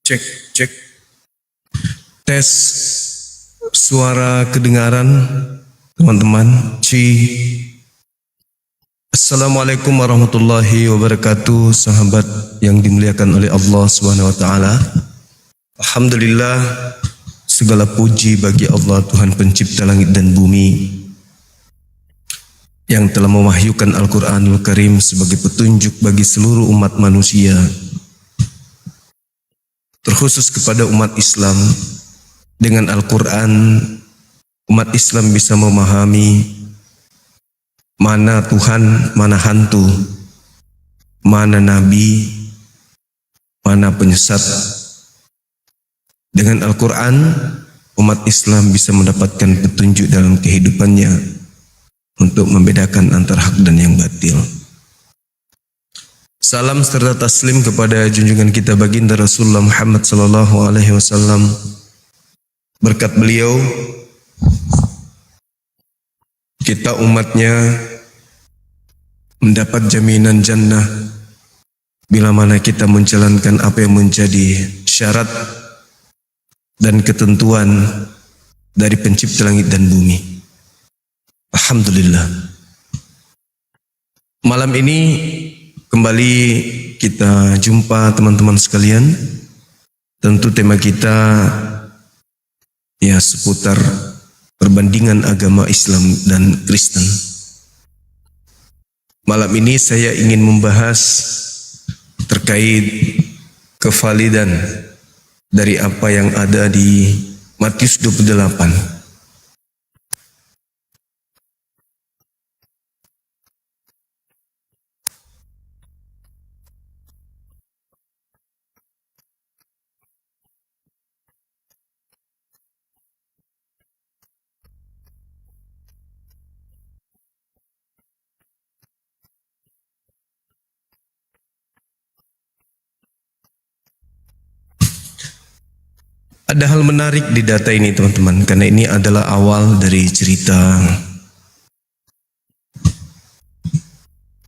Cek, cek. Tes suara kedengaran, teman-teman. Assalamualaikum warahmatullahi wabarakatuh, sahabat yang dimuliakan oleh Allah Subhanahu wa taala. Alhamdulillah, segala puji bagi Allah Tuhan pencipta langit dan bumi yang telah mewahyukan Al-Qur'anul Karim sebagai petunjuk bagi seluruh umat manusia, terkhusus kepada umat Islam. Dengan Al-Quran, umat Islam bisa memahami mana Tuhan, mana hantu, mana Nabi, mana penyesat. Dengan Al-Quran, umat Islam bisa mendapatkan petunjuk dalam kehidupannya untuk membedakan antara hak dan yang batil. Salam serta taslim kepada junjungan kita baginda Rasulullah Muhammad sallallahu alaihi wasallam. Berkat beliau, kita umatnya mendapat jaminan jannah bila mana kita menjalankan apa yang menjadi syarat dan ketentuan dari pencipta langit dan bumi. Alhamdulillah. Malam ini kembali kita jumpa teman-teman sekalian. Tentu tema kita ya seputar perbandingan agama Islam dan Kristen. Malam ini saya ingin membahas terkait kevalidan dari apa yang ada di Matius 28. Ada hal menarik di data ini teman-teman, karena ini adalah awal dari cerita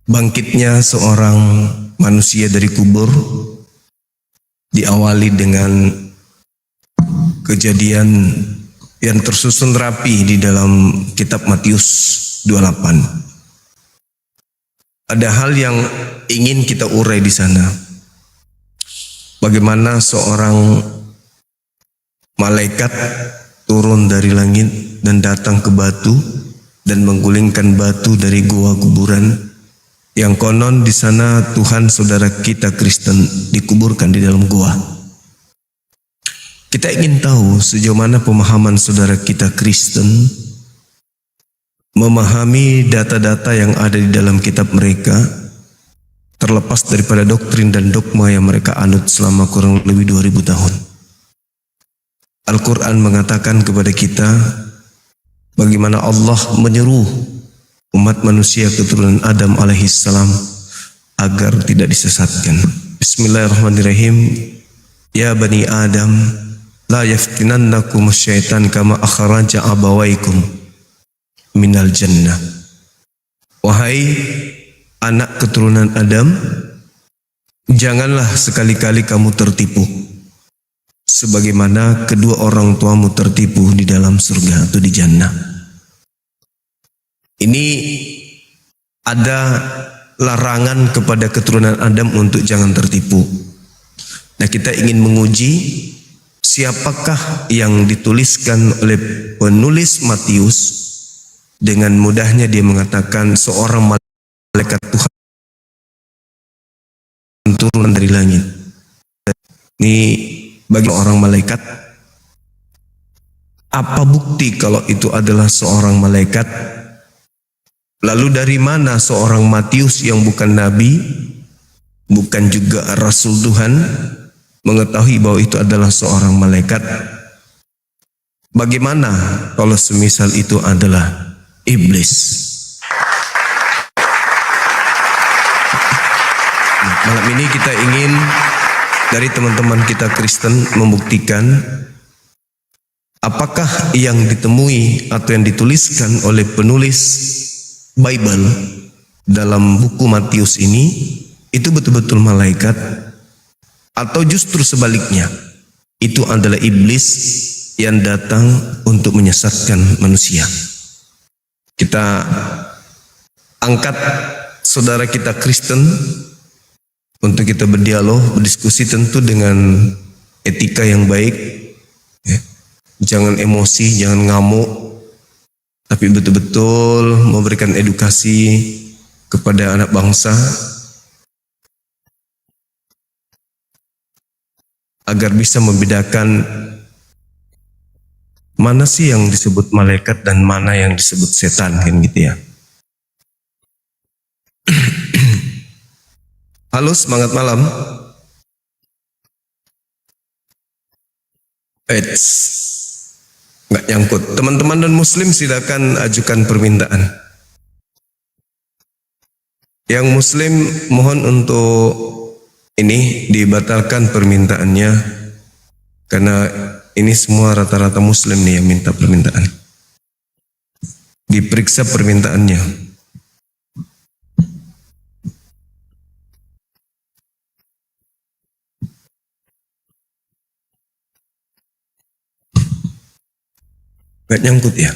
bangkitnya seorang manusia dari kubur. Diawali dengan kejadian yang tersusun rapi di dalam kitab Matius 28. Ada hal yang ingin kita urai di sana. Bagaimana seorang malaikat turun dari langit dan datang ke batu dan menggulingkan batu dari gua kuburan yang konon di sana Tuhan saudara kita Kristen dikuburkan di dalam gua. Kita ingin tahu sejauh mana pemahaman saudara kita Kristen memahami data-data yang ada di dalam kitab mereka, terlepas daripada doktrin dan dogma yang mereka anut selama kurang lebih 2000 tahun. Al-Quran mengatakan kepada kita bagaimana Allah menyeru umat manusia keturunan Adam alaihissalam agar tidak disesatkan. Bismillahirrahmanirrahim. Ya bani Adam, la yaftinannakum syaitan kama akhraja abawaikum minal jannah. Wahai anak keturunan Adam, janganlah sekali-kali kamu tertipu sebagaimana kedua orang tuamu tertipu di dalam surga atau di jannah. Ini ada larangan kepada keturunan Adam untuk jangan tertipu. Nah, kita ingin menguji siapakah yang dituliskan oleh penulis Matius. Dengan mudahnya dia mengatakan seorang malaikat Tuhan turun dari langit. Ini bagi orang malaikat, apa bukti kalau itu adalah seorang malaikat? Lalu dari mana seorang Matius yang bukan nabi, bukan juga rasul Tuhan, mengetahui bahwa itu adalah seorang malaikat? Bagaimana kalau semisal itu adalah iblis? Malam ini kita ingin dari teman-teman kita Kristen membuktikan apakah yang ditemui atau yang dituliskan oleh penulis Bible dalam buku Matius ini itu betul-betul malaikat Atau justru sebaliknya, itu adalah iblis yang datang untuk menyesatkan manusia. Kita angkat saudara kita Kristen untuk kita berdialog, berdiskusi tentu dengan etika yang baik, ya. Jangan emosi, jangan ngamuk, tapi betul-betul memberikan edukasi kepada anak bangsa agar bisa membedakan mana sih yang disebut malaikat dan mana yang disebut setan, kan gitu ya. Halo, semangat malam. Eits, nggak nyangkut. Teman-teman dan muslim silakan ajukan permintaan. Yang muslim mohon untuk ini dibatalkan permintaannya, karena ini semua rata-rata muslim nih yang minta permintaan. Diperiksa permintaannya. Gak nyangkut ya.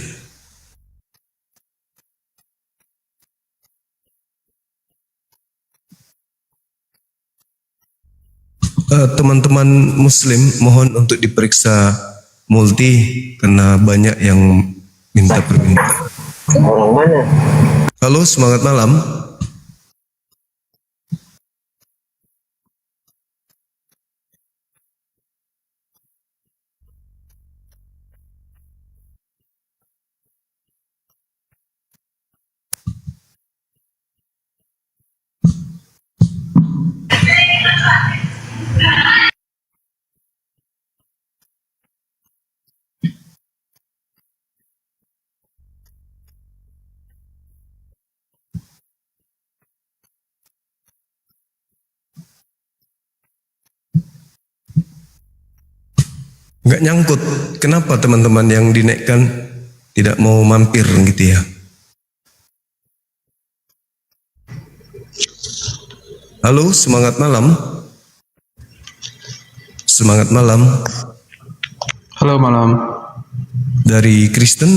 Teman-teman muslim mohon untuk diperiksa multi karena banyak yang minta permintaan. Orang mana? Halo, semangat malam. Nggak nyangkut. Kenapa teman-teman yang dinaikkan tidak mau mampir gitu ya? Halo, semangat malam. Semangat malam. Halo malam. Dari Kristen.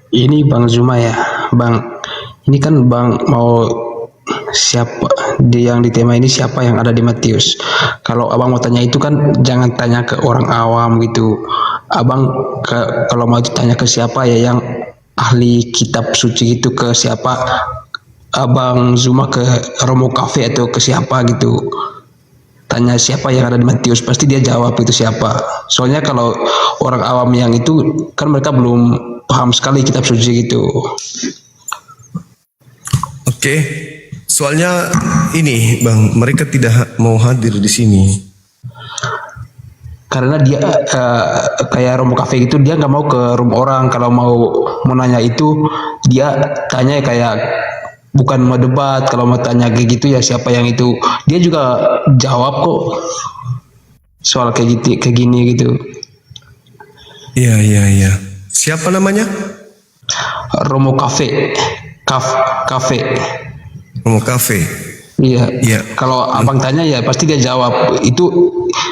Ini Bang Zuma ya, Bang. Ini kan Bang mau siapa yang di tema ini, siapa yang ada di Matius. Kalau abang mau tanya itu kan jangan tanya ke orang awam gitu. Abang kalau mau tanya ke siapa ya yang ahli kitab suci itu, ke siapa? Abang Zuma ke Romo Cafe atau ke siapa gitu. Tanya siapa yang ada di Matius, pasti dia jawab itu siapa. Soalnya kalau orang awam yang itu kan mereka belum paham sekali kitab suci gitu. Oke. Soalnya ini Bang, mereka tidak mau hadir di sini. Karena dia kayak Romo Cafe gitu, dia nggak mau ke room orang. Kalau mau nanya itu dia tanya kayak bukan mau debat. Kalau mau tanya kayak gitu ya siapa yang itu, dia juga jawab kok soal kayak gitu, kayak gini gitu. Iya. Siapa namanya? Romo Cafe, Cafe. Romo Cafe. Iya. Kalau abang tanya ya pasti dia jawab. Itu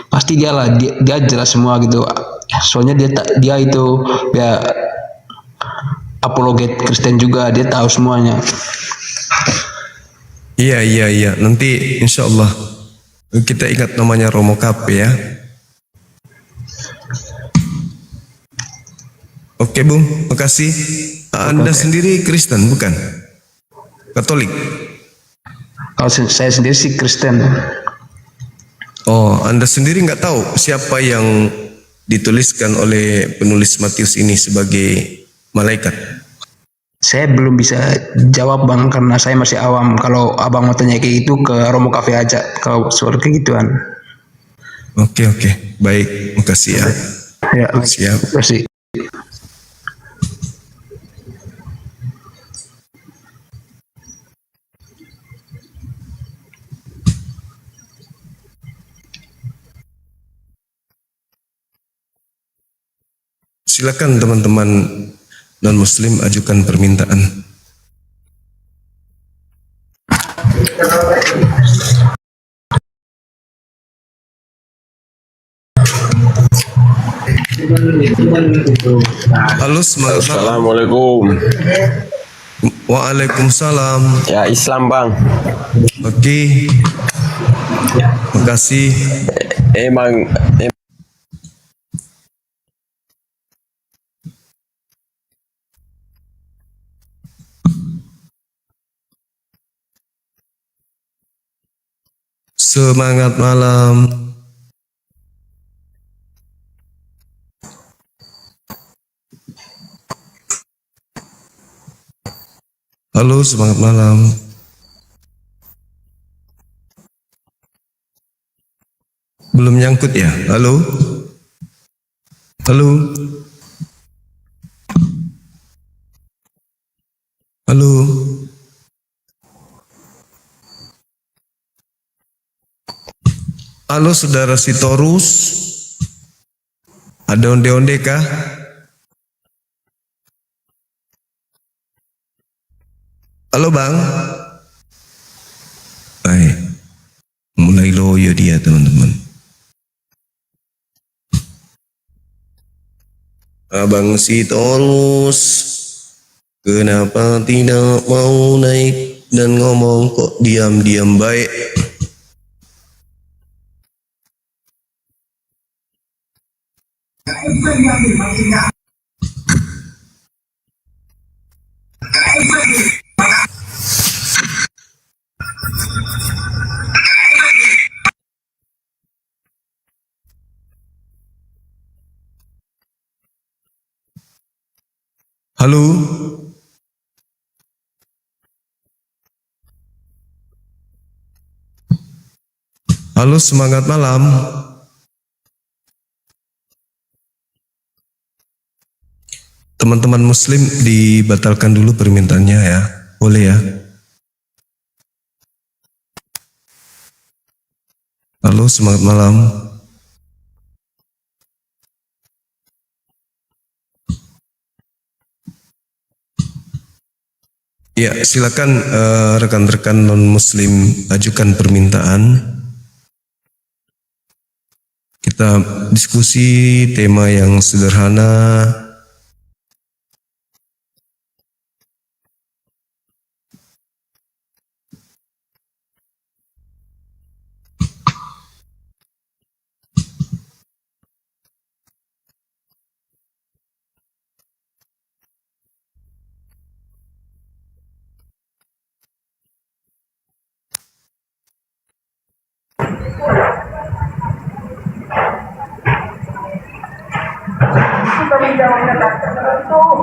pasti dia lah. Dia jelas semua gitu. Soalnya dia itu ya apologet Kristen juga. Dia tahu semuanya. Iya. Nanti insya Allah kita ingat namanya Romo Cafe ya. Oke Bung, makasih. Anda sendiri Kristen bukan? Katolik? Kalau saya sendiri sih Kristen. Oh, Anda sendiri nggak tahu siapa yang dituliskan oleh penulis Matius ini sebagai malaikat? Saya belum bisa jawab Bang, karena saya masih awam. Kalau abang mau tanya kayak gitu ke Romo Cafe aja, kalau soal kayak gituan. Oke. Baik, makasih ya. Ya, Siap. terima kasih. Silakan teman-teman non-muslim ajukan permintaan. Halo, semangat malam. Assalamualaikum. Waalaikumsalam. Ya, Islam bang. Oke. Makasih. Emang Semangat malam. Halo, semangat malam. Belum nyangkut ya? Halo? Halo? Halo? Halo saudara Sitorus? Ada onde-onde kah? Halo bang? Baik. Mulai loyo dia teman-teman. Abang Sitorus, kenapa tidak mau naik dan ngomong kok diam-diam baik? Halo? Halo, semangat malam. Teman-teman muslim dibatalkan dulu permintaannya ya. Boleh ya? Halo, semangat malam. Ya, silakan rekan-rekan non-muslim ajukan permintaan. Kita diskusi tema yang sederhana.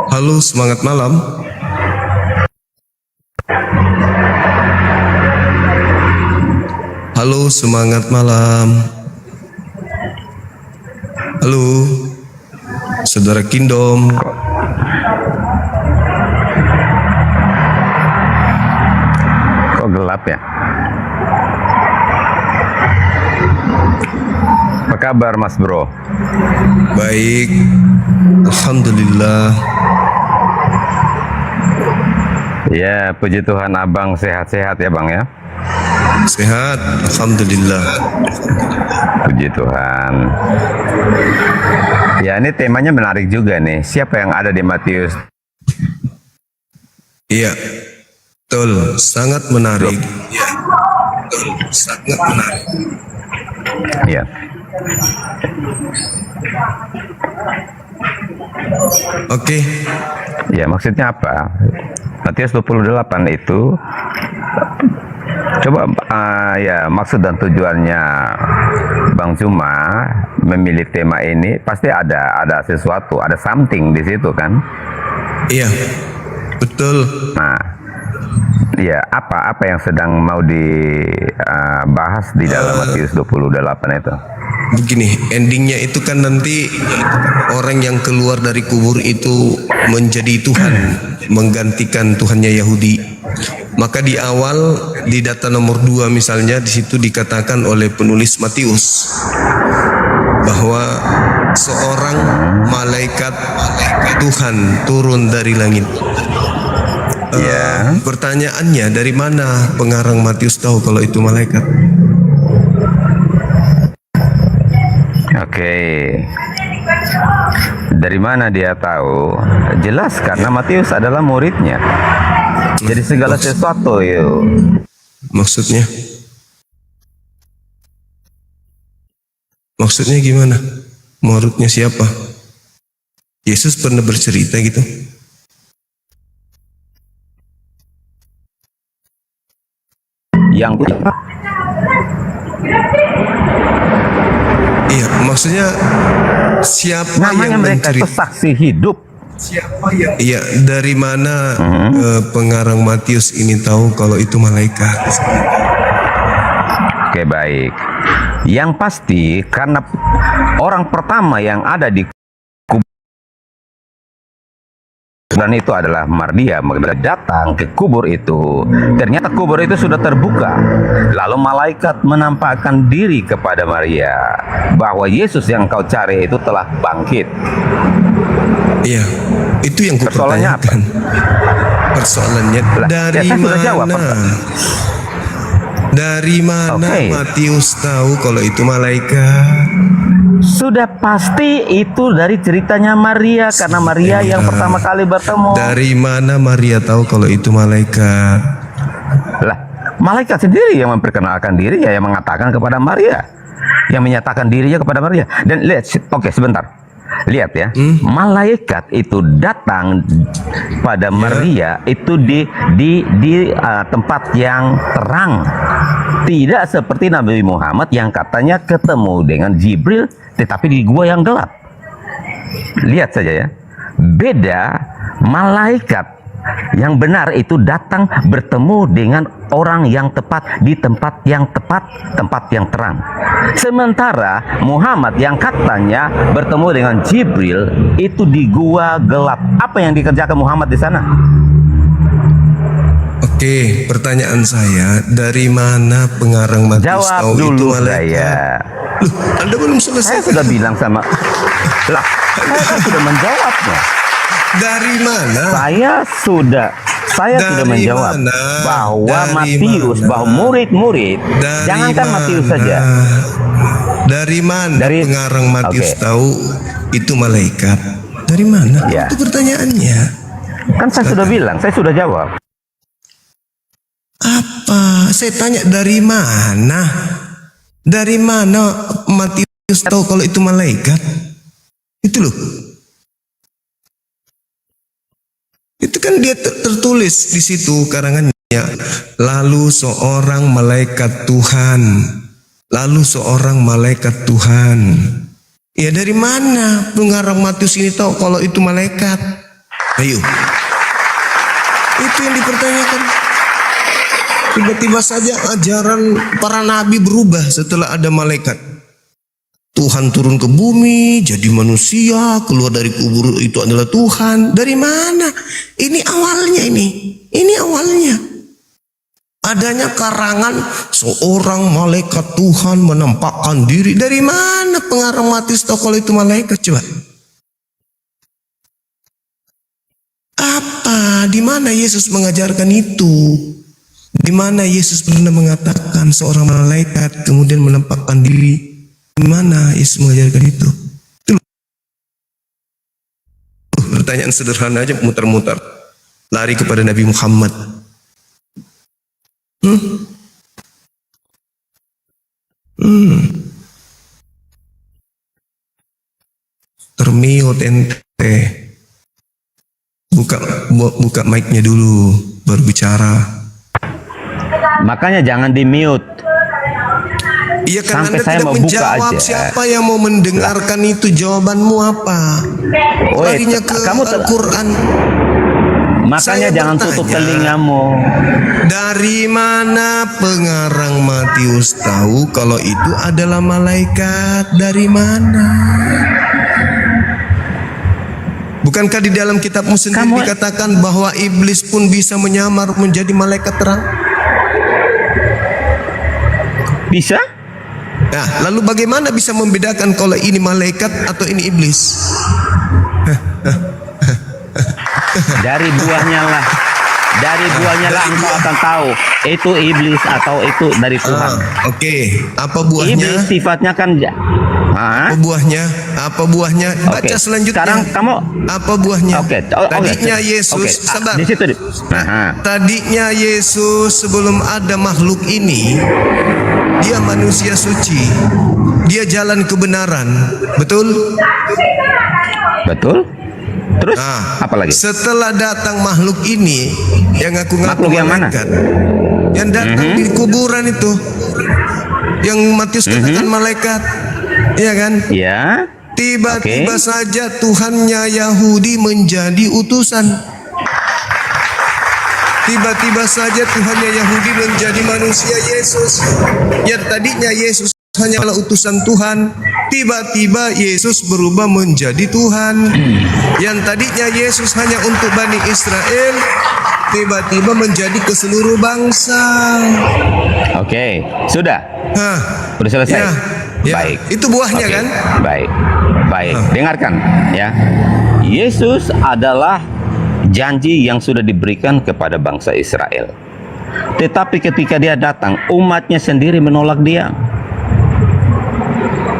Halo, semangat malam. Halo, semangat malam. Halo, saudara Kingdom. Kok gelap ya? Apa kabar Mas Bro? Baik, alhamdulillah. Ya, puji Tuhan abang sehat-sehat ya bang ya. Sehat, alhamdulillah. Puji Tuhan. Ya, ini temanya menarik juga nih. Siapa yang ada di Matius? Iya, betul, sangat menarik. Ya, betul, sangat menarik. Ya. Oke, Ya, maksudnya apa? Matius 28 itu coba ya maksud dan tujuannya Bang Zuma memilih tema ini pasti ada sesuatu, ada something di situ kan? iya, betul. Nah, ya apa yang sedang mau dibahas di dalam Matius 28 itu? Begini, endingnya itu kan nanti orang yang keluar dari kubur itu menjadi Tuhan, menggantikan Tuhannya Yahudi. Maka di awal di data nomor 2 misalnya di situ dikatakan oleh penulis Matius bahwa seorang malaikat Tuhan turun dari langit. Pertanyaannya, dari mana pengarang Matius tahu kalau itu malaikat? Oke. Dari mana dia tahu? Jelas karena Matius adalah muridnya. Jadi segala sesuatu yuk. Maksudnya? Maksudnya gimana? Muridnya siapa? Yesus pernah bercerita gitu? Yang Iya, maksudnya siapa namanya yang mereka itu menceritakan? saksi hidup. Iya, dari mana pengarang Matius ini tahu kalau itu malaikat? Oke, baik. Yang pasti karena orang pertama yang ada di kuburan itu adalah Maria. Datang ke kubur itu, ternyata kubur itu sudah terbuka. Lalu malaikat menampakkan diri kepada Maria bahwa Yesus yang kau cari itu telah bangkit. Iya, itu yang Persoalannya apa? kupertanyakan. Persoalannya dari saya sudah jawab, mana? Dari mana Oke. Matius tahu kalau itu malaikat? Sudah pasti itu dari ceritanya Maria, karena Maria yang pertama kali bertemu. Dari mana Maria tahu kalau itu malaikat? Lah, malaikat sendiri yang memperkenalkan diri, ya, yang mengatakan kepada Maria, yang menyatakan dirinya kepada Maria. Dan lihat, oke, sebentar. Lihat ya, malaikat itu datang pada Maria itu di tempat yang terang. Tidak seperti Nabi Muhammad yang katanya ketemu dengan Jibril tetapi di gua yang gelap. Lihat saja ya. Beda, malaikat yang benar itu datang bertemu dengan orang yang tepat di tempat yang tepat, tempat yang terang. Sementara Muhammad yang katanya bertemu dengan Jibril itu di gua gelap. Apa yang dikerjakan Muhammad di sana? Oke, pertanyaan saya, dari mana pengarang Matius Jawab tahu itu dulu malaikat? saya. Loh, Anda belum Saya selesai. sudah bilang sama, lah, saya kan sudah menjawabnya. Dari mana? Saya Dari sudah menjawab mana? bahwa Dari Matius, mana? bahwa murid-murid, Dari jangankan mana? Matius saja. Dari mana Dari- pengarang Matius Oke. tahu itu malaikat? Dari mana? Ya. Itu pertanyaannya. Kan saya sudah bilang, saya sudah jawab. Apa? Saya tanya dari mana? Dari mana Matius tahu kalau itu malaikat? Itu loh. Itu kan dia tertulis di situ karangannya. Lalu seorang malaikat Tuhan. Lalu seorang malaikat Tuhan. Ya dari mana pengarang Matius ini tahu kalau itu malaikat? Ayo. Itu yang dipertanyakan. Tiba-tiba saja ajaran para nabi berubah setelah ada malaikat. Tuhan turun ke bumi, jadi manusia, keluar dari kubur itu adalah Tuhan. Dari mana? Ini awalnya ini. Ini awalnya. Adanya karangan seorang malaikat Tuhan menampakkan diri. Dari mana pengarang Matius tahu kalau itu malaikat? Coba. Apa? Di mana Yesus mengajarkan itu? Di mana Yesus pernah mengatakan seorang malaikat kemudian menampakkan diri? Di mana Yesus mengajarkan itu? Itu loh. Pertanyaan sederhana aja muter-muter. Lari kepada Nabi Muhammad. Termiut ente. Buka mic-nya dulu baru bicara. Makanya jangan di mute. Iya kan Sampai Anda saya tidak mau buka menjawab. aja. Siapa yang mau mendengarkan itu? Jawabanmu apa? Woi, Larinya ke kamu Al-Quran. Makanya Saya jangan tutup bertanya. telingamu. Dari mana pengarang Matius tahu kalau itu adalah malaikat? Dari mana? Bukankah di dalam kitabmu sendiri Kamu- dikatakan bahwa iblis pun bisa menyamar menjadi malaikat terang? Bisa? Nah, lalu bagaimana bisa membedakan kalau ini malaikat atau ini iblis? Dari buahnya lah. Dari buahnya lah engkau akan tahu itu iblis atau itu dari Tuhan. Oke, apa buahnya? Iblis sifatnya kan Hah? Apa buahnya? Apa buahnya? Baca Oke. selanjutnya. Sekarang kamu Apa buahnya? Oke. Tadinya Yesus, Oke. sabar. Di situ. Nah, Tadinya Yesus sebelum ada makhluk ini, dia manusia suci. Dia jalan kebenaran. Betul? betul. Terus Nah, apa lagi? setelah datang makhluk ini yang aku ngaku Makhluk yang mana? malaikat, yang datang di kuburan itu, yang Matius katakan malaikat, iya kan? Ya. Tiba-tiba Oke. saja Tuhannya Yahudi menjadi utusan. Tiba-tiba saja Tuhannya Yahudi menjadi manusia Yesus. Yang tadinya Yesus hanyalah utusan Tuhan, tiba-tiba Yesus berubah menjadi Tuhan. Yang tadinya Yesus hanya untuk Bani Israel, tiba-tiba menjadi ke seluruh bangsa. Oke. Sudah. Hah, Sudah selesai. ya, ya. Baik. Itu buahnya Oke. kan? Baik. Baik. Dengarkan ya. Yesus adalah janji yang sudah diberikan kepada bangsa Israel. Tetapi ketika dia datang, umatnya sendiri menolak dia.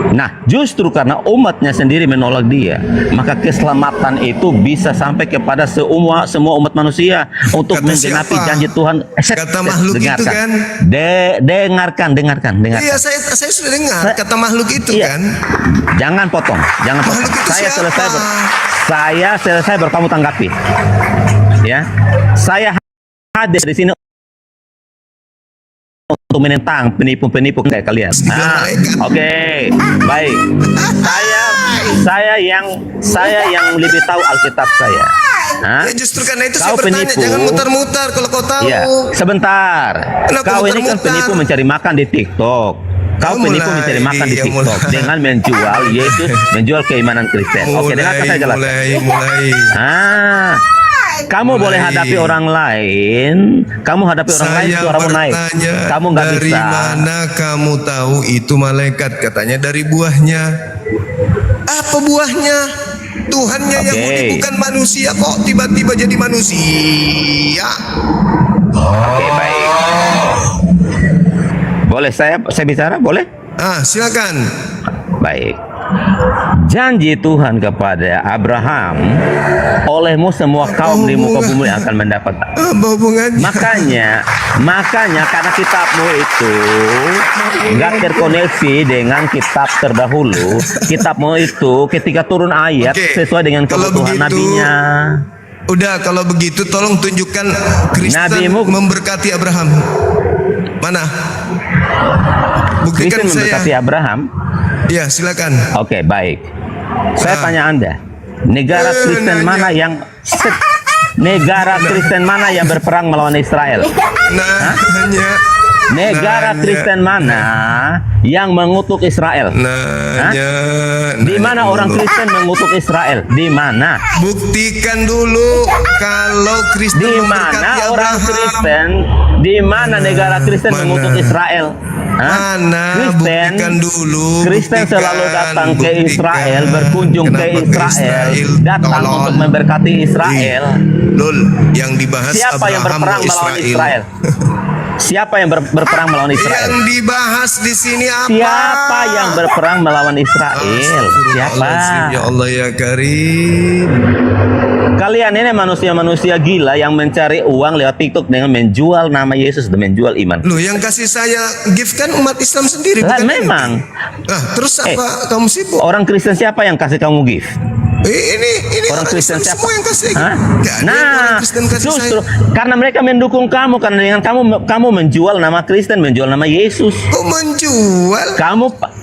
Nah, justru karena umatnya sendiri menolak dia, maka keselamatan itu bisa sampai kepada semua umat manusia untuk Kata menggenapi siapa? janji Tuhan. Kata makhluk itu kan? Dengarkan. Iya, saya sudah dengar kata makhluk itu Iya. kan. Jangan potong. Makhluk itu Saya siapa? saya selesai baru kamu tanggapi. Ya, saya hadir di sini untuk menentang penipu-penipu kayak kalian. Oke, baik. Saya yang lebih tahu Alkitab saya. Hah? Ya justru karena itu Kau saya bertanya, penipu. jangan mutar-mutar kalau kau tahu. Ya, sebentar. Kenapa Kau ini kan muter-muter? penipu mencari makan di TikTok. Kau Ya, penipu mulai, mencari makan di ya, TikTok mulai. dengan menjual Yesus, menjual keimanan Kristen. Oke, dengarkan saya jelaskan. mulai. Kamu boleh Mulai. hadapi orang lain. Kamu hadapi orang lain, Saya suaramu naik. bertanya, Kamu nggak dari bisa. mana kamu tahu itu malaikat? Katanya dari buahnya. Apa buahnya? Tuhannya Oke. Yahudi bukan manusia kok tiba-tiba jadi manusia. Oke, baik. Boleh saya bicara? Boleh? Silakan. Baik. Janji Tuhan kepada Abraham, olehmu semua kaum di muka bumi akan mendapat. Apa hubungannya? Makanya karena kitabmu itu nggak terkoneksi dengan kitab terdahulu, kitabmu itu ketika turun ayat Oke, sesuai dengan kalau kebutuhan begitu, nabinya. Udah, kalau begitu tolong tunjukkan Kristen Nabimu- memberkati Abraham. Mana? Buktikan Kristen memberkati saya. Abraham. Ya, silakan. Oke, baik. Saya tanya Anda, negara Kristen mana yang negara Kristen mana yang berperang melawan Israel? Nanya. Negara Nanya. Kristen mana yang mengutuk Israel? Nanya. Di mana nanya orang dulu. Kristen mengutuk Israel? Di mana? Buktikan dulu kalau Kristen Di memberkati mana orang Abraham. Kristen? Di mana negara Kristen Mana? mengutuk Israel? Mana? Buktikan dulu. Kristen Buktikan, selalu datang ke buktikan. Israel, berkunjung ke Kenapa Israel, datang Tolol. untuk memberkati Israel. Lul, yang dibahas Siapa yang Abraham berperang mau melawan Israel? Siapa yang berperang melawan Israel? Yang dibahas di sini apa? Siapa yang berperang melawan Israel? Siapa? Astagfirullahaladzim, ya Allah ya Karim. Kalian ini manusia-manusia gila yang mencari uang lewat TikTok dengan menjual nama Yesus dan menjual iman. Loh, yang kasih saya gift kan umat Islam sendiri, Lah bukan memang. terus apa kamu sibuk? Orang Kristen siapa yang kasih kamu gift? Ini Orang Kristen siapa? semua yang kasih. Hah? Nggak ada yang orang Kristen kasih justru saya. karena mereka mendukung kamu, karena dengan kamu menjual nama Kristen, menjual nama Yesus. Kok menjual?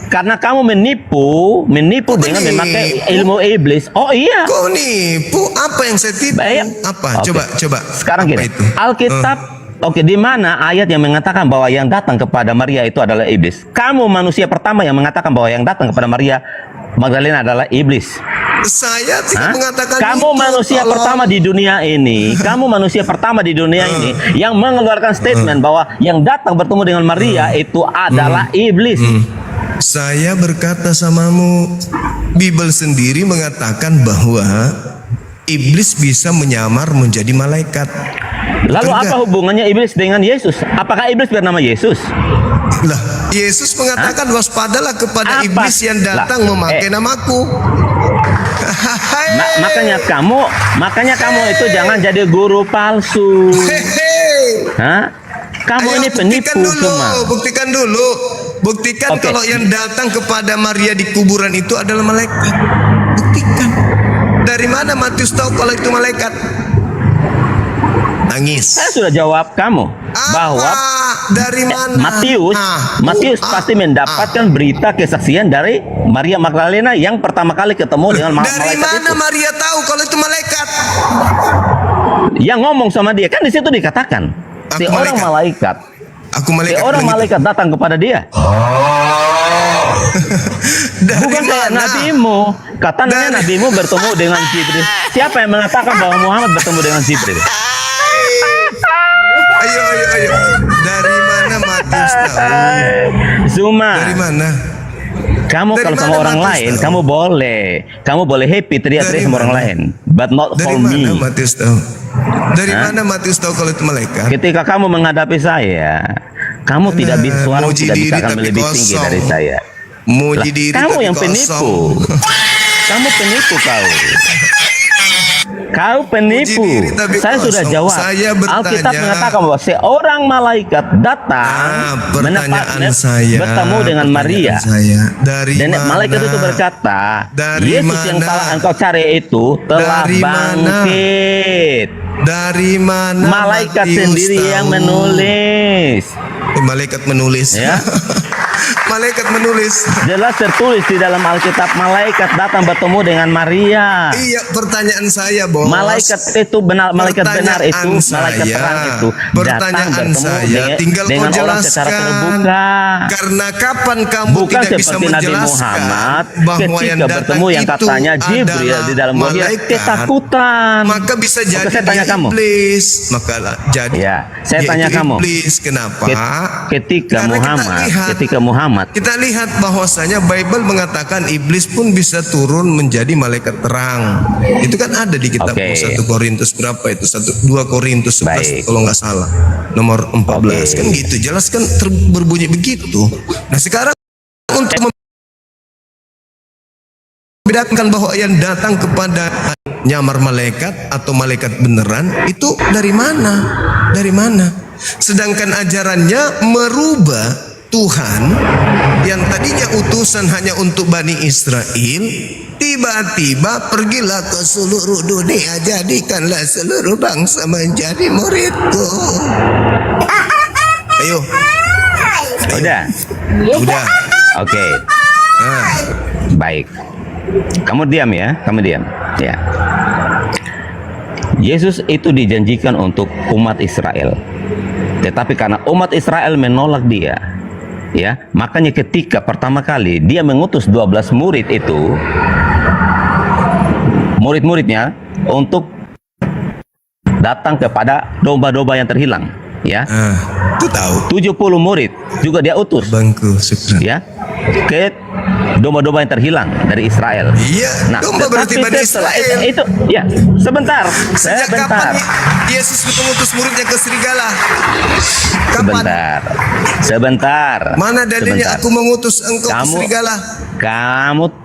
Karena kamu menipu Kok dengan menipu? memakai ilmu iblis. Oh iya. Kok nipu? Apa yang saya tipu? Baik. Apa? Oke. Coba. Sekarang Apa gini, itu? Alkitab. Oke, di mana ayat yang mengatakan bahwa yang datang kepada Maria itu adalah iblis? Kamu manusia pertama yang mengatakan bahwa yang datang kepada Maria Magdalena adalah iblis. Saya tidak Hah? mengatakan Kamu itu. manusia Tolong. pertama di dunia ini. Kamu manusia pertama di dunia ini yang mengeluarkan statement bahwa yang datang bertemu dengan Maria itu adalah iblis. Saya berkata samamu, Bible sendiri mengatakan bahwa iblis bisa menyamar menjadi malaikat. Lalu Betul apa nggak? hubungannya iblis dengan Yesus? Apakah iblis bernama Yesus? Lah, Yesus mengatakan waspadalah kepada Apa? iblis yang datang Lah, memakai namaku. Makanya kamu itu jangan jadi guru palsu. Hehe. Hah? Kamu Ayo, ini penipu buktikan dulu. Buktikan Oke. kalau yang datang kepada Maria di kuburan itu adalah malaikat. Buktikan. Dari mana Matius tahu kalau itu malaikat? Nangis. Saya sudah jawab kamu bahwa dari mana? Matius pasti mendapatkan berita kesaksian dari Maria Magdalena yang pertama kali ketemu dengan Dari malaikat mana itu. Maria tahu kalau itu malaikat? Yang ngomong sama dia kan di situ dikatakan Aku seorang malaikat, Aku malaikat. seorang bilang gitu. malaikat datang kepada dia. Dari Bukan kayak mana? nabimu. Katanya Dari- nabimu bertemu dengan Jibril. Siapa yang mengatakan bahwa Muhammad bertemu dengan Jibril? Ayo. Dari mana Matius tahu? Zuma. Dari mana? Kamu Dari kalau sama mana orang Matius lain, tahu? kamu boleh happy teriak-teriak Dari sama orang mana? lain, but not Dari for mana me. Matius tahu? Dari Hah? mana Matius tahu kalau itu malaikat? Ketika kamu menghadapi saya, kamu tidak bisa suara muji tidak bisa diri akan tapi lebih tinggi kosong. dari saya. Muji Lah, diri kamu tapi yang kosong. penipu. Kamu penipu kau. Kau penipu. Muji diri tapi Saya sudah kosong. jawab. Saya bertanya. Alkitab mengatakan bahwa seorang malaikat datang Pertanyaan saya. bertemu dengan Maria. Pertanyaan saya. Dari Dan mana? malaikat itu berkata, Dari Yesus yang mana? telah engkau cari itu telah Dari mana? bangkit. Dari mana? Malaikat Matius sendiri tahu? yang menulis. Malaikat menulis. Ya. Malaikat menulis. Jelas tertulis di dalam Alkitab, malaikat datang bertemu dengan Maria. Iya, pertanyaan saya, Bos. Malaikat itu benar, malaikat benar itu, malaikat saya, terang itu datang pertanyaan bertemu saya, tinggal dengan kau orang secara jelaskan. terbuka. Karena kapan kamu Bukan tidak bisa seperti Nabi menjelaskan Muhammad bahwa yang ketika datang bertemu yang itu katanya Jibril adalah di dalam wahyu malaikat, ketakutan. maka bisa Oke, jadi saya tanya dia kamu. iblis. Maka jadi Ya, saya dia tanya itu kamu. iblis. Kenapa? Ketika Karena Muhammad kita lihat bahwasanya Bible mengatakan iblis pun bisa turun menjadi malaikat terang. Itu kan ada di kitab Oke. 1 Korintus berapa itu? 2 Korintus 11 Baik. kalau nggak salah. Nomor 14 Oke. kan gitu. Jelas kan berbunyi begitu. Nah, sekarang untuk membedakan bahwa yang datang kepada nyamar malaikat atau malaikat beneran itu dari mana? Dari mana? Sedangkan ajarannya merubah Tuhan yang tadinya utusan hanya untuk Bani Israel, tiba-tiba pergilah ke seluruh dunia, jadikanlah seluruh bangsa menjadi muridku. Ayo. udah. Udah. Oke. Ah. Baik. Kamu diam ya, kamu diam. Ya. Yesus itu dijanjikan untuk umat Israel. Tetapi karena umat Israel menolak dia, ya, makanya ketika pertama kali dia mengutus 12 murid itu, murid-muridnya untuk datang kepada domba-domba yang terhilang, ya. Itu tahu. 70 murid juga dia utus, Bangku, syukran. ya, ke domba-domba yang terhilang dari Israel. Iya, domba berarti Bani setelah Israel. itu, ya, sebentar, Sejak sebentar, kapan Yesus mengutus muridnya ke serigala? Kapan? sebentar. Mana dalilnya Sebentar. aku mengutus engkau ke serigala?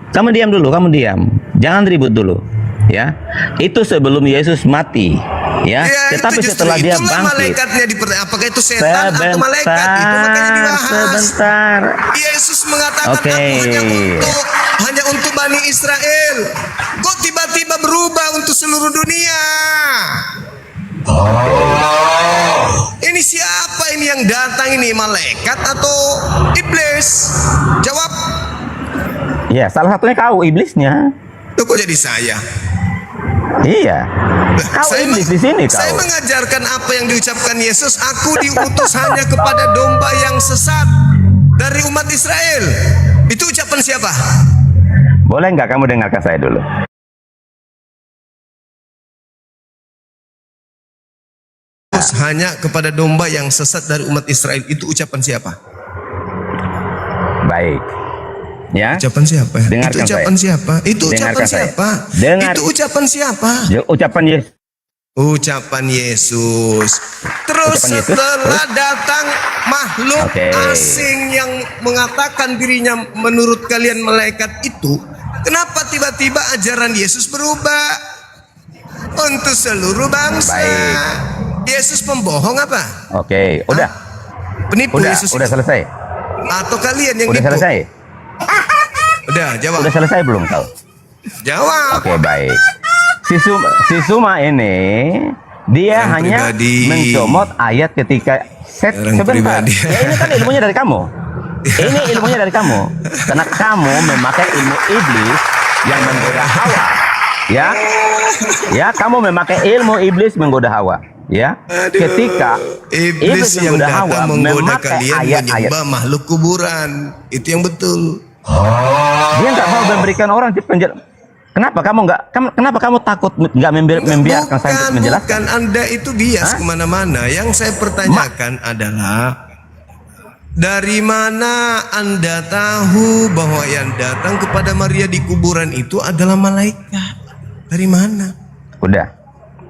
Kamu diam dulu, kamu diam. Jangan ribut dulu, ya. Itu sebelum Yesus mati, ya. Ya, Tetapi itu justru setelah dia itulah bangkit. malaikatnya apakah itu setan atau malaikat? Itu makanya dibahas. Sebentar. Yesus mengatakan Oke. aku hanya untuk Bani Israel. Kok tiba-tiba berubah untuk seluruh dunia? Ini siapa ini yang datang ini, malaikat atau iblis? Jawab. Ya, salah satunya kau iblisnya. Loh, kok jadi saya? Iya. Kau Saya iblis di sini kau. Saya mengajarkan apa yang diucapkan Yesus. Aku diutus hanya kepada domba yang sesat dari umat Israel. Itu ucapan siapa? Boleh nggak kamu dengarkan saya dulu? Hanya kepada domba yang sesat dari umat Israel. Itu ucapan siapa? Baik. Ya. Ucapan siapa? Dengarkan Itu ucapan saya. siapa? Itu ucapan Dengarkan saya. siapa? Dengar. Itu ucapan siapa? Ucapan Yesus. Ucapan Yesus. Terus ucapan Yesus. setelah datang makhluk Oke. asing yang mengatakan dirinya menurut kalian malaikat itu, kenapa tiba-tiba ajaran Yesus berubah untuk seluruh bangsa? Baik. Yesus pembohong apa? Oke, udah. Penipu Udah, Yesus udah itu? selesai. Atau kalian yang Udah nipu? selesai. Udah, jawab. Udah selesai belum kau? Jawab. Oke, baik. Si Suma ini dia Orang hanya pribadi. mencomot ayat ketika Orang sebentar. pribadi. Ya, ini kan ilmunya dari kamu. Ini ilmunya dari kamu. Karena kamu memakai ilmu iblis yang menggoda Hawa. Ya. Ya, kamu memakai ilmu iblis menggoda Hawa. Ya. Aduh, Ketika iblis yang menggoda Hawa datang menggoda memakai kalian ayat-ayat, menyembah makhluk kuburan. Itu yang betul. dia nggak mau memberikan orang di penjelasan. Kenapa kamu takut nggak membiarkan saya untuk menjelaskan? Bukan, Anda itu bias kemana-mana. Yang saya pertanyakan adalah dari mana Anda tahu bahwa yang datang kepada Maria di kuburan itu adalah malaikat? Dari mana? Udah,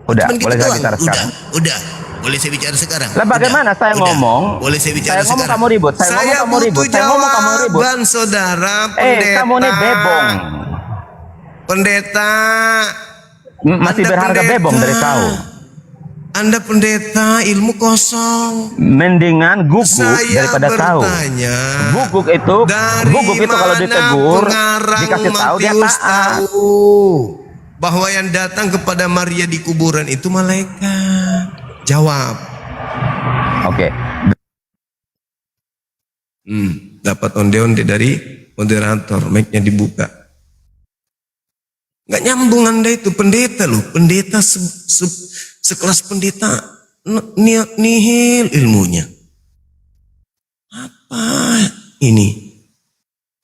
Cuman gitu boleh saya doang. bicara sekarang? Udah. Boleh saya bicara sekarang? Lah bagaimana saya ngomong? Boleh saya bicara Saya ngomong sekarang? kamu ribut. Saya ngomong kamu ribut. Saya ngomong kamu ribut. jawaban saudara pendeta. Kamu nih bebong. Pendeta. Masih Anda berharga pendeta. bebong dari kau. Anda pendeta ilmu kosong. Mendingan guguk Saya daripada kau. bertanya, Guguk itu kalau mana ditegur, pengarang dikasih tahu dia Matius taat. tahu bahwa yang datang kepada Maria di kuburan itu malaikat? Jawab. Oke. Dapat onde-onde dari moderator, mic-nya dibuka. Nggak nyambung Anda itu, pendeta loh, pendeta sekelas pendeta nihil ilmunya. Apa ini?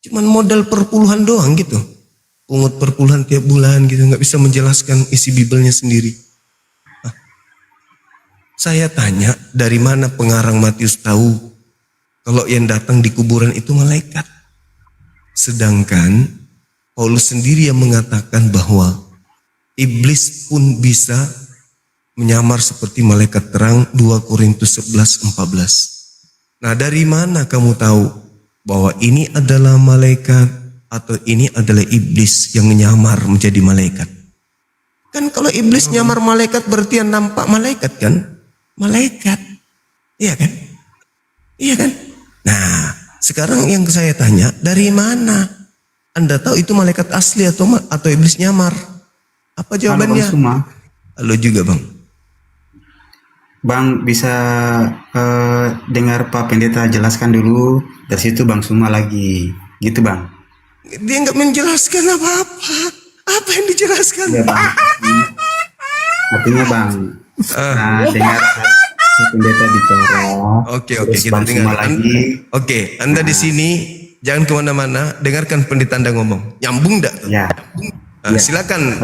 Cuman modal perpuluhan doang gitu. Pungut perpuluhan tiap bulan gitu, nggak bisa menjelaskan isi Bibelnya sendiri. Saya tanya, dari mana pengarang Matius tahu kalau yang datang di kuburan itu malaikat? Sedangkan Paulus sendiri yang mengatakan bahwa iblis pun bisa menyamar seperti malaikat terang, 2 Korintus 11:14. Nah, dari mana kamu tahu bahwa ini adalah malaikat atau ini adalah iblis yang menyamar menjadi malaikat? Kan kalau iblis nyamar malaikat berarti yang nampak malaikat kan? Malaikat. Iya kan? Iya kan? Nah, sekarang yang saya tanya, dari mana Anda tahu itu malaikat asli atau iblis nyamar? Apa jawabannya? Halo Bang Suma. Halo juga Bang. Bang bisa dengar Pak Pendeta jelaskan dulu. Dari situ Bang Suma lagi. Gitu Bang. Dia nggak menjelaskan apa-apa. Apa yang dijelaskan? Ya Bang. Artinya Bang, dengar Pak Pendeta bicara. Oke, Terus kita Bang dengar. Suma lagi. Oke, Anda di sini jangan kemana-mana. Dengarkan pendeta Anda ngomong. Nyambung enggak? Ya. Ya. Silakan.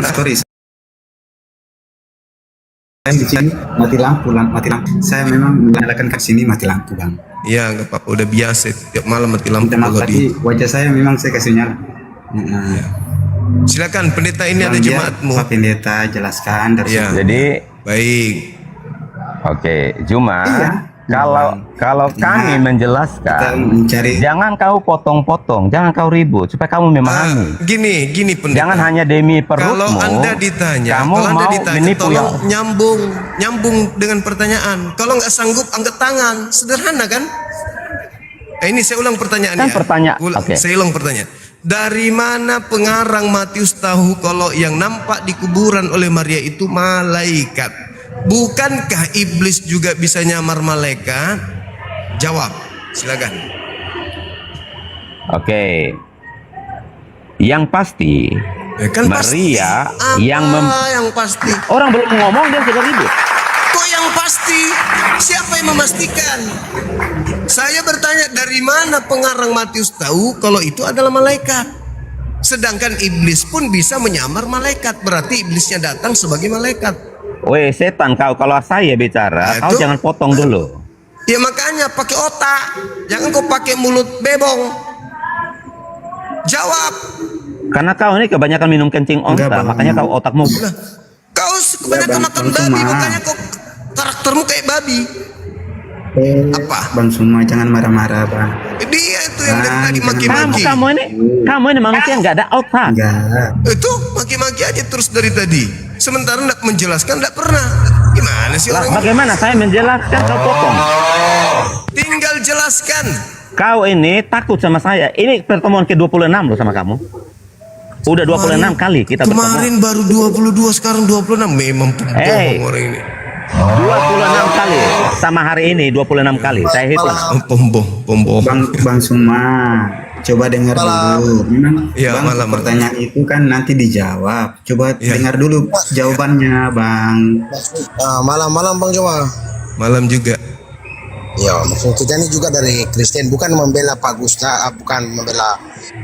Sorry. Saya di sini mati lampu. Saya memang menyalakan ke sini mati lampu Bang. Iya, nggak apa-apa. Udah biasa. Tiap malam mati lampu. Minta maaf kalau tapi wajah saya memang saya kasih nyala. Silakan pendeta, ini ada Bang, biar jemaatmu. Pak Pendeta jelaskan dari Ya. situ. Jadi, Baik. oke, cuma Iya. kalau kami Kita menjelaskan, mencari jangan kau potong-potong, jangan kau ribut supaya kamu memahami. Gini pendeta. Jangan hanya demi perutmu. Kalau Anda ditanya, kamu kalau Anda mau ditanya, menipu tolong yang nyambung dengan pertanyaan. Kalau nggak sanggup, angkat tangan. Sederhana kan? Ini saya ulang pertanyaannya. Kan pertanyaan, oke. Saya ulang pertanyaan. Dari mana pengarang Matius tahu kalau yang nampak di kuburan oleh Maria itu malaikat? Bukankah iblis juga bisa nyamar malaikat? Jawab, silakan. Oke. Yang pasti, Kan Maria pasti. Apa yang pasti? orang belum ngomong dia sudah ribut. Kok yang pasti? Siapa yang memastikan? Saya bertanya, dari mana pengarang Matius tahu kalau itu adalah malaikat? Sedangkan iblis pun bisa menyamar malaikat. Berarti iblisnya datang sebagai malaikat. Weh setan kau, kalau saya bicara, Nah, kau itu- jangan potong dulu. Ya makanya pakai otak. Jangan kau pakai mulut bebong. Jawab. Karena kau ini kebanyakan minum kencing onta, Enggak, Bang. makanya kau otakmu. Kau kebanyakan Bang, makan Bang babi, Suma. makanya kau karaktermu kayak babi. Apa? Bang Suma jangan marah-marah bang. Dia itu yang dari Bang, tadi jangan maki-maki. Kamu ini manusia nggak ada otak. Enggak. Itu maki-maki aja terus dari tadi. Sementara nggak menjelaskan, nggak pernah. Gimana sih Lah, orang? bagaimana saya menjelaskan kau potong? Tinggal jelaskan. Kau ini takut sama saya. Ini pertemuan ke-26 loh sama kamu. Udah 26 kali kita bertemu. Kemarin baru 22, sekarang 26. Memang pembohong orang ini. 26 kali sama hari ini 26 kali saya hitung. Pembohong. Bang Suma, coba dengar dulu. Memang Ya, bang malam. pertanyaan itu kan nanti dijawab. Coba Ya. dengar dulu jawabannya bang. Malam-malam Bang Juma. Malam juga. Ya, maksud kita ini juga dari Kristen, bukan membela Pak Gusta, bukan membela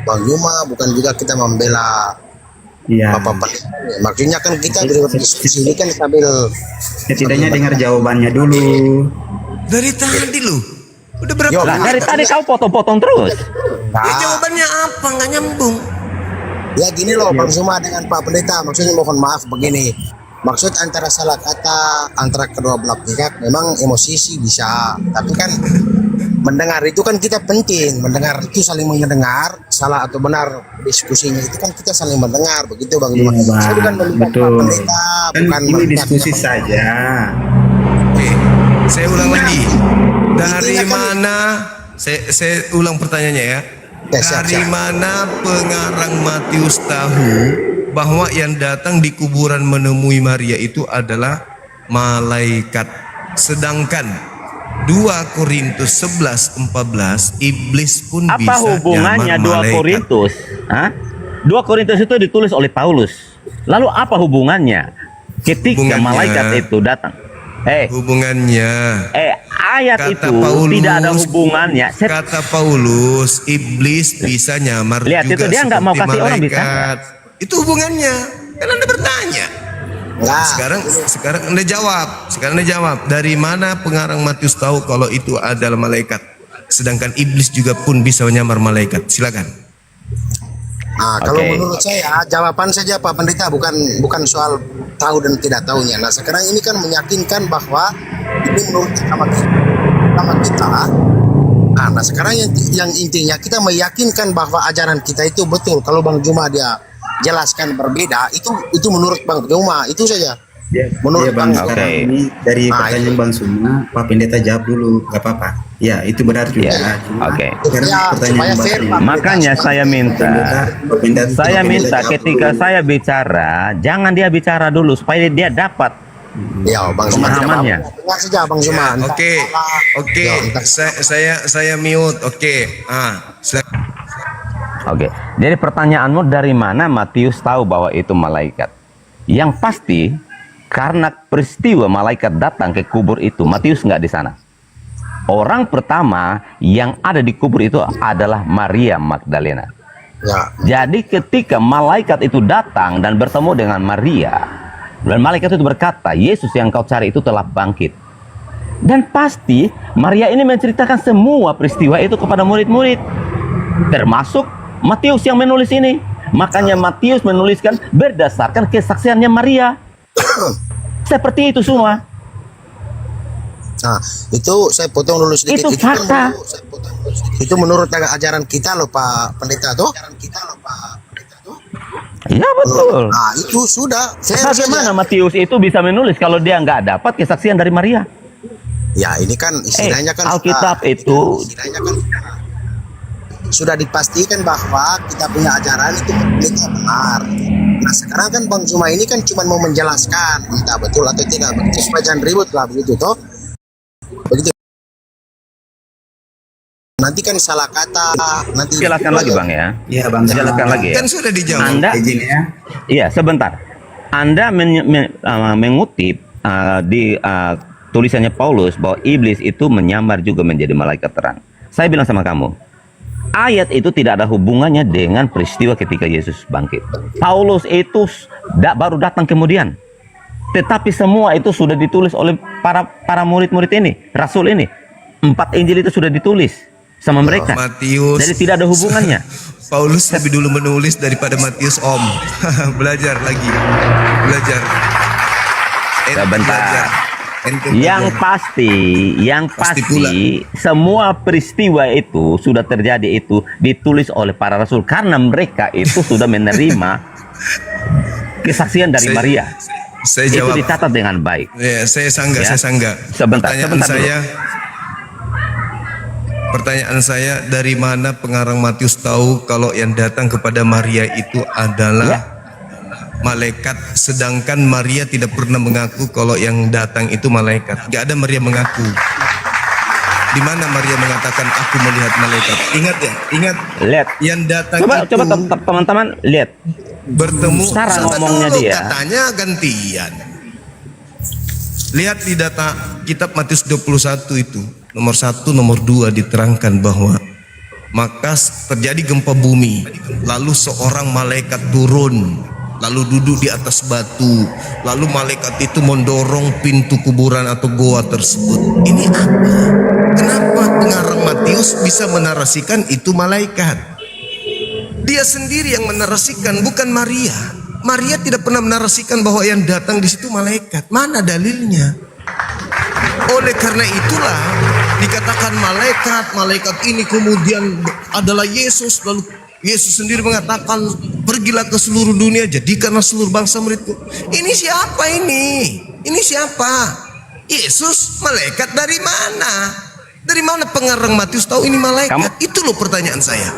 Bang Juma, bukan juga kita membela Iya. Bapak Pendeta. Maksudnya kan kita berdiskusi ini kan sambil Setidaknya dengar jawabannya dulu. Dari tadi lu. Udah berapa Yo, Lah menit? dari tadi kau potong-potong terus. Ya, jawabannya apa? Nggak nyambung. ya gini loh Bang Juma dengan Pak Pendeta, maksudnya mohon maaf begini. Maksud antara salah kata antara kedua belah pihak memang emosi sih bisa, tapi kan mendengar itu kan kita penting, mendengar itu saling mendengar, salah atau benar diskusinya itu kan kita saling mendengar, begitu Bang Juma. Iya, Bang. Saya bukan melihat Pak Betul. Pendeta, Kan bukan ini melihat diskusi saja. Oke, saya ulang lagi. Dari Intinya kan- mana? Saya ulang pertanyaannya ya. Ya, siap, Dari siap. mana pengarang Matius tahu bahwa yang datang di kuburan menemui Maria itu adalah malaikat? Sedangkan 2 Korintus 11:14 iblis pun Apa bisa hubungannya nyamar 2 malaikat. Korintus? Hah? 2 Korintus itu ditulis oleh Paulus. Lalu apa hubungannya ketika Hubungannya- malaikat itu datang? Hubungannya Ayat kata itu Paulus, tidak ada hubungannya. Kata Paulus, iblis bisa nyamar Lihat, juga itu dia nggak mau seperti kasih orang malaikat. Itu hubungannya. Kan Anda bertanya. Nah, Sekarang Anda jawab. Sekarang Anda jawab. Dari mana pengarang Matius tahu kalau itu adalah malaikat? Sedangkan iblis juga pun bisa menyamar malaikat. Silakan. Nah, kalau Oke. menurut saya jawaban saja Pak Pendeta, bukan soal tahu dan tidak tahunya. Nah sekarang ini kan meyakinkan bahwa ini menurut sama kita. Nah sekarang yang intinya kita meyakinkan bahwa ajaran kita itu betul. Kalau Bang Juma dia jelaskan berbeda, itu menurut Bang Juma itu saja. Menurut Iya, Bang, Bang. sekarang Oke. ini dari Nah, pertanyaan itu. Bang Suma, Pak Pendeta jawab dulu, gak apa-apa. Ya, itu benar juga. Ya, Cuma oke. sekarang Ya, pertanyaan supaya Bang fair, Suma. Pak. Makanya saya minta, Pak Pendeta saya minta jawab ketika dulu. saya bicara, jangan dia bicara dulu supaya dia dapat. Ya Bang Juma tidak Pemahamannya. apa-apa. Dengar saja Bang Juma. Entah Oke. salah. Oke. Ya, entah- Saya mute. Oke. Silakan. Oke, jadi pertanyaanmu dari mana Matius tahu bahwa itu malaikat? Yang pasti karena peristiwa malaikat datang ke kubur itu, Matius nggak di sana. Orang pertama yang ada di kubur itu adalah Maria Magdalena. Ya. Jadi ketika malaikat itu datang dan bertemu dengan Maria, dan malaikat itu berkata, Yesus yang kau cari itu telah bangkit. Dan pasti Maria ini menceritakan semua peristiwa itu kepada murid-murid, termasuk Matius yang menulis ini. Makanya Matius menuliskan berdasarkan kesaksiannya Maria. Seperti itu semua. Nah, itu saya potong dulu sedikit. Itu fakta. Itu menurut ajaran kita loh Pak Pendeta tuh. Iya betul. Nah, itu sudah. Bagaimana Matius itu bisa menulis kalau dia nggak dapat kesaksian dari Maria? Ya, ini kan istilahnya kan Alkitab itu istilahnya kan sudah dipastikan bahwa kita punya ajaran itu benar. Nah, sekarang kan Bang Juma ini kan cuma mau menjelaskan entah betul atau tidak. Begitu supaya jangan ribut lah begitu toh. Begitu. Nanti kan salah kata, nanti jelaskan lagi Bang ya. Iya, Bang. Jelaskan lagi ya. Kan sudah dijawab. Anda, Izin ya. iya sebentar. Anda mengutip di tulisannya Paulus bahwa iblis itu menyamar juga menjadi malaikat terang. Saya bilang sama kamu, ayat itu tidak ada hubungannya dengan peristiwa ketika Yesus bangkit. Paulus itu baru datang kemudian. Tetapi semua itu sudah ditulis oleh para murid-murid ini, rasul ini. 4 Injil itu sudah ditulis sama mereka. Matius. Jadi tidak ada hubungannya. Paulus lebih dulu menulis daripada Matius Om. Belajar lagi. Belajar. Sebentar. Belajar. Ente Yang pelajaran. pasti pula. semua peristiwa itu sudah terjadi itu ditulis oleh para rasul karena mereka itu sudah menerima kesaksian dari Saya- Maria. Saya Itu jawab. dicatat dengan baik. Ya, saya sanggah, Ya. saya sanggah. Sebentar dulu. Pertanyaan saya, dari mana pengarang Matius tahu kalau yang datang kepada Maria itu adalah Ya. malaikat, sedangkan Maria tidak pernah mengaku kalau yang datang itu malaikat. Gak ada Maria mengaku. Di mana Maria mengatakan aku melihat malaikat? Ingat ya, ingat Lihat. yang datang Coba itu teman-teman lihat. bertemu. Cara Sabar ngomongnya dulu, dia. katanya gantian. Lihat di data kitab Matius 21 itu, nomor 1, nomor 2 diterangkan bahwa maka terjadi gempa bumi, lalu seorang malaikat turun, lalu duduk di atas batu, lalu malaikat itu mendorong pintu kuburan atau goa tersebut. Ini apa? Kenapa pengarang Matius bisa menarasikan itu malaikat? Dia sendiri yang menarasikan, bukan Maria. Maria tidak pernah menarasikan bahwa yang datang di situ malaikat. Mana dalilnya? Oleh karena itulah dikatakan malaikat ini kemudian adalah Yesus. Lalu Yesus sendiri mengatakan, pergilah ke seluruh dunia, jadikanlah seluruh bangsa muridku. Ini siapa ini? Ini siapa? Yesus, malaikat dari mana? Dari mana pengarang Matius tahu ini malaikat? Itu loh pertanyaan saya.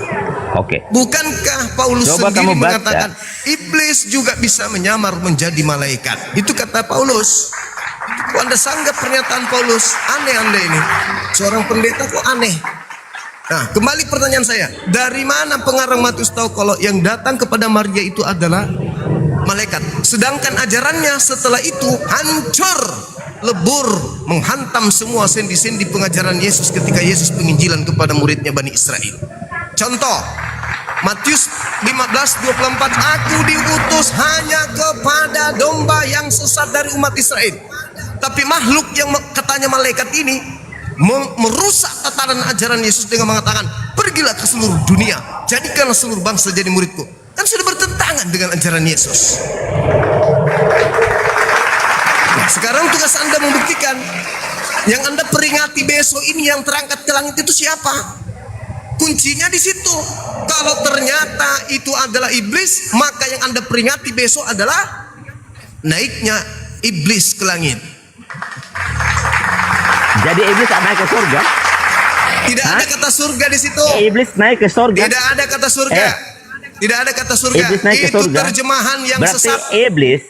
Oke. Bukankah Paulus Coba sendiri kamu baca. mengatakan iblis juga bisa menyamar menjadi malaikat? Itu kata Paulus. Kok Anda sanggah pernyataan Paulus? Aneh Anda ini. Seorang pendeta kok aneh. Nah, kembali pertanyaan saya. Dari mana pengarang Matius tahu kalau yang datang kepada Maria itu adalah malaikat? Sedangkan ajarannya setelah itu hancur, lebur, menghantam semua sendi-sendi pengajaran Yesus ketika Yesus penginjilan kepada muridnya Bani Israel. Contoh, Matius 15:24, aku diutus hanya kepada domba yang sesat dari umat Israel. Tapi makhluk yang katanya malaikat ini merusak tatanan ajaran Yesus dengan mengatakan, pergilah ke seluruh dunia, jadikanlah seluruh bangsa jadi muridku. Kan sudah bertentangan dengan ajaran Yesus. Nah, sekarang tugas Anda membuktikan yang Anda peringati besok ini yang terangkat ke langit itu siapa? Kuncinya di situ. Kalau ternyata itu adalah iblis, maka yang Anda peringati besok adalah naiknya iblis ke langit. Jadi iblis naik ke surga? Tidak ada kata surga di situ. Iblis naik ke surga? Tidak ada kata surga. Tidak ada kata surga. Iblis naik ke Itu surga. terjemahan yang Berarti sesat. iblis,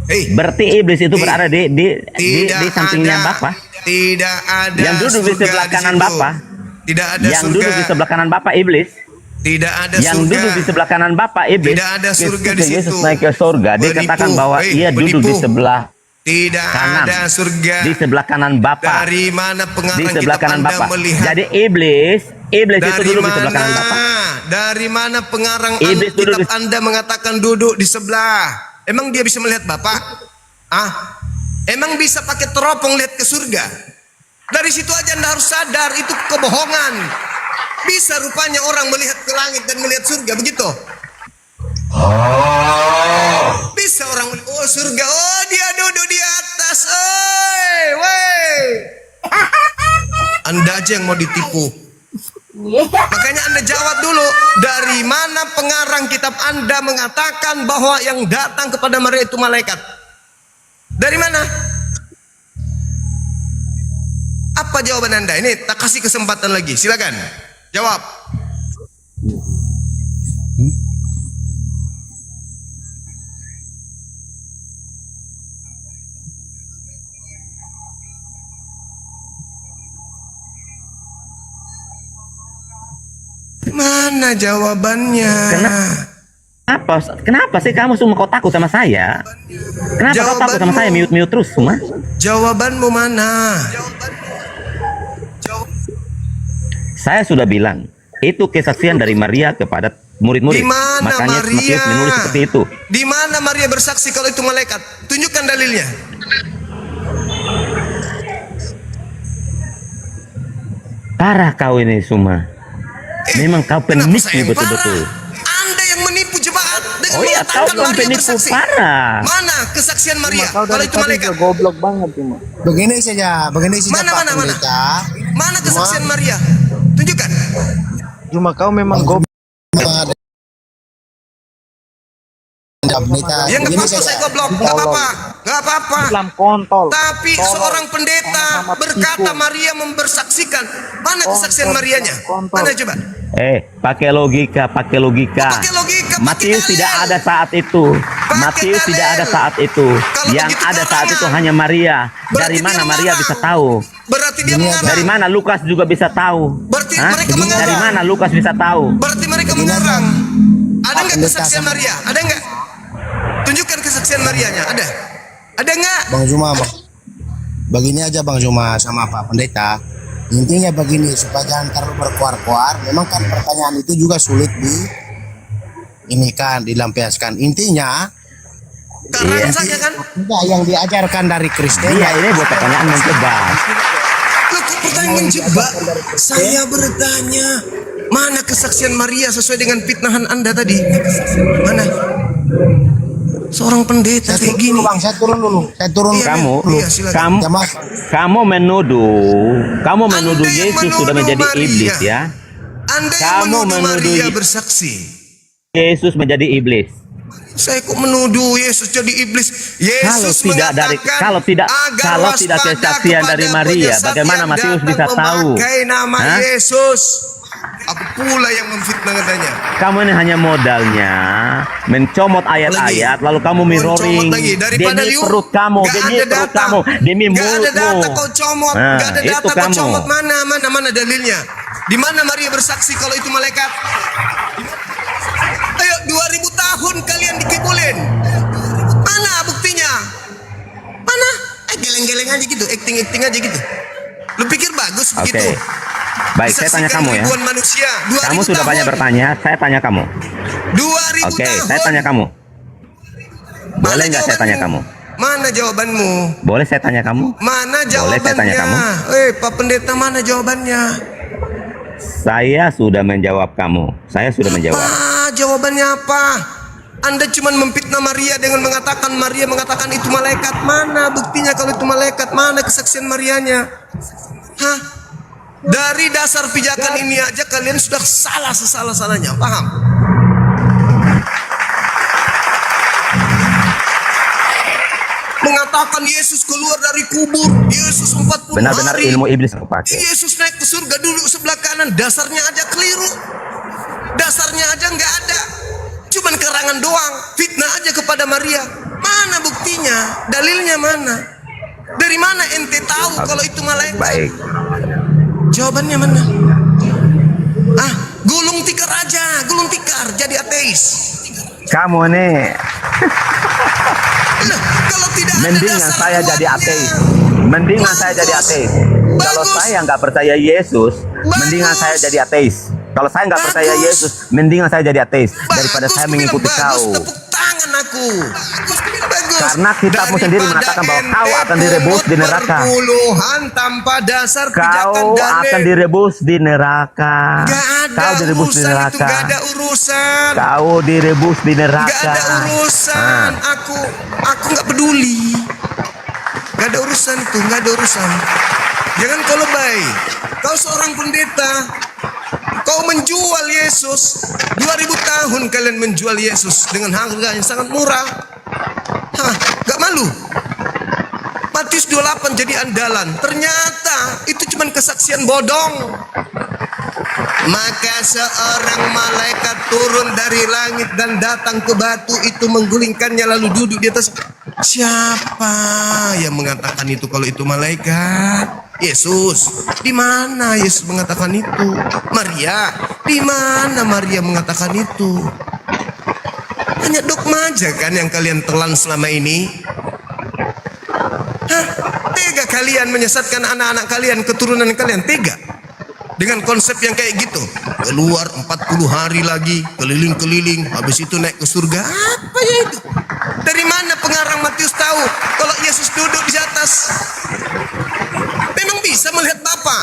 Hei, berarti iblis itu berada di tidak sampingnya ada, Bapa. Tidak ada Yang duduk di surga sebelah kanan situ. Bapa. Tidak ada Yang surga. duduk di sebelah kanan Bapa iblis. Tidak ada Yang surga. duduk di sebelah kanan Bapa iblis. Tidak ada surga di Ketika Yesus situ. naik ke surga, dia Penipu. katakan bahwa ia duduk di Penipu. sebelah Tidak kanan. ada surga. Di sebelah kanan Bapa. Dari mana pengarang Di sebelah kitab kanan Anda Bapa. melihat? Jadi iblis itu Dari duduk di sebelah mana? kanan Bapa. Dari mana pengarang Iblis duduk kitab Anda mengatakan duduk di sebelah? Emang dia bisa melihat Bapak? Emang bisa pakai teropong lihat ke surga? Dari situ aja Anda harus sadar itu kebohongan. Bisa rupanya orang melihat ke langit dan melihat surga, begitu? Bisa orang melihat, oh surga, oh dia duduk di atas, woi. Anda aja yang mau ditipu. Makanya Anda jawab dulu, dari mana pengarang kitab Anda mengatakan bahwa yang datang kepada Maria itu malaikat? Dari mana? Apa jawaban Anda? Ini tak kasih kesempatan lagi, silakan jawab. Mana jawabannya? Kenapa sih kamu semua kau takut sama saya? Kenapa kau takut sama saya? Mute terus semua. Jawabanmu mana? Saya sudah bilang, itu kesaksian dari Maria kepada murid-murid. Di mana Makanya Maria? Matius menulis seperti itu. Di mana Maria bersaksi kalau itu malaikat? Tunjukkan dalilnya. Parah kau ini semua. Memang kau Kenapa penipu saya yang betul-betul. parah? Anda yang menipu jemaat dengan yang Oh iya, kau mengatakan kan Maria penipu bersaksi. parah. Mana kesaksian Maria? Kau Kalau dari itu tadi malaikat. juga goblok banget cuma. Begini saja Mana, Pak mana? Pendeta. Mana kesaksian Maria? Tunjukkan. Cuma kau memang goblok. Pendeta, Ya nggak begini apa-apa saya saja. goblok, nggak apa-apa, nggak apa-apa. Islam kontol. Tapi Tolol. seorang pendeta Sama-sama berkata tipu. Maria membersaksikan. Mana kesaksian Kontol, Marianya? kontol. Mana coba? Pakai logika, pakai logika. Pakai logika, pakai Matius dalil. tidak ada saat itu. Matius dalil. tidak ada saat itu. Kalau Yang begitu ada saat karangan. itu hanya Maria. Berarti Dari dia mana Maria mengarang. bisa tahu? Berarti dia Begini mengarang. Dari mana Lukas juga bisa tahu? Berarti Hah? mereka mengarang. Dari mana Lukas bisa tahu? Berarti mereka mengarang. Ada nggak Pendeta kesaksian sama- Maria? Ada nggak? Tunjukkan kesaksian Marianya. Ada? Ada nggak? Bang Zuma, begini aja Bang Zuma sama Pak Pendeta. Intinya begini, supaya jangan terlalu berkuar-kuar. Memang kan pertanyaan itu juga sulit ini kan dilampiaskan. Intinya Karangan saja kan? tidak yang diajarkan dari Kristen. Iya, ini buat pertanyaan menjebak. Loh, kok pertanyaan menjebak? Saya bertanya, mana kesaksian Maria sesuai dengan fitnahan Anda tadi? Mana? Seorang pendeta Saya kayak turun gini. dulu Bang, saya turun dulu. Saya turun Iya, Kamu, Iya, silakan. kamu, Ya, Mas. kamu menuduh Anda yang Yesus sudah menuduh menjadi Maria. iblis ya. Anda yang Kamu menuduh Maria menuduh- bersaksi. Yesus menjadi iblis. Saya kok menuduh Yesus jadi iblis? Yesus Kalau tidak kesaksian dari Maria, bagaimana Matius bisa tahu? Pakai nama Hah? Yesus. Aku pula yang memfitnah katanya. Kamu ini hanya modalnya mencomot ayat-ayat, lalu kamu mirroring Mencomot lagi. Daripada demi you, perut kamu, nggak demi ada perut data. kamu, demi Nggak ada mulutmu. data kau comot, Nah, nggak ada itu data kau kamu. comot. Mana dalilnya? Di mana Maria bersaksi kalau itu malaikat? Ayo, 2000 tahun kalian dikibulin. Mana buktinya? Mana? Geleng-geleng aja gitu, acting aja gitu. Lu pikir bagus Oke. begitu? Baik, saya tanya Disaksikan kamu ya. ribuan manusia, 2000 Kamu sudah tahun. banyak bertanya, saya tanya kamu. 2000 Oke, tahun. saya tanya kamu. Mana Boleh nggak saya tanya jawabanmu? kamu? Mana jawabanmu? Boleh saya tanya kamu? Mana Boleh jawabannya? saya tanya kamu? Pak Pendeta, mana jawabannya? Saya sudah menjawab kamu. Saya sudah menjawab. Jawabannya apa? Anda cuma memfitnah Maria dengan Maria mengatakan itu malaikat. Mana buktinya kalau itu malaikat? Mana kesaksian Marianya? Hah? Dari dasar pijakan ini aja kalian sudah salah sesalah-salahnya. Paham? Mengatakan Yesus keluar dari kubur. Yesus 40 Benar-benar hari. ilmu iblis aku pakai. Yesus naik ke surga dulu sebelah kanan. Dasarnya aja keliru. Dasarnya aja nggak ada. Cuman kerangan doang. Fitnah aja kepada Maria. Mana buktinya? Dalilnya mana? Dari mana ente tahu kalau itu malaikat? Baik. Jawabannya mana? Gulung tikar aja. Gulung tikar. Jadi ateis. Kamu nih Nah, kalau tidak ada mendingan dasar saya jadi kuatnya. ateis. Mendingan saya jadi ateis. Kalau Bagus. saya nggak percaya Yesus, mendingan Bagus. saya jadi ateis. Kalau saya nggak percaya Bagus. Yesus, mendingan saya jadi ateis daripada Bagus, saya ku mengikuti bilang kau. bagus, tepuk tangan aku. Bagus. Karena kitabmu sendiri Daripada mengatakan bahwa kau ente akan direbus di neraka. Perpuluhan tanpa dasar pijakan Kau dalil. akan direbus di neraka. Gak ada Kau direbus di urusan itu, neraka. gak ada urusan. Kau direbus di neraka. Gak ada urusan. Aku nggak peduli. Gak ada urusan itu, gak ada urusan. Jangan kau lebay. Kau seorang pendeta. Kau menjual Yesus. 2000 tahun kalian menjual Yesus dengan harga yang sangat murah. Gak malu? Matius 28 jadi andalan. Ternyata itu cuma kesaksian bodong. Maka seorang malaikat turun dari langit dan datang ke batu itu, menggulingkannya lalu duduk di atas. Siapa yang mengatakan itu kalau itu malaikat? Yesus. Di mana Yesus mengatakan itu? Maria. Di mana Maria mengatakan itu? Hanya dogma aja kan yang kalian telan selama ini. Tega kalian menyesatkan anak-anak kalian, keturunan kalian. Tega dengan konsep yang kayak gitu. Keluar 40 hari lagi, keliling-keliling, habis itu naik ke surga. Apa ya itu? Dari mana pengarang Matius tahu kalau Yesus duduk di atas? Memang bisa melihat Bapa.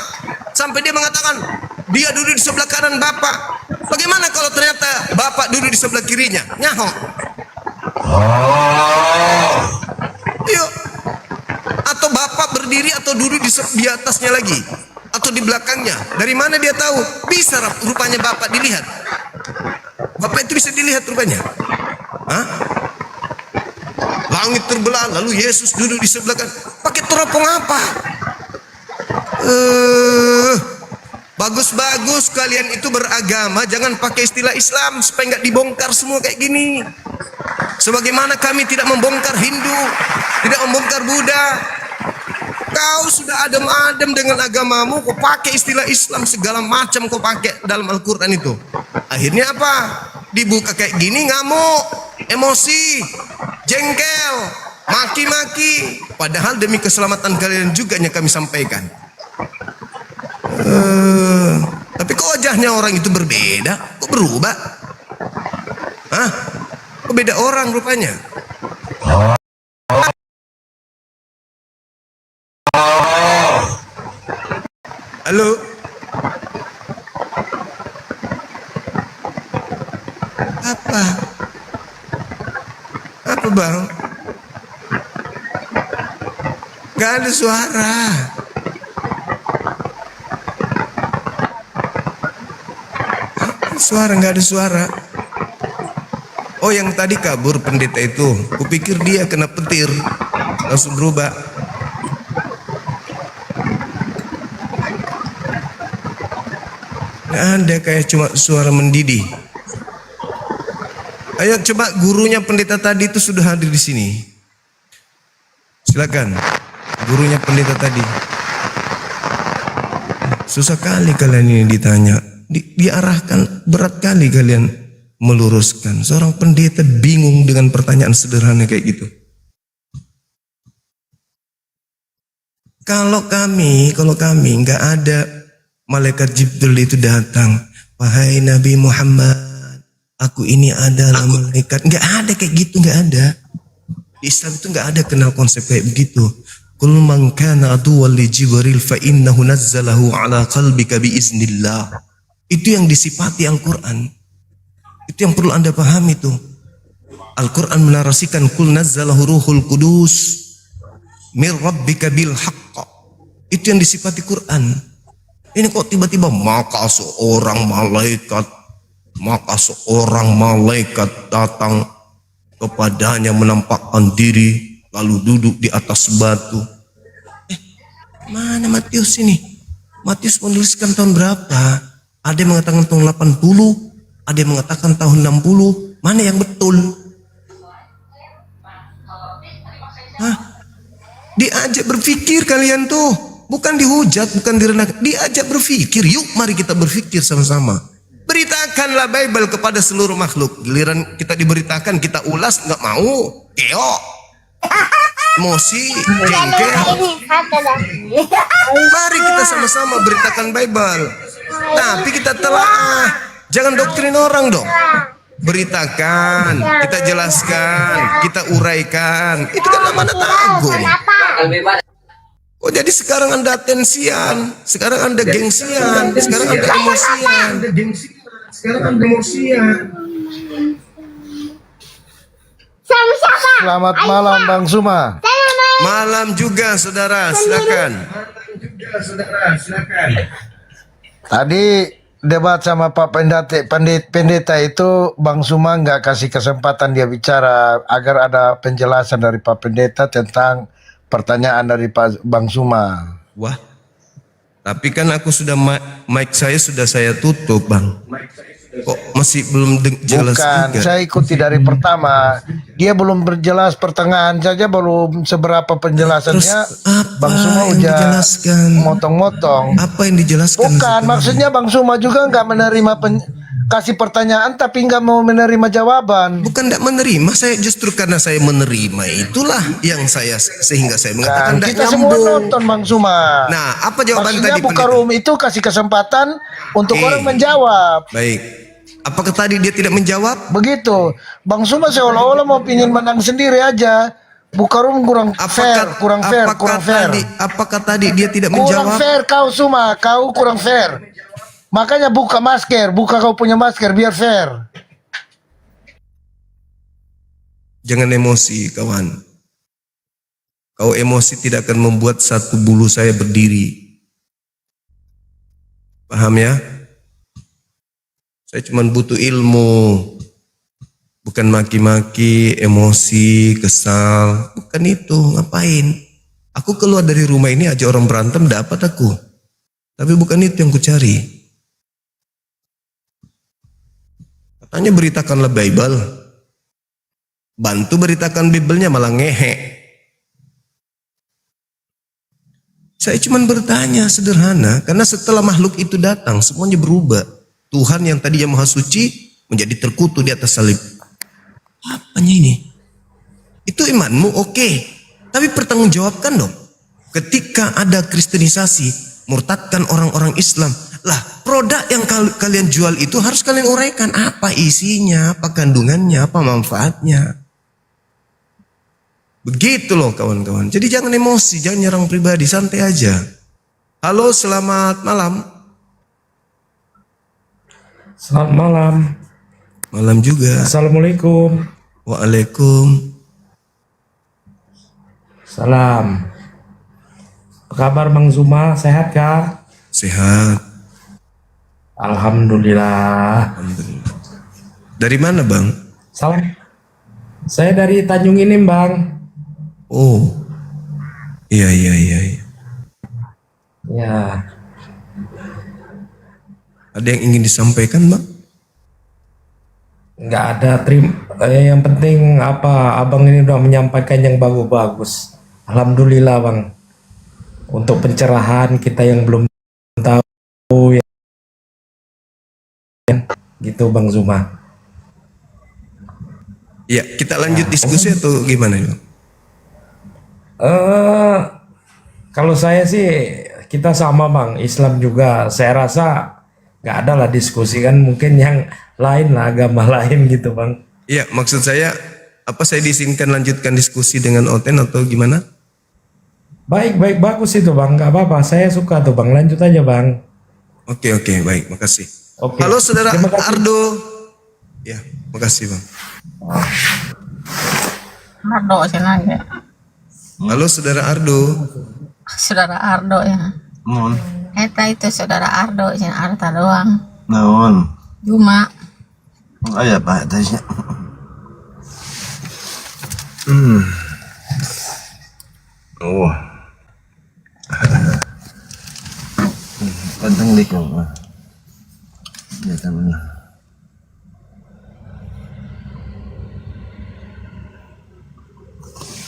sampai dia mengatakan dia duduk di sebelah kanan Bapak. Bagaimana kalau ternyata Bapak duduk di sebelah kirinya? Nyahok. Yuk. Atau Bapak berdiri atau duduk di atasnya lagi atau di belakangnya. Dari mana dia tahu? Bisa rupanya Bapak dilihat. Bapak itu bisa dilihat rupanya. Hah? Langit terbelah, lalu Yesus duduk di sebelah kanan. Pakai teropong apa? Bagus-bagus kalian itu beragama, jangan pakai istilah Islam supaya nggak dibongkar semua kayak gini. Sebagaimana kami tidak membongkar Hindu, tidak membongkar Buddha. Kau sudah adem-adem dengan agamamu, kau pakai istilah Islam segala macam kau pakai dalam Al-Quran itu. Akhirnya apa? Dibuka kayak gini ngamuk, emosi, jengkel, maki-maki. Padahal demi keselamatan kalian juga yang kami sampaikan. Tapi kok wajahnya orang itu berbeda? Kok berubah? Hah? Kok beda orang rupanya? Halo? Apa? Apa bang? Gak ada suara. Suara, nggak ada suara. Oh, yang tadi kabur pendeta itu, kupikir dia kena petir, langsung berubah. Nggak ada, kayak cuma suara mendidih. Ayo coba gurunya pendeta tadi itu sudah hadir di sini. Silakan, gurunya pendeta tadi. Susah kali kalian ini ditanya. Diarahkan, berat kali kalian meluruskan. Seorang pendeta bingung dengan pertanyaan sederhana kayak gitu. Kalau kami nggak ada malaikat Jibril itu datang, wahai Nabi Muhammad, aku ini adalah malaikat. Nggak ada kayak gitu, nggak ada. Di Islam itu nggak ada kenal konsep kayak begitu. Qul man kana aduwwan li Jibril fa innahu nazzalahu ala qalbika bi iznillah. Itu yang disifati Al-Quran. Itu yang perlu Anda pahami itu. Al-Quran menarasikan kul nazzalahu ruhul kudus mir rabbika bil haqq. Itu yang disifati Quran. Ini kok tiba-tiba maka seorang malaikat datang kepadanya menampakkan diri lalu duduk di atas batu. Mana Matius ini? Matius menuliskan tahun berapa? Ada yang mengatakan tahun 80, ada yang mengatakan tahun 60. Mana yang betul? Hah? Diajak berpikir kalian tuh. Bukan dihujat, bukan direndahkan. Diajak berpikir. Yuk mari kita berpikir sama-sama. Beritakanlah Bible kepada seluruh makhluk. Giliran kita diberitakan, kita ulas, nggak mau. Keok. Emosi, jengkel. Mari kita sama-sama beritakan Bible. Tapi kita telah, jangan doktrin orang dong. Beritakan, kita jelaskan, kita uraikan. Itu kan amanat agung. Oh jadi sekarang Anda atensian, sekarang Anda gengsian, sekarang Anda emosian. Selamat malam Bang Suma. Malam juga saudara, silakan. Tadi debat sama Pak Pendeta itu Bang Suma nggak kasih kesempatan dia bicara agar ada penjelasan dari Pak Pendeta tentang pertanyaan dari Bang Suma. Wah, tapi kan aku sudah mic saya sudah saya tutup Bang. Kok masih belum jelas Bukan, juga? saya ikuti dari pertama. Dia belum berjelas, pertengahan saja belum seberapa penjelasannya. Terus apa Bang Suma yang udah dijelaskan? motong-motong. Apa yang dijelaskan? Bukan, sebenarnya? maksudnya Bang Suma juga nggak menerima kasih pertanyaan tapi nggak mau menerima jawaban. Bukan tidak menerima, saya justru karena saya menerima itulah yang saya sehingga saya mengatakan Kan, tidak kita semua nyambung. nonton Bang Suma. Nah, apa jawaban Maksudnya tadi? buka pendeta? room itu kasih kesempatan untuk orang menjawab. Baik. Apakah tadi dia tidak menjawab? Begitu. Bang Suma seolah-olah mau pingin menang sendiri aja. Buka room kurang fair, kurang fair. Apakah tadi dia tidak Kurang menjawab? fair kau Suma, kau kurang fair. Makanya buka masker, buka kau punya masker biar fair. Jangan emosi, kawan. Kau emosi tidak akan membuat satu bulu saya berdiri. Paham ya? Saya cuma butuh ilmu. Bukan maki-maki, emosi, kesal. Bukan itu, ngapain? Aku keluar dari rumah ini aja orang berantem dapat aku. Tapi bukan itu yang ku cari. Katanya beritakanlah Bible. Bantu beritakan Bible-nya malah ngehe. Saya cuma bertanya sederhana, karena setelah makhluk itu datang, semuanya berubah. Tuhan yang tadi yang maha suci menjadi terkutuk di atas salib. Apanya ini? Itu imanmu oke. Tapi pertanggungjawabkan dong. Ketika ada kristenisasi, murtadkan orang-orang Islam. Lah, produk yang kalian jual itu harus kalian uraikan. Apa isinya, apa kandungannya, apa manfaatnya. Begitu loh kawan-kawan. Jadi jangan emosi, jangan nyerang pribadi, santai aja. Halo, selamat malam. Selamat malam. Malam juga. Assalamualaikum. Waalaikum. Salam. Apa kabar Bang Zuma? Sehat kah? Sehat. Alhamdulillah. Alhamdulillah. Dari mana bang? Salam. Saya dari Tanjung ini Bang. Oh. Iya. Ya. Ada yang ingin disampaikan bang? Nggak ada yang penting apa abang ini udah menyampaikan yang bagus-bagus. Alhamdulillah Bang. Untuk pencerahan kita yang belum tahu ya. Gitu Bang Zuma. Ya, kita lanjut diskusi atau gimana bang? Kalau saya sih kita sama Bang, Islam juga. Saya rasa nggak ada lah diskusi kan, mungkin yang lain lah, agama lain gitu Bang. Iya, maksud saya apa saya diizinkan lanjutkan diskusi dengan Oten atau gimana? Baik, bagus itu Bang, nggak apa-apa. Saya suka tuh Bang, lanjut aja Bang. Oke, baik, makasih. Oke. Halo saudara Terima kasih. Ardo. Ya, makasih bang. Ardo senang ya. Halo saudara Ardo. Saudara Ardo ya. Mohon. Eta itu saudara Ardo, cina Arta doang. Naon. Cuma Aya Pak tanya. Oh. Pantang dik mo. Ya tama na.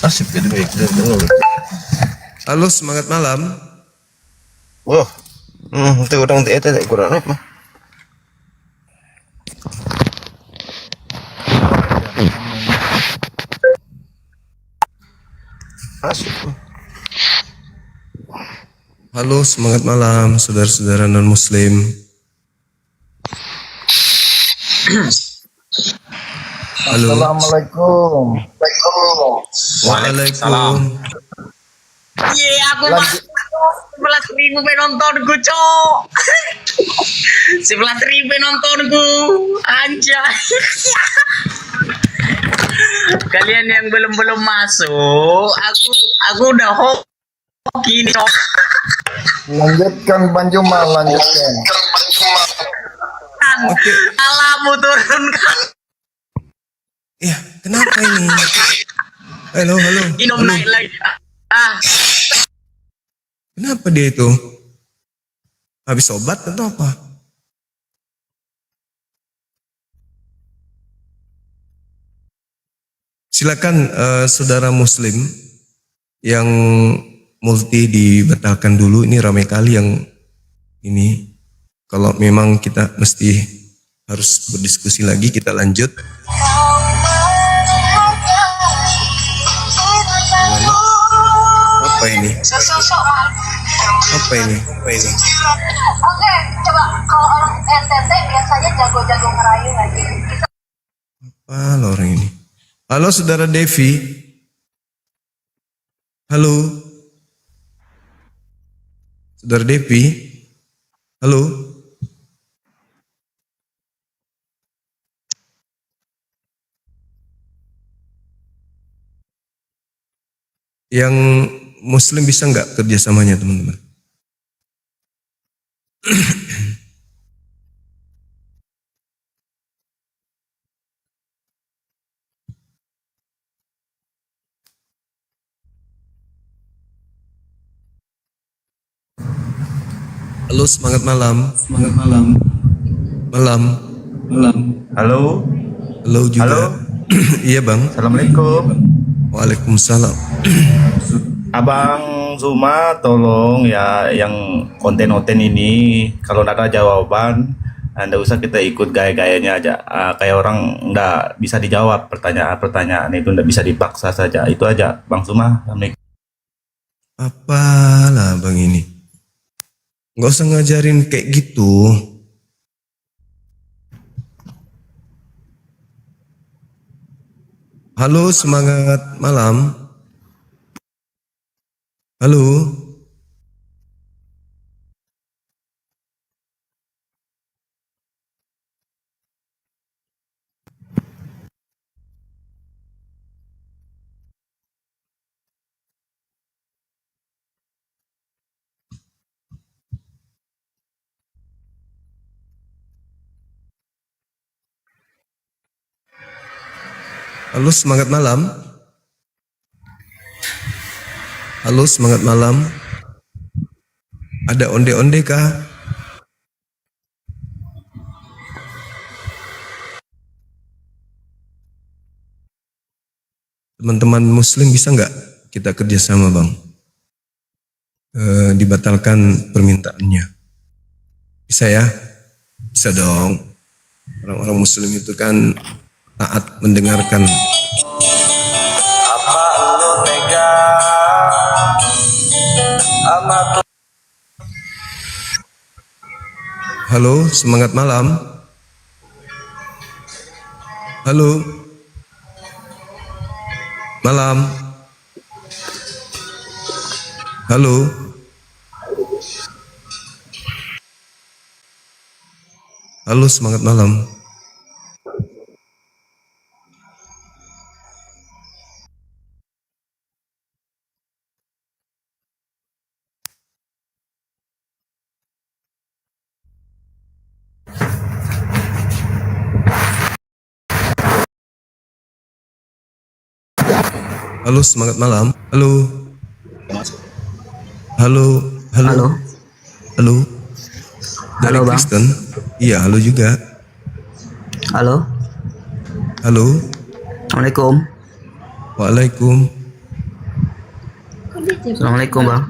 Asip ka din Halo, semangat malam. Wah. Itu orang eta kurang apa? Asip. Halo, semangat malam saudara-saudara non muslim. Halo. Assalamualaikum. Waalaikumsalam. iya aku mah 11.000 penontonku cok. 11.000 nontonku anjay. Kalian yang belum masuk, aku udah hoki nih cok. Lanjutkan Banjuma, lanjutkan. Alamu turunkan. Ya, kenapa ini? Halo. Inom Halo. naik lagi. Kenapa dia itu? Habis obat atau apa? Silakan saudara muslim yang multi dibatalkan dulu. Ini ramai kali yang ini. Kalau memang kita mesti harus berdiskusi lagi, kita lanjut. Apa ini? Apa ini? Oke, coba kalau orang NTT biasanya jago-jago ngerayu nggak gitu. Apa orang ini? Halo saudara Devi. Halo. Saudara Devi. Halo. Yang Muslim bisa nggak kerjasamanya teman-teman? Halo, semangat malam. Semangat malam. Malam. Malam. Halo. Halo juga. Halo. Iya bang. Assalamualaikum. Waalaikumsalam. Abang Zuma, tolong ya yang konten-konten ini kalau nggak ada jawaban, Anda usah kita ikut gaya-gayanya aja. Kayak orang nggak bisa dijawab pertanyaan-pertanyaan itu, nggak bisa dipaksa saja. Itu aja, Bang Zuma. Assalamualaikum. Apalah bang ini? Nggak usah ngajarin kayak gitu. Halo, semangat malam. Halo. Halo, semangat malam. Halo, semangat malam. Ada onde-onde kah? Teman-teman Muslim bisa nggak kita kerjasama bang? Dibatalkan permintaannya. Bisa ya? Bisa dong. Orang-orang Muslim itu kan taat mendengarkan. Halo, semangat malam. Halo. Malam. Halo. Halo, semangat malam. Halo, semangat malam. Halo. Halo. Halo. Halo. Halo. Dari Halo, Bang. Kristen? Iya, halo juga. Halo. Halo. Assalamualaikum. Waalaikum. Assalamualaikum, Bang.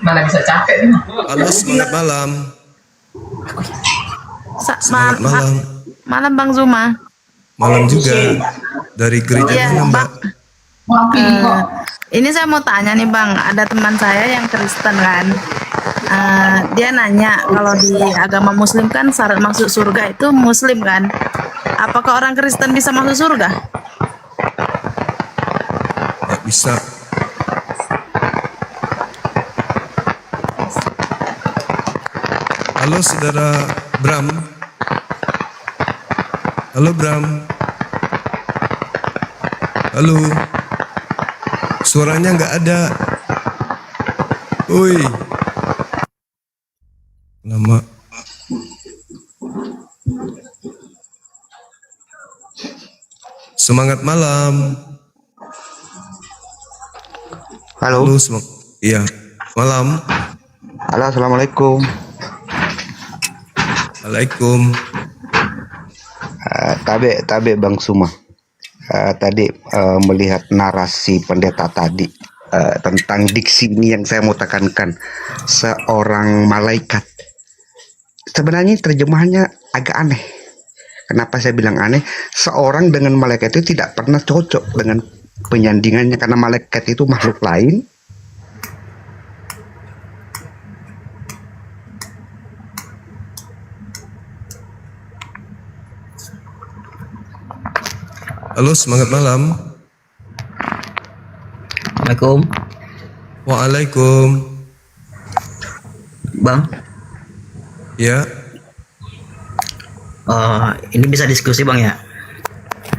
Mana bisa capek nih? Halo, semangat malam. Semangat Malam, malam. malam Bang Zuma. Malam juga. Dari gereja Iya, mana, Mbak? Ini saya mau tanya nih Bang, ada teman saya yang Kristen kan. Dia nanya kalau di agama Muslim kan syarat masuk surga itu Muslim kan. Apakah orang Kristen bisa masuk surga? Nggak bisa. Halo, saudara Bram. Halo, Bram. Halo. Suaranya nggak ada. Woi. Lama. Semangat malam. Halo. Halo, iya. Malam. Halo, assalamualaikum. Waalaikum. Tabe Bang Suma. Tadi melihat narasi pendeta tadi tentang diksi ini yang saya mau tekankan, seorang malaikat. Sebenarnya terjemahannya agak aneh. Kenapa saya bilang aneh? Seorang dengan malaikat itu tidak pernah cocok dengan penyandingannya, karena malaikat itu makhluk lain. Halo, semangat malam. Assalamualaikum. Waalaikum. Bang, Ya, ini bisa diskusi bang ya?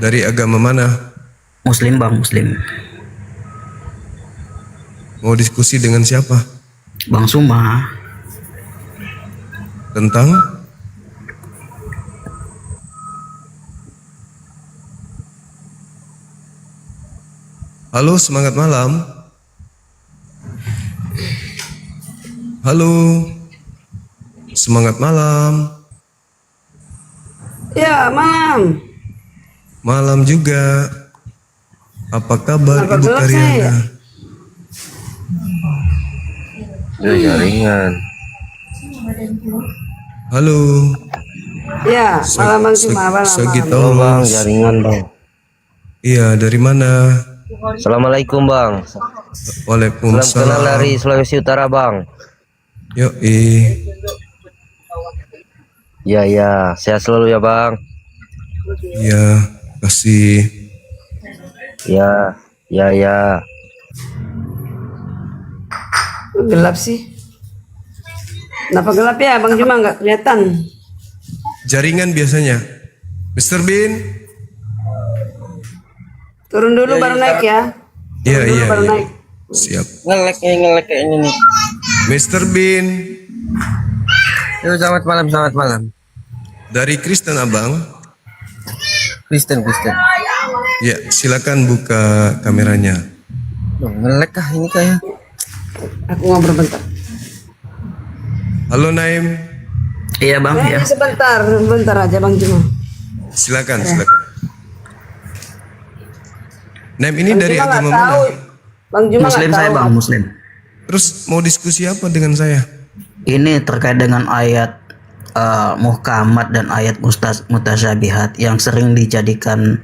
dari agama mana? Muslim bang, Muslim. Mau diskusi dengan siapa? Bang Suma. Tentang? Halo, semangat malam. Halo. Semangat malam. Ya, malam. Malam juga. Apa kabar Kenapa Ibu gelap Karyana? saya? Ya, jaringan. Halo. Ya, malam Bang Cuma, malam. Bang, jaringan Bang. Iya, dari mana? Assalamualaikum Bang. Waalaikumsalam. Salam kenal dari Sulawesi Utara Bang. Yoi. Ya, sehat selalu ya Bang. Ya, kasih. Ya. Gelap sih. Kenapa gelap ya Bang Cuma, nggak kelihatan? Jaringan biasanya. Mr. Bin. Turun dulu baru naik ya. Iya, Turun dulu iya, baru iya. naik. Siap. Ngelek kayaknya nih. Mr. Bin. Yo, selamat malam. Dari Kristen Abang. Kristen. Ya, silakan buka kameranya. Duh, ngelek kah ini kayak? Aku ngobrol bentar. Halo Naim. Iya bang, ya. Bentar aja Bang Cuma. Silakan. Naim, ini Bang dari Cuma agama nggak mana? tahu. Bang Cuma Muslim nggak saya tahu. bang, Muslim. Terus mau diskusi apa dengan saya? Ini terkait dengan ayat muhkamat dan ayat mutasyabihat yang sering dijadikan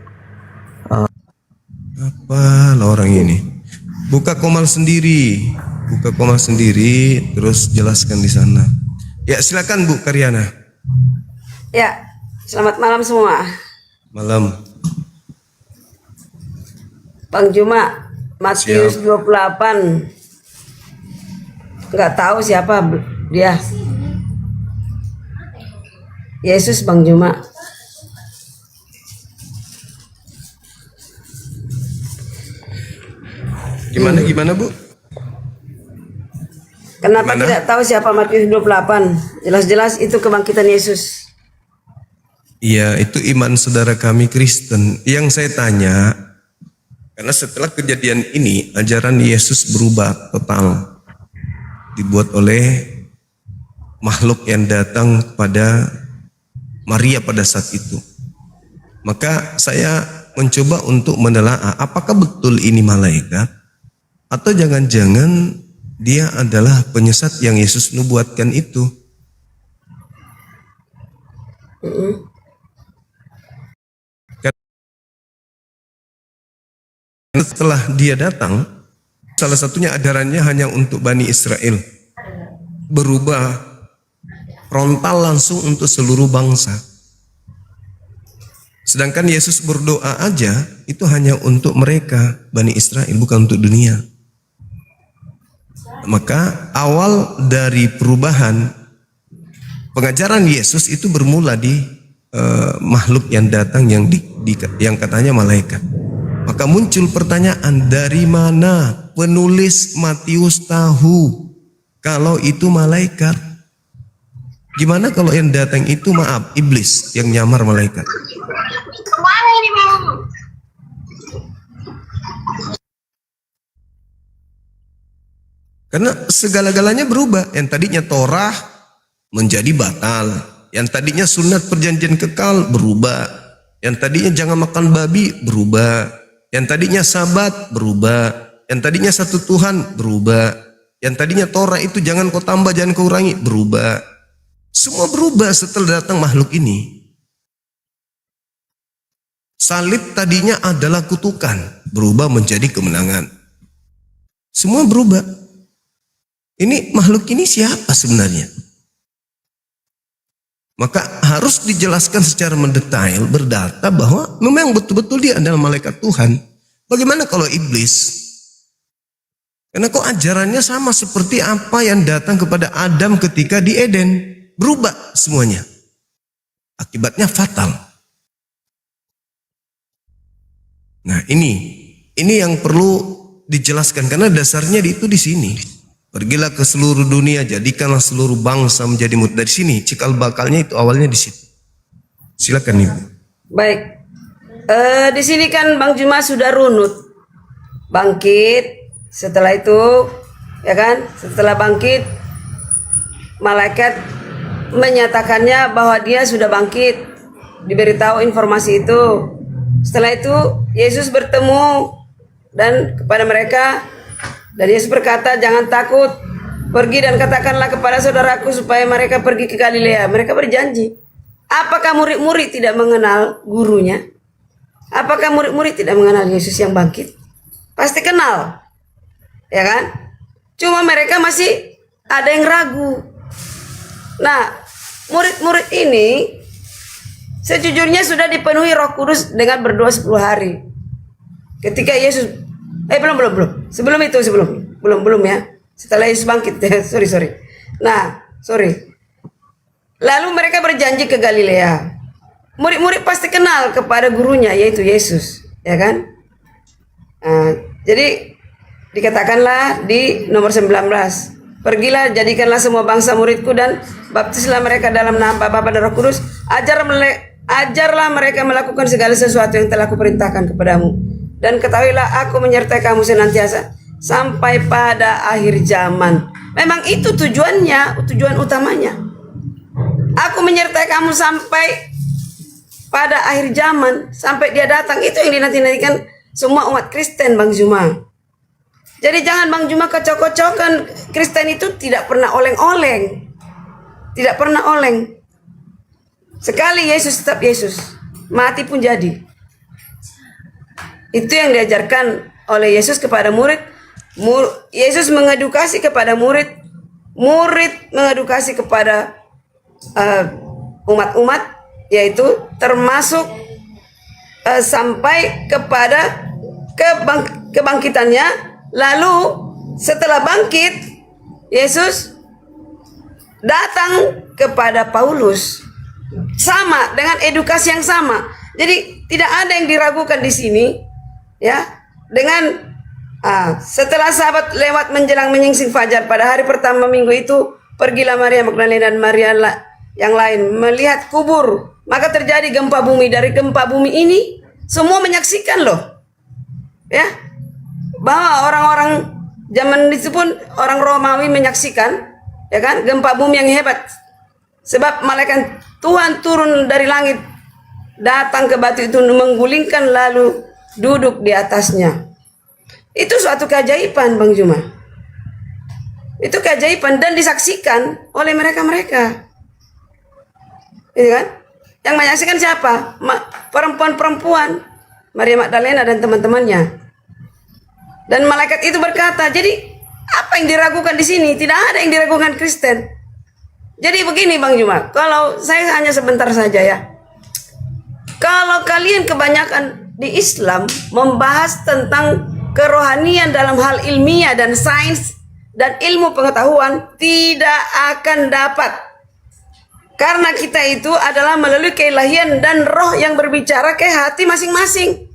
Apa lah orang ini? Buka komal sendiri, terus jelaskan di sana. Ya, silakan Bu Karyana. Ya, selamat malam semua. Malam. Bang Cuma, Matius 28. Nggak tahu siapa dia. Yesus Bang Cuma. Gimana Bu? Kenapa tidak tahu siapa Matius 28? Jelas-jelas itu kebangkitan Yesus. Iya, itu iman saudara kami Kristen. Yang saya tanya, karena setelah kejadian ini, ajaran Yesus berubah total. Dibuat oleh makhluk yang datang pada Maria pada saat itu. Maka saya mencoba untuk menelaah apakah betul ini malaikat atau jangan-jangan dia adalah penyesat yang Yesus nubuatkan itu. Karena setelah dia datang, salah satunya ajarannya hanya untuk Bani Israel. Berubah frontal langsung untuk seluruh bangsa. Sedangkan Yesus berdoa aja itu hanya untuk mereka, Bani Israel, bukan untuk dunia. Maka awal dari perubahan pengajaran Yesus itu bermula di makhluk yang datang yang katanya malaikat. Maka muncul pertanyaan, dari mana penulis Matius tahu kalau itu malaikat? Gimana kalau yang datang itu iblis yang nyamar malaikat? Kemana ini Bang? Karena segala-galanya berubah. Yang tadinya Torah menjadi batal. Yang tadinya sunat perjanjian kekal berubah. Yang tadinya jangan makan babi berubah. Yang tadinya sabat berubah. Yang tadinya satu Tuhan berubah. Yang tadinya Torah itu jangan kau tambah, jangan kau kurangi berubah. Semua berubah setelah datang makhluk ini. Salib tadinya adalah kutukan, berubah menjadi kemenangan. Semua berubah. Ini makhluk ini siapa sebenarnya? Maka harus dijelaskan secara mendetail, berdata bahwa memang betul-betul dia adalah malaikat Tuhan. Bagaimana kalau iblis? Karena kok ajarannya sama seperti apa yang datang kepada Adam ketika di Eden. Berubah semuanya. Akibatnya fatal. Nah ini yang perlu dijelaskan karena dasarnya itu di sini. Pergilah ke seluruh dunia, jadikanlah seluruh bangsa menjadi murid. Dari sini cikal bakalnya itu awalnya di situ. Silakan Ibu. Baik. Di sini kan Bang Juma sudah runut. Bangkit. Setelah itu, ya kan? Setelah bangkit, malaikat menyatakannya bahwa dia sudah bangkit. Diberitahu informasi itu. Setelah itu, Yesus bertemu dan kepada mereka, dan Yesus berkata, jangan takut, pergi dan katakanlah kepada saudaraku supaya mereka pergi ke Galilea. Mereka berjanji. Apakah murid-murid tidak mengenal gurunya? Apakah murid-murid tidak mengenal Yesus yang bangkit? Pasti kenal. Ya kan? Cuma mereka masih ada yang ragu. Nah, murid-murid ini sejujurnya sudah dipenuhi Roh Kudus dengan berdoa 10 hari. Ketika Yesus belum. Belum ya. Setelah Yesus bangkit. sorry. Nah, Lalu mereka berjanji ke Galilea. Murid-murid pasti kenal kepada gurunya yaitu Yesus, ya kan? Jadi dikatakanlah di nomor 19, pergilah jadikanlah semua bangsa muridku dan baptislah mereka dalam nama Bapa dan Roh Kudus. Ajarlah mereka melakukan segala sesuatu yang telah kuperintahkan kepadamu. Dan ketahuilah aku menyertai kamu senantiasa sampai pada akhir zaman. Memang itu tujuannya, tujuan utamanya. Aku menyertai kamu sampai pada akhir zaman, sampai dia datang. Itu yang dinanti-nantikan semua umat Kristen, Bang Juma. Jadi jangan Bang Juma kocok-kocokan. Kristen itu tidak pernah oleng-oleng. Tidak pernah oleng. Sekali Yesus tetap Yesus. Mati pun jadi. Itu yang diajarkan oleh Yesus kepada murid. Yesus mengedukasi kepada murid. Murid mengedukasi kepada umat-umat. Yaitu termasuk sampai kepada kebangkitannya. Lalu setelah bangkit, Yesus datang kepada Paulus. Sama dengan edukasi yang sama. Jadi tidak ada yang diragukan di sini, ya. Dengan setelah sahabat lewat menjelang menyingsing fajar pada hari pertama minggu itu, pergilah Maria Magdalena dan Maria yang lain melihat kubur. Maka terjadi gempa bumi. Dari gempa bumi ini semua menyaksikan loh, ya. Bahwa orang-orang zaman itu pun orang Romawi menyaksikan, ya kan, gempa bumi yang hebat. Sebab malaikat Tuhan turun dari langit, datang ke batu itu menggulingkan lalu duduk di atasnya. Itu suatu keajaiban, Bang Juma. Itu keajaiban dan disaksikan oleh mereka-mereka. Iya kan? Yang menyaksikan siapa? Perempuan-perempuan, Maria Magdalena dan teman-temannya. Dan malaikat itu berkata, jadi apa yang diragukan di sini? Tidak ada yang diragukan Kristen. Jadi begini Bang Juma, kalau saya hanya sebentar saja ya. Kalau kalian kebanyakan di Islam membahas tentang kerohanian dalam hal ilmiah dan sains dan ilmu pengetahuan, tidak akan dapat. Karena kita itu adalah melalui keilahian dan roh yang berbicara ke hati masing-masing.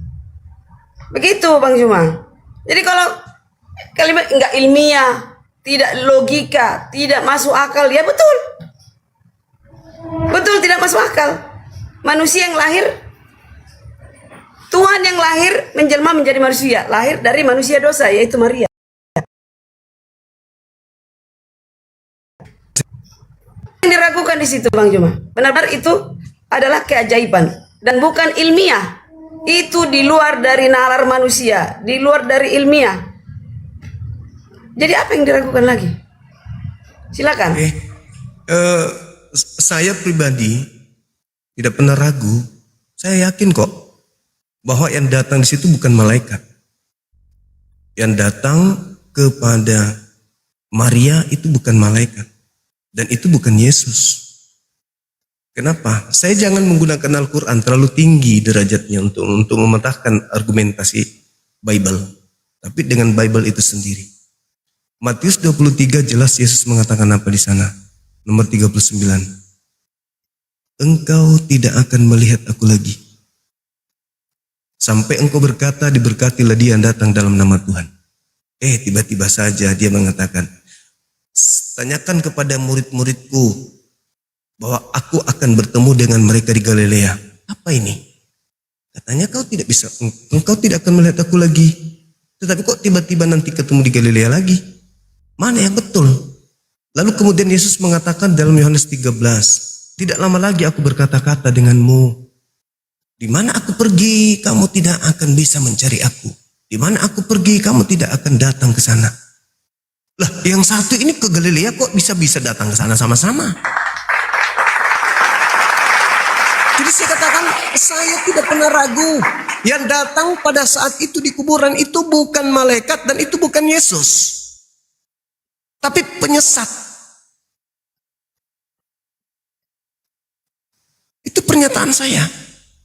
Begitu Bang Juma. Jadi kalau kalimat enggak ilmiah, tidak logika, tidak masuk akal, ya betul. Betul tidak masuk akal. Manusia yang lahir, Tuhan yang lahir menjelma menjadi manusia, lahir dari manusia dosa yaitu Maria. Yang diragukan di situ Bang Juma. Benar-benar itu adalah keajaiban dan bukan ilmiah. Itu di luar dari nalar manusia, di luar dari ilmiah. Jadi apa yang diragukan lagi? Silakan. Saya pribadi tidak pernah ragu. Saya yakin kok bahwa yang datang di situ bukan malaikat. Yang datang kepada Maria itu bukan malaikat. Dan itu bukan Yesus. Kenapa? Saya jangan menggunakan Al-Quran terlalu tinggi derajatnya untuk mematahkan argumentasi Bible. Tapi dengan Bible itu sendiri. Matius 23 jelas Yesus mengatakan apa di sana? Nomor 39. Engkau tidak akan melihat aku lagi. Sampai engkau berkata, diberkatilah dia yang datang dalam nama Tuhan. Tiba-tiba saja dia mengatakan, tanyakan kepada murid-muridku bahwa aku akan bertemu dengan mereka di Galilea. Apa ini? Katanya engkau tidak akan melihat aku lagi. Tetapi kok tiba-tiba nanti ketemu di Galilea lagi? Mana yang betul? Lalu kemudian Yesus mengatakan dalam Yohanes 13, tidak lama lagi aku berkata-kata denganmu. Di mana aku pergi, kamu tidak akan bisa mencari aku. Di mana aku pergi, kamu tidak akan datang ke sana. Lah, yang satu ini ke Galilea kok bisa-bisa datang ke sana sama-sama? Jadi saya katakan, saya tidak pernah ragu. Yang datang pada saat itu di kuburan itu bukan malaikat dan itu bukan Yesus. Tapi penyesat. Itu pernyataan saya.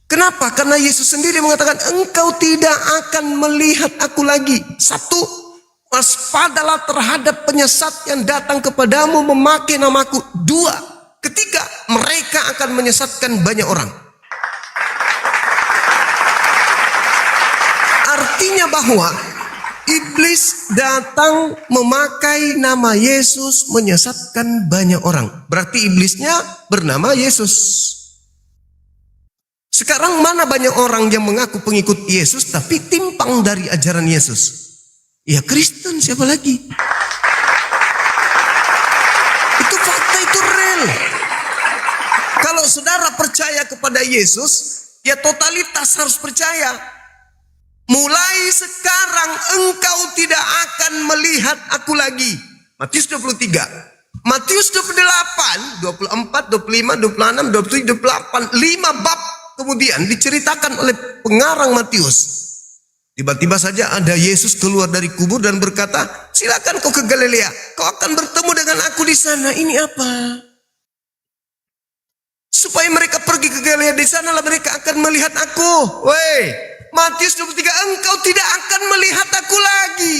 Kenapa? Karena Yesus sendiri mengatakan, engkau tidak akan melihat aku lagi. Satu, waspadalah terhadap penyesat yang datang kepadamu memakai namaku. Dua, ketiga, mereka akan menyesatkan banyak orang. Artinya bahwa iblis datang memakai nama Yesus menyesatkan banyak orang. Berarti iblisnya bernama Yesus. Sekarang mana banyak orang yang mengaku pengikut Yesus tapi timpang dari ajaran Yesus? Ya Kristen, siapa lagi? Itu fakta, itu real. Kalau saudara percaya kepada Yesus, ya totalitas harus percaya. Mulai sekarang engkau tidak akan melihat aku lagi. Matius 23. Matius 28, 24, 25, 26, 27, 28. 5 bab kemudian diceritakan oleh pengarang Matius. Tiba-tiba saja ada Yesus keluar dari kubur dan berkata, silakan kau ke Galilea. Kau akan bertemu dengan aku di sana. Ini apa? Supaya mereka pergi ke Galilea, di sanalah mereka akan melihat aku. Woi, Matius 23, engkau tidak akan melihat aku lagi.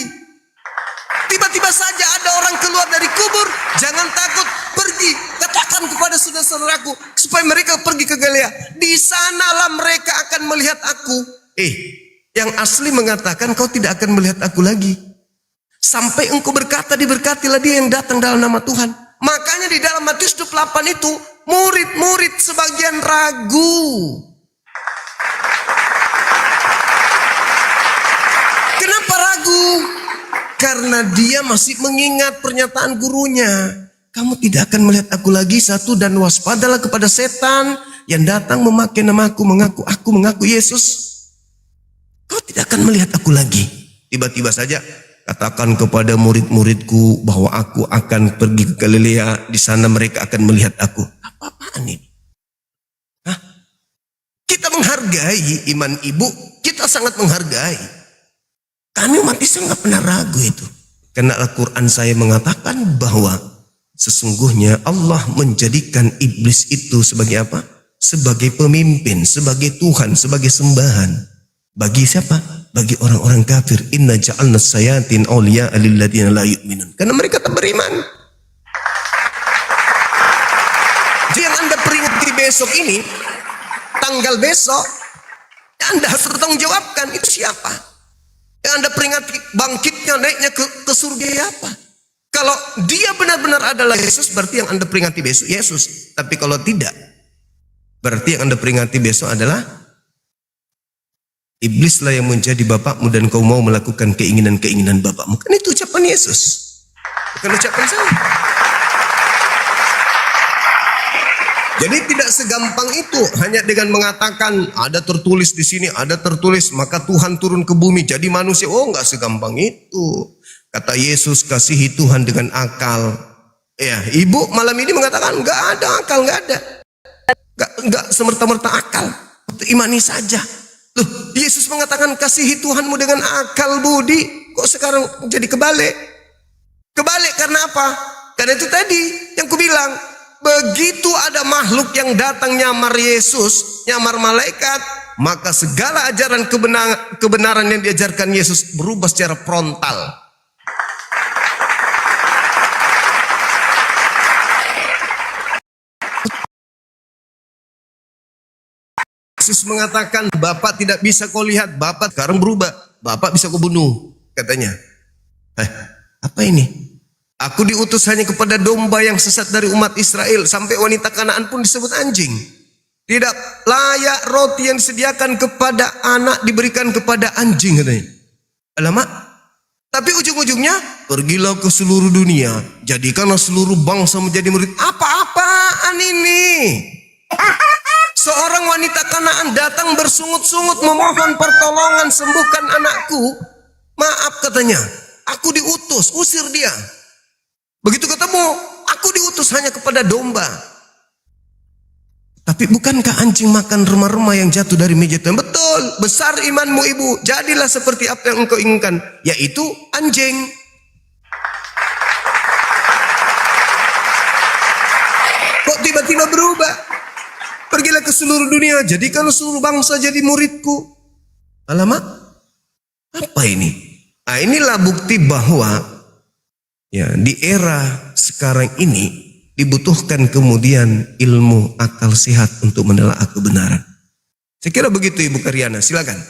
Tiba-tiba saja ada orang keluar dari kubur. Jangan takut, pergi. Katakan kepada saudara-saudaraku supaya mereka pergi ke Galilea. Di sanalah mereka akan melihat aku. Yang asli mengatakan kau tidak akan melihat aku lagi. Sampai engkau berkata, diberkatilah dia yang datang dalam nama Tuhan. Makanya di dalam Matius 28 itu murid-murid sebagian ragu. Kenapa ragu? Karena dia masih mengingat pernyataan gurunya. Kamu tidak akan melihat aku lagi, satu, dan waspadalah kepada setan yang datang memakai namaku, mengaku Yesus. Kau tidak akan melihat aku lagi. Tiba-tiba saja katakan kepada murid-muridku bahwa aku akan pergi ke Galilea. Di sana mereka akan melihat aku. Apa-apaan ini? Kita menghargai iman ibu. Kita sangat menghargai. Kami umat Islam nggak pernah ragu itu. Karena Al-Quran saya mengatakan bahwa sesungguhnya Allah menjadikan iblis itu sebagai apa? Sebagai pemimpin, sebagai Tuhan, sebagai sembahan. Bagi siapa? Bagi orang-orang kafir. Inna ja'alna sayatin awliya'a lilladzina la yu'minun. Karena mereka tak beriman. Jadi yang Anda peringati besok ini, tanggal besok, Anda harus bertanggung jawabkan. Itu siapa? Yang Anda peringati bangkitnya, naiknya ke surga apa? Kalau dia benar-benar adalah Yesus, berarti yang Anda peringati besok Yesus. Tapi kalau tidak, berarti yang Anda peringati besok adalah iblislah yang menjadi bapakmu dan kau mau melakukan keinginan-keinginan bapakmu. Kan itu ucapan Yesus, bukan ucapan saya. Jadi tidak segampang itu hanya dengan mengatakan ada tertulis di sini, ada tertulis maka Tuhan turun ke bumi jadi manusia. Oh, enggak segampang itu. Kata Yesus, kasihi Tuhan dengan akal. Ya, ibu malam ini mengatakan enggak ada akal, enggak ada. Enggak semerta-merta akal. Imani saja. Loh, Yesus mengatakan kasihi Tuhanmu dengan akal budi. Kok sekarang jadi kebalik? Kebalik karena apa? Karena itu tadi yang kubilang, begitu ada makhluk yang datang nyamar Yesus, nyamar malaikat, maka segala ajaran kebenaran yang diajarkan Yesus berubah secara frontal. Yesus mengatakan, Bapak tidak bisa kau lihat, Bapak sekarang berubah, Bapak bisa kau bunuh, katanya. Apa ini? Aku diutus hanya kepada domba yang sesat dari umat Israel, sampai wanita Kanaan pun disebut anjing. Tidak layak roti yang disediakan kepada anak diberikan kepada anjing, katanya. Alamak. Tapi ujung-ujungnya, pergilah ke seluruh dunia, jadikanlah seluruh bangsa menjadi murid. Apa-apaan ini? Seorang wanita Kanaan datang bersungut-sungut memohon pertolongan, sembuhkan anakku. Maaf, katanya, aku diutus, usir dia. Begitu ketemu, aku diutus hanya kepada domba. Tapi bukankah anjing makan remah-remah yang jatuh dari meja Tuhan? Betul, besar imanmu ibu, jadilah seperti apa yang engkau inginkan, yaitu anjing. Kok tiba-tiba berubah? Pergilah ke seluruh dunia, jadikan seluruh bangsa jadi muridku. Alamak, apa ini? Nah, inilah bukti bahwa ya di era sekarang ini dibutuhkan kemudian ilmu akal sehat untuk menelaah kebenaran. Saya kira begitu Ibu Karyana, silakan.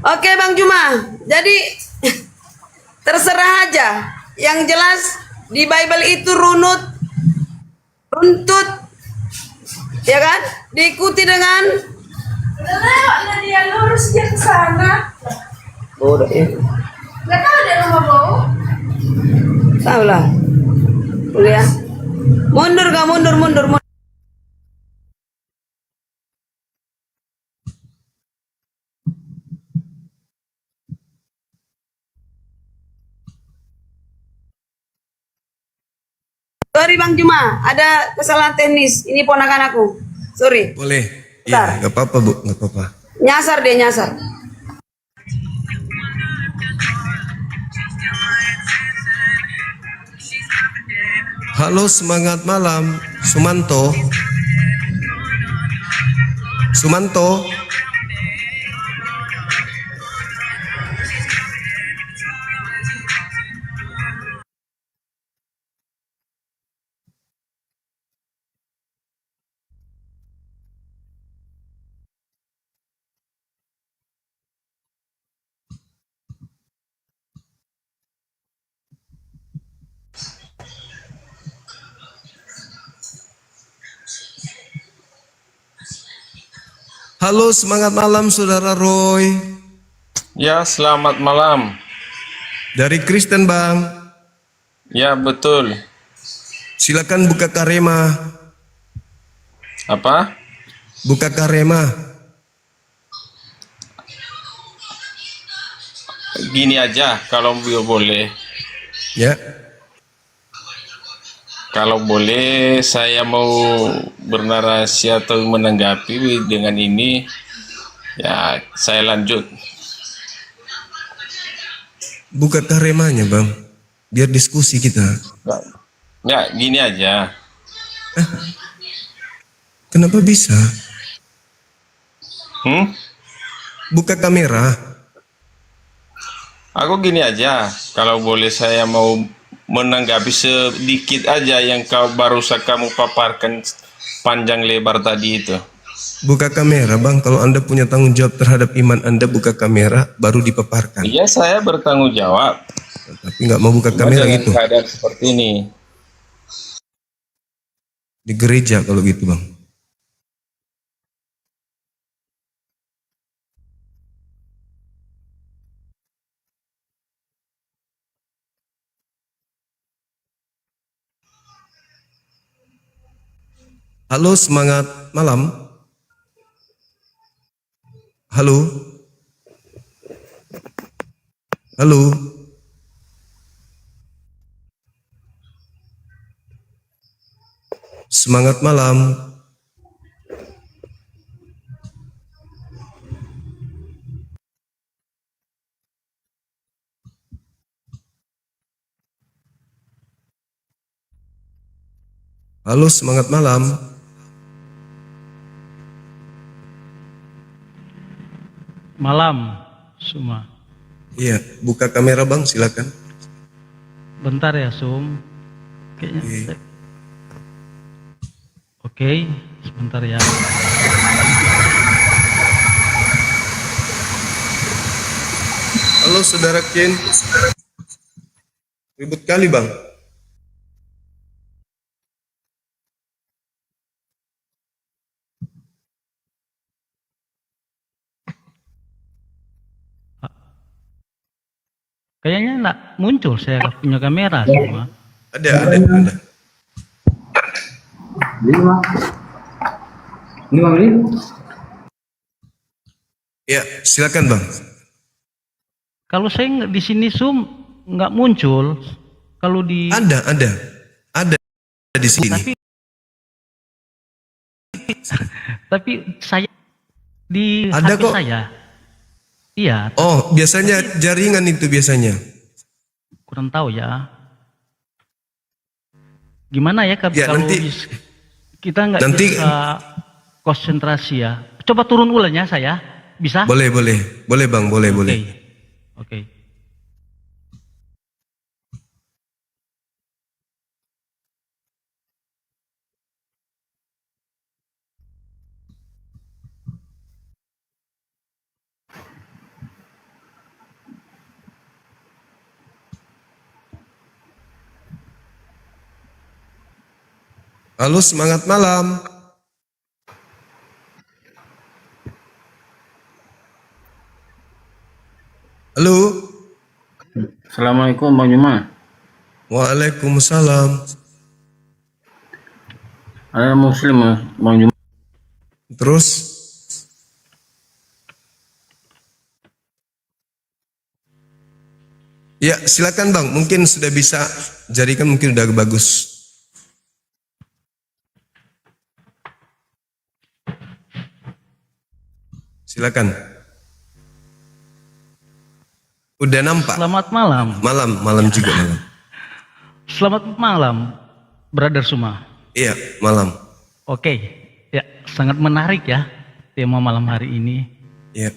Oke Bang Juma, jadi terserah aja. Yang jelas di Bible itu runtut, ya kan? Diikuti dengan lewatlah dia lurus dia ke sana. Oh, udah ya. Gak tahu dia rumah bau. Tahu lah. Kuliah. Mundur gak mundur. Sorry Bang Juma, ada kesalahan teknis. Ini ponakan aku. Sorry. Boleh. Iya, nggak apa-apa Bu, nggak apa-apa. Nyasar dia nyasar. Halo, semangat malam, Sumanto. Sumanto. Halo, semangat malam Saudara Roy. Ya, selamat malam. Dari Kristen Bang. Ya, betul. Silakan buka karema. Apa? Buka karema. Gini aja, kalau boleh. Ya. Kalau boleh, saya mau bernarasi atau menanggapi dengan ini. Ya, saya lanjut. Buka karemanya Bang, biar diskusi kita. Ya, gini aja. Kenapa bisa? Buka kamera. Aku gini aja, kalau boleh saya mau menanggapi sedikit aja yang barusan kamu paparkan panjang lebar tadi itu. Buka kamera Bang, kalau Anda punya tanggung jawab terhadap iman Anda, buka kamera baru dipaparkan. Iya, saya bertanggung jawab. Tapi nggak mau buka kamera gitu. Keadaan seperti ini. Di gereja kalau gitu Bang. Halo, semangat malam. Halo. Halo. semangat malam. Halo, semangat malam. Malam, Suma. Iya, buka kamera Bang, silakan. Bentar ya, Sum. Kayaknya. Oke, sebentar ya. Halo Saudara Ken. Ribut kali Bang. Kayaknya enggak muncul, saya punya kamera semua. Ada. Lima menit. Ya, silakan Bang. Kalau saya di sini Sum nggak muncul. Kalau di Ada di sini. Tapi saya di Ada HP kok. saya. Iya. Oh, biasanya jaringan itu biasanya. Kurang tahu ya. Gimana ya kalau nanti- kita nggak nanti- bisa konsentrasi ya. Coba turun ulang ya saya. Bisa? Boleh Bang, boleh. Oke. Halo, semangat malam. Halo. Assalamualaikum Bang Juma. Waalaikumsalam. Ada Muslim Bang Juma. Terus? Ya, silakan Bang. Mungkin sudah bisa, jaringan mungkin udah bagus. Silakan. Udah nampak? Selamat malam. Malam juga malam. Selamat malam, Brother Suma. Iya, malam. Oke, ya sangat menarik ya tema malam hari ini. Iya.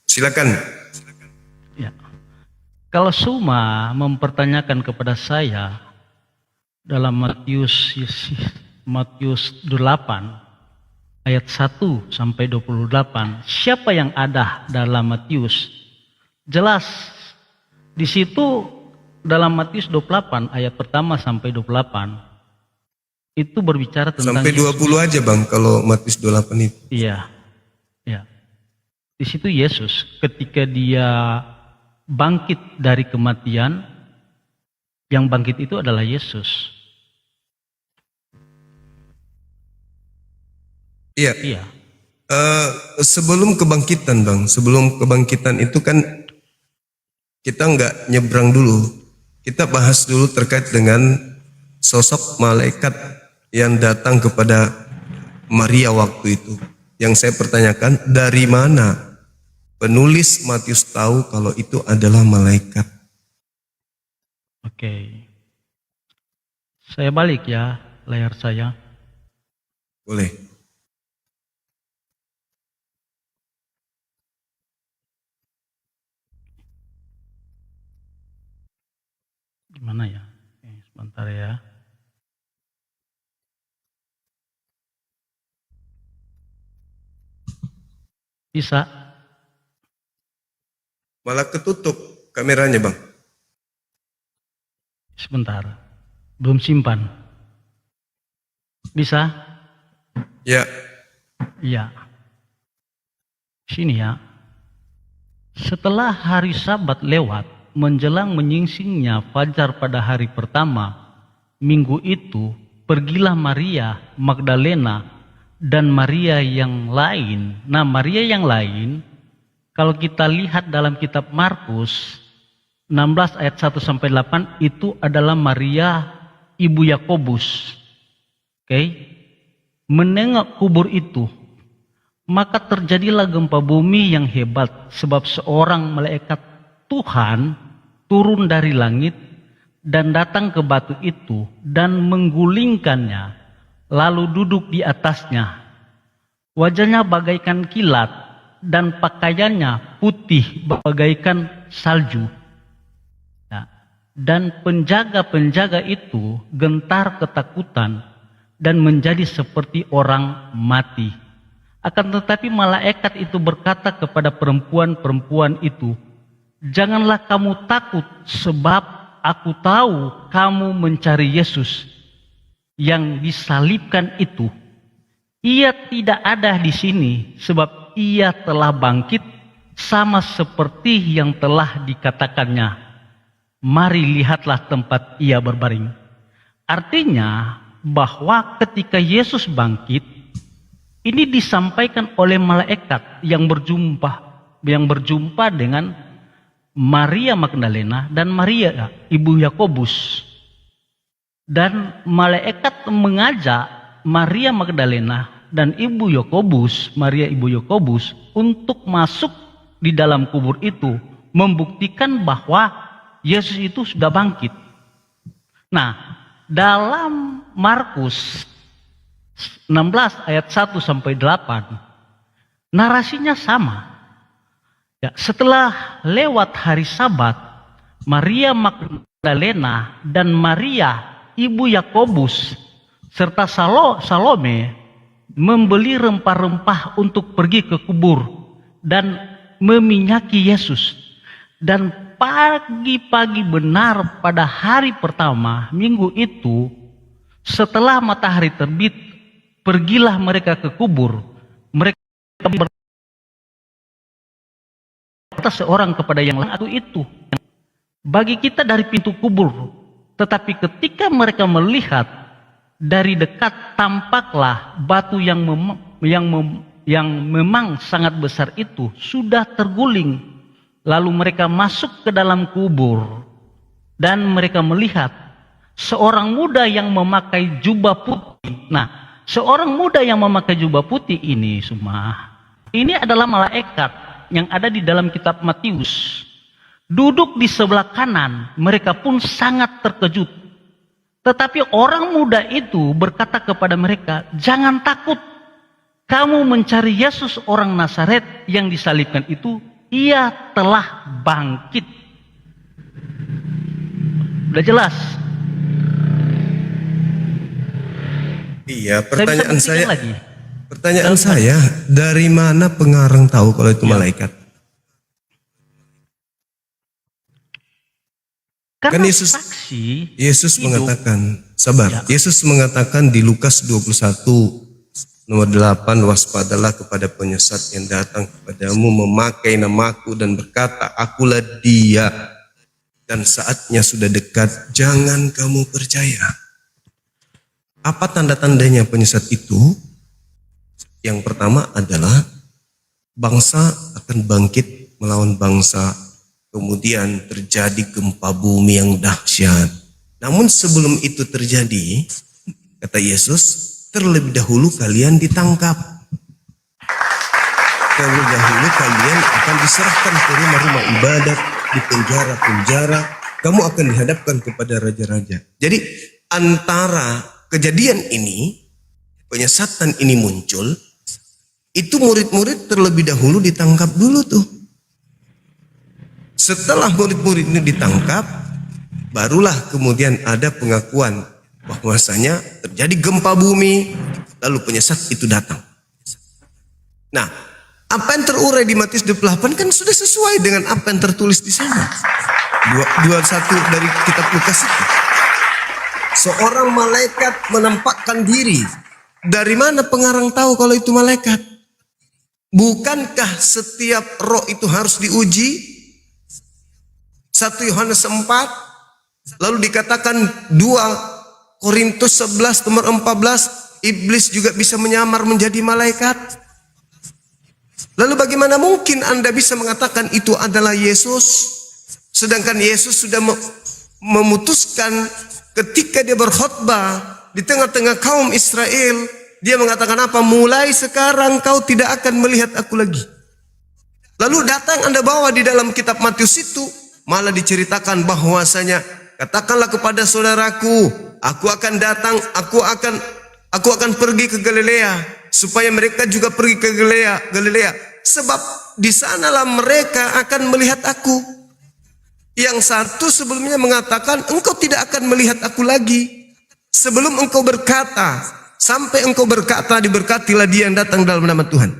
Silakan. Ya. Kalau Suma mempertanyakan kepada saya dalam Matius 8 ayat 1 sampai 28, siapa yang ada dalam Matius? Jelas di situ dalam Matius 28 ayat pertama sampai 28 itu berbicara tentang Sampai 20 aja Bang kalau Matius 28 itu. Iya. Ya. Di situ Yesus ketika dia bangkit dari kematian, yang bangkit itu adalah Yesus. Iya. Sebelum kebangkitan Bang, sebelum kebangkitan itu kan kita nggak nyebrang dulu. Kita bahas dulu terkait dengan sosok malaikat yang datang kepada Maria waktu itu. Yang saya pertanyakan, dari mana penulis Matius tahu kalau itu adalah malaikat? Oke. Saya balik ya layar saya. Boleh. Gimana ya? Sebentar ya. Bisa? Malah ketutup kameranya Bang. Sebentar. Belum simpan. Bisa? Ya. Iya. Sini ya. Setelah hari Sabat lewat, menjelang menyingsingnya fajar pada hari pertama, minggu itu, pergilah Maria Magdalena dan Maria yang lain. Nah, Maria yang lain, kalau kita lihat dalam kitab Markus 16 ayat 1 sampai 8 itu adalah Maria ibu Yakobus. Oke, menengok kubur itu, maka terjadilah gempa bumi yang hebat, sebab seorang malaikat Tuhan turun dari langit dan datang ke batu itu dan menggulingkannya, lalu duduk di atasnya. Wajahnya bagaikan kilat dan pakaiannya putih bagaikan salju. Nah, dan penjaga-penjaga itu gentar ketakutan dan menjadi seperti orang mati. Akan tetapi malaikat itu berkata kepada perempuan-perempuan itu, "Janganlah kamu takut, sebab aku tahu kamu mencari Yesus yang disalibkan itu. Ia tidak ada di sini, sebab ia telah bangkit sama seperti yang telah dikatakannya. Mari lihatlah tempat ia berbaring." Artinya bahwa ketika Yesus bangkit, ini disampaikan oleh malaikat yang berjumpa dengan Maria Magdalena dan Maria ibu Yakobus. Dan malaikat mengajak Maria Magdalena dan ibu Yakobus, Maria ibu Yakobus, untuk masuk di dalam kubur itu, membuktikan bahwa Yesus itu sudah bangkit. Nah, dalam Markus 16 ayat 1 sampai 8, narasinya sama. Ya, setelah lewat hari Sabat, Maria Magdalena dan Maria ibu Yakobus serta Salome membeli rempah-rempah untuk pergi ke kubur dan meminyaki Yesus. Dan pagi-pagi benar pada hari pertama minggu itu, setelah matahari terbit, pergilah mereka ke kubur. Mereka berkata seorang kepada yang lain, itu bagi kita dari pintu kubur. Tetapi ketika mereka melihat dari dekat, tampaklah batu yang memang sangat besar itu sudah terguling. Lalu mereka masuk ke dalam kubur dan mereka melihat seorang muda yang memakai jubah putih. Nah, seorang muda yang memakai jubah putih ini ini adalah malaikat yang ada di dalam kitab Matius. Duduk di sebelah kanan, mereka pun sangat terkejut. Tetapi orang muda itu berkata kepada mereka, "Jangan takut, kamu mencari Yesus orang Nazaret yang disalibkan itu. Ia telah bangkit." Udah jelas? Iya, pertanyaan saya, dari mana pengarang tahu kalau itu malaikat? Kan Yesus mengatakan, Yesus mengatakan di Lukas 21 nomor 8, "Waspadalah kepada penyesat yang datang kepadamu memakai namaku dan berkata, akulah dia, dan saatnya sudah dekat, jangan kamu percaya." Apa tanda-tandanya penyesat itu? Yang pertama adalah bangsa akan bangkit melawan bangsa, kemudian terjadi gempa bumi yang dahsyat. Namun sebelum itu terjadi, kata Yesus, terlebih dahulu kalian ditangkap. Terlebih dahulu kalian akan diserahkan ke rumah-rumah ibadat, di penjara-penjara. Kamu akan dihadapkan kepada raja-raja. Jadi antara kejadian ini, penyesatan ini muncul, itu murid-murid terlebih dahulu ditangkap dulu tuh. Setelah murid-murid ini ditangkap, barulah kemudian ada pengakuan bahwasanya terjadi gempa bumi, lalu penyesat itu datang. Nah, apa yang terurai di Matius 28 kan sudah sesuai dengan apa yang tertulis di sana. 21 dari kitab Lukas itu. Seorang malaikat menampakkan diri. Dari mana pengarang tahu kalau itu malaikat? Bukankah setiap roh itu harus diuji? 1 Yohanes 4, lalu dikatakan 2 Korintus 11 nomor 14, iblis juga bisa menyamar menjadi malaikat. Lalu bagaimana mungkin Anda bisa mengatakan itu adalah Yesus, sedangkan Yesus sudah memutuskan ketika dia berkhotbah di tengah-tengah kaum Israel, dia mengatakan apa? Mulai sekarang kau tidak akan melihat aku lagi. Lalu datang Anda bawa di dalam kitab Matius itu, malah diceritakan bahwasanya, katakanlah kepada saudaraku, aku akan datang, aku akan pergi ke Galilea, supaya mereka juga pergi ke Galilea. Sebab di sanalah mereka akan melihat aku. Yang satu sebelumnya mengatakan, engkau tidak akan melihat aku lagi. Sebelum engkau berkata, sampai engkau berkata, diberkatilah dia yang datang dalam nama Tuhan.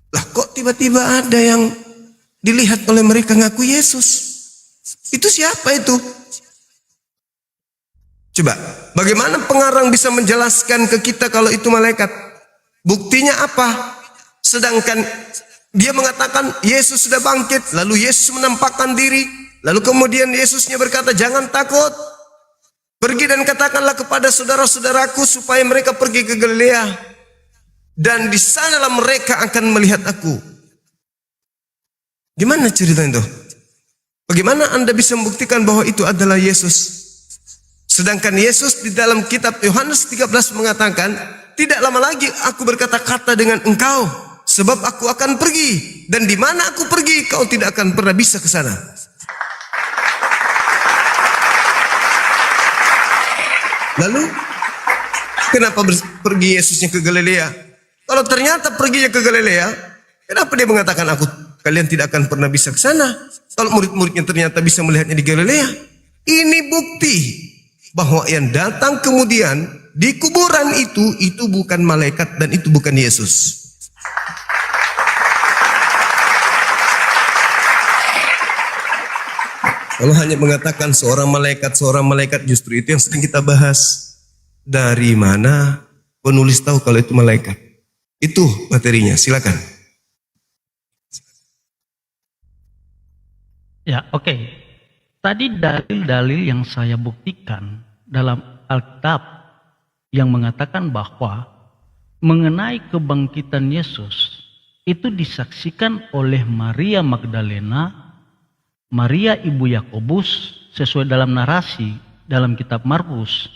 Lah kok tiba-tiba ada yang dilihat oleh mereka ngaku Yesus? Itu siapa itu? Coba, bagaimana pengarang bisa menjelaskan ke kita kalau itu malaikat? Buktinya apa? Sedangkan dia mengatakan Yesus sudah bangkit, lalu Yesus menampakkan diri, lalu kemudian Yesusnya berkata, jangan takut, pergi dan katakanlah kepada saudara-saudaraku supaya mereka pergi ke Galilea, dan di sanalah mereka akan melihat aku. Gimana ceritanya itu? Bagaimana Anda bisa membuktikan bahwa itu adalah Yesus? Sedangkan Yesus di dalam kitab Yohanes 13 mengatakan, tidak lama lagi aku berkata-kata dengan engkau, sebab aku akan pergi, dan di mana aku pergi kau tidak akan pernah bisa ke sana. Lalu kenapa pergi Yesusnya ke Galilea? Kalau ternyata perginya ke Galilea, kenapa dia mengatakan kalian tidak akan pernah bisa ke sana? Kalau murid-muridnya ternyata bisa melihatnya di Galilea, ini bukti bahwa yang datang kemudian di kuburan itu bukan malaikat dan itu bukan Yesus. Kalau hanya mengatakan seorang malaikat, justru itu yang sering kita bahas. Dari mana penulis tahu kalau itu malaikat? Itu materinya, silakan. Ya, oke. Tadi dalil-dalil yang saya buktikan dalam Alkitab yang mengatakan bahwa mengenai kebangkitan Yesus itu disaksikan oleh Maria Magdalena, Maria ibu Yakobus sesuai dalam narasi dalam kitab Markus,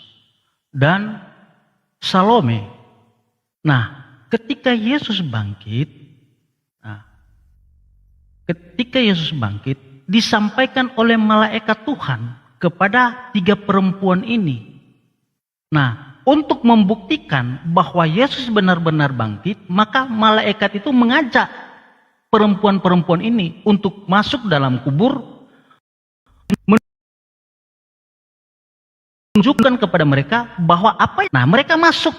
dan Salome. Nah, ketika Yesus bangkit, disampaikan oleh malaikat Tuhan kepada 3 perempuan ini. Nah, untuk membuktikan bahwa Yesus benar-benar bangkit, maka malaikat itu mengajak perempuan-perempuan ini untuk masuk dalam kubur, menunjukkan kepada mereka bahwa mereka masuk.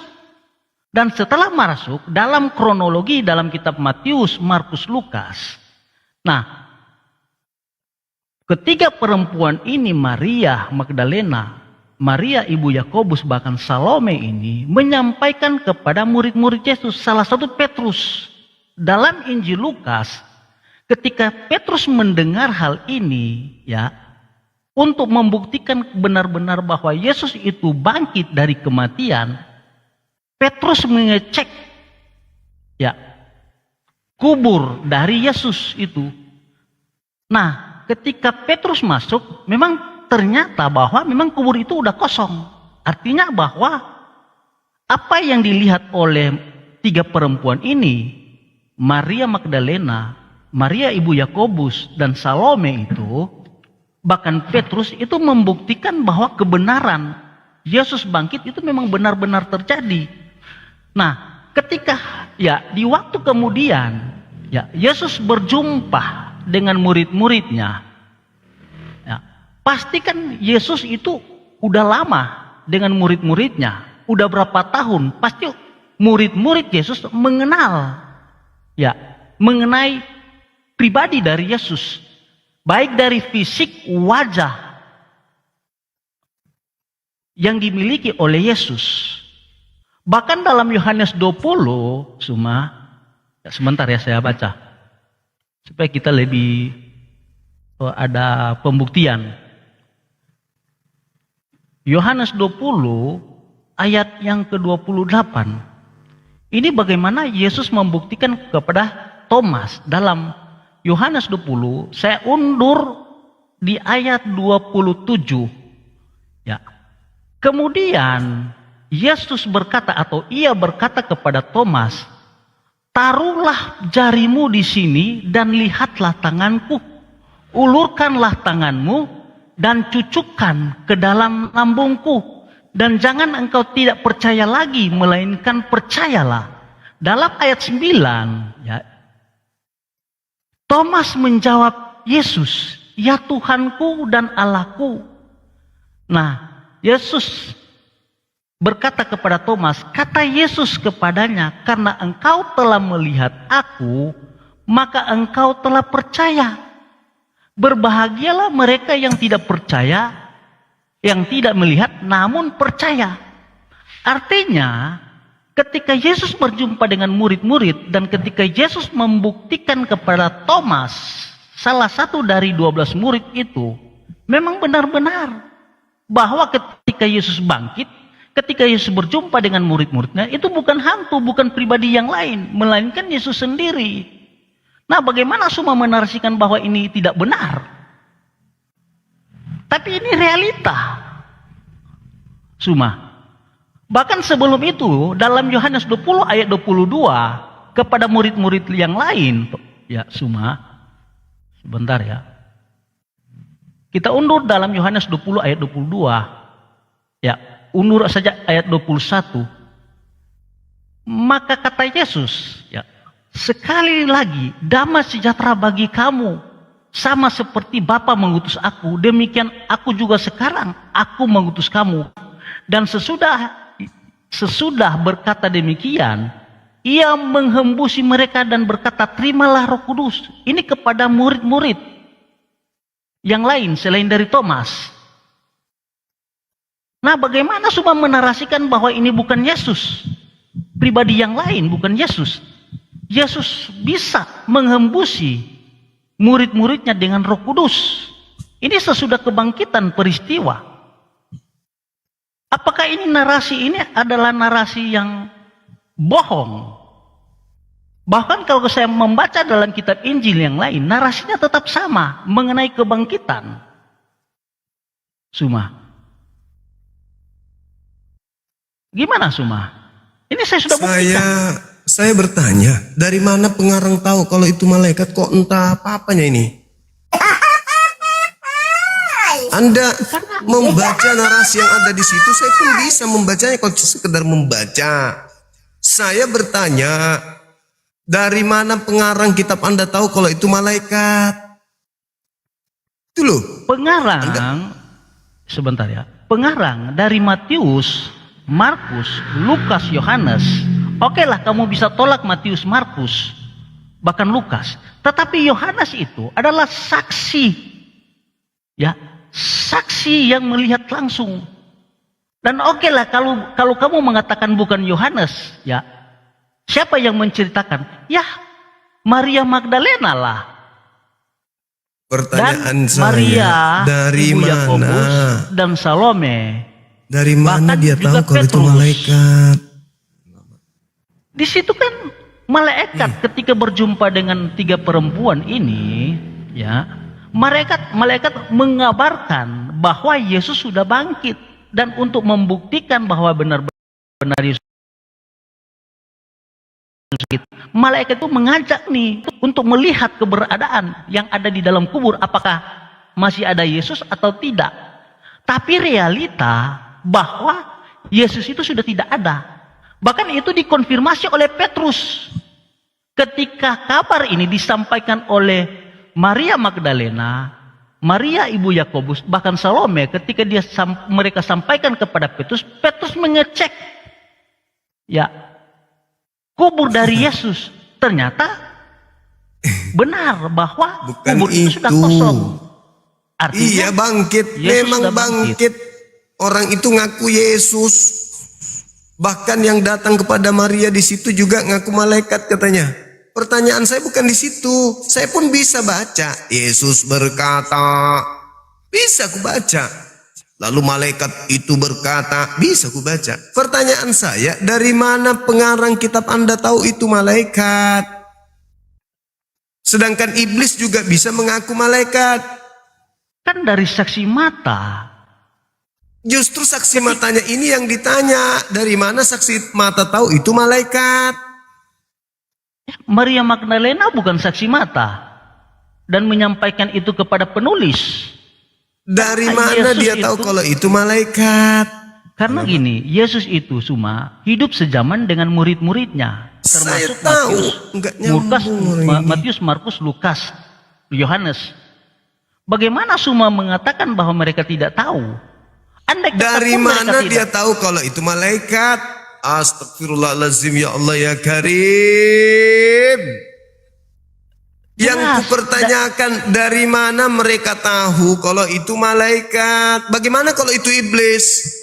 Dan setelah masuk dalam kronologi dalam kitab Matius, Markus, Lukas. Nah, ketiga perempuan ini, Maria Magdalena, Maria ibu Yakobus, bahkan Salome ini menyampaikan kepada murid-murid Yesus, salah satu Petrus. Dalam Injil Lukas, ketika Petrus mendengar hal ini, ya, untuk membuktikan benar-benar bahwa Yesus itu bangkit dari kematian, Petrus mengecek ya kubur dari Yesus itu. Nah, ketika Petrus masuk, memang ternyata bahwa memang kubur itu udah kosong. Artinya bahwa apa yang dilihat oleh 3 perempuan ini, Maria Magdalena, Maria ibu Yakobus, dan Salome itu, bahkan Petrus itu membuktikan bahwa kebenaran Yesus bangkit itu memang benar-benar terjadi. Nah, ketika ya di waktu kemudian ya Yesus berjumpa dengan murid-muridnya, ya, pastikan Yesus itu udah lama dengan murid-muridnya, udah berapa tahun, pasti murid-murid Yesus mengenal ya mengenai pribadi dari Yesus, baik dari fisik wajah yang dimiliki oleh Yesus. Bahkan dalam Yohanes 20, sebentar ya saya baca, supaya kita lebih ada pembuktian. Yohanes 20 ayat yang ke-28. Ini bagaimana Yesus membuktikan kepada Thomas dalam Yohanes 20, saya undur di ayat 27. Ya. Kemudian Yesus berkata atau ia berkata kepada Thomas, taruhlah jarimu di sini dan lihatlah tanganku. Ulurkanlah tanganmu dan cucukkan ke dalam lambungku. Dan jangan engkau tidak percaya lagi, melainkan percayalah. Dalam ayat 9, ya, Thomas menjawab Yesus, ya Tuhanku dan Allahku. Nah, Yesus berkata kepada Thomas, kata Yesus kepadanya, karena engkau telah melihat aku, maka engkau telah percaya. Berbahagialah mereka yang tidak percaya, yang tidak melihat namun percaya. Artinya, ketika Yesus berjumpa dengan murid-murid dan ketika Yesus membuktikan kepada Thomas, salah satu dari 12 murid itu, memang benar-benar bahwa ketika Yesus bangkit, ketika Yesus berjumpa dengan murid-muridnya, itu bukan hantu, bukan pribadi yang lain, melainkan Yesus sendiri. Nah, bagaimana semua menarasikan bahwa ini tidak benar? Tapi ini realita. Suma. Bahkan sebelum itu, dalam Yohanes 20 ayat 22, kepada murid-murid yang lain, ya Suma, sebentar ya. Kita undur dalam Yohanes 20 ayat 22, ya. Undur saja ayat 21. Maka kata Yesus, ya, sekali lagi damai sejahtera bagi kamu, sama seperti Bapa mengutus aku, demikian aku juga sekarang aku mengutus kamu. Dan sesudah berkata demikian, ia menghembusi mereka dan berkata, terimalah Roh Kudus. Ini kepada murid-murid yang lain selain dari Thomas. Nah, bagaimana semua menarasikan bahwa ini bukan Yesus, pribadi yang lain, bukan Yesus. Yesus bisa menghembusi murid-muridnya dengan Roh Kudus. Ini sesudah kebangkitan peristiwa. Apakah ini narasi ini adalah narasi yang bohong? Bahkan kalau saya membaca dalam kitab Injil yang lain, narasinya tetap sama mengenai kebangkitan. Suma. Gimana Suma? Ini saya sudah buktikan. Saya bertanya, dari mana pengarang tahu kalau itu malaikat, kok entah apa-apanya ini? Anda membaca narasi yang ada di situ, saya pun bisa membacanya kalau sekedar membaca. Saya bertanya, dari mana pengarang kitab Anda tahu kalau itu malaikat? Itu loh. Pengarang, sebentar ya. Pengarang dari Matius, Markus, Lukas, Yohanes. Oke lah, kamu bisa tolak Matius, Markus, bahkan Lukas. Tetapi Yohanes itu adalah saksi, ya, saksi yang melihat langsung. Dan oke lah, kalau kamu mengatakan bukan Yohanes, ya, siapa yang menceritakan? Ya, Maria Magdalena lah. Pertanyaan dan saya, Maria, dari Ibu mana? Yakobus dan Salome. Dari mana Bahkan dia juga tahu kalau itu Petrus. malaikat? Di situ kan malaikat ketika berjumpa dengan 3 perempuan ini, ya, malaikat mengabarkan bahwa Yesus sudah bangkit, dan untuk membuktikan bahwa benar-benar Yesus bangkit, malaikat itu mengajak nih untuk melihat keberadaan yang ada di dalam kubur, apakah masih ada Yesus atau tidak. Tapi realita bahwa Yesus itu sudah tidak ada. Bahkan itu dikonfirmasi oleh Petrus ketika kabar ini disampaikan oleh Maria Magdalena, Maria ibu Yakobus, bahkan Salome. Ketika mereka sampaikan kepada Petrus, Petrus mengecek, ya, kubur dari Yesus. Ternyata benar bahwa Bukan kubur itu sudah kosong. Artinya, iya bangkit, Yesus memang sudah bangkit. Orang itu ngaku Yesus. Bahkan yang datang kepada Maria di situ juga ngaku malaikat katanya. Pertanyaan saya bukan di situ. Saya pun bisa baca. Yesus berkata, bisa aku baca. Lalu malaikat itu berkata, bisa aku baca. Pertanyaan saya, dari mana pengarang kitab Anda tahu itu malaikat? Sedangkan iblis juga bisa mengaku malaikat. kan dari saksi mata Justru saksi matanya ini yang ditanya. Dari mana saksi mata tahu itu malaikat? Maria Magdalena bukan saksi mata dan menyampaikan itu kepada penulis. Dari Karena mana Yesus dia tahu itu- kalau itu malaikat? Karena gini, Yesus itu cuma hidup sejaman dengan murid-muridnya, Saya termasuk tahu, enggak nyambung. Matius, Markus, Lukas, Yohanes. Bagaimana semua mengatakan bahwa mereka tidak tahu? Andai kata Dari pun mereka mana tidak dia tahu kalau itu malaikat? Astagfirullahaladzim, ya Allah ya Karim. Yang Jelas, kupertanyakan, dari mana mereka tahu kalau itu malaikat? Bagaimana kalau itu iblis?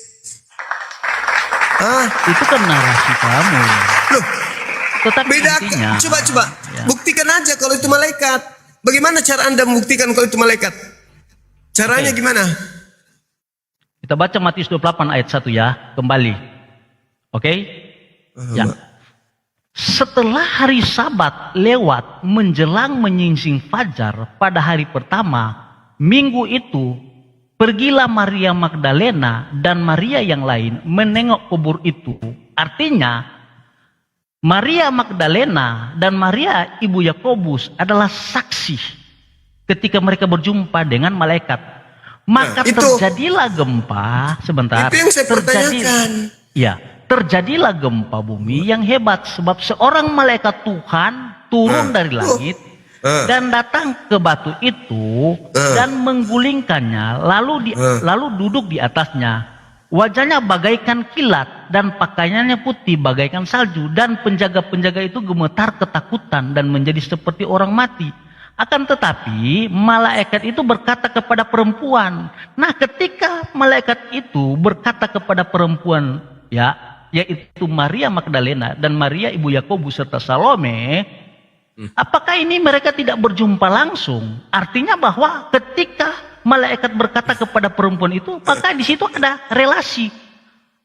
Itu kan narasi kamu. Loh, Tetapi beda. intinya, Coba, ya. buktikan aja kalau itu malaikat. Bagaimana cara Anda membuktikan kalau itu malaikat? Caranya Oke. gimana? Kita baca Matius 28 ayat 1 ya, kembali. Oke? Ya. Setelah hari Sabat lewat menjelang menyingsing fajar pada hari pertama, minggu itu, pergilah Maria Magdalena dan Maria yang lain menengok kubur itu. Artinya, Maria Magdalena dan Maria ibu Yakobus adalah saksi ketika mereka berjumpa dengan malaikat. Maka terjadilah gempa, sebentar. Itu yang saya pertanyakan. Ya, terjadilah gempa bumi yang hebat sebab seorang malaikat Tuhan turun dari langit dan datang ke batu itu dan menggulingkannya, lalu duduk di atasnya. Wajahnya bagaikan kilat dan pakaiannya putih bagaikan salju, dan penjaga-penjaga itu gemetar ketakutan dan menjadi seperti orang mati. Akan tetapi malaikat itu berkata kepada perempuan. Nah, ketika malaikat itu berkata kepada perempuan, ya, yaitu Maria Magdalena dan Maria ibu Yakobus serta Salome, apakah ini mereka tidak berjumpa langsung? Artinya bahwa ketika malaikat berkata kepada perempuan itu, maka di situ ada relasi,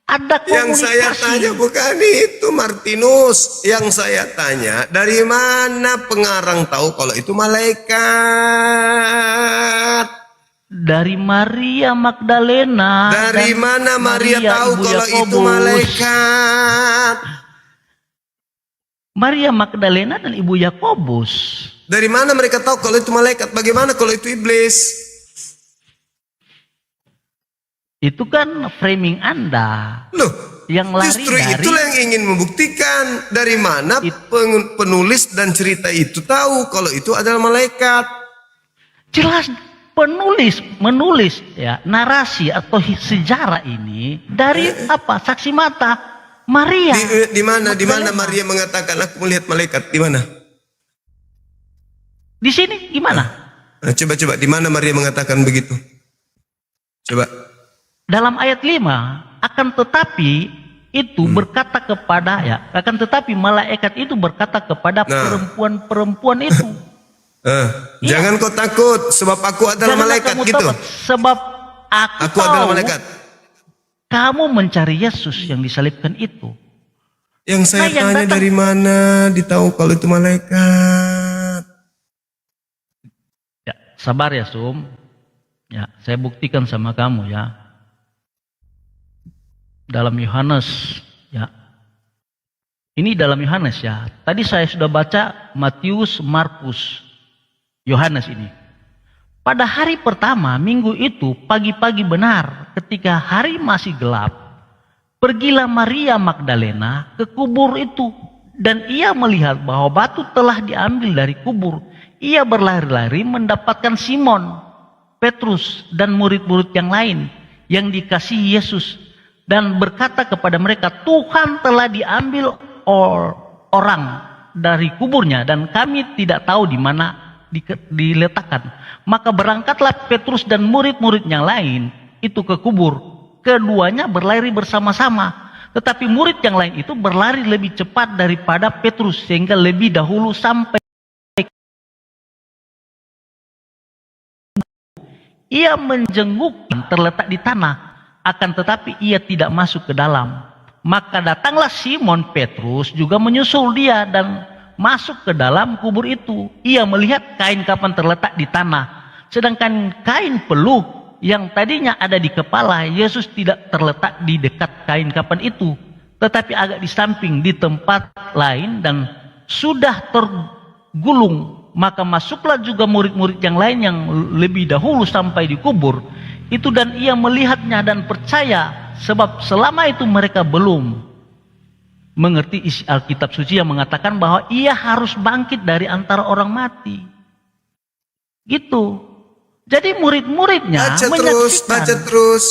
ada komunikasi. Yang saya tanya bukan itu, Martinus. Yang saya tanya, dari mana pengarang tahu kalau itu malaikat? Dari Maria Magdalena. Dari dan mana Maria tahu ibu kalau itu Yakobus. malaikat? Maria Magdalena dan ibu Yakobus. Dari mana mereka tahu kalau itu malaikat? Bagaimana kalau itu iblis? Itu kan framing Anda. Loh, yang lari justru dari itulah yang ingin membuktikan. Dari mana penulis dan cerita itu tahu kalau itu adalah malaikat? Jelas menulis ya narasi atau sejarah ini dari apa? Saksi mata Maria. Di mana Maria mengatakan aku melihat malaikat? Di mana? Di sini gimana? Coba di mana Maria mengatakan begitu? Coba. Dalam ayat 5, akan tetapi itu berkata kepada akan tetapi malaikat itu berkata kepada perempuan-perempuan itu. Jangan kau takut sebab aku adalah malaikat gitu. Takut, sebab aku tahu adalah malaikat. Kamu mencari Yesus yang disalibkan itu. Yang saya tanya dari mana ditahu kalau itu malaikat? Ya, sabar ya Sum. Ya, saya buktikan sama kamu ya. Dalam Yohanes ya. Ini dalam Yohanes ya. Tadi saya sudah baca Matius, Markus, Yohanes ini. Pada hari pertama minggu itu pagi-pagi benar ketika hari masih gelap, pergilah Maria Magdalena ke kubur itu dan ia melihat bahwa batu telah diambil dari kubur. Ia berlari-lari mendapatkan Simon, Petrus dan murid-murid yang lain yang dikasihi Yesus dan berkata kepada mereka, Tuhan telah diambil orang dari kuburnya dan kami tidak tahu di mana diletakkan. Maka berangkatlah Petrus dan murid-murid yang lain itu ke kubur. Keduanya berlari bersama-sama. Tetapi murid yang lain itu berlari lebih cepat daripada Petrus sehingga lebih dahulu sampai. Ia menjenguk terletak di tanah. Akan tetapi ia tidak masuk ke dalam. Maka datanglah Simon Petrus juga menyusul dia dan masuk ke dalam kubur itu. Ia melihat kain kafan terletak di tanah, sedangkan kain peluh yang tadinya ada di kepala, Yesus tidak terletak di dekat kain kapan itu, tetapi agak di samping di tempat lain dan sudah tergulung. Maka masuklah juga murid-murid yang lain yang lebih dahulu sampai dikubur itu, dan ia melihatnya dan percaya, sebab selama itu mereka belum mengerti isi Alkitab suci yang mengatakan bahwa ia harus bangkit dari antara orang mati. Gitu. Jadi murid-muridnya menyaksikan. Baca terus.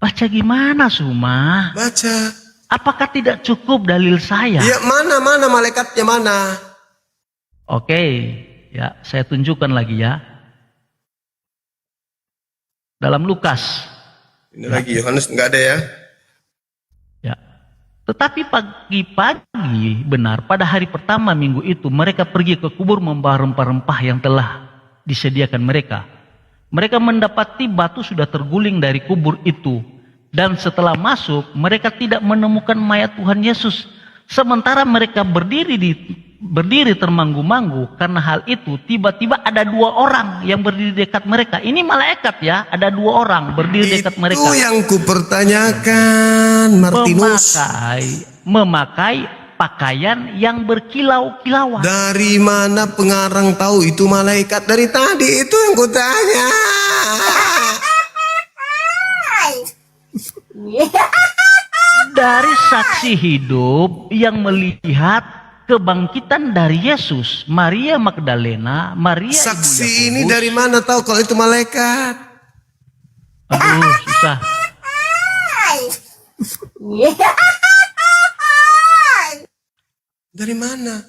Baca gimana, Suma? Baca. Apakah tidak cukup dalil saya? Ya, mana malaikatnya mana? Oke, ya saya tunjukkan lagi ya. Dalam Lukas. Ini lagi Yohanes nggak ada ya? Ya. Tetapi pagi-pagi benar pada hari pertama minggu itu mereka pergi ke kubur membawa rempah-rempah yang telah disediakan mereka. Mereka mendapati batu sudah terguling dari kubur itu, dan setelah masuk mereka tidak menemukan mayat Tuhan Yesus. Sementara mereka berdiri termanggu-manggu karena hal itu, tiba-tiba ada 2 orang yang berdiri dekat mereka. Ini malaikat ya, ada 2 orang berdiri dekat mereka. Itu yang kupertanyakan, Martinus. Memakai pakaian yang berkilau-kilauan. Dari mana pengarang tahu itu malaikat? Dari tadi itu yang kutanya. Dari saksi hidup yang melihat kebangkitan dari Yesus, Maria Magdalena, Maria saksi ini dari mana tahu kalau itu malaikat? Aduh, susah. Dari mana?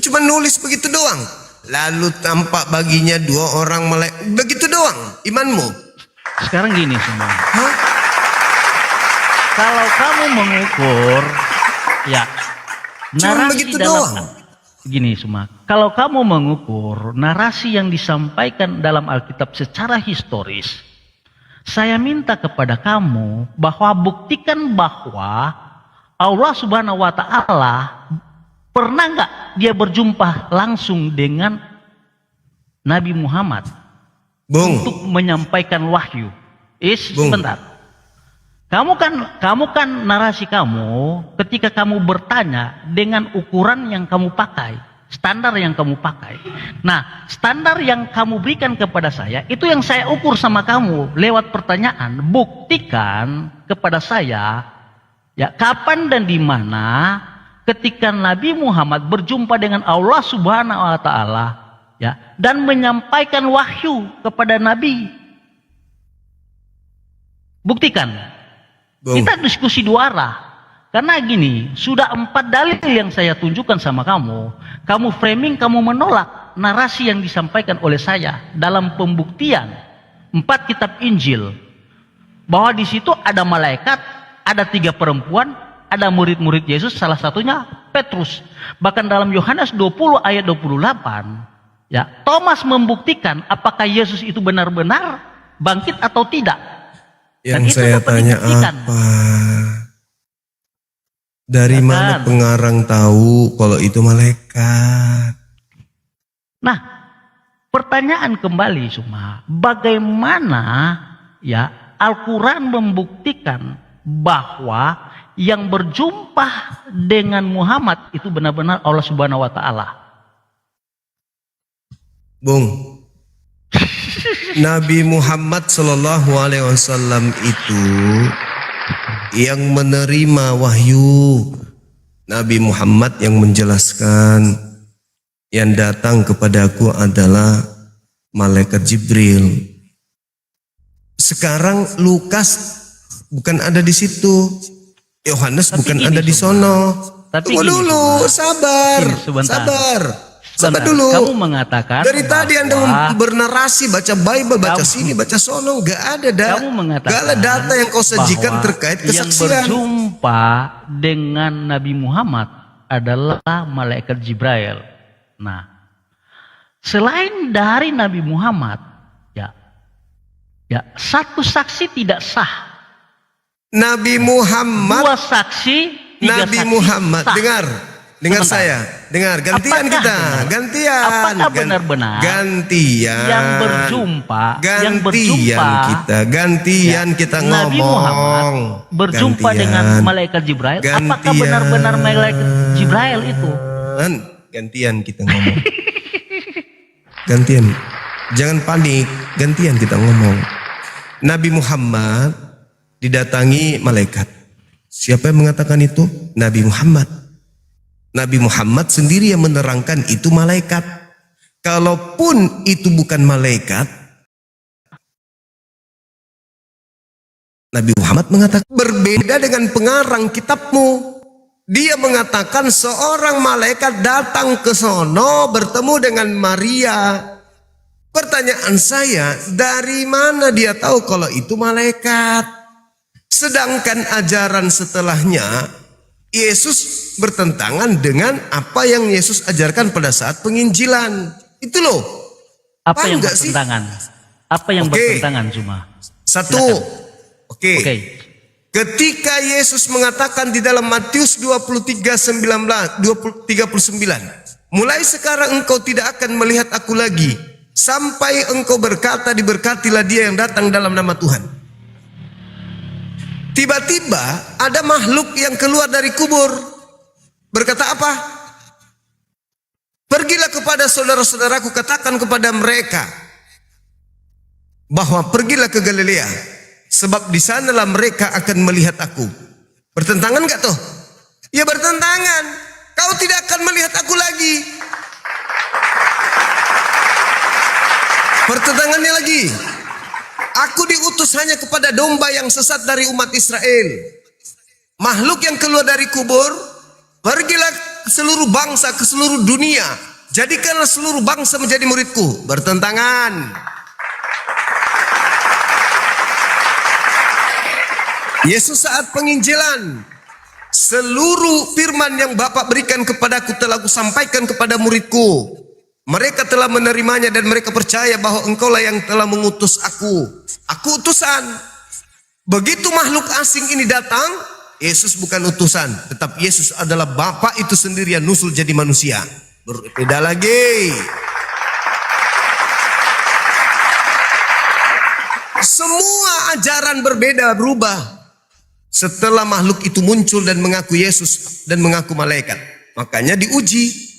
Cuma nulis begitu doang. Lalu tampak baginya 2 orang malaikat. Begitu doang imanmu? Sekarang gini semua. Kalau kamu mengukur, ya cuma narasi begitu dalam doang. Gini semua. Kalau kamu mengukur narasi yang disampaikan dalam Alkitab secara historis, saya minta kepada kamu bahwa buktikan bahwa Allah Subhanahu wa Ta'ala pernah nggak dia berjumpa langsung dengan Nabi Muhammad untuk menyampaikan wahyu. Sebentar. Kamu kan narasi kamu ketika kamu bertanya dengan ukuran yang kamu pakai, standar yang kamu pakai. Nah, standar yang kamu berikan kepada saya itu yang saya ukur sama kamu lewat pertanyaan. Buktikan kepada saya ya kapan dan di mana ketika Nabi Muhammad berjumpa dengan Allah Subhanahu wa Ta'ala ya dan menyampaikan wahyu kepada Nabi. Buktikan. Kita diskusi 2 arah. Karena gini, sudah 4 dalil yang saya tunjukkan sama kamu. Kamu framing, kamu menolak narasi yang disampaikan oleh saya dalam pembuktian 4 kitab Injil. Bahwa di situ ada malaikat, ada 3 perempuan, ada murid-murid Yesus, salah satunya Petrus. Bahkan dalam Yohanes 20 ayat 28, ya, Thomas membuktikan apakah Yesus itu benar-benar bangkit atau tidak. Yang saya tanya apa? Dari mana pengarang tahu kalau itu malaikat? Nah, pertanyaan kembali Suma, bagaimana ya Al-Quran membuktikan bahwa yang berjumpa dengan Muhammad itu benar-benar Allah Subhanahu wa Ta'ala? Bung, Nabi Muhammad Sallallahu Alaihi Wasallam itu yang menerima wahyu. Nabi Muhammad yang menjelaskan, yang datang kepadaku adalah malaikat Jibril. Sekarang Lukas bukan ada di situ, Yohanes bukan ada di sono. Tunggu dulu, sabar. Sabar dulu. Kamu mengatakan dari tadi Anda bernarasi, baca Bible, baca sini, baca sono, nggak ada data yang kau sajikan terkait kesaksian. Yang berjumpa dengan Nabi Muhammad adalah malaikat Jibril. Nah, selain dari Nabi Muhammad, ya, satu saksi tidak sah. Nabi Muhammad, 2 saksi, 3 Nabi saksi Muhammad, sah. dengar. dengar sebentar. saya, dengar, gantian Apakah kita, benar? gantian. Apakah benar-benar gantian. yang berjumpa Gantian kita Nabi ngomong. Muhammad berjumpa Gantian. dengan malaikat Jibril? Apakah Gantian. benar-benar malaikat Jibril itu? Gantian kita ngomong. Gantian. Jangan panik, gantian kita ngomong. Nabi Muhammad didatangi malaikat. Siapa yang mengatakan itu? Nabi Muhammad. Nabi Muhammad sendiri yang menerangkan itu malaikat. Kalaupun itu bukan malaikat, Nabi Muhammad mengatakan berbeda dengan pengarang kitabmu. Dia mengatakan seorang malaikat datang ke sono bertemu dengan Maria. Pertanyaan saya, dari mana dia tahu kalau itu malaikat? Sedangkan ajaran setelahnya, Yesus bertentangan dengan apa yang Yesus ajarkan pada saat penginjilan. Itu loh. Apa Paham yang nggak sih? bertentangan? Apa yang bertentangan cuma? Satu. Oke. Ketika Yesus mengatakan di dalam Matius 23:39, mulai sekarang engkau tidak akan melihat aku lagi, sampai engkau berkata, diberkatilah dia yang datang dalam nama Tuhan. Tiba-tiba ada makhluk yang keluar dari kubur. Berkata apa? Pergilah kepada saudara-saudaraku, katakan kepada mereka bahwa pergilah ke Galilea, sebab di sanalah mereka akan melihat aku. Bertentangan enggak tuh? Ya bertentangan. Kau tidak akan melihat aku lagi. Pertentangannya lagi. Aku diutus hanya kepada domba yang sesat dari umat Israel. Makhluk yang keluar dari kubur, pergilah ke seluruh bangsa, ke seluruh dunia. Jadikanlah seluruh bangsa menjadi muridku. Bertentangan. Yesus saat penginjilan, seluruh firman yang Bapa berikan kepadaku telah kusampaikan kepada muridku. Mereka telah menerimanya dan mereka percaya bahwa engkaulah yang telah mengutus aku. Aku utusan. Begitu makhluk asing ini datang, Yesus bukan utusan, tetap Yesus adalah Bapa itu sendiri yang nusul jadi manusia. Berbeda lagi. Semua ajaran berbeda, berubah setelah makhluk itu muncul dan mengaku Yesus dan mengaku malaikat. Makanya diuji.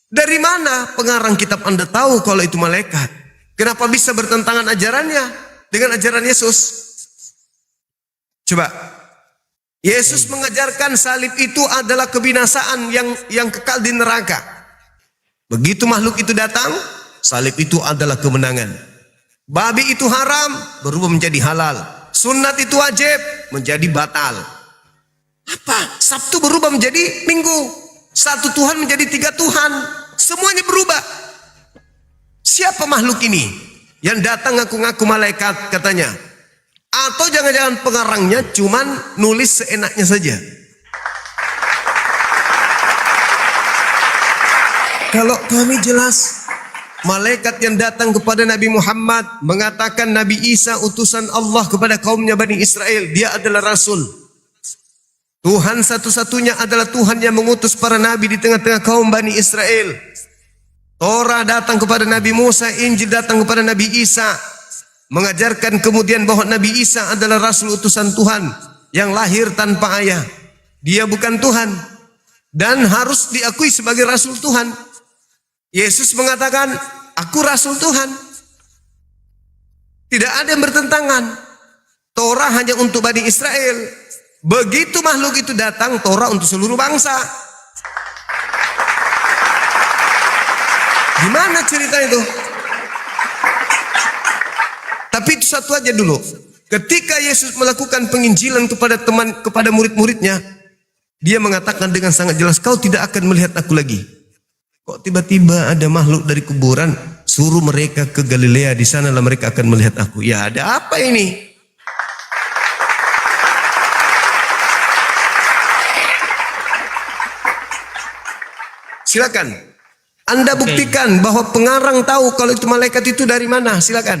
Dari mana pengarang kitab Anda tahu kalau itu malaikat? Kenapa bisa bertentangan ajarannya dengan ajaran Yesus? Coba. Yesus mengajarkan salib itu adalah kebinasaan yang kekal di neraka. Begitu makhluk itu datang, salib itu adalah kemenangan. Babi itu haram, berubah menjadi halal. Sunat itu wajib, menjadi batal. Apa? Sabtu berubah menjadi Minggu. Satu Tuhan menjadi tiga Tuhan. Semuanya berubah. Siapa makhluk ini yang datang ngaku-ngaku malaikat katanya? Atau jangan-jangan pengarangnya cuman nulis seenaknya saja? Kalau kami jelas, malaikat yang datang kepada Nabi Muhammad mengatakan Nabi Isa utusan Allah kepada kaumnya Bani Israel. Dia adalah Rasul. Tuhan satu-satunya adalah Tuhan yang mengutus para nabi di tengah-tengah kaum Bani Israel. Torah datang kepada Nabi Musa, Injil datang kepada Nabi Isa. Mengajarkan kemudian bahwa Nabi Isa adalah Rasul utusan Tuhan yang lahir tanpa ayah. Dia bukan Tuhan dan harus diakui sebagai Rasul Tuhan. Yesus mengatakan, aku Rasul Tuhan. Tidak ada yang bertentangan. Torah hanya untuk Bani Israel. Begitu makhluk itu datang, Torah untuk seluruh bangsa. Gimana cerita itu? Tapi itu satu aja dulu. Ketika Yesus melakukan penginjilan kepada murid-muridnya, dia mengatakan dengan sangat jelas, kau tidak akan melihat aku lagi. Kok tiba-tiba ada makhluk dari kuburan, suruh mereka ke Galilea, di sanalah mereka akan melihat aku. Ya ada apa ini? Silakan. Anda buktikan bahwa pengarang tahu kalau itu malaikat itu dari mana. Silakan.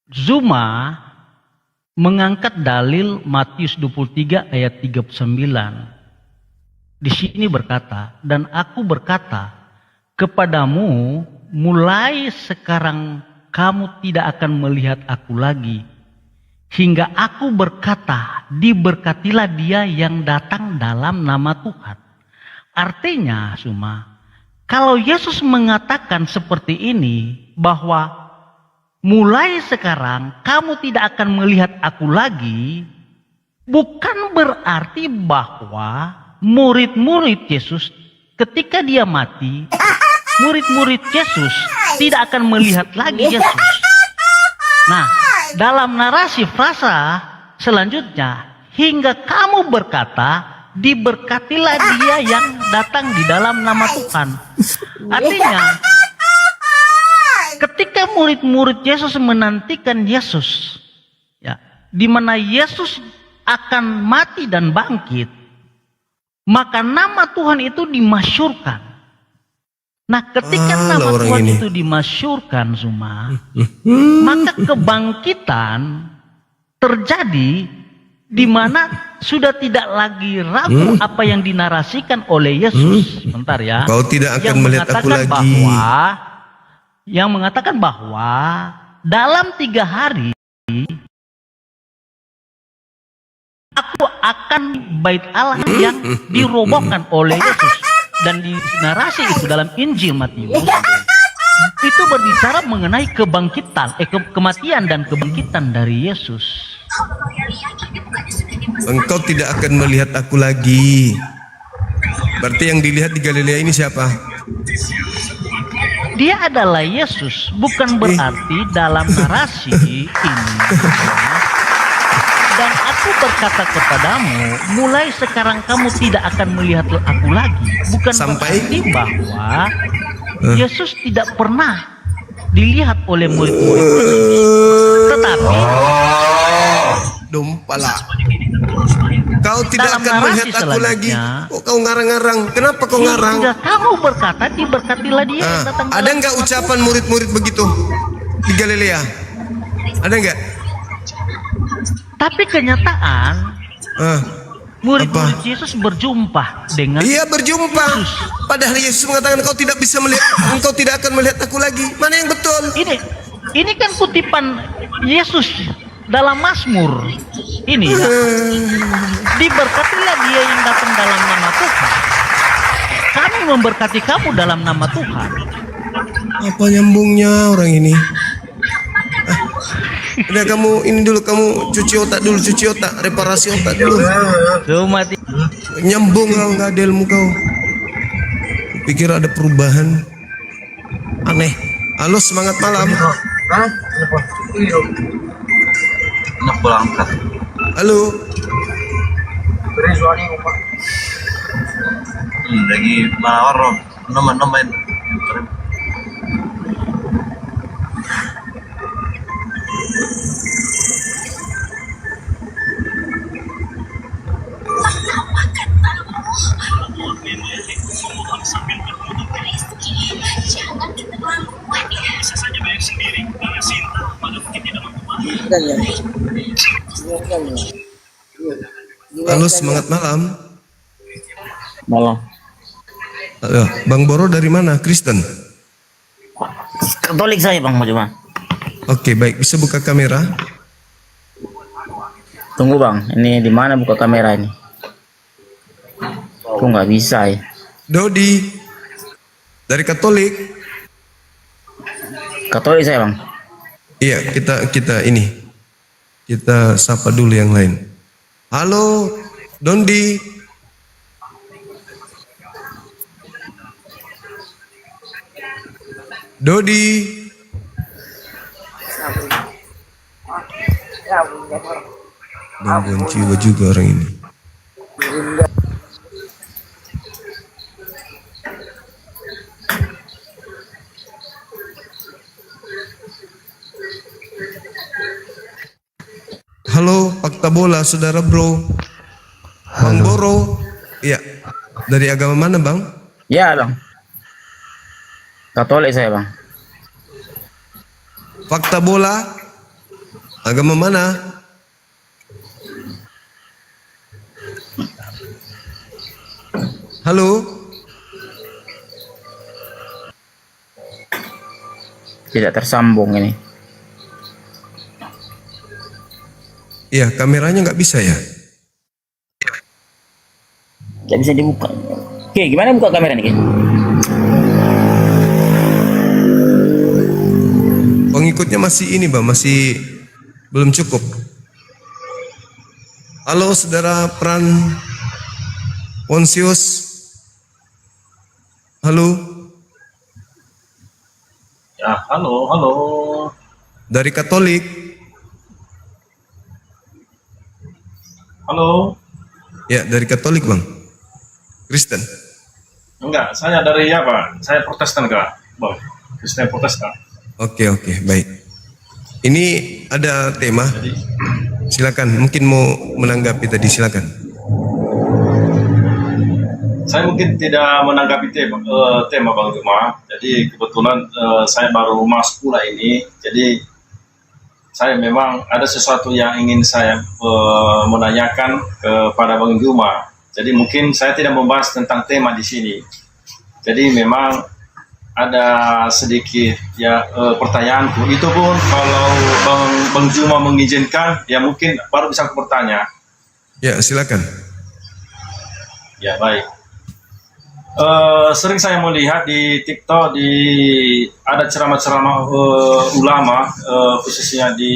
Zuma mengangkat dalil Matius 23 ayat 39. Di sini berkata, dan aku berkata kepadamu, mulai sekarang kamu tidak akan melihat aku lagi. Hingga aku berkata, diberkatilah dia yang datang dalam nama Tuhan. Artinya, kalau Yesus mengatakan seperti ini, bahwa mulai sekarang kamu tidak akan melihat aku lagi, bukan berarti bahwa murid-murid Yesus ketika dia mati, murid-murid Yesus tidak akan melihat lagi Yesus. Nah, dalam narasi frasa selanjutnya, hingga kamu berkata, diberkatilah dia yang datang di dalam nama Tuhan. Artinya, ketika murid-murid Yesus menantikan Yesus, ya, di mana Yesus akan mati dan bangkit, maka nama Tuhan itu dimasyurkan. Nah, ketika nama Tuhan itu dimasyurkan, maka kebangkitan terjadi di mana sudah tidak lagi ragu apa yang dinarasikan oleh Yesus. Bentar ya. Kau tidak akan melihat aku lagi. Yang mengatakan bahwa dalam 3 hari aku akan bait Allah yang dirobohkan oleh Yesus. Dan di narasi itu dalam Injil Matius itu berbicara mengenai kebangkitan, kematian dan kebangkitan dari Yesus. Engkau tidak akan melihat aku lagi. Berarti yang dilihat di Galilea ini siapa? Dia adalah Yesus. Bukan berarti dalam narasi ini, dan aku berkata kepadamu, mulai sekarang kamu tidak akan melihat aku lagi. Bukan berarti bahwa Yesus tidak pernah dilihat oleh murid-murid Yesus. Tetapi Dompala, kau tidak akan melihat aku lagi. Kok kau ngarang-ngarang? Kenapa kau ngarang? Hingga kamu berkata, diberkatilah dia yang datang. Ada nggak ucapan murid-murid begitu di Galilea? Ada nggak? Tapi kenyataan, murid-murid Yesus berjumpa dengan berjumpa. Yesus. Padahal Yesus mengatakan engkau tidak bisa melihat, engkau tidak akan melihat aku lagi. Mana yang betul? Ini kan kutipan Yesus dalam Mazmur. Ini ya. Diberkatilah dia yang datang dalam nama Tuhan. Kami memberkati kamu dalam nama Tuhan. Apa nyambungnya orang ini? Udah kamu ini dulu, kamu cuci otak dulu, reparasi otak dulu. Nyambung kau, nggak ada ilmu kau. Pikir ada perubahan. Aneh. Halo, semangat malam. Halo. Lagi mawar, nama-nama. Halo, semangat malam. Malam. Halo, Bang Boro dari mana? Kristen? Katolik saya, Bang Majuma. Oke, baik. Bisa buka kamera? Tunggu, Bang. Ini di mana buka kamera ini? Kok nggak bisa ya? Dodi dari Katolik. Katolik saya, Bang. Iya, kita sapa dulu yang lain. Halo, Dondi. Dodi. Gangguan jiwa juga orang ini. Halo, Fakta Bola, saudara bro. Bang Boro. Iya. Dari agama mana, Bang? Ya, Bang. Katolik saya, Bang. Fakta Bola. Agama mana? Halo? Tidak tersambung ini. Iya, kameranya nggak bisa ya? Tidak bisa dibuka. Oke, gimana buka kamera nih? Pengikutnya masih ini, Bang, masih belum cukup. Halo, saudara Pran Ponsius. Halo. Ya, halo. Dari Katolik. Halo. Ya, dari Katolik, Bang. Kristen. Enggak, saya dari apa? Saya Protestan, Kak. Bang, Kristen Protestan. Oke, baik. Ini ada tema. Silakan, mungkin mau menanggapi tadi, silakan. Saya mungkin tidak menanggapi tema Bang Juma. Jadi kebetulan saya baru masuk pula ini. Jadi saya memang ada sesuatu yang ingin saya menanyakan kepada Bang Juma. Jadi mungkin saya tidak membahas tentang tema di sini. Jadi memang ada sedikit ya pertanyaanku. Itu pun kalau Bang Juma mengizinkan, ya mungkin baru bisa aku bertanya. Ya, silakan. Ya, baik. Sering saya melihat di TikTok ada ceramah-ceramah ulama, khususnya di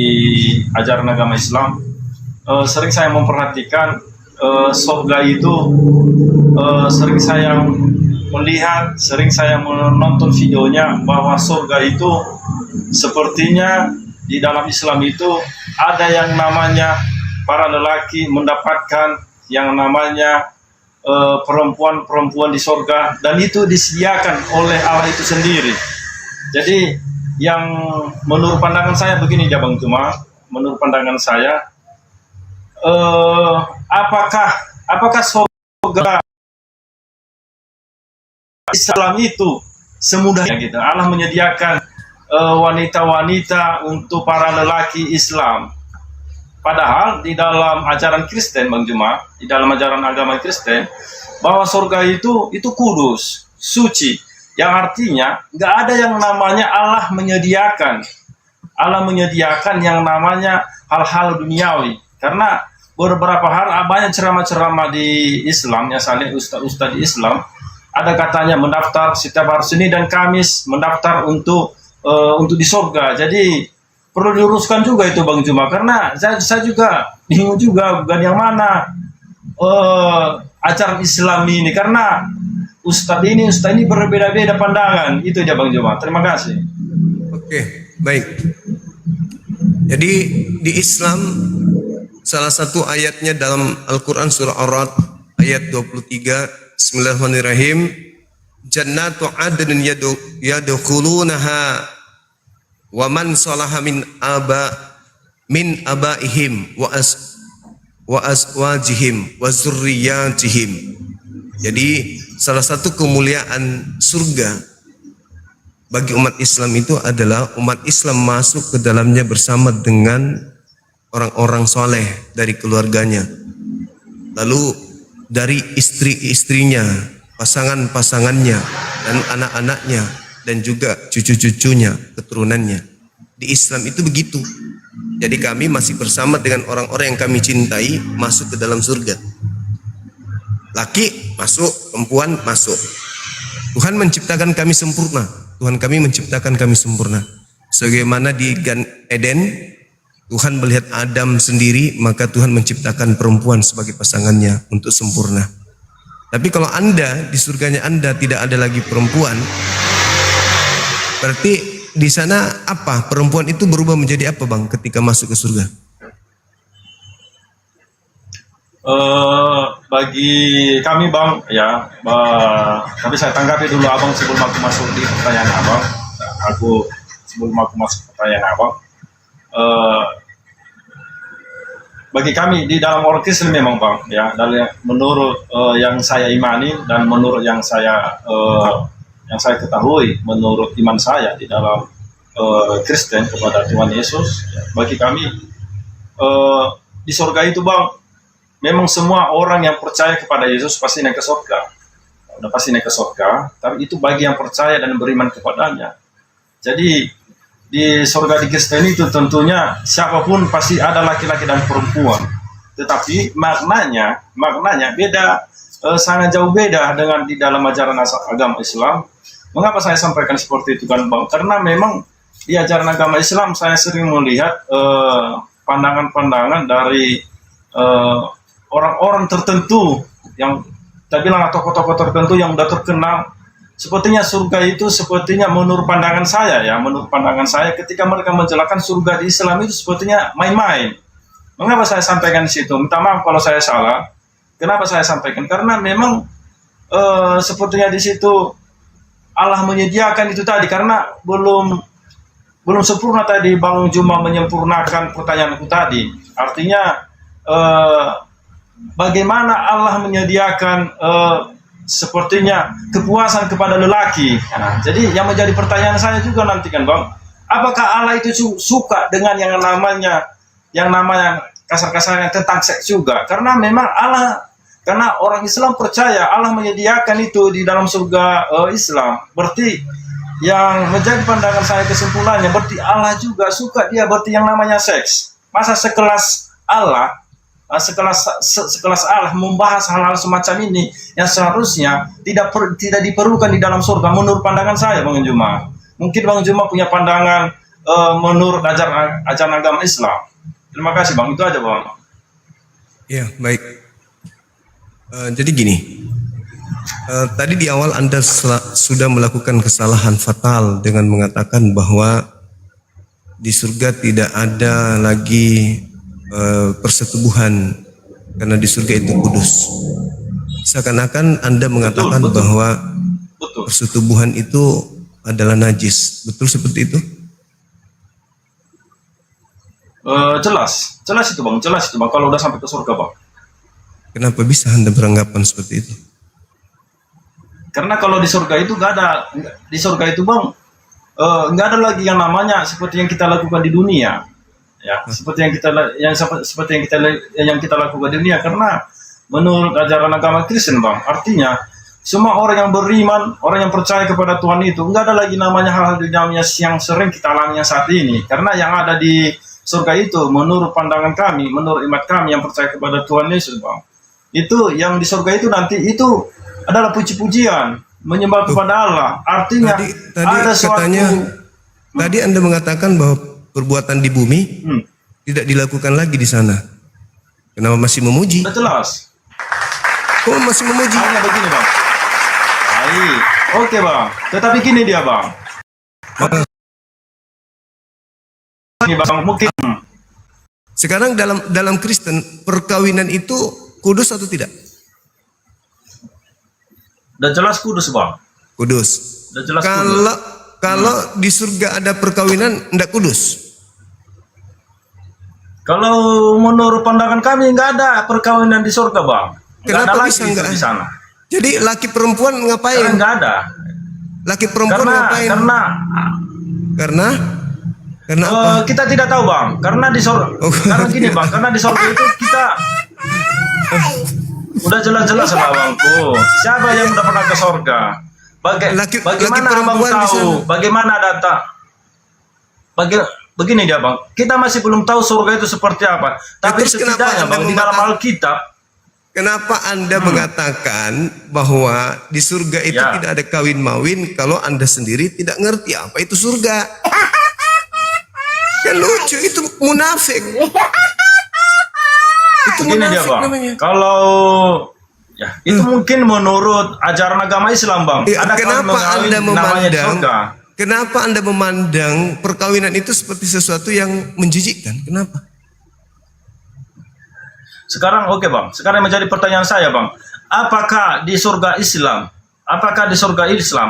ajaran agama Islam. Sering saya memperhatikan surga itu, sering saya melihat, sering saya menonton videonya bahwa surga itu sepertinya di dalam Islam itu ada yang namanya para lelaki mendapatkan yang namanya perempuan-perempuan di surga, dan itu disediakan oleh Allah itu sendiri. Jadi yang menurut pandangan saya begini ya Bang Juma, menurut pandangan saya apakah surga Islam itu semudahnya gitu Allah menyediakan wanita-wanita untuk para lelaki Islam, padahal di dalam ajaran Kristen Bang Juma, di dalam ajaran agama Kristen, bahwa surga itu kudus, suci, yang artinya nggak ada yang namanya Allah menyediakan yang namanya hal-hal duniawi. Karena beberapa hal banyak ceramah-ceramah di Islam, ya saleh ustaz-ustaz di Islam, ada katanya mendaftar setiap hari Senin dan Kamis, mendaftar untuk di surga. Jadi perlu diluruskan juga itu Bang Juma, karena saya juga bingung juga bukan yang mana ajaran Islam ini, karena ustaz ini berbeda-beda pandangan. Itu ya Bang Juma. Terima kasih. Oke, baik. Jadi di Islam salah satu ayatnya dalam Al-Quran surah Ar-Ra'd ayat 23, Bismillahirrahmanirrahim, Jannatu adnin yadkhulunaha wa man salaha min abaihim wa azwajihim wa zurriyatihim. Jadi salah satu kemuliaan surga bagi umat Islam itu adalah umat Islam masuk ke dalamnya bersama dengan orang-orang soleh dari keluarganya, lalu dari istri-istrinya, pasangan-pasangannya, dan anak-anaknya, dan juga cucu-cucunya, keturunannya. Di Islam itu begitu. Jadi kami masih bersama dengan orang-orang yang kami cintai masuk ke dalam surga. Laki masuk, perempuan masuk. Tuhan menciptakan kami sempurna. Tuhan kami menciptakan kami sempurna. Sebagaimana di Gan Eden, Tuhan melihat Adam sendiri, maka Tuhan menciptakan perempuan sebagai pasangannya untuk sempurna. Tapi kalau Anda, di surganya Anda tidak ada lagi perempuan, berarti di sana apa? Perempuan itu berubah menjadi apa Bang ketika masuk ke surga? Bagi kami Bang, ya, tapi saya tanggapi dulu Abang sebelum aku masuk di pertanyaan Abang. Sebelum aku masuk pertanyaan Abang, bagi kami di dalam orang Kristen memang Bang, ya, menurut yang saya imani dan menurut yang saya ketahui, menurut iman saya di dalam Kristen kepada Tuhan Yesus, ya, bagi kami di surga itu Bang, memang semua orang yang percaya kepada Yesus pasti naik ke surga. udah pasti naik ke surga, tapi itu bagi yang percaya dan beriman kepadanya. Jadi di surga di Kristen itu tentunya siapapun pasti ada laki-laki dan perempuan. Tetapi maknanya beda, sangat jauh beda dengan di dalam ajaran agama Islam. Mengapa saya sampaikan seperti itu kan Bang? Karena memang di ajaran agama Islam saya sering melihat pandangan-pandangan dari orang-orang tertentu yang kita bilang tokoh-tokoh tertentu yang sudah terkenal. Sepertinya surga itu sepertinya menurut pandangan saya ketika mereka menjelaskan surga di Islam itu sepertinya main-main. Mengapa saya sampaikan di situ? Minta maaf kalau saya salah. Kenapa saya sampaikan? Karena memang sepertinya di situ Allah menyediakan itu tadi, karena belum sempurna tadi Bang Juma menyempurnakan pertanyaanku tadi. Artinya bagaimana Allah menyediakan sepertinya kepuasan kepada lelaki. Nah, jadi yang menjadi pertanyaan saya juga nanti kan Bang, apakah Allah itu suka dengan yang namanya kasar-kasarnya tentang seks juga? Karena memang karena orang Islam percaya Allah menyediakan itu di dalam surga Islam. Berarti yang menjadi pandangan saya kesimpulannya, berarti Allah juga suka berarti yang namanya seks. Masa sekelas Allah membahas hal-hal semacam ini yang seharusnya tidak diperlukan di dalam surga menurut pandangan saya Bang Juma. Mungkin Bang Juma punya pandangan menurut ajaran agama Islam. Terima kasih Bang, itu aja Bang. Ya, baik. Jadi gini, tadi di awal Anda sudah melakukan kesalahan fatal dengan mengatakan bahwa di surga tidak ada lagi persetubuhan karena di surga itu kudus. Seakan-akan Anda mengatakan bahwa persetubuhan itu adalah najis. Betul seperti itu? Jelas itu Bang, kalau udah sampai ke surga Bang. Kenapa bisa Anda beranggapan seperti itu? Karena kalau di surga itu nggak ada, di surga itu Bang, nggak ada lagi yang namanya seperti yang kita lakukan di dunia. Ya, seperti yang kita lakukan di dunia, karena menurut ajaran agama Kristen Bang, artinya semua orang yang beriman, orang yang percaya kepada Tuhan itu nggak ada lagi namanya hal-hal duniawi yang sering kita alami saat ini. Karena yang ada di surga itu menurut pandangan kami, menurut iman kami yang percaya kepada Tuhan Yesus Bang, itu yang di surga itu nanti itu adalah puji-pujian, menyembah kepada Allah. Artinya tadi ada tadi Anda mengatakan bahwa perbuatan di bumi tidak dilakukan lagi di sana. Kenapa masih memuji? Sudah jelas. Kok masih memuji? Hanya begini Bang. Baik, oke Bang. Tetapi gini dia Bang. Ini Bang, mungkin sekarang dalam Kristen perkawinan itu kudus atau tidak? Dan jelas kudus Bang. Kudus. Dan jelas Kalau di surga ada perkawinan, tidak kudus. Kalau menurut pandangan kami nggak ada perkawinan di surga Bang. Kenapa bisa nggak di sana? Jadi laki perempuan ngapain? Nggak ada. Laki perempuan ngapain? Karena apa? Kita tidak tahu Bang. Karena di surga. Karena gini Bang. Karena di surga itu kita udah jelas-jelas lah Bangku. Siapa yang udah pernah ke surga? Bagaimana Abang tahu? Bagaimana data? Begini dia Bang, kita masih belum tahu surga itu seperti apa. Tapi setidaknya Bang, di dalam Alkitab. Kenapa Anda mengatakan bahwa di surga itu tidak ada kawin-mawin kalau Anda sendiri tidak ngerti apa itu surga? Kan lucu, itu munafik. Itu Begini dia Bang, namanya. kalau itu mungkin menurut ajaran agama Islam Bang. Ada Kenapa Anda memandang perkawinan itu seperti sesuatu yang menjijikkan? Kenapa? Sekarang Bang, sekarang menjadi pertanyaan saya Bang. Apakah di surga Islam,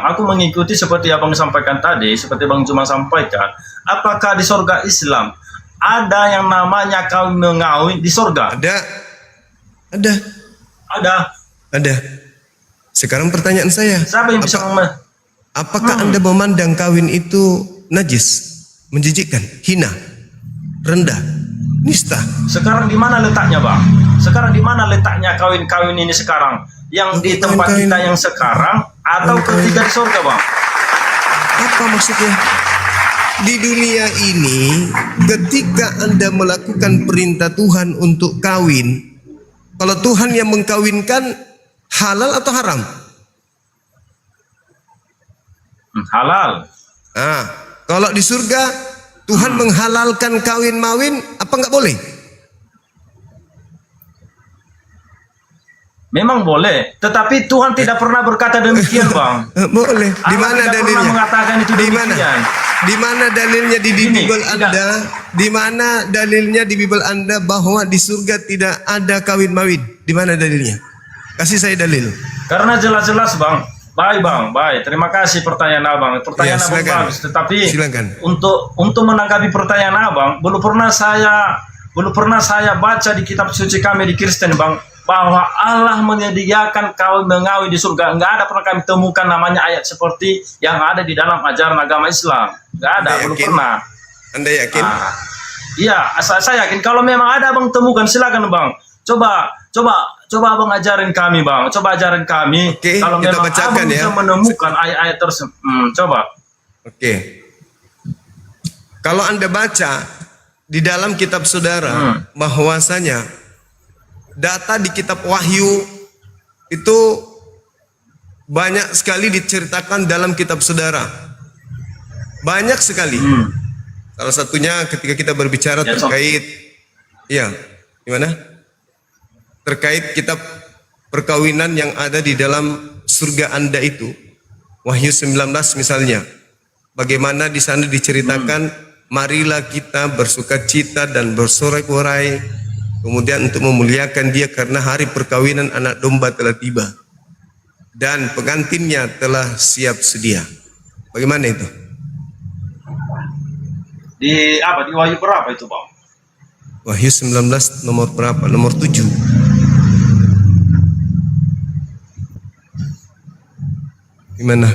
aku mengikuti seperti Abang sampaikan tadi, seperti Bang Juma sampaikan, apakah di surga Islam ada yang namanya kawin mengawin di surga? Ada. Sekarang pertanyaan saya. Siapa yang bisa apakah Anda memandang kawin itu najis, menjijikkan, hina, rendah, nista? Sekarang di mana letaknya Bang? Sekarang di mana letaknya kawin-kawin ini sekarang? yang di tempat kita yang sekarang atau ketika di surga, Bang? Apa maksudnya? Di dunia ini, ketika Anda melakukan perintah Tuhan untuk kawin, kalau Tuhan yang mengkawinkan, halal atau haram? Halal. Nah, kalau di surga, Tuhan menghalalkan kawin-mawin, apa nggak boleh? Memang boleh, tetapi Tuhan tidak pernah berkata demikian, Bang. Boleh. Di mana Allah tidak dalilnya? pernah mengatakan itu Di mana? demikian. Di mana dalilnya di Bible Anda? Di mana dalilnya di Bible Anda bahwa di surga tidak ada kawin-mawin? Di mana dalilnya? Kasih saya dalil. Karena jelas-jelas, Bang. Baik, Bang. Baik. Terima kasih pertanyaan Abang. Pertanyaan Ya, Abang silakan. bagus, tetapi Silakan. untuk menanggapi pertanyaan Abang, belum pernah saya baca di kitab suci kami di Kristen, Bang, bahwa Allah menyediakan kawin mengawin di surga. Enggak ada pernah kami temukan namanya ayat seperti yang ada di dalam ajaran agama Islam. Enggak ada, belum pernah. Anda yakin? Iya, saya yakin. Kalau memang ada, Bang, temukan, silakan, Bang. Coba Abang ajarin kami, Bang. Coba ajarin kami. Kalau kita memang bacakan Abang ya. bisa menemukan ayat-ayat tersebut. Coba. Oke. Kalau Anda baca di dalam kitab saudara, bahwasanya data di kitab Wahyu itu banyak sekali diceritakan dalam kitab saudara. Banyak sekali. Salah satunya ketika kita berbicara terkait, ya, gimana? Terkait kitab perkawinan yang ada di dalam surga Anda itu, Wahyu 19 misalnya. Bagaimana di sana diceritakan, marilah kita bersukacita dan bersorak-sorai, kemudian untuk memuliakan Dia karena hari perkawinan anak domba telah tiba dan pengantinnya telah siap sedia. Bagaimana itu? Di Wahyu berapa itu, Bang? Wahyu 19 nomor berapa? Nomor 7. Gimana?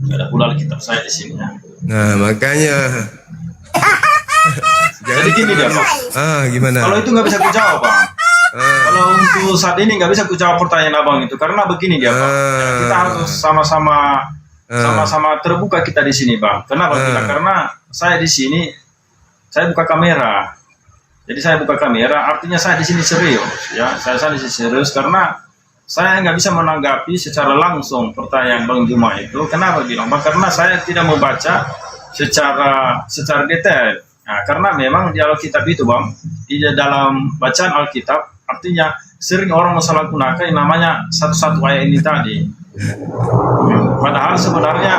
Ada pula kitab saya di sini ya. Nah, makanya Jadi gini dia, Bang. Gimana? Kalau itu nggak bisa kujawab, Bang. Kalau untuk saat ini nggak bisa kujawab pertanyaan Abang itu karena begini dia, Bang. Kita harus sama-sama terbuka kita di sini, Bang. Kenapa? Karena saya di sini saya buka kamera. Jadi saya buka kamera, artinya saya di sini serius, ya. Saya di sini serius karena saya nggak bisa menanggapi secara langsung pertanyaan Bang Juma itu. Kenapa bilang, Bang? Karena saya tidak membaca secara detail. Nah, karena memang di Alkitab itu, Bang, di dalam bacaan Alkitab, artinya sering orang menyalahgunakan yang namanya satu-satu ayat ini tadi. Padahal sebenarnya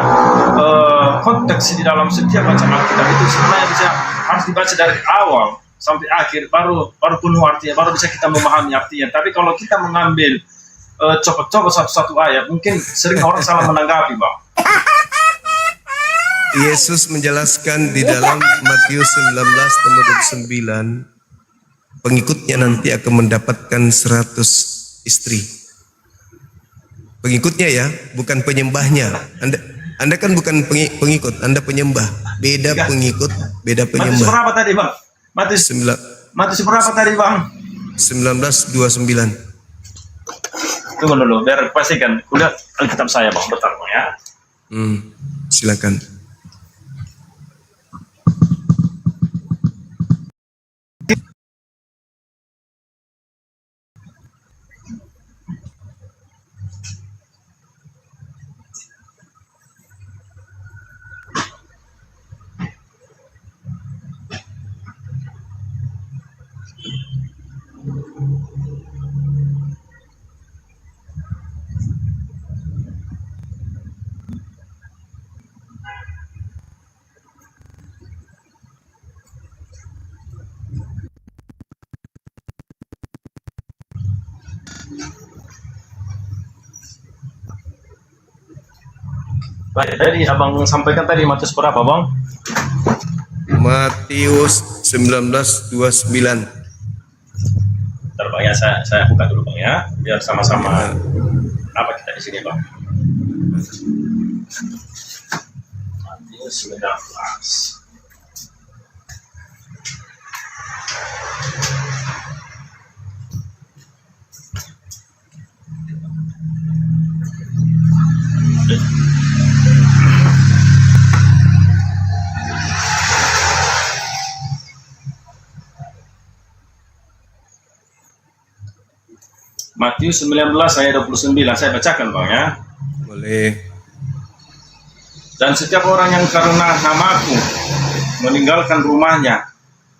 konteks di dalam setiap bacaan Alkitab itu sebenarnya harus dibaca dari awal sampai akhir, baru penuh artinya, baru bisa kita memahami artinya. Tapi kalau kita mengambil copot-copot satu-satu ayat, mungkin sering orang salah menanggapi, Bang. Yesus menjelaskan di dalam Matius 19 nomor 29, pengikutnya nanti akan mendapatkan 100 istri. Pengikutnya ya, bukan penyembahnya. Anda kan bukan pengikut, Anda penyembah. Beda pengikut, beda penyembah. Matius berapa tadi, Bang? Matius berapa tadi, Bang? 19:29. Tunggu dulu, biar pastikan. Kulihat Alkitab saya, Bang. Bentar, Bang, ya. Silakan. Baik, tadi Abang sampaikan tadi Matius berapa, Bang? Matius 19:29. Bentar, Bang, ya, saya buka dulu, Bang, ya, biar sama-sama apa kita di sini, Bang. Matius 19. Matius 19 ayat 29, saya bacakan Bang ya. Boleh. Dan setiap orang yang karena namaku meninggalkan rumahnya,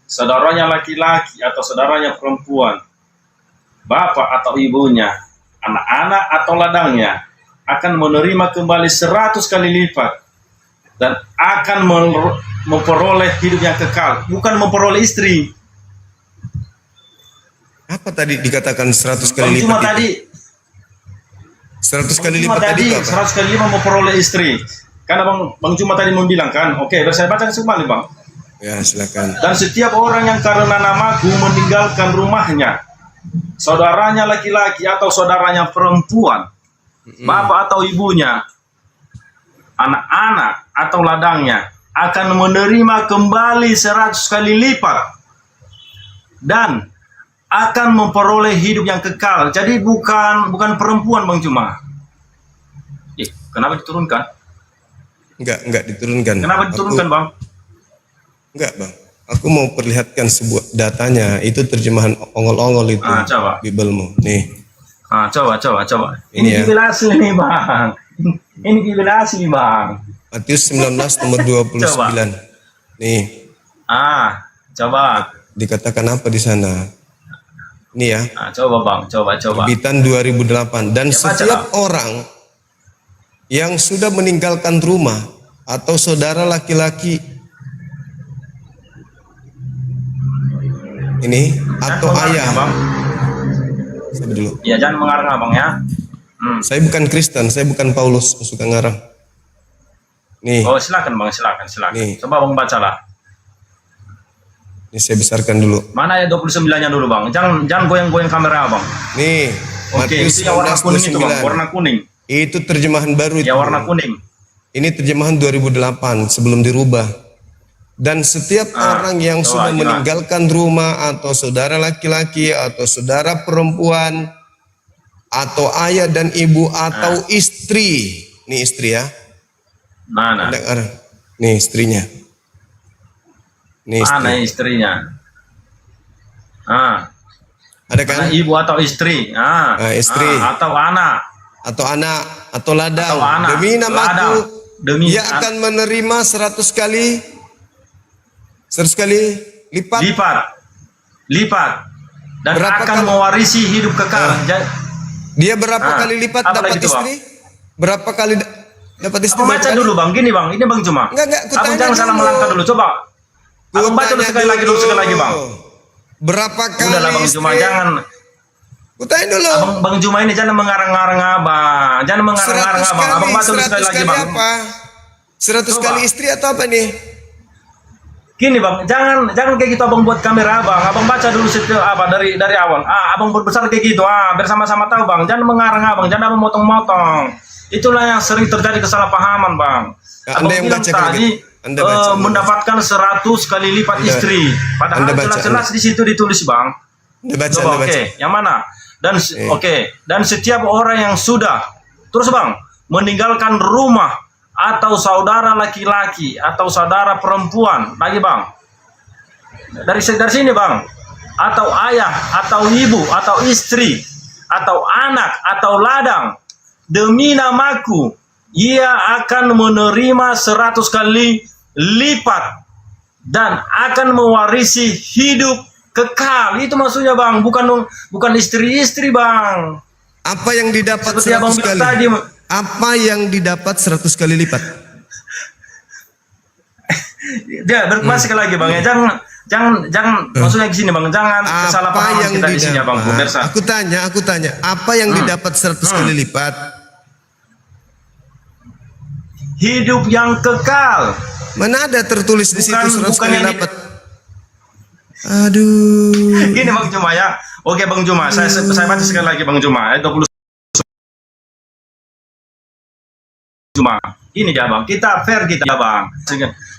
saudaranya laki-laki atau saudaranya perempuan, bapak atau ibunya, anak-anak atau ladangnya, akan menerima kembali 100 kali lipat dan akan memperoleh hidup yang kekal, bukan memperoleh istri. Apa tadi dikatakan 100 kali lipat? Cuma itu? tadi 100 kali Cuma lipat tadi tadi itu apa? 100 kali lipat memperoleh istri. Karena Bang Cuma tadi membilang kan, oke, saya baca kembali Bang. Ya, silakan. Dan setiap orang yang karena namaku meninggalkan rumahnya, saudaranya laki-laki atau saudaranya perempuan, bapak atau ibunya, anak-anak atau ladangnya, akan menerima kembali 100 kali lipat dan akan memperoleh hidup yang kekal. Jadi bukan perempuan Bang Cuma. Kenapa diturunkan? Enggak diturunkan. Kenapa diturunkan Bang? Enggak Bang. Aku mau perlihatkan sebuah datanya. Itu terjemahan ongol-ongol itu. Coba. Bibelmu. Nih. Coba. Ini Ini ya. Bibil asli nih Bang. Ini Bibil asli Bang. Matius 19 nomor 29. Coba. Nih. Coba. Dikatakan apa di sana? Ini ya. Coba Bang, coba. Terbitan 2008. Dan setiap orang yang sudah meninggalkan rumah atau saudara laki-laki ini atau ayah. Bang. Sabar dulu. Ya, jangan mengarang Bang ya. Saya bukan Kristen, saya bukan Paulus suka ngarang. Nih. Oh, silakan Bang, silakan. Nih. Coba Bang bacalah. Ini saya besarkan dulu. Mana ya 29-nya dulu Bang. Jangan goyang-goyang kamera Bang. Nih. Oke, Matius itu yang warna kuning itu Bang, 19:29. warna kuning. Itu terjemahan baru itu. Ya, warna kuning. Ini terjemahan 2008 sebelum dirubah. Dan setiap orang yang sudah meninggalkan rumah atau saudara laki-laki atau saudara perempuan atau ayah dan ibu atau istri. Nih istri ya. Mana? Nih istrinya. Nih istri. Mana istrinya? Ada kan? Mana ibu atau istri? Istri. Atau anak. Atau ladang. Atau anak. Demi namaku, Demi ia akan menerima 100 kali lipat. Dan berapa akan mewarisi hidup kekal. Dia berapa kali lipat dapat itu, istri? Berapa kali dapat istri? Abang baca dulu Bang, gini Bang, ini Bang Cuma. Enggak, Abang jangan salah melangkah dulu, coba. Abang baca dulu sekali lagi Bang. Berapa kali? Udahlah Bang Cuma, jangan. Kutanya dulu. Bang Cuma ini jangan mengarang-arang Abang. Jangan mengarang-arang Abang. Abang baca dulu sekali lagi Bang. Apa? 100 kali istri atau apa nih? Gini Bang, jangan kayak gitu Abang buat kamera Abang. Abang baca dulu dari awal. Abang berbesar kayak gitu. Bersama-sama tahu Bang. Jangan mengarang Abang, jangan Abang motong-motong. Itulah yang sering terjadi kesalahpahaman Bang. Abang bilang tadi mendapatkan 100 kali lipat istri. Padahal jelas-jelas di situ ditulis Bang. Coba oke, yang mana? Dan dan setiap orang yang sudah terus Bang meninggalkan rumah atau saudara laki-laki atau saudara perempuan lagi Bang. Dari sini Bang. Atau ayah atau ibu atau istri atau anak atau ladang demi namaku ia akan menerima 100 kali lipat dan akan mewarisi hidup kekal. Itu maksudnya Bang, bukan istri-istri Bang. Apa yang didapat seperti 100 kali? Tadi, apa yang didapat 100 kali lipat? Ya, sekali lagi Bang ya. Jangan maksudnya di sini Bang, jangan kesalahpahaman kita di sini Bang. Aku tanya, apa yang didapat 100 kali lipat? Hidup yang kekal. Mana ada tertulis di situ 100 kali dapat? Aduh. Gini Bang Cuma ya. Oke Bang Cuma, saya baca sekali lagi Bang Cuma. 20 Cuma. Ini ya Bang, kita fair kita ya Bang.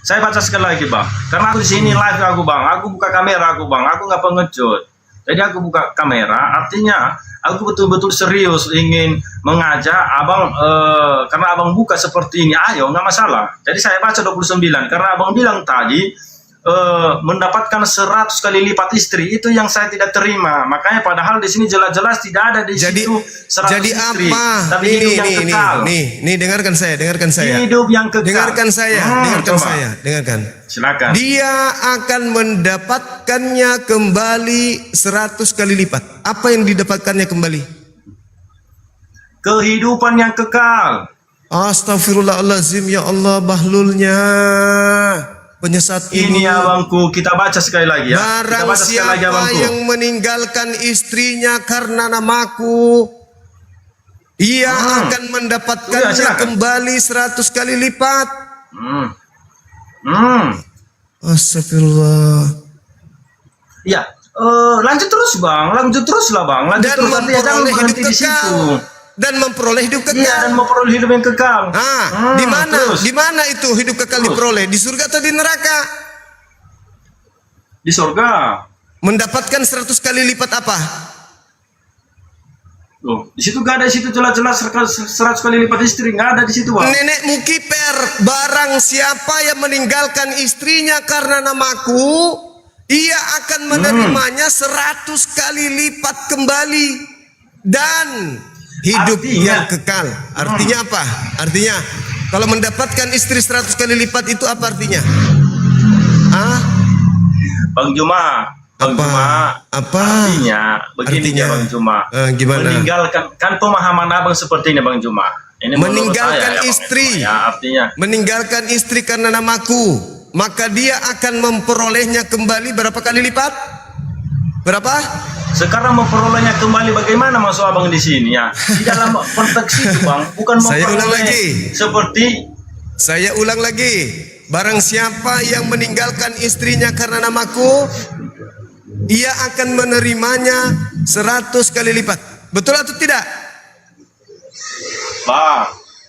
Saya baca sekali lagi Bang. Karena aku di sini live aku Bang. Aku buka kamera aku Bang. Aku nggak pengecut. Jadi aku buka kamera, artinya aku betul-betul serius ingin mengajak Abang, karena Abang buka seperti ini, ayo nggak masalah. Jadi saya baca 29, karena Abang bilang tadi mendapatkan 100 kali lipat istri, itu yang saya tidak terima. Makanya padahal di sini jelas-jelas tidak ada di situ 100 Jadi istri, apa? tapi hidup yang kekal. Nih, dengarkan saya. Hidup yang kekal. Dengarkan coba. saya. Silakan. Dia akan mendapatkannya kembali 100 kali lipat. Apa yang didapatkannya kembali? Kehidupan yang kekal. Astagfirullahaladzim, ya Allah, bahlulnya. Penyesat ini abangku, kita baca sekali lagi ya. Barang siapa yang meninggalkan istrinya karena namaku, ia akan mendapatkannya kembali 100 kali lipat. Astagfirullah. Ya, lanjut terus bang, lanjut terus lah bang, lanjut dan terus. Jangan berhenti di situ. Dan memperoleh hidup kekal. Iya, dan memperoleh hidup yang kekal. Di mana? Di mana itu hidup kekal diperoleh? Di surga atau di neraka? Di surga. Mendapatkan 100 kali lipat apa? Loh, di situ gak ada, di situ jelas-jelas 100 kali lipat istri, nggak ada di situ bang. Nenekmu kiper, barang siapa yang meninggalkan istrinya karena namaku, ia akan menerimanya 100 kali lipat kembali dan hidup yang kekal. Artinya apa? Artinya kalau mendapatkan istri 100 kali lipat itu apa artinya? Bang Juma, artinya begini ya Bang Juma. Gimana? Meninggalkan, kan pemahaman abang seperti ini Bang Juma. Ini meninggalkan saya, istri, artinya meninggalkan istri karena namaku, maka dia akan memperolehnya kembali berapa kali lipat? Berapa? Sekarang memperolehnya kembali, bagaimana maksud abang di sini ya? Di dalam konteks itu bang, bukan memperoleh Saya ulang lagi. Barang siapa yang meninggalkan istrinya karena namaku, ia akan menerimanya 100 kali lipat. Betul atau tidak?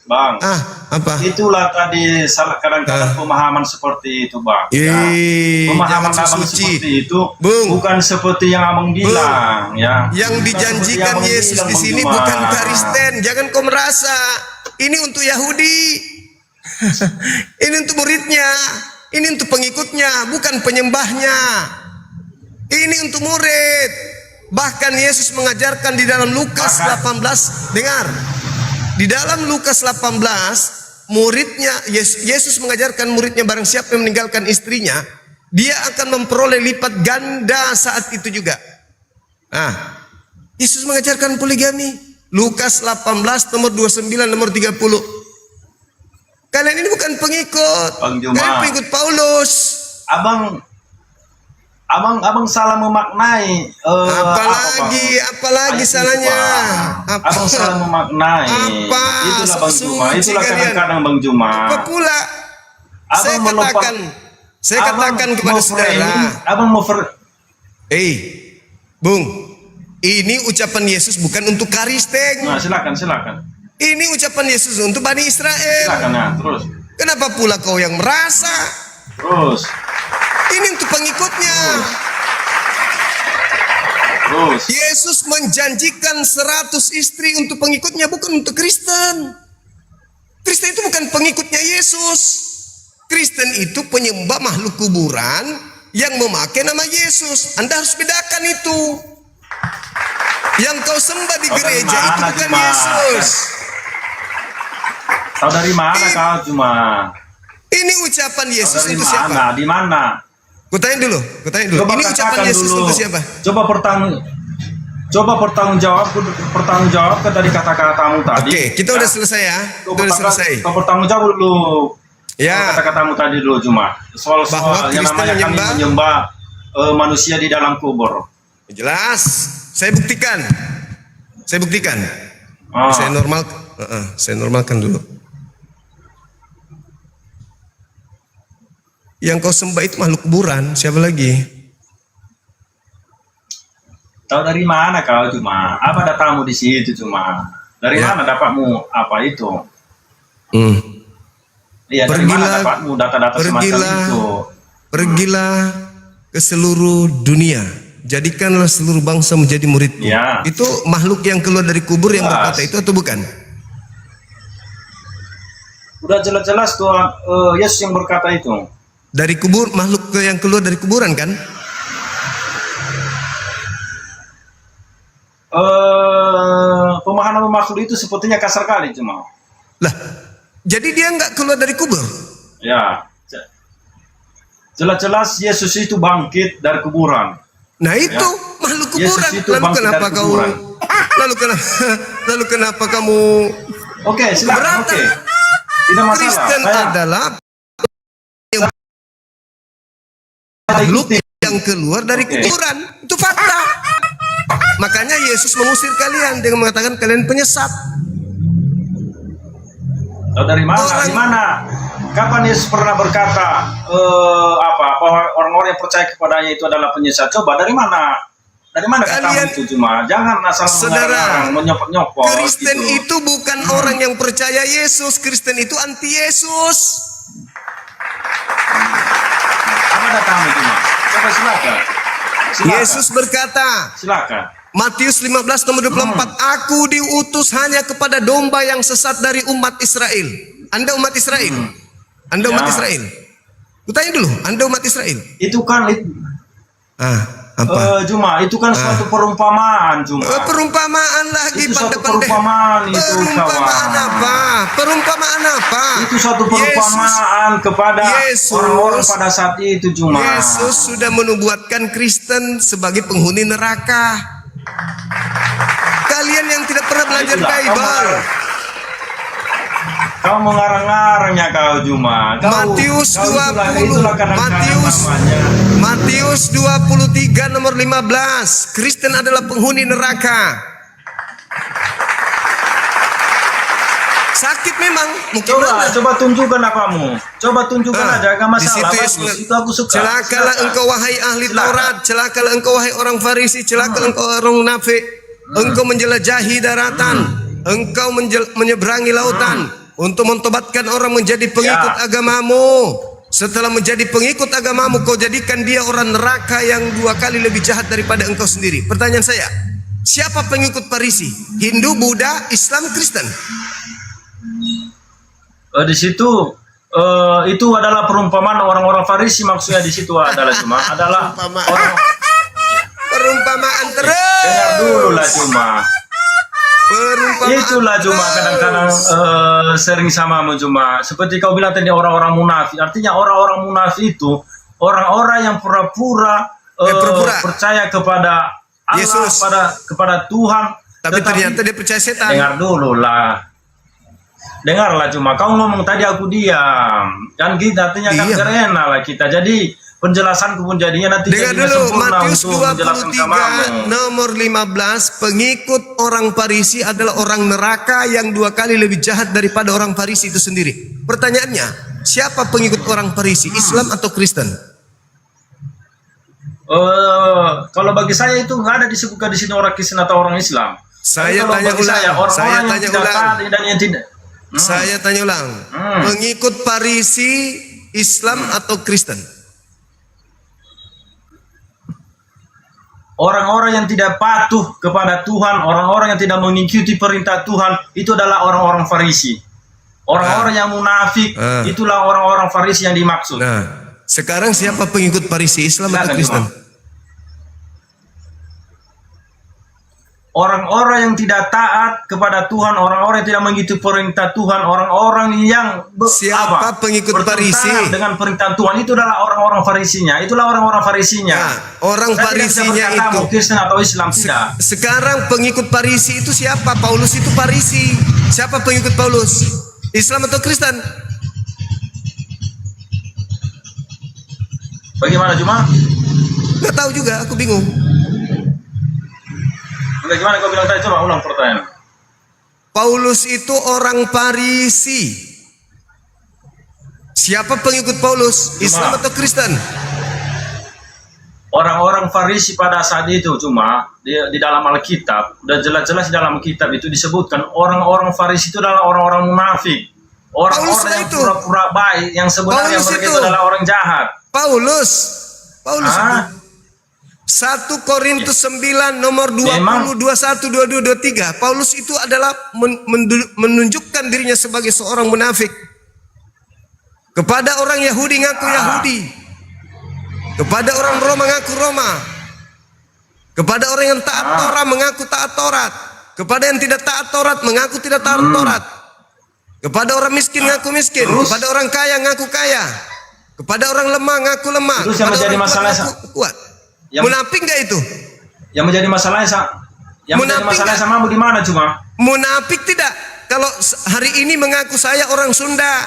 Bang, apa? Itulah tadi kadang-kadang pemahaman seperti itu bang. Pemahaman abang seperti itu bukan seperti yang abang bilang ya. Yang dijanjikan Yesus di sini bukan Kristen. Jangan kau merasa ini untuk Yahudi, ini untuk muridnya, ini untuk pengikutnya, bukan penyembahnya. Ini untuk murid. Bahkan Yesus mengajarkan di dalam Lukas 18, dengar. Di dalam Lukas 18, muridnya Yesus mengajarkan muridnya, barang siapa yang meninggalkan istrinya, dia akan memperoleh lipat ganda saat itu juga. Yesus mengajarkan poligami. Lukas 18 nomor 29 nomor 30. Kalian ini bukan pengikut. Kalian pengikut Paulus. Abang salah memaknai. Apalagi salahnya? Abang salah memaknai. Itulah Bang Juma. Itulah kadang-kadang Bang Juma. Apa pula? Saya katakan kepada saudara. Bung, ini ucapan Yesus bukan untuk Kristen. Silakan. Ini ucapan Yesus untuk Bani Israel. Silakan ya, terus. Kenapa pula kau yang merasa? Terus. Ini untuk pengikutnya. Yesus menjanjikan 100 istri untuk pengikutnya, bukan untuk Kristen. Kristen itu bukan pengikutnya Yesus. Kristen itu penyembah makhluk kuburan yang memakai nama Yesus. Anda harus bedakan itu. Yang kau sembah di gereja itu bukan Yesus. Tahu dari mana kau Juma? Ini ucapan Yesus untuk siapa? Di mana? Kutanya dulu. Ini ucapan Yesus untuk siapa? Coba bertanggung jawab ke tadi kata-katamu tadi. Oke, kita udah selesai ya. Kau bertanggung jawab dulu. Ya. Kata-katamu tadi dulu Juma. Soal yang namanya kami menyembah manusia di dalam kubur. Jelas. Saya buktikan. Saya normalkan dulu. Yang kau sembah itu makhluk kuburan, siapa lagi? Tahu dari mana kau Juma? Apa datamu di situ Juma? Dari mana dapatmu apa itu? Iya, dari mana dapatmu data-data semacam itu? Pergilah ke seluruh dunia. Jadikanlah seluruh bangsa menjadi muridmu. Itu makhluk yang keluar dari kubur yang berkata itu atau bukan? Udah jelas-jelas tuh Yesus yang berkata itu. Dari kubur, makhluk yang keluar dari kuburan kan? Pemahaman makhluk itu sepertinya kasar kali cuma. Lah, jadi dia nggak keluar dari kubur? Ya, jelas-jelas Yesus itu bangkit dari kuburan. Nah itu Ya. makhluk Yesus kuburan. itu Lalu bangkit kenapa dari kau? kuburan. Lalu kenapa kamu? Oke, silakan. Oke, tidak masalah. Kristen adalah makhluk yang keluar dari kuburan. Itu fakta. Makanya Yesus mengusir kalian dengan mengatakan kalian penyesat. Dari mana? Dari mana? Kapan Yesus pernah berkata bahwa orang-orang yang percaya kepadanya itu adalah penyesat? Coba dari mana? Dari mana kalian itu cuma? Jangan asal Saudara, menyopot-nyopot. Kristen gitu. itu bukan orang yang percaya Yesus. Kristen itu anti Yesus. Apa datang cuma? Coba silakan. Yesus berkata, silakan. Matius 15 nomor 24, Aku diutus hanya kepada domba yang sesat dari umat Israel. Anda umat Israel? Anda umat Israel? Kutanya dulu, Anda umat Israel? Itu kan apa? Cuma itu kan suatu perumpamaan cuma. Perumpamaan lagi itu suatu perumpamaan itu Perumpamaan apa? Perumpamaan apa? Itu suatu perumpamaan kepada orang-orang pada saat itu cuma. Yesus sudah menubuatkan Kristen sebagai penghuni neraka. Kalian yang tidak pernah belajar Bible. Kau mengarang-arangnya kau cuma. Matius 20, Matius 23 nomor 15. Kristen adalah penghuni neraka. Sakit memang. Mungkin coba tunjukkan kamu. Coba tunjukkan aja, gak masalah. Itu aku suka. Celakalah engkau wahai ahli Taurat, celakalah engkau wahai orang Farisi, celakalah engkau orang munafik. Engkau menjelajahi daratan, engkau menyeberangi lautan untuk mentobatkan orang menjadi pengikut agamamu. Setelah menjadi pengikut agamamu, kau jadikan dia orang neraka yang 2 kali lebih jahat daripada engkau sendiri. Pertanyaan saya, siapa pengikut Farisi? Hindu, Buddha, Islam, Kristen? Di situ itu adalah perumpamaan orang-orang Farisi, maksudnya di situ adalah cuma orang perumpamaan terus. Dengar dulu lah cuma. Itulah cuma kadang-kadang sering samamu cuma. Seperti kau bilang tadi orang-orang munafik. Artinya orang-orang munafik itu orang-orang yang pura-pura percaya kepada Allah, Yesus, kepada Tuhan. Tapi ternyata dia percaya setan. Dengar dulu lah. Dengarlah cuma. Kau ngomong tadi aku diam. Kan kita artinya kan karena lah kita. Jadi penjelasan pun jadinya nanti dengar dulu Matius 23 nomor 15, pengikut orang Farisi adalah orang neraka yang 2 kali lebih jahat daripada orang Farisi itu sendiri. Pertanyaannya, siapa pengikut orang Farisi, Islam atau Kristen? Kalau bagi saya itu nggak ada disebutkan di sini orang Kristen atau orang Islam. Saya tanya ulang. Pengikut Farisi, Islam atau Kristen? Orang-orang yang tidak patuh kepada Tuhan, orang-orang yang tidak mengikuti perintah Tuhan, itu adalah orang-orang Farisi. Orang-orang yang munafik, itulah orang-orang Farisi yang dimaksud. Nah, sekarang siapa pengikut Farisi, Islam atau Kristen? Orang-orang yang tidak taat kepada Tuhan, orang-orang yang tidak mengikuti perintah Tuhan, orang-orang yang siapa pengikut Farisi dengan perintah Tuhan, itu adalah orang-orang Farisinya. Itulah orang-orang Farisinya. Orang Farisinya itu Kristen atau Islam tidak. Sekarang pengikut Farisi itu siapa? Paulus itu Farisi. Siapa pengikut Paulus? Islam atau Kristen? Bagaimana cuma? Nggak tahu juga, aku bingung. Bagaimana kau bilang tadi? Coba ulang pertanyaan. Paulus itu orang Farisi. Siapa pengikut Paulus? Islam atau Kristen? Orang-orang Farisi pada saat itu cuma di dalam Alkitab, dan jelas-jelas di dalam kitab itu disebutkan orang-orang Farisi itu adalah orang-orang munafik. Orang-orang yang pura-pura baik, yang sebenarnya mereka itu adalah orang jahat. Paulus itu 1 Korintus 9 nomor 20, 21, 22, 23. Paulus itu adalah menunjukkan dirinya sebagai seorang munafik. Kepada orang Yahudi ngaku Yahudi. Kepada orang Roma ngaku Roma. Kepada orang yang taat Torah mengaku taat Taurat. Kepada yang tidak taat Taurat mengaku tidak taat Taurat. Kepada orang miskin ngaku miskin. Kepada orang kaya ngaku kaya. Kepada orang lemah ngaku lemah. Terus yang menjadi masalah kuat. Munafik nggak itu? Yang menjadi masalahnya sama di mana cuma? Munafik tidak. Kalau hari ini mengaku saya orang Sunda,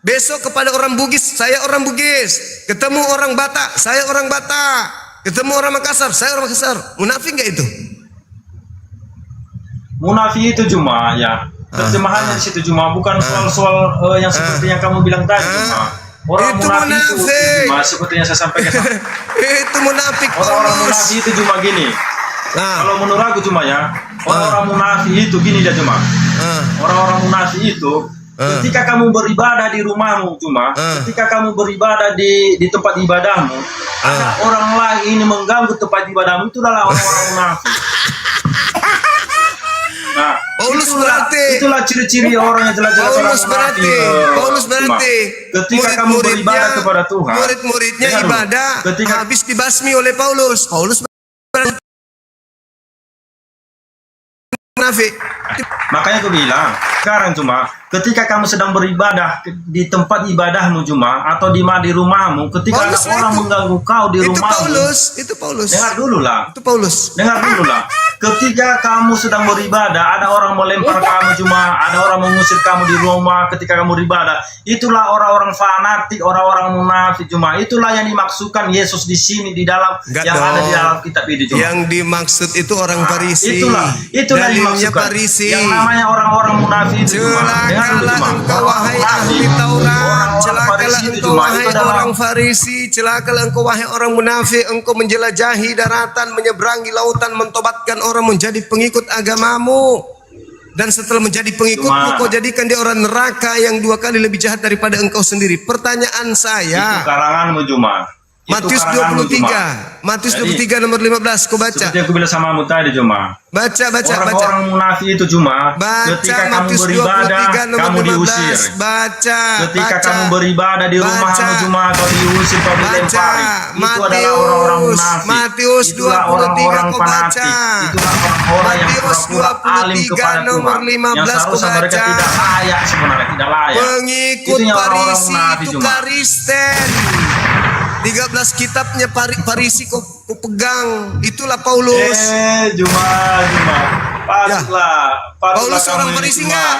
besok kepada orang Bugis saya orang Bugis. Ketemu orang Batak saya orang Batak. Ketemu orang Makassar saya orang Makassar. Munafik nggak itu? Munafik itu cuma ya terjemahannya di situ cuma bukan soal yang seperti yang kamu bilang tadi cuma. Orang itu munafik itu cuma seperti yang saya sampaikan. Itu munafik. Orang munafik itu cuma gini. Kalau menurut aku cuma ya, orang munafik itu gini dia cuma. Orang-orang munafik itu ketika kamu beribadah di rumahmu cuma, ketika kamu beribadah di tempat ibadahmu, ada orang lain ini mengganggu tempat ibadahmu, itulah orang-orang munafik. Nah, itulah ciri-ciri orang yang jelas-jelas orang munafik. Paulus berarti ketika kamu beribadah kepada Tuhan, murid-muridnya ibadah habis dibasmi oleh Paulus. Paulus munafik. Makanya aku bilang sekarang cuma ketika kamu sedang beribadah di tempat ibadahmu cuma atau di rumahmu, ketika ada orang mengganggu kau di rumahmu, itu Paulus. Dengar dulu lah. Itu Paulus. Dengar dulu lah. Ketika kamu sedang beribadah, ada orang melempar kamu cuma, ada orang mengusir kamu di rumah ketika kamu beribadah. Itulah orang-orang fanatik, orang-orang munafik cuma. Itulah yang dimaksudkan Yesus di sini di dalam ada di dalam kitab ini cuma. Yang dimaksud itu orang Farisi. Itulah dimaksudkan. Farisi. Yang namanya orang-orang munafik itu cuma. Celakalah engkau wahai ahli Taurat. Celakalah engkau wahai orang Farisi. Celakalah engkau wahai orang munafik. Engkau menjelajahi daratan, menyeberangi lautan, mentobatkan orang menjadi pengikut agamamu. Dan setelah menjadi pengikutmu, kau jadikan dia orang neraka yang 2 kali lebih jahat daripada engkau sendiri. Pertanyaan saya, itu karanganmu cuma. Matius 23 nomor 15, kau baca. Seperti aku bilang sama kamu tadi cuma. Baca. Orang munafik itu cuma ketika kamu beribadah kamu diusir. Ketika kamu beribadah di rumahmu cuma kau diusir, kau dilempari. Itu adalah orang-orang munafik. Matius 23 orang-orang kau fanatik. baca. Itulah orang-orang yang pura-pura alim kepada nomor Tuhan. 15 Yang seharusnya kau mereka baca. tidak layak sebenarnya, tidak layak. Pengikut Itunya orang-orang Farisi munafik itu cuma. Kristen. 13 kitabnya Farisi kau pegang. Itulah Paulus. Cuma. Paulus orang Farisi enggak?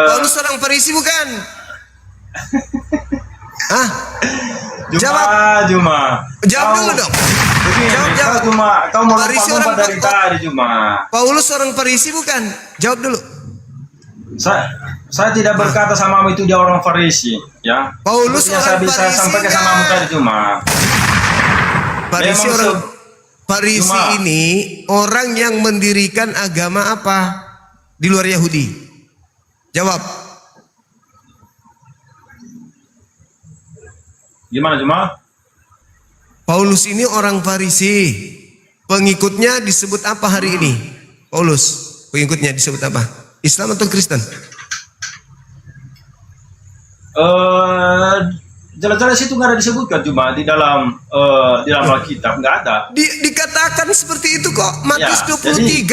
Paulus orang Farisi bukan? Hah? Jawab dulu dong. Jawab. Kau mau lompat dari tadi cuma. Paulus orang Farisi bukan? Jawab dulu. Saya tidak berkata samamu itu dia orang Farisi, ya. Paulus orang saya bisa Farisi sampaikan samamu tadi cuma. Farisi ini orang yang mendirikan agama apa di luar Yahudi? Jawab. Gimana cuma? Paulus ini orang Farisi. Pengikutnya disebut apa hari ini? Paulus, pengikutnya disebut apa? Islam atau Kristen? Jelas-jelas itu nggak ada disebutkan cuma di dalam Alkitab nggak ada. Dikatakan seperti itu kok. Matius 23.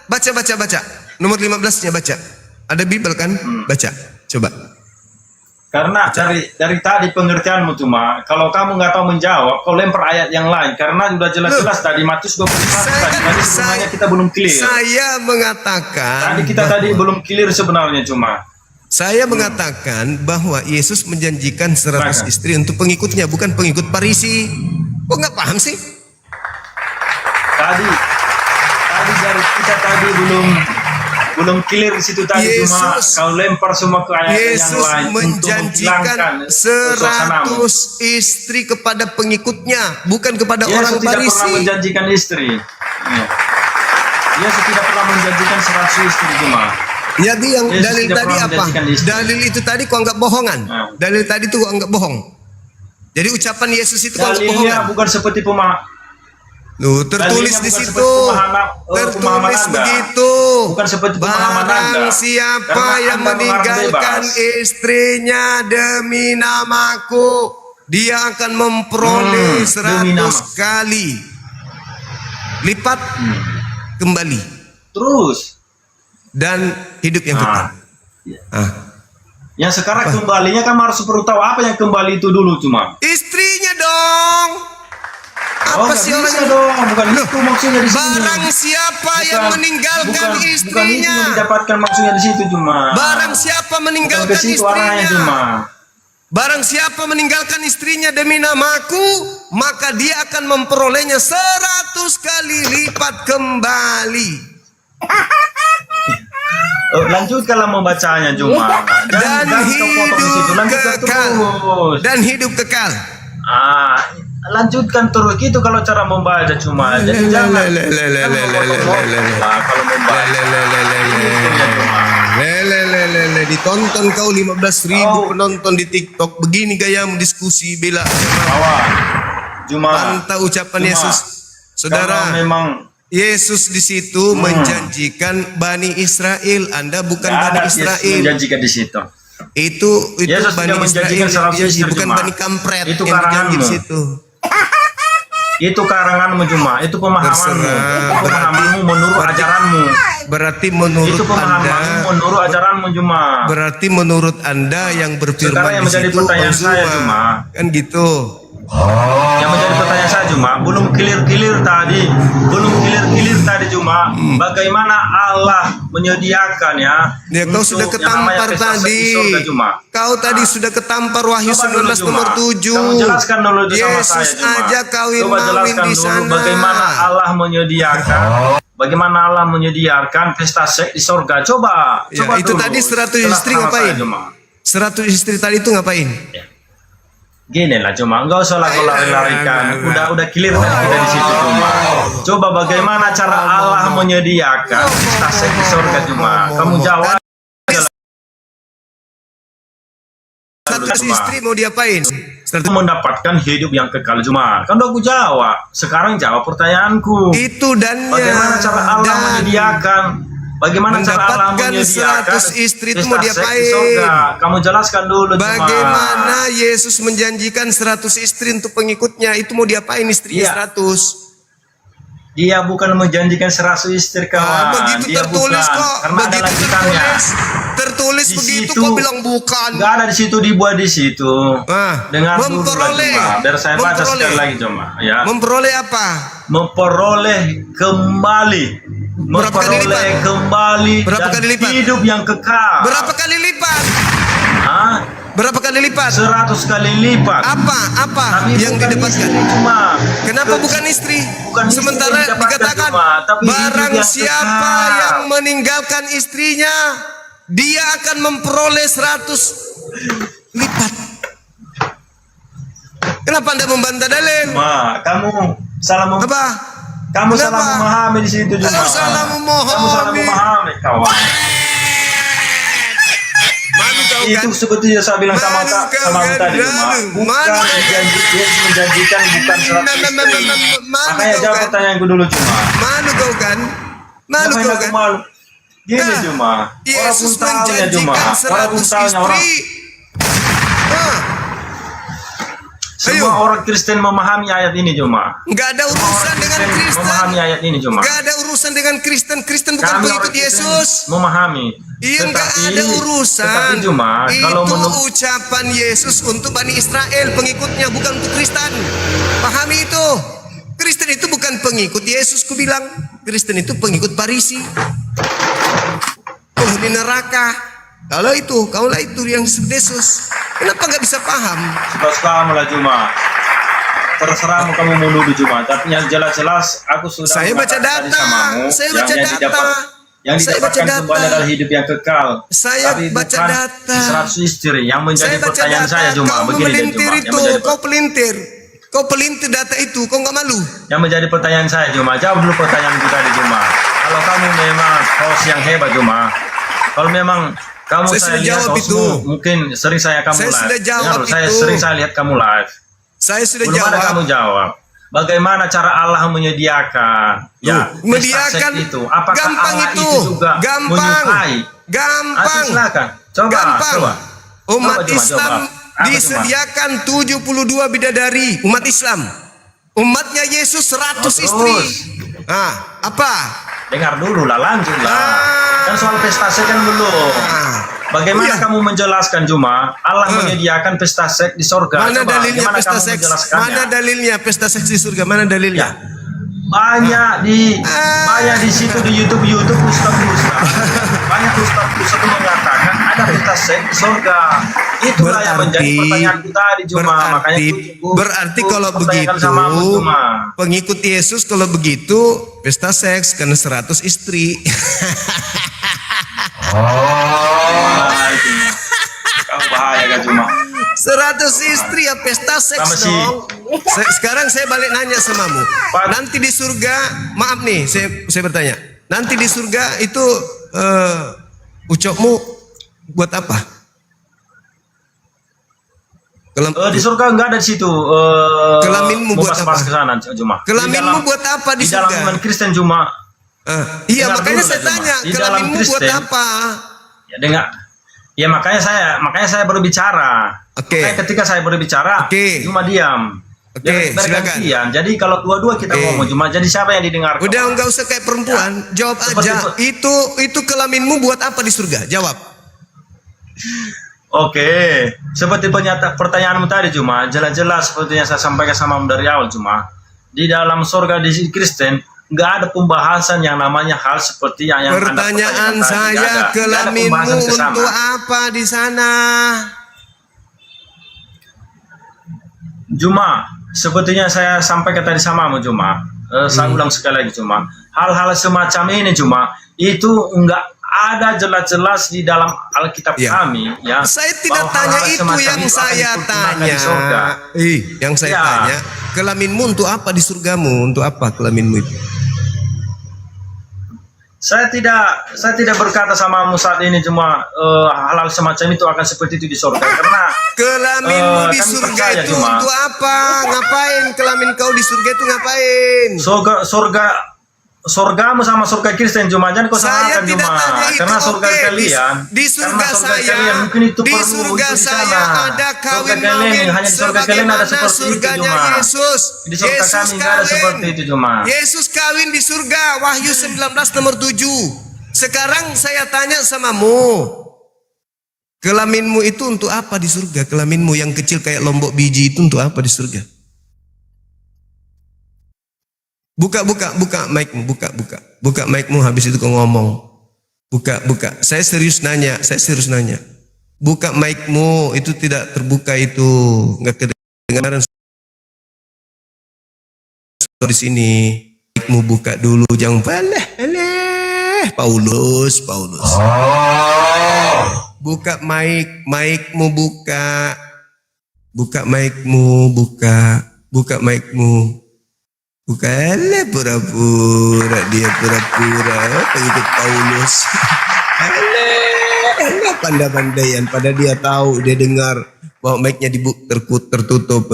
Baca. Nomor 15-nya baca. Ada Bible kan? Baca. Coba. Karena dari tadi pengertianmu cuma, kalau kamu nggak tahu menjawab, kau lempar ayat yang lain. Karena sudah jelas-jelas tadi Matius 21 tadi sebenarnya kita belum clear. Saya mengatakan tadi belum clear sebenarnya cuma. Saya mengatakan bahwa Yesus menjanjikan 100 istri untuk pengikutnya, bukan pengikut Farisi. Kok nggak paham sih? Tadi dari kita tadi belum clear di situ tadi cuma kau lempar semua ke ayat Yesus yang lain menjanjikan 100 istri kepada pengikutnya, bukan kepada Yesus orang tidak Farisi. pernah menjanjikan istri. Yesus tidak pernah menjanjikan 100 istri cuma. Jadi yang Yesus dalil tidak tadi pernah apa? menjanjikan istri. Dalil itu tadi kau anggap bohongan. Dalil tadi itu kau anggap bohong. Jadi ucapan Yesus itu kau anggap bohongan. Dalilnya bukan seperti Loh, tertulis di situ. Tertulis begitu. Bukan seperti pemahaman Anda. Barang siapa Karena yang Anda mengarang meninggalkan bebas. istrinya demi namaku, dia akan memperoleh 100 kali lipat kembali. Terus. Dan hidup yang kekal. Yang sekarang kembalinya kan harus perlu tahu apa yang kembali itu dulu cuma. Istrinya dong. Apa sih orang dong? Bukan itu maksudnya di sini. Barang siapa yang meninggalkan istrinya. Bukan itu yang didapatkan maksudnya di situ cuma. Barang siapa meninggalkan Bukan ke situ arahnya istrinya. cuma. Barang siapa meninggalkan istrinya demi namaku, maka dia akan memperolehnya 100 kali lipat kembali. Lanjutkanlah membacanya cuma. Dan hidup kekal. Dan hidup kekal. Lanjutkan terus gitu kalau cara membaca cuma. Jadi jangan kalau membaca. Ditonton kau 15.000 penonton di TikTok. Begini gayamu diskusi bela. Mantap ucapan Yesus. Saudara, memang Yesus di situ menjanjikan Bani Israel. Anda bukan Bani Israel. Menjanjikan di situ. Itu Yesus Bani menjanjikan Israel, 100 istri bukan cuma. Bani kampret Itu yang berjanji di karanganmu. situ. Itu karanganmu cuma. Itu pemahamanmu. Itu pemahamanmu menurut ajaranmu. Berarti menurut Itu pemahamanmu Anda, menurut ajaranmu cuma. berarti menurut Anda yang berfirman Sekarang yang di menjadi situ pertanyaan saya Bang cuma. kan gitu. Yang menjadi pertanyaan saya cuma belum clear tadi cuma bagaimana Allah menyediakan ya. Ya, kau sudah ketampar tadi. Kau tadi sudah ketampar Wahyu 19 nomor 7. Kamu jelaskan dulu itu sama Yesus saya cuma. aja kawin Coba mawin jelaskan di dulu sana. bagaimana Allah menyediakan. Bagaimana Allah menyediakan pesta seks di sorga. Coba Ya, itu dulu. tadi 100 Jelaskan istri sama ngapain? saya cuma. 100 istri tadi itu ngapain? Gini lah cuma, enggak usah lah kau lari-larikan. Udah clear tadi kita di situ cuma. Coba bagaimana cara Allah menyediakan pesta seks di surga cuma. Kamu jawab. 100 istri mau diapain? Mendapatkan hidup yang kekal cuma. Kan udah aku jawab. Sekarang jawab pertanyaanku. Itu dannya. Bagaimana cara Allah menyediakan? Bagaimana cara Allah Mendapatkan menyediakan 100 istri itu mau pesta seks di diapain? surga? Kamu jelaskan dulu cuma. Bagaimana Yesus menjanjikan 100 istri untuk pengikutnya? Itu mau diapain istrinya 100? Dia bukan menjanjikan 100 istri kawan. Begitu Dia tertulis bukan. kok. Karena ada Begitu lanjutannya. tertulis Di begitu situ. kok bilang bukan. Gak ada di situ, dibuat di situ. Dengar dulu memperoleh. lah cuma. Biar saya baca Memperoleh. sekali lagi cuma. Ya. Memperoleh apa? Memperoleh kembali. Berapa kali lipat? Memperoleh kembali. Berapa dan kali lipat? hidup yang kekal. Berapa kali lipat? Hah? Berapa kali lipat? 100 kali lipat. Apa Tapi yang bukan didapatkan? istri cuma. Kenapa bukan istri? Bukan istri Sementara yang didapatkan dikatakan cuma, tapi hidup barang yang siapa kekal. yang meninggalkan istrinya, dia akan memperoleh 100 lipat. Kenapa Anda membantah dalil? Ma, kamu salah Apa? Kamu Kenapa? salah memahami di situ juga. Kamu salah memahami. Kamu salah memahami, kawan. Malu kau kan? Itu seperti yang saya bilang sama kamu tadi, Ma. Bukan menjanjikan bukan 100 istri. Makanya jawab pertanyaanku dulu cuma. Malu kau kan? Malu Ngapain kau aku kan? malu? Gini cuma. Yesus Orang pun tahunya cuma. menjanjikan Orang pun 100 tahunya orang. istri. Semua orang Kristen memahami ayat ini cuma. Nggak ada urusan dengan Kristen. Memahami ayat ini cuma. Nggak ada urusan dengan Kristen. Kristen bukan Kami pengikut orang Kristen Yesus. memahami. Iya, nggak ada urusan. Tetapi cuma kalau Itu menurut ucapan Yesus untuk Bani Israel, pengikutnya, bukan untuk Kristen. Pahami itu. Kristen itu bukan pengikut Yesus, ku bilang. Kristen itu pengikut Farisi. Penghuni neraka. Kaulah itu yang disebut Yesus. Kenapa nggak bisa paham? suka-sukamu lah cuma. Terserahmu kamu menuduh cuma. Tapi yang jelas-jelas aku sudah Saya baca mengatakan tadi data. samamu, Saya yang- baca yang data. didapat- Yang Saya baca didapatkan data. kembali adalah hidup yang kekal. Saya Tapi baca bukan data. 100 istri yang menjadi Saya baca pertanyaan data. saya cuma. Kau Begini deh melintir cuma. Yang itu. menjadi, Kau pelintir. Kau pelintir data itu. Kau nggak malu? yang menjadi pertanyaan saya cuma. Jawab dulu pertanyaan kita di cuma. Kalau kamu memang host yang hebat cuma. Kalau memang kamu Saya saya sudah lihat jawab hostmu, itu. mungkin sering saya kamu Saya live. sudah jawab Dengar, saya itu. sering saya lihat kamu live. Saya sudah Belum ada jawab. kamu jawab. bagaimana cara Allah menyediakan ya menyediakan pesta seks itu? Apakah gampang Allah itu, juga gampang, menyukai? gampang, Silakan. Coba. Umat Coba, Islam Apa disediakan 72 bidadari. Umat Islam, umatnya Yesus 100 istri. Apa? Dengar dulu lah, lanjut lah. Kan soal pesta seks kan belum. Bagaimana kamu menjelaskan Juma Allah menyediakan pesta seks di surga? Mana Coba, dalilnya gimana pesta kamu seks? menjelaskannya? Mana dalilnya pesta seks di surga? Mana dalilnya? Banyak di situ di YouTube Ustaz banyak Ustaz mengatakan ada pesta seks di surga. Itulah yang menjadi pertanyaanku tadi Juma. Makanya berarti kalau begitu pengikut Yesus kalau begitu pesta seks karena 100 istri. Kau bahaya kan Juma. 100 istri ya pesta seks dong. Sekarang saya balik nanya samamu. Nanti di surga, maaf nih, saya bertanya. Nanti di surga itu ucapmu buat apa? Di surga enggak ada di situ. Kelaminmu buat apa? Ke sana, Juma. Kelaminmu buat apa di surga? Di dalam iman Kristen Juma. Iya, makanya saya tanya, kelaminmu buat apa? Ya dengar. Ya makanya saya baru bicara. Ketika saya baru bicara, Juma diam. Bergantian. Jadi kalau dua-dua kita ngomong Juma, jadi siapa yang didengar? Udah enggak usah kayak perempuan, jawab aja. Itu kelaminmu buat apa di surga? Jawab. Oke, seperti pertanyaanmu tadi Juma, jelas-jelas seperti yang saya sampaikan sama dari awal Juma. Di dalam surga di Kristen nggak ada pembahasan yang namanya hal seperti yang pertanyaan saya, kelaminmu untuk apa di sana? Juma, sepertinya saya sampaikan tadi samamu Juma. Saya ulang sekali lagi Juma. Hal-hal semacam ini Juma, itu enggak ada jelas-jelas di dalam Alkitab kami ya. Saya tidak tanya itu yang saya tanya. Yang saya tanya, kelaminmu untuk apa di surgamu? Untuk apa kelaminmu itu? Saya tidak berkata samamu saat ini cuma hal-hal semacam itu akan seperti itu di surga karena kelaminmu di surga itu Juma. Untuk apa? Ngapain kelamin kau di surga itu ngapain? Surgamu sama surga Kristen Juma, jangan kau samakan Juma. Karena surga kalian di surga saya mungkin itu di surga saya ada kawin-mawin sebagaimana surganya Yesus. Di surga kami nggak ada seperti itu Juma. Yesus kawin di surga, Wahyu 19 nomor 7. Sekarang saya tanya samamu, kelaminmu itu untuk apa di surga? Kelaminmu yang kecil kayak lombok biji itu untuk apa di surga? Buka mic-mu, buka mic-mu, habis itu kau ngomong. Buka. Saya serius nanya. Buka mic-mu, itu tidak terbuka itu, nggak kedengaran di sini. Mic-mu buka dulu, jangan Paulus. Buka mic-mu buka. Buka mic-mu, buka mic-mu. Bukanlah pura-pura, dia pura-pura pengikut Paulus. Alah, pandai-pandaian, pada dia tahu, dia dengar bahwa mic-nya tertutup.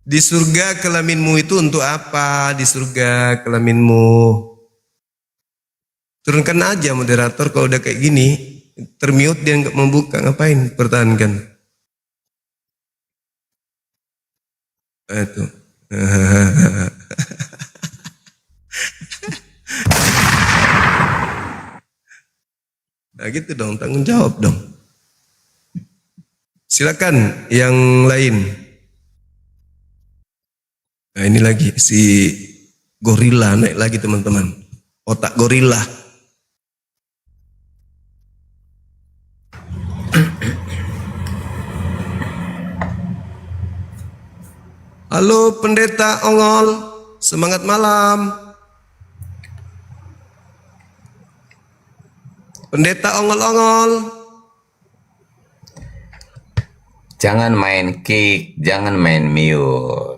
Di surga kelaminmu itu untuk apa? Di surga kelaminmu. Turunkan aja moderator kalau udah kayak gini, termute dia nggak membuka, ngapain? Pertahankan. Itu. Nah gitu dong, tanggung jawab dong. Silakan yang lain. Nah ini lagi si gorila naik lagi teman-teman. Otak gorila. Halo Pendeta Ongol, semangat malam. Pendeta Ongol-ongol. Jangan main kick, jangan main mute.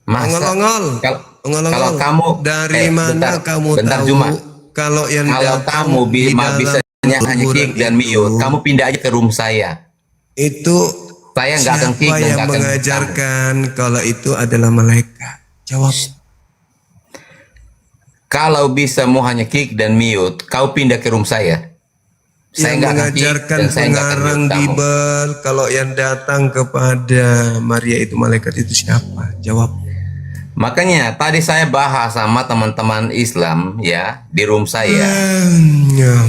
Masa Ongol-ongol. kalau kamu dari mana bentar, kamu bentar tahu? Juma. Kalau yang Kalau datang kamu di bisa dalam hanya kuburan kick dan mute, kamu pindah aja ke room saya. itu Saya nggak akan kick siapa dan yang nggak akan mengajarkan kalau itu adalah malaikat? Jawab. Kalau bisa mau hanya kick dan mute, kau pindah ke room saya. Saya Yang nggak akan kick mengajarkan dan saya nggak akan pengarang mute kamu. Bible kalau yang datang kepada Maria itu malaikat itu siapa? Jawab. Makanya tadi saya bahas sama teman-teman Islam ya di room saya.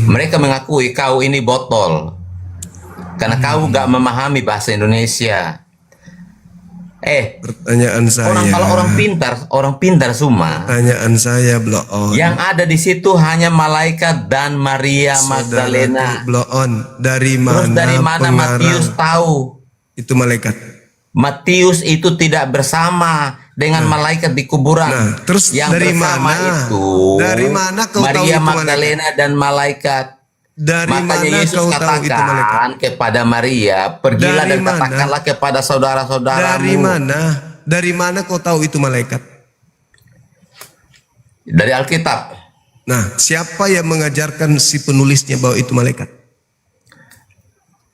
Mereka mengakui kau ini botol karena kau nggak memahami bahasa Indonesia. Pertanyaan saya. Kalau orang pintar semua. Pertanyaan saya blow on. Yang ada di situ hanya malaikat dan Maria Magdalena. Blow on. Dari Terus mana? dari mana pengarang Matius tahu? Itu malaikat. Matius itu tidak bersama dengan malaikat di kuburan. Terus yang dari bersama mana? itu Dari mana kau tahu Maria itu Magdalena dan malaikat. Dari Makanya mana Yesus kau tahu itu malaikat? katakan kepada Maria, pergilah Dari dan mana? katakanlah kepada saudara-saudaramu. Dari mana? Dari mana kau tahu itu malaikat? Dari Alkitab. Nah, siapa yang mengajarkan si penulisnya bahwa itu malaikat?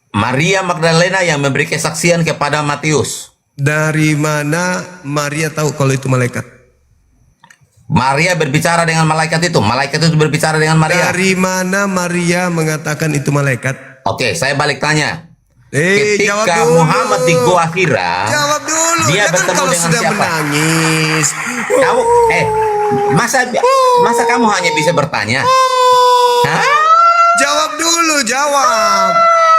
Maria Magdalena yang memberi kesaksian kepada Matius. Dari mana Maria tahu kalau itu malaikat? Maria berbicara dengan malaikat itu. Malaikat itu berbicara dengan Maria. Dari mana Maria mengatakan itu malaikat? Oke, saya balik tanya. Jawab Ketika dulu. Muhammad di Gua Hira, Jawab dulu. dia Jangan bertemu kalau dengan sudah siapa? menangis. Kamu, masa kamu hanya bisa bertanya? Hah? Jawab dulu, jawab.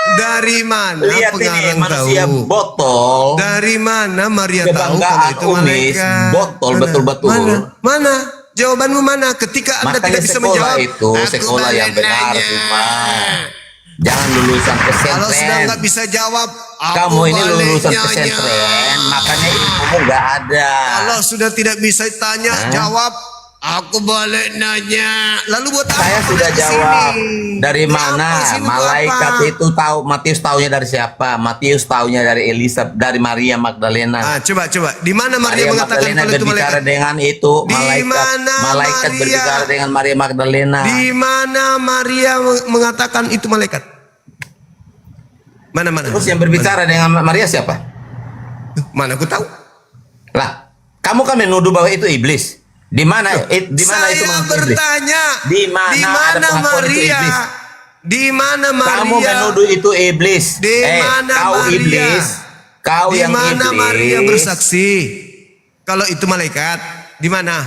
Dari mana Lihat ini pengarang manusia tahu? botol. Dari mana Maria tahu kalau Kebanggaan itu umis, malaikat? botol betul-betul. Mana? Jawabanmu mana? Ketika Anda Makanya tidak bisa sekolah menjawab, itu sekolah yang benar, cuma jangan lulusan pesantren. kalau sudah nggak bisa jawab, Kamu ini balik lulusan nyanyi. pesantren, makanya ilmumu nggak ada. Kalau sudah tidak bisa tanya, jawab. Aku balik nanya. Lalu buat apa? Saya sudah kesini? jawab. Dari Kenapa mana kesini buat malaikat apa? itu tahu? Matius taunya dari siapa? Matius taunya dari Elisa, dari Maria Magdalena. Coba. Di mana Maria mengatakan Magdalena kalau itu berbicara malaikat? dengan itu Di mana malaikat Maria? berbicara dengan Maria Magdalena. Di mana Maria mengatakan itu malaikat? Mana? Terus yang berbicara dengan Maria siapa? Mana aku tahu? Lah, kamu kan menuduh bahwa itu iblis. Di mana? Di mana itu Saya iblis? bertanya. Di mana Di ada mana pengakuan itu Maria? iblis? Di mana Maria? Kamu menuduh itu iblis. Di mana kau Maria? iblis. Kau Di yang mana iblis. Maria bersaksi? Kalau itu malaikat, di mana?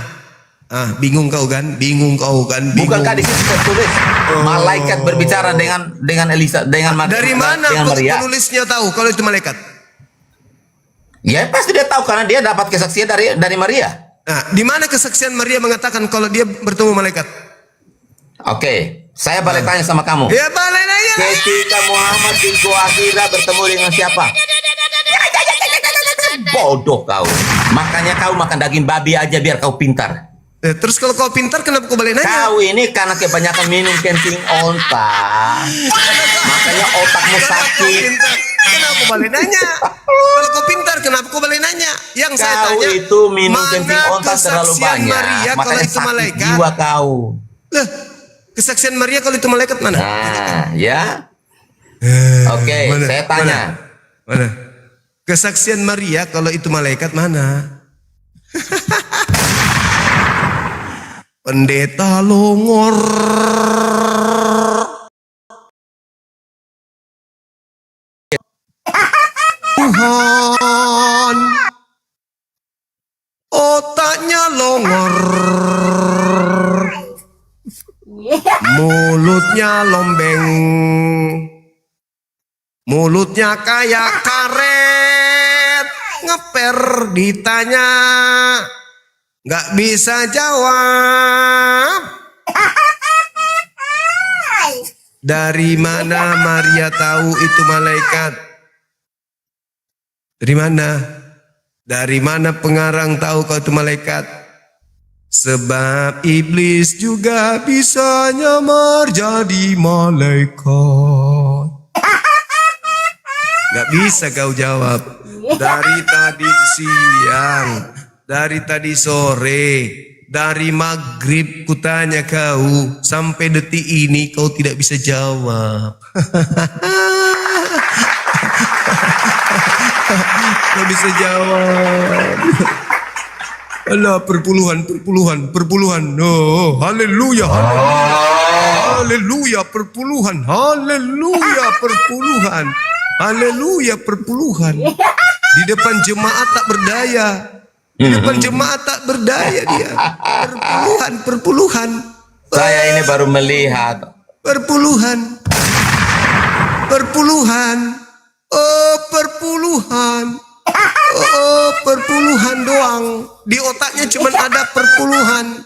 Bingung kau kan? Bingung. Bukankah di situ tertulis malaikat berbicara dengan Elisa, dengan Dari mana dengan Maria? penulisnya tahu kalau itu malaikat? Ya pasti dia tahu karena dia dapat kesaksian dari Maria. Nah, di mana kesaksian Maria mengatakan kalau dia bertemu malaikat? Oke, saya balik tanya sama kamu. Ya balik nanya. Ketika Muhammad bin Gua Hira bertemu dengan siapa? Bodoh kau. Makanya kau makan daging babi aja biar kau pintar. Terus kalau kau pintar kenapa kau balik nanya? Kau ini karena kebanyakan minum kencing onta. Makanya otakmu sakit. Kenapa kau balik nanya? Kalau kau pintar kenapa kau balik nanya? Yang saya Kau tanya, itu minum mana kencing onta terlalu kesaksian banyak. Maria kalau Makanya itu sakit malaikat? jiwa kau. Lah, kesaksian Maria kalau itu malaikat mana? Nah, ya. Oke, saya tanya. Mana? Kesaksian Maria kalau itu malaikat mana? Pendeta Longor. Tuhan, otaknya longor, mulutnya lombeng, mulutnya kayak karet, ngeper ditanya, nggak bisa jawab. Dari mana Maria tahu itu malaikat? Dari mana? Dari mana pengarang tahu kalau itu malaikat? Sebab iblis juga bisa nyamar jadi malaikat. Gak bisa kau jawab. Dari tadi siang, dari tadi sore, dari maghrib kutanya kau sampai detik ini kau tidak bisa jawab. Kau bisa jawab. Allah, perpuluhan. Oh, haleluya. Haleluya, perpuluhan. Haleluya, perpuluhan. Haleluya, perpuluhan. Di depan jemaat tak berdaya. Di depan jemaat tak berdaya dia. Perpuluhan. Saya ini baru melihat. Perpuluhan. Oh, perpuluhan. Oh, perpuluhan doang. Di otaknya cuma ada perpuluhan.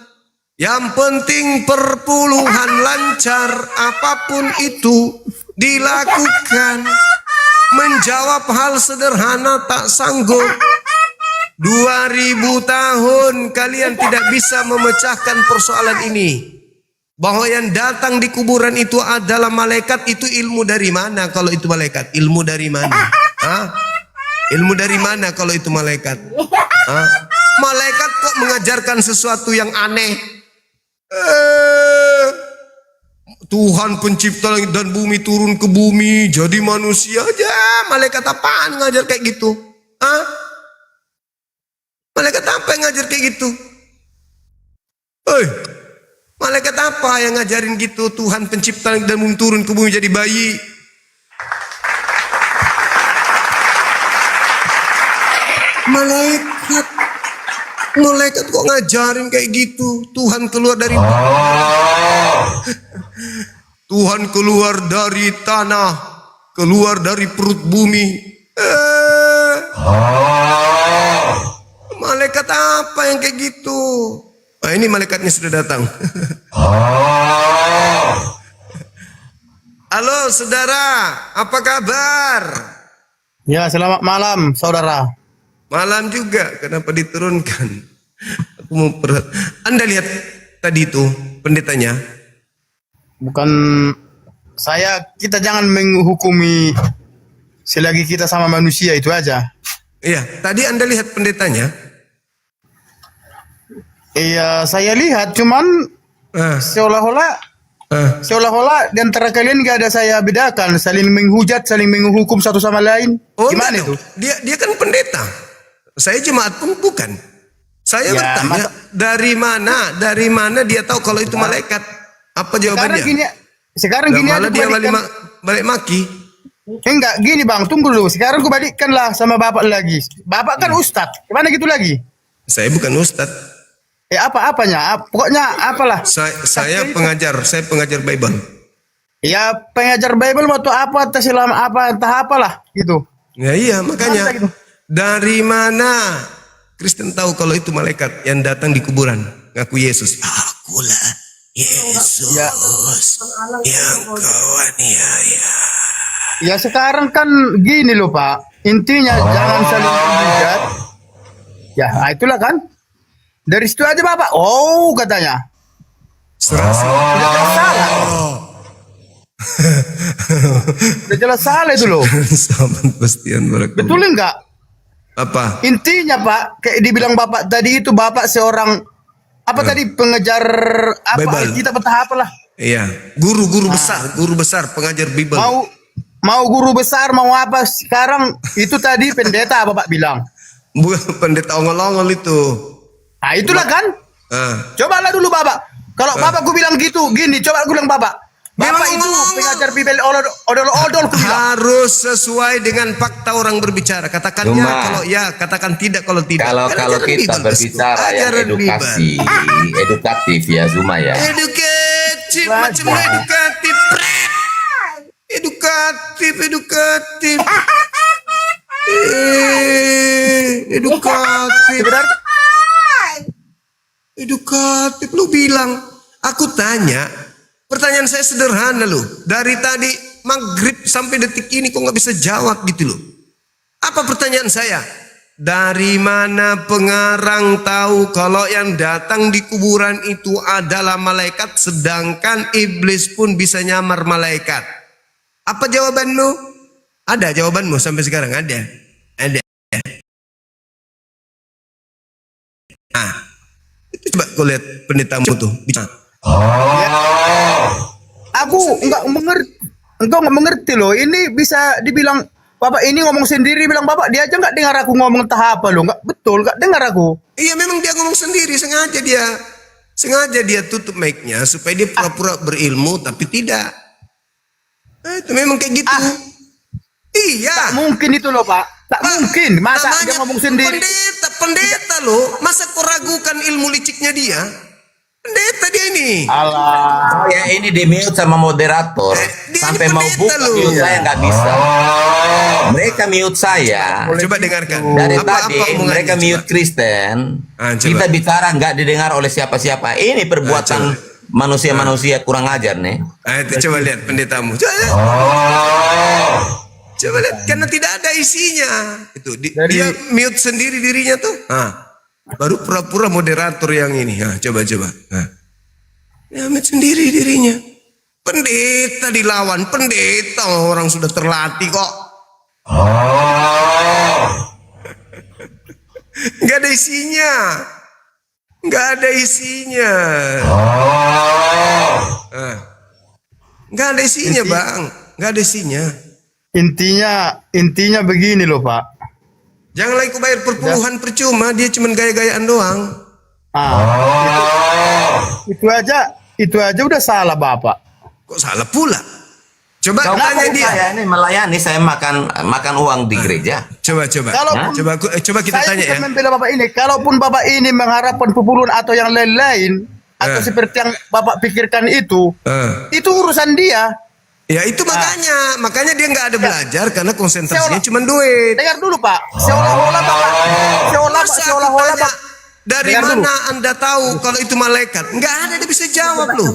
Yang penting perpuluhan lancar, apapun itu dilakukan. Menjawab hal sederhana tak sanggup. 2000 tahun kalian tidak bisa memecahkan persoalan ini. Bahwa yang datang di kuburan itu adalah malaikat, itu ilmu dari mana kalau itu malaikat? Ilmu dari mana? Hah? Ilmu dari mana kalau itu malaikat? Hah? Malaikat kok mengajarkan sesuatu yang aneh? Tuhan pencipta langit dan bumi turun ke bumi jadi manusia aja. Malaikat apaan ngajar kayak gitu? Hah? Malaikat apa yang ngajar kayak gitu? Malaikat apa yang ngajarin gitu? Tuhan pencipta langit dan bumi turun ke bumi jadi bayi. Malaikat kok ngajarin kayak gitu? Tuhan keluar dari Tuhan keluar dari tanah, keluar dari perut bumi. Malaikat apa yang kayak gitu? Nah, ini malaikatnya sudah datang. Halo saudara, apa kabar? Ya, selamat malam saudara. Malam juga, kenapa diturunkan? Aku mau Anda lihat tadi itu pendetanya? Bukan kita jangan menghukumi selagi kita sama manusia, itu aja. Iya, tadi Anda lihat pendetanya? Iya, saya lihat, cuman seolah-olah di antara kalian gak ada saya bedakan, saling menghujat, saling menghukum satu sama lain. Gimana itu? Dia kan pendeta. Saya jemaat pun bukan. Saya bertanya, dari mana dia tahu kalau itu malaikat? Apa jawabannya? Sekarang gini aja dia balik maki. Enggak, gini bang, tunggu dulu. Sekarang ku balikkanlah sama bapak lagi. Bapak kan ustadz, gimana gitu lagi? Saya bukan ustadz. Apa-apanya? Pokoknya apalah. Saya pengajar Bible. Ya pengajar Bible atau apa, entah apalah gitu. Ya iya, makanya dari mana Kristen tahu kalau itu malaikat yang datang di kuburan ngaku Yesus? Akulah Yesus yang kau aniaya. Ya sekarang kan gini loh Pak, intinya jangan saling menghujat. Ya itulah kan. Dari situ aja Bapak, katanya. Sudah jelas salah itu loh. Betul enggak? Apa? Intinya Pak, kayak dibilang Bapak tadi itu, Bapak seorang tadi pengejar Alkitab atau apalah. Iya, guru besar pengajar Bible. Mau guru besar, mau apa sekarang itu tadi pendeta Bapak bilang. Bukan pendeta ongol-ongol itu. Nah itulah kan. Cobalah dulu Bapak. Kalau Bapak ku bilang gitu, gini, coba aku bilang Bapak itu pengajar Bible odol-odol. Harus sesuai dengan fakta orang berbicara. Katakan ya kalau ya, katakan tidak kalau tidak. Kalau kita berbicara yang edukatif ya Zuma ya. Edukatif, macam edukatif. Edukatif. Edukatif lu bilang. Aku tanya, pertanyaan saya sederhana loh. Dari tadi maghrib sampai detik ini kok nggak bisa jawab gitu loh. Apa pertanyaan saya? Dari mana pengarang tahu kalau yang datang di kuburan itu adalah malaikat, sedangkan iblis pun bisa nyamar malaikat? Apa jawabanmu? Ada jawabanmu sampai sekarang? Ada. Itu Coba kau lihat pendetamu tuh. Aku enggak mengerti loh. Ini bisa dibilang Bapak ini ngomong sendiri, bilang Bapak dia aja nggak dengar aku ngomong entah apa loh. Nggak betul, nggak dengar aku. Iya memang dia ngomong sendiri, sengaja dia tutup mic-nya supaya dia pura-pura berilmu tapi tidak. Itu memang kayak gitu. Iya. Tak mungkin itu loh Pak. Tak mungkin. Masa dia ngomong sendiri? Pendeta loh. Masa kau ragukan ilmu liciknya dia? Pendeta dia ini. Alah. Ya ini di mute sama moderator. Sampai mau buka mute saya nggak bisa. Mereka mute saya. Coba dengarkan. Dari tadi mereka mute Kristen. Kita bicara nggak didengar oleh siapa-siapa. Ini perbuatan manusia-manusia kurang ajar nih. Itu coba lihat pendetamu. Coba lihat, karena tidak ada isinya. Itu dia mute sendiri dirinya tuh. Baru pura-pura moderator yang ini. Coba. Dia mute sendiri dirinya. Pendeta dilawan, pendeta orang sudah terlatih kok. Nggak ada isinya. Nggak ada isinya. Nggak ada isinya, Bang. Nggak ada isinya. Intinya begini loh Pak. Jangan lagi kau bayar perpuluhan percuma, dia cuma gaya-gayaan doang. Itu aja udah salah Bapak. Kok salah pula? Coba tanya dia. Saya ini melayani, saya makan uang di gereja. Coba kita tanya ya. Membela Bapak ini, kalaupun Bapak ini mengharapkan perpuluhan atau yang lain-lain atau seperti yang Bapak pikirkan itu urusan dia. Ya itu makanya dia nggak ada belajar karena konsentrasinya cuma duit. Dengar dulu Pak, seolah-olah Bapak, dari mana Anda tahu kalau itu malaikat? Nggak ada dia bisa jawab loh.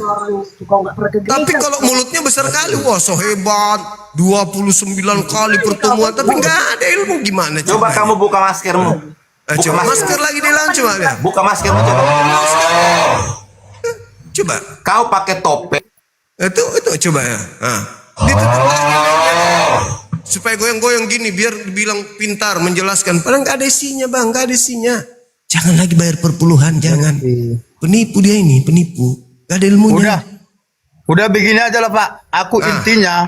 Tapi kalau mulutnya besar kali, wah so hebat, 29 kali pertemuan, tapi nggak ada ilmu gimana? Coba kamu buka maskermu. Coba masker lagi di dalam coba ya. Buka maskermu coba. Coba. Kau pakai topeng. Itu coba ya. Ditutup lagi supaya goyang-goyang gini biar dibilang pintar menjelaskan. Padahal nggak ada isinya Bang, nggak ada isinya. Jangan lagi bayar perpuluhan, jangan. Penipu dia ini, penipu. Nggak ada ilmunya. Udah begini aja lah Pak. Aku intinya,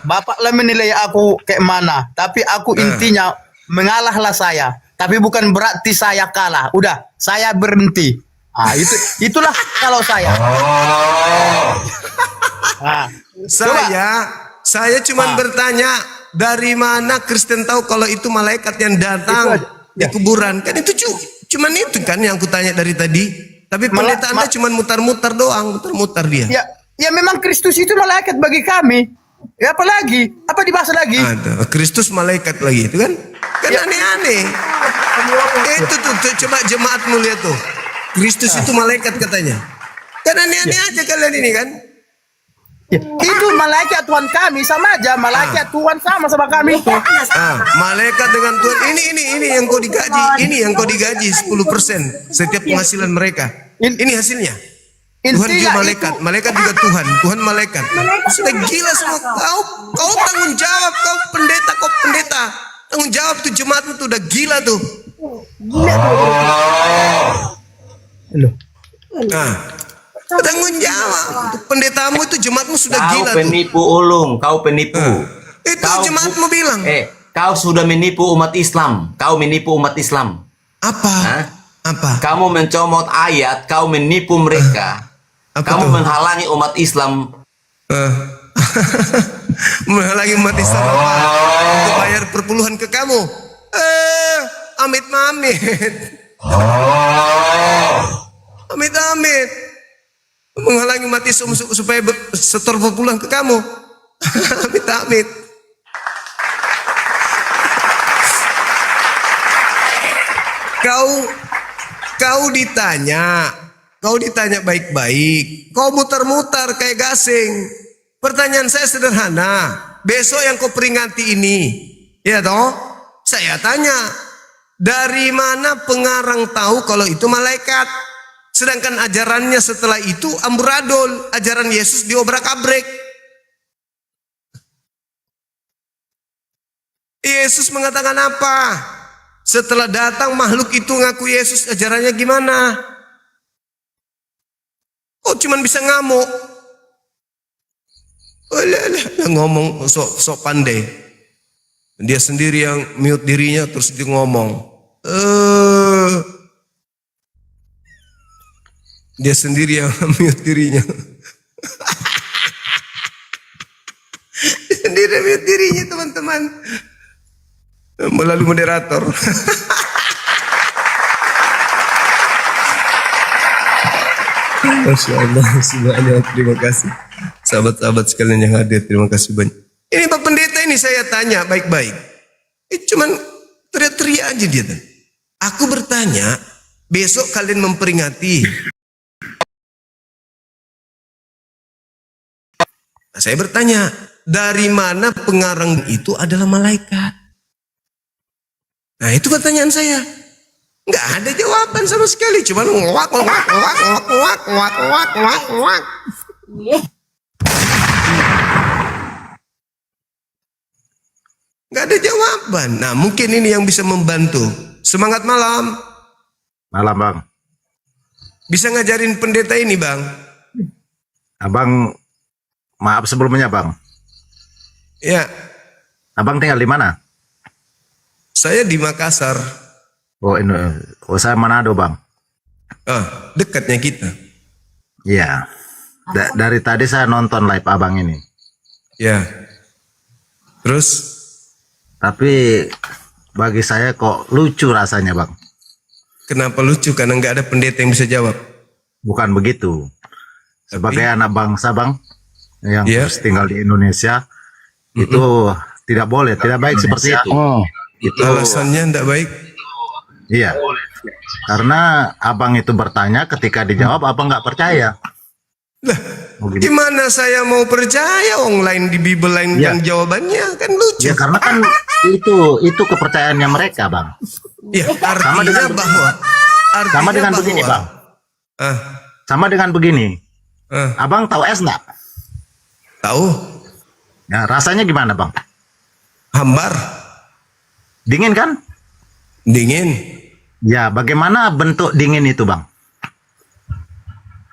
Bapak lah menilai aku kayak mana. Tapi aku intinya mengalahlah saya. Tapi bukan berarti saya kalah. Udah, saya berhenti. Itulah kalau saya. Saya cuma bertanya, dari mana Kristen tahu kalau itu malaikat yang datang di kuburan? Kan itu cuman itu kan yang aku tanya dari tadi. Tapi pendeta Anda cuma mutar-mutar doang, mutar-mutar dia. Ya memang Kristus itu malaikat bagi kami. Ya apa lagi? Apa dibahas lagi? Kristus malaikat lagi itu kan? Kan aneh-aneh. Itu tuh coba jemaatmu lihat tuh. Kristus itu malaikat katanya. Kan aneh-aneh aja kalian ini kan? Itu malaikat Tuhan kami sama aja. Malaikat Tuhan sama kami. Malaikat dengan Tuhan ini yang kau digaji. Ini yang kau digaji 10% setiap penghasilan mereka. Ini hasilnya. Tuhan juga malaikat, malaikat juga Tuhan, Tuhan malaikat. Sudah gila semua. Kau tanggung jawab, kau pendeta. Tanggung jawab tuh jemaatmu tuh udah gila tuh. Tanggung jawab. Pendetamu itu jemaatmu sudah gila tuh. Kau penipu ulung, kau penipu. Itu jemaatmu bilang. Kau sudah menipu umat Islam. Kau menipu umat Islam. Apa? Kamu mencomot ayat, kau menipu mereka. Kamu menghalangi umat Islam. Menghalangi umat Islam apa? Untuk bayar perpuluhan ke kamu. Amit-mamit. Amit-amit. Menghalangi umat Islam supaya setor perpuluhan ke kamu. Amit-amit. Kau ditanya baik-baik, kau muter-muter kayak gasing. Pertanyaan saya sederhana, besok yang kau peringati ini, ya toh? Saya tanya, dari mana pengarang tahu kalau itu malaikat? Sedangkan ajarannya setelah itu amburadul, ajaran Yesus diobrak-abrik. Yesus mengatakan apa? Setelah datang makhluk itu ngaku Yesus, ajarannya gimana? Kok cuman bisa ngamuk? Ngomong sok pandai. Dia sendiri yang mute dirinya terus dia ngomong. Dia sendiri yang mute dirinya. Dia sendiri yang mute dirinya, teman-teman. Melalui moderator. Masya Allah, semuanya terima kasih. Sahabat-sahabat sekalian yang hadir, terima kasih banyak. Ini Pak Pendeta ini saya tanya baik-baik. Cuman teriak-teriak aja dia. Aku bertanya, besok kalian memperingati. Nah, saya bertanya, dari mana pengarang itu adalah malaikat? Nah, itu pertanyaan saya. Nggak ada jawaban sama sekali, cuman nguak. Nggak ada jawaban. Nah, mungkin ini yang bisa membantu. Semangat malam. Malam, Bang. Bisa ngajarin pendeta ini, Bang? Abang, maaf sebelumnya, Bang. Ya. Abang tinggal di mana? Saya di Makassar. Oh, ini, saya Manado, Bang. Dekatnya kita. Iya. Dari tadi saya nonton live Abang ini. Ya. Terus? Tapi bagi saya kok lucu rasanya, Bang. Kenapa lucu? Karena nggak ada pendeta yang bisa jawab. Bukan begitu. Sebagai anak bangsa, Bang, yang terus tinggal di Indonesia, itu tidak boleh, tidak baik seperti itu. Itu alasannya tidak baik. Iya. Karena Abang itu bertanya, ketika dijawab Abang nggak percaya. Lah, gimana saya mau percaya? Lain di Bible lain yang jawabannya kan lucu. Ya karena kan itu kepercayaannya mereka, Bang. Ya, artinya bahwa sama dengan begini, Bang. Sama dengan begini. Abang tahu es nggak? Tahu. Ya, rasanya gimana, Bang? Hambar. Dingin kan? Dingin. Ya, bagaimana bentuk dingin itu, Bang?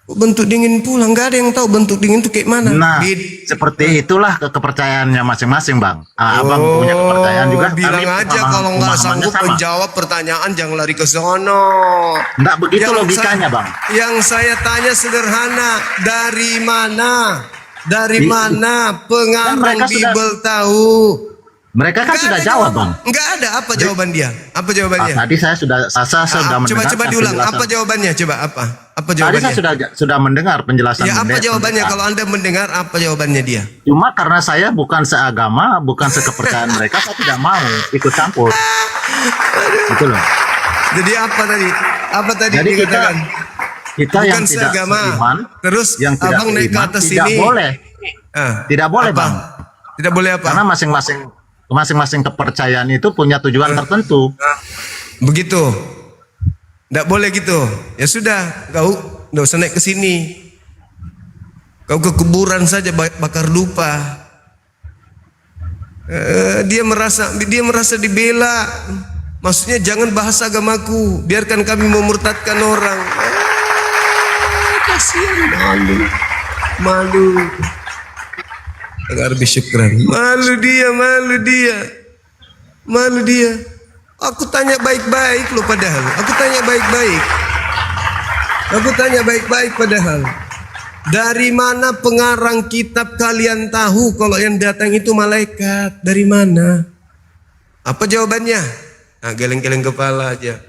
Bentuk dingin pula, nggak ada yang tahu bentuk dingin itu kayak mana. Nah, seperti itulah kepercayaannya masing-masing, Bang. Abang punya kepercayaan juga. Bilang aja kalau nggak sanggup menjawab pertanyaan jangan lari ke sono. Nggak begitu logikanya, Bang. Yang saya tanya sederhana, dari mana? Dari mana pengarang Bible tahu? Mereka kan sudah jawab, Bang. Enggak ada. Apa jawaban dia? Apa jawabannya? Tadi saya sudah mendengar. Coba diulang. Apa jawabannya? Coba apa? Apa jawabannya? Tadi saya sudah mendengar penjelasan. Ya, apa jawabannya? Kalau Anda mendengar, apa jawabannya dia? Cuma karena saya bukan seagama, bukan sekepercayaan mereka, saya tidak mau ikut campur. Itu loh. Jadi apa tadi? Apa tadi jadi dikatakan? Kita bukan yang tidak seagama. seiman, Terus yang tidak abang naik ke seiman, atas tidak sini. boleh. Tidak boleh, Apa? Bang. Tidak boleh apa? Karena masing-masing kepercayaan itu punya tujuan tertentu. Begitu. Tidak boleh gitu. Ya sudah, kau tidak usah naik ke sini. Kau ke kuburan saja bakar dupa. Dia merasa dibela. Maksudnya jangan bahas agamaku, biarkan kami memurtadkan orang. Kasihan, malu. Agar syukran. Malu dia. Aku tanya baik-baik loh padahal. Aku tanya baik-baik padahal. Dari mana pengarang kitab kalian tahu kalau yang datang itu malaikat? Dari mana? Apa jawabannya? Geleng-geleng kepala aja.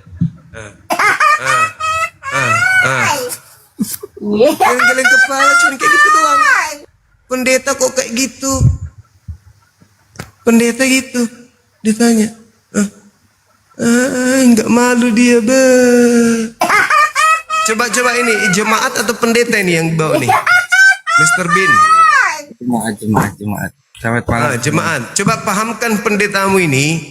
Geleng-geleng kepala cuma kayak gitu doang. Pendeta kok kayak gitu? Pendeta gitu ditanya. Enggak malu dia, Coba ini jemaat atau pendeta ini yang bawa nih? Mr. Bin. Jemaat. Selamat malam. Jemaat. Coba pahamkan pendetamu ini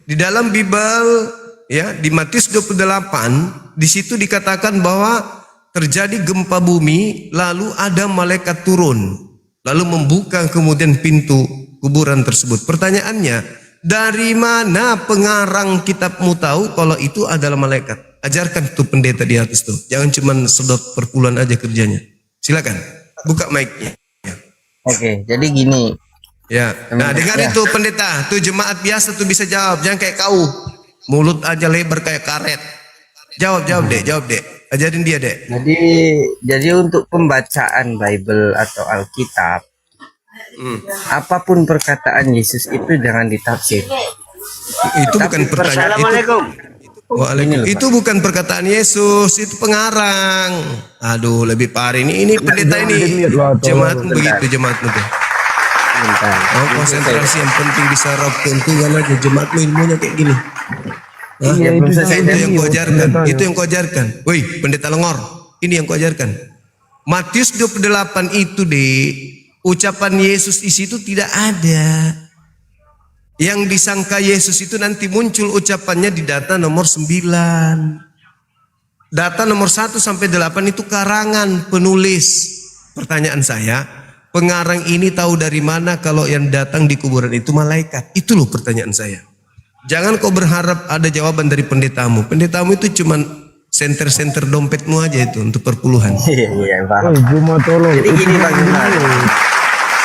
di dalam Bible ya, di Matius 28 di situ dikatakan bahwa terjadi gempa bumi lalu ada malaikat turun. Lalu membuka kemudian pintu kuburan tersebut. Pertanyaannya, dari mana pengarang kitabmu tahu kalau itu adalah malaikat? Ajarkan tuh pendeta di atas tuh. Jangan cuma sedot perpuluhan aja kerjanya. Silakan, buka mic-nya. Oke, jadi gini. Ya, nah dengar itu pendeta, tuh jemaat biasa tuh bisa jawab, jangan kayak kau, mulut aja lebar kayak karet. Jawab dek. Ajarin dia dek. Jadi untuk pembacaan Bible atau Alkitab, apapun perkataan Yesus itu jangan ditafsir. Itu bukan pertanyaan. Waalaikumsalam. Itu bukan perkataan Yesus, itu pengarang. Aduh, lebih parah ini pendeta ini. Jemaatmu begitu, jemaatmu tuh. Oh, konsentrasi yang penting bisa rap keuntungan aja. Jemaatmu ilmunya kayak gini. Itu yang kau ajarkan. Woi, pendeta Lengor, ini yang kau ajarkan. Matius 28 itu ucapan Yesus di situ tidak ada. Yang disangka Yesus itu nanti muncul ucapannya di data nomor 9. Data nomor 1 sampai 8 itu karangan penulis. Pertanyaan saya, pengarang ini tahu dari mana kalau yang datang di kuburan itu malaikat? Itu loh pertanyaan saya. Jangan kau berharap ada jawaban dari pendetamu. Pendetamu itu cuman senter-senter dompetmu aja itu untuk perpuluhan. Iya, paham. Jadi gini Bang Juma.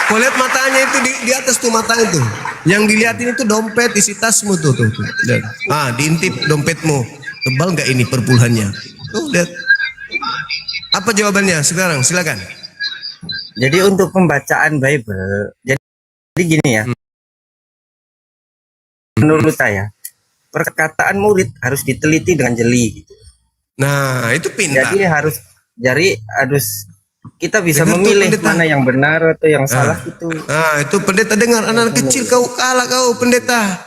Kau lihat matanya itu di atas tuh mata itu. Yang dilihatin itu dompet isi tasmu tuh. Lihat. Diintip dompetmu. Tebal nggak ini perpuluhannya? Tuh lihat. Apa jawabannya sekarang? Silakan. Jadi untuk pembacaan Bible, jadi gini ya. Menurut saya, perkataan murid harus diteliti dengan jeli. Gitu. Nah, itu pintar. Jadi harus kita bisa memilih mana yang benar atau yang salah itu. Itu pendeta dengar, anak kecil kau kalah kau pendeta.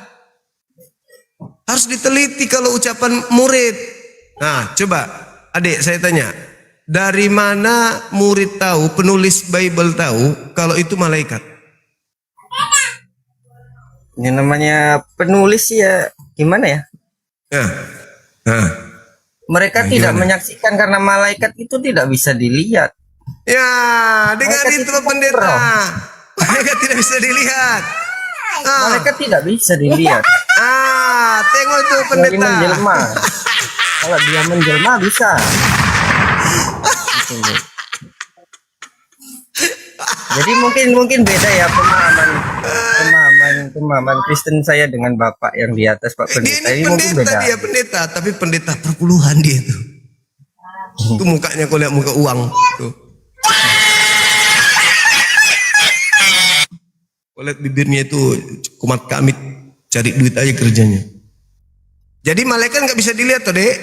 Harus diteliti kalau ucapan murid. Nah, coba adik saya tanya, dari mana murid tahu, penulis Bible tahu kalau itu malaikat? Ini namanya penulis ya, gimana ya? Mereka tidak menyaksikan karena malaikat itu tidak bisa dilihat. Ya, dengar itu pendeta. Malaikat tidak bisa dilihat. Malaikat tidak bisa dilihat. Tengok itu pendeta. Menjelma. Kalau dia menjelma bisa. Jadi mungkin beda ya pemahaman Kristen saya dengan Bapak yang di atas Pak Pendeta. Ini mungkin beda. Dia pendeta, tapi pendeta perpuluhan dia itu. Itu mukanya kau lihat muka uang tuh. Kau lihat bibirnya itu kumat kamit, cari duit aja kerjanya. Jadi malaikat nggak bisa dilihat tuh dek.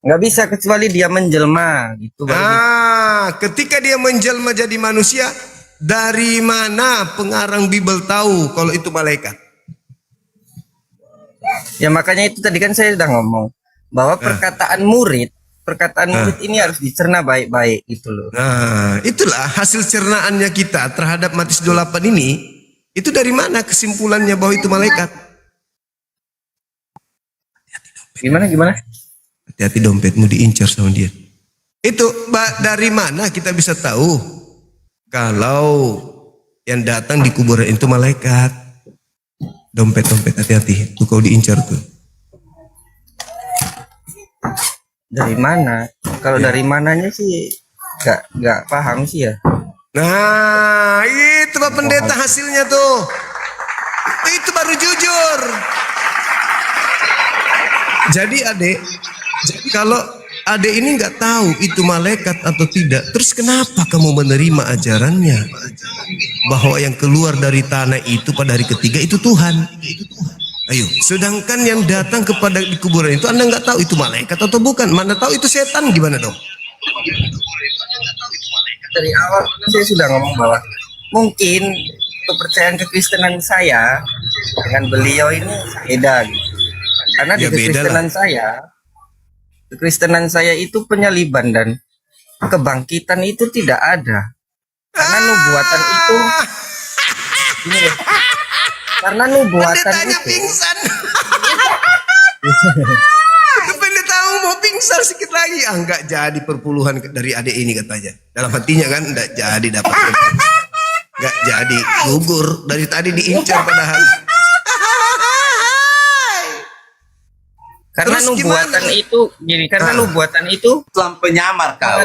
Nggak bisa kecuali dia menjelma gitu. Ketika dia menjelma jadi manusia, dari mana pengarang Bible tahu kalau itu malaikat? Ya makanya itu tadi kan saya sudah ngomong bahwa perkataan murid ini harus dicerna baik-baik gitu loh. Nah, itulah hasil cernaannya kita terhadap Matius 28 ini. Itu dari mana kesimpulannya bahwa itu malaikat? Gimana? Hati-hati dompetmu diincar sama dia. Itu dari mana kita bisa tahu kalau yang datang di kuburan itu malaikat? Dompet hati-hati, tuh kau diincar tuh. Dari mana? Kalau dari mananya sih nggak paham sih ya. Nah, itu Pak Pendeta hasilnya tuh. Itu baru jujur. Jadi adik, kalau adik ini nggak tahu itu malaikat atau tidak, terus kenapa kamu menerima ajarannya bahwa yang keluar dari tanah itu pada hari ketiga itu Tuhan? Ayo, sedangkan yang datang kepada di kuburan itu Anda nggak tahu itu malaikat atau bukan, mana tahu itu setan, gimana dong? Dari awal saya sudah ngomong bahwa mungkin kepercayaan kekristenan saya dengan beliau ini beda gitu. Karena di kekristenan saya itu penyaliban dan kebangkitan itu tidak ada. Karena nubuatan itu ini loh. Karena nubuatan itu pingsan. Pendeta mau pingsan sedikit lagi. Enggak jadi perpuluhan dari adik ini katanya. Dalam hatinya kan enggak jadi dapat. Enggak jadi gugur dari tadi diincar padahal. Karena Terus nubuatan gimana? itu gini, karena nubuatan itu Islam penyamar kau.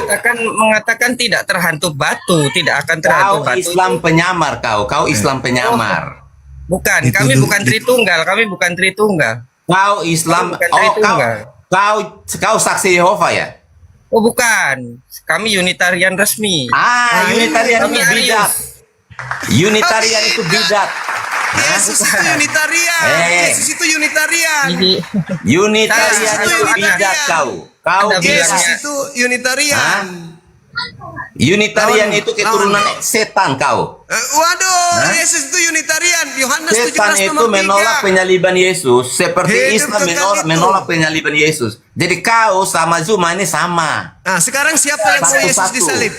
mengatakan tidak terhantu batu, tidak akan terhantu Kau batu. Islam penyamar kau Islam penyamar. Bukan, kami bukan Tritunggal, kami bukan Tritunggal. Kau Islam, Bukan oh Tritunggal. kau saksi Yehova ya? Oh bukan, kami Unitarian resmi. Unitarian Kami itu Arius. bidat. Unitarian itu bidat. Yesus itu Unitarian. Yesus itu Unitarian. Unitarian Yesus itu bidat kau. Kau Yesus bidat. itu Unitarian. Unitarian itu keturunan setan kau. Waduh, Yesus itu Unitarian. Yohanes Setan 17 itu nomor 3. menolak penyaliban Yesus, seperti Hidup Islam kekal itu. menolak penyaliban Yesus. Jadi kau sama Zuma ini sama. Nah, sekarang siapa yang mau Yesus Satu-satu. disalib?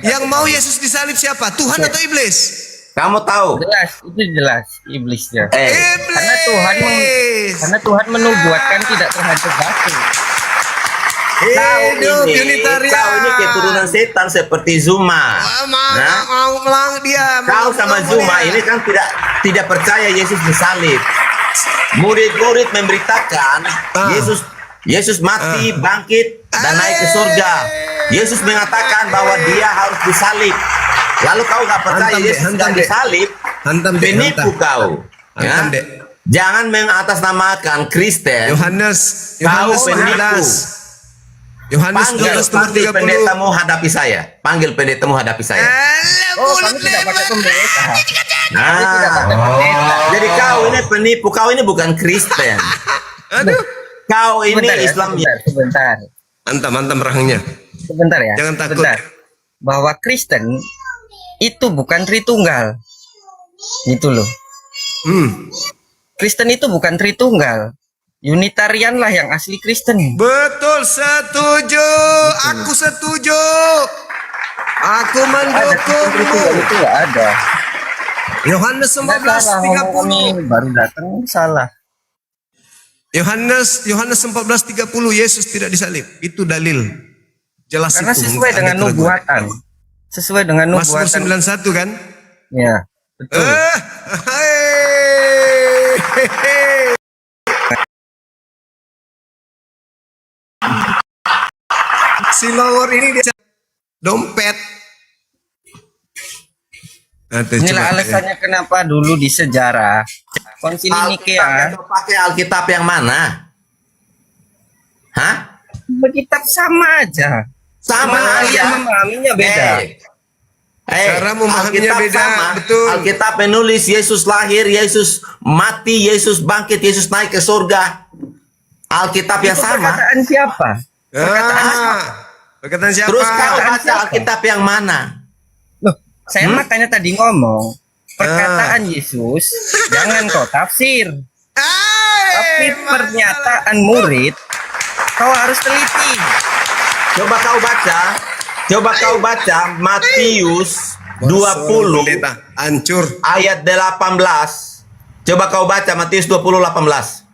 Yang mau Yesus disalib siapa? Tuhan atau iblis? Kamu tahu? Jelas, itu jelas iblisnya. Iblis. Karena Tuhan menubuatkan tidak terhantu batu. Hidup Unitarian. Kau ini keturunan setan seperti Zuma. Mau melang dia. Kau sama Zuma ini kan tidak percaya Yesus disalib. Murid-murid memberitakan Yesus mati, bangkit, dan naik ke surga. Yesus mengatakan bahwa dia harus disalib. Lalu kau nggak percaya Yesus nggak disalib, penipu kau. Ya? Jangan mengatasnamakan Kristen. Yohanes Kau penipu. 19 Panggil nomor 30. pendetamu hadapi saya. Panggil pendetamu hadapi saya. Oh, kami tidak pakai pendeta. Jadi kau ini penipu. Kau ini bukan Kristen. Kau ini Sebentar ya, Islam. sebentar. Mantap rahangnya. Sebentar ya. Jangan takut. Sebentar. Bahwa Kristen itu bukan Tritunggal. Gitu loh. Kristen itu bukan Tritunggal. Unitarian lah yang asli Kristen. Betul, setuju. Aku setuju. Aku mendukungmu. Itu nggak ada. Yohanes 14:30. Baru datang salah. Yohanes 14:30 Yesus tidak disalib. Itu dalil. Jelas Karena itu. sesuai dengan nubuatan. Sesuai dengan Mazmur nubuatan. 91 kan? Ya, betul. Si Lawor ini dia dompet. Inilah alasannya kenapa dulu di sejarah Konsili Nikea pakai Alkitab yang mana? Hah? Alkitab sama aja. Sama aja. Memahaminya beda. Cara memahaminya Alkitab beda, sama. betul. Alkitab menulis Yesus lahir, Yesus mati, Yesus bangkit, Yesus naik ke surga. Alkitab yang sama. Perkataan siapa? Perkataan siapa? Terus kau baca Alkitab yang mana? Loh, saya makanya tadi ngomong perkataan Yesus jangan kau tafsir. Tapi pernyataan murid kau harus teliti. Coba kau baca Matius 20 hancur ayat 18. Coba kau baca Matius 20:18.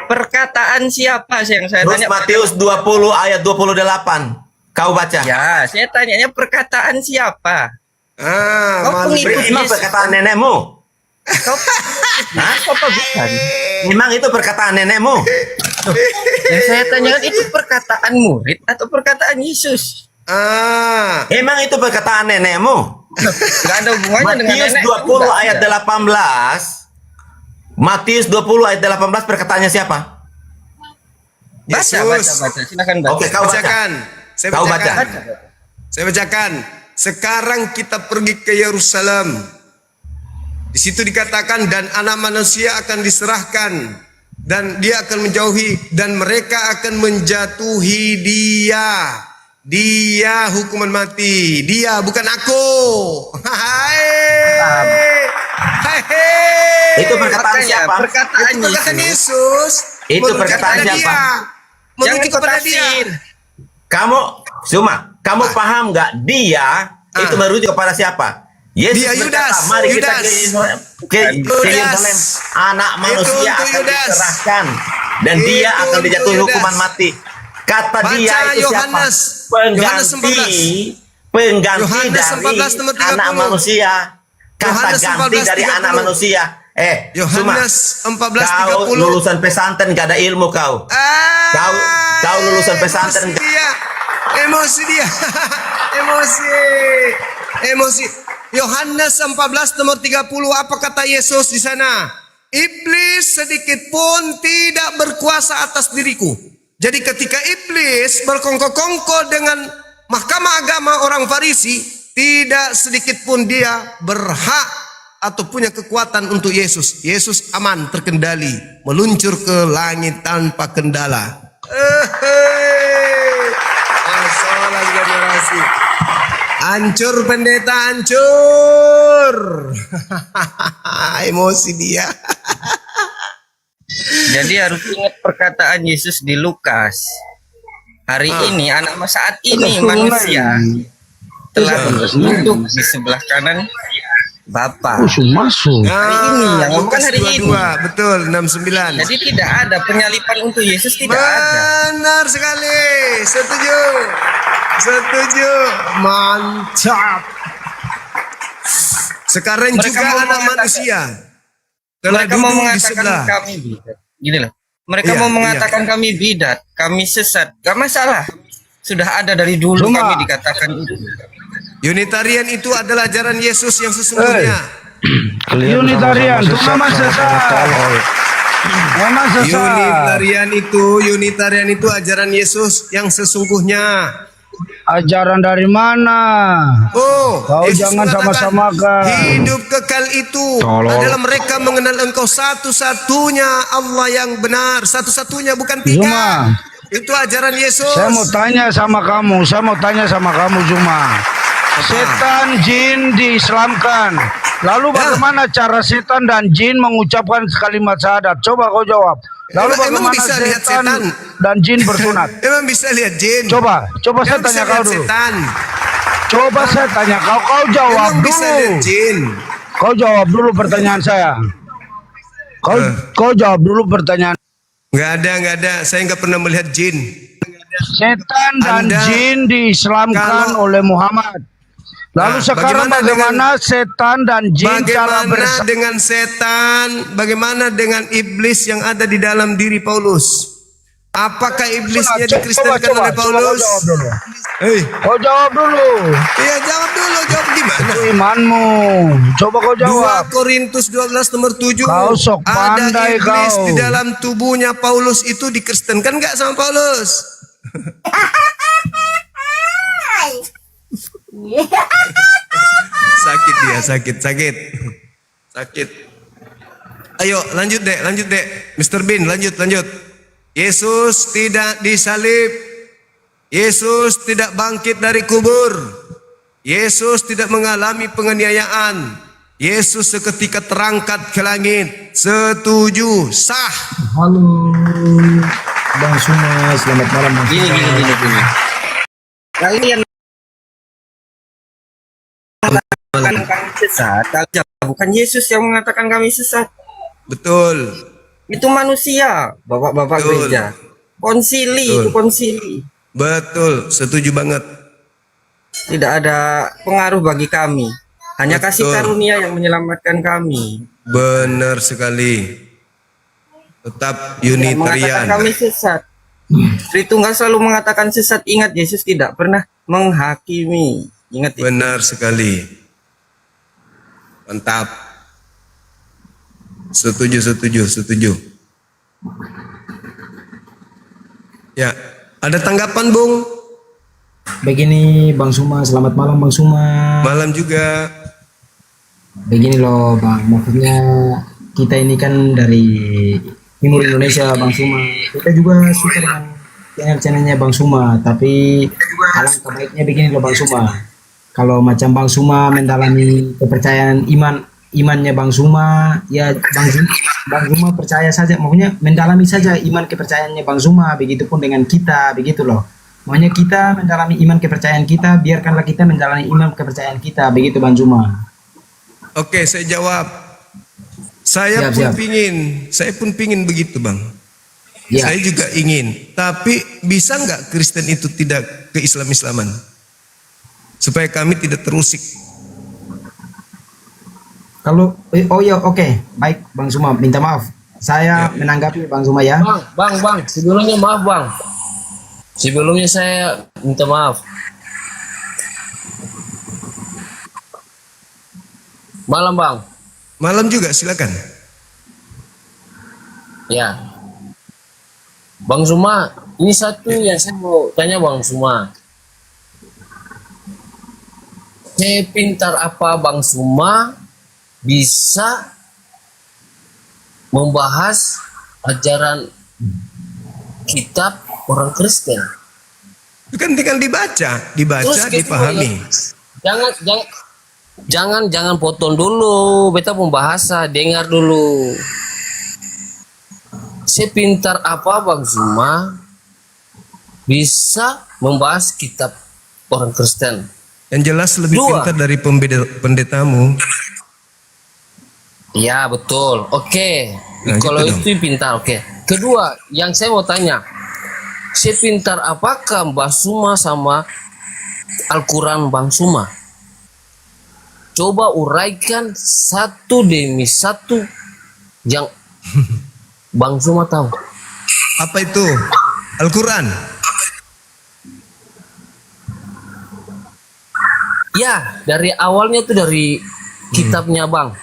Perkataan siapa yang saya Terus tanya? Matius 20 ayat 28. Kau baca. Ya, saya tanyanya perkataan siapa? Kau pengikut Memang Yesus. perkataan nenekmu? Kau apa bukan? Memang itu perkataan nenekmu? Yang saya tanyakan itu perkataan murid atau perkataan Yesus? Emang itu perkataan nenekmu? Gak ada hubungannya dengan Matius nenek. 20 ayat 18. Matius 20 ayat 18 perkataannya siapa? Baca. Silakan baca. Oke, kau bacakan. Saya Kau bacakan. baca. Saya bacakan. Sekarang kita pergi ke Yerusalem. Di situ dikatakan dan anak manusia akan diserahkan dan dia akan menjauhi dan mereka akan menjatuhi dia. Dia hukuman mati. Dia bukan aku. Itu perkataan siapa? Perkataan Yesus. Itu perkataan siapa? Merujuk kepada dia. Kamu paham nggak? Dia itu merujuk kepada siapa? Yesus Dia berkata, Yudas. mari kita Yudas. ke Yerusalem. Anak manusia Itu akan Yudas. diserahkan dan dia Itu akan dijatuhi Yudas. hukuman mati. Kata Baca dia itu Yohanes. siapa? Yohanes 14. Pengganti Yohanes dari 14 nomor 30. anak manusia. Kata Yohanes ganti 14, dari 30. anak manusia. Yohanes Kau 14:30. lulusan pesantren gak ada ilmu kau. Kau lulusan pesantren. Emosi dia. Emosi. Yohanes 14 nomor 30, apa kata Yesus di sana? Iblis sedikit pun tidak berkuasa atas diriku. Jadi ketika iblis berkongko-kongko dengan mahkamah agama orang Farisi, tidak sedikit pun dia berhak atau punya kekuatan untuk Yesus. Yesus aman, terkendali, meluncur ke langit tanpa kendala. Masalah generasi. Hancur pendeta, hancur. Emosi dia. Jadi harus ingat perkataan Yesus di Lukas. Hari ini, saat ini manusia telah duduk di sebelah kanan Bapa. Hari ini yang bukan hari ini. Betul, 69. Jadi tidak ada penyalipan untuk Yesus, tidak ada. Benar sekali. Setuju. Mantap. Sekarang Mereka juga mau anak mengatakan- manusia telah Mereka mau duduk di mengatakan sebelah. kami bidat. Gini loh. Mereka Iya, mau mengatakan kami bidat, kami sesat. Gak masalah. Sudah ada dari dulu kami dikatakan itu. Unitarian itu adalah ajaran Yesus yang sesungguhnya. Unitarian itu memang sesat. Memang sesat. Unitarian itu ajaran Yesus yang sesungguhnya. Ajaran dari mana? Kau Yesus jangan mengatakan, sama-samakan. hidup kekal itu adalah mereka mengenal Engkau satu-satunya Allah yang benar, satu-satunya bukan tiga. Itu ajaran Yesus. Saya mau tanya sama kamu, Zuma. Setan, jin diislamkan. Lalu bagaimana cara setan dan jin mengucapkan kalimat syahadat? Coba kau jawab. Lalu Emang bagaimana bisa lihat setan setan? dan jin bersunat? Emang bisa lihat jin? Coba saya Emang bisa tanya kau lihat dulu. setan? Coba saya tanya kau jawab Emang bisa dulu. lihat jin? Kau jawab dulu pertanyaan saya. Kau jawab dulu pertanyaan. Nggak ada. Saya nggak pernah melihat jin. Setan dan jin diislamkan oleh Muhammad. Lalu sekarang bagaimana setan dan jin cara Bagaimana dengan setan? Bagaimana dengan iblis yang ada di dalam diri Paulus? Apakah iblisnya dikristenkan oleh Paulus? Kau jawab dulu. Iya, jawab dulu. Jawab gimana? Itu imanmu. Coba kau jawab. 2 Korintus 12 nomor 7. Kau sok Ada pandai iblis kau. di dalam tubuhnya Paulus itu dikristenkan nggak sama Paulus? Sakit dia, sakit. Ayo lanjut dek, Mr. Bin, lanjut. Yesus tidak disalib, Yesus tidak bangkit dari kubur, Yesus tidak mengalami penganiayaan, Yesus seketika terangkat ke langit. Setuju, sah. Halo Bang Suma, selamat malam Bang Suma. Gini. Kalian mengatakan kami sesat, bukan Yesus yang mengatakan kami sesat. Betul. Itu manusia, bapak-bapak gereja. Konsili. Betul, setuju banget. Tidak ada pengaruh bagi kami. Hanya kasih karunia yang menyelamatkan kami. Benar sekali. Tetap Yang mengatakan Unitarian. kami sesat. Tritunggal selalu mengatakan sesat. Ingat, Yesus tidak pernah menghakimi. Ingat itu. Benar sekali. Mantap. Setuju. Ya, ada tanggapan, Bung? Begini Bang Suma, selamat malam Bang Suma. Malam juga. Begini loh Bang, maksudnya kita ini kan dari Timur Indonesia Bang Suma. Kita juga suka dengan channelnya Bang Suma, tapi alangkah baiknya begini loh Bang Suma. Kalau macam Bang Suma mendalami kepercayaan imannya Bang Suma, ya Bang Suma percaya saja, maksudnya mendalami saja iman kepercayaannya Bang Suma, begitupun dengan kita, begitu loh. Maunya kita mendalami iman kepercayaan kita, biarkanlah kita mendalami iman kepercayaan kita, begitu Bang Suma. Oke, saya jawab. Saya pun pingin begitu, Bang. Ya. Saya juga ingin. Tapi bisa nggak Kristen itu tidak ke Islam-Islaman? Supaya kami tidak terusik. Kalau oh ya oke, baik Bang Suma, minta maaf. Saya menanggapi Bang Suma ya. Bang, sebelumnya maaf Bang. Sebelumnya saya minta maaf. Malam Bang. Malam juga, silakan. Ya. Bang Suma, ini satu yang saya mau tanya Bang Suma. Sepintar apa Bang Suma bisa membahas ajaran kitab orang Kristen? Itu kan tinggal dibaca, Terus gitu, dipahami. Jangan potong dulu, beta pembahasa, dengar dulu. Sepintar apa Bang Suma bisa membahas kitab orang Kristen? Yang jelas lebih pintar dari pendetamu. Iya betul. Oke. Nah, Kalau gitu itu pintar. Oke. Kedua, yang saya mau tanya, sepintar apakah Mbak Suma sama Al-Quran Bang Suma? Coba uraikan satu demi satu yang Bang Suma tahu. Apa itu? Al-Quran. Ya, dari awalnya itu dari kitabnya Bang.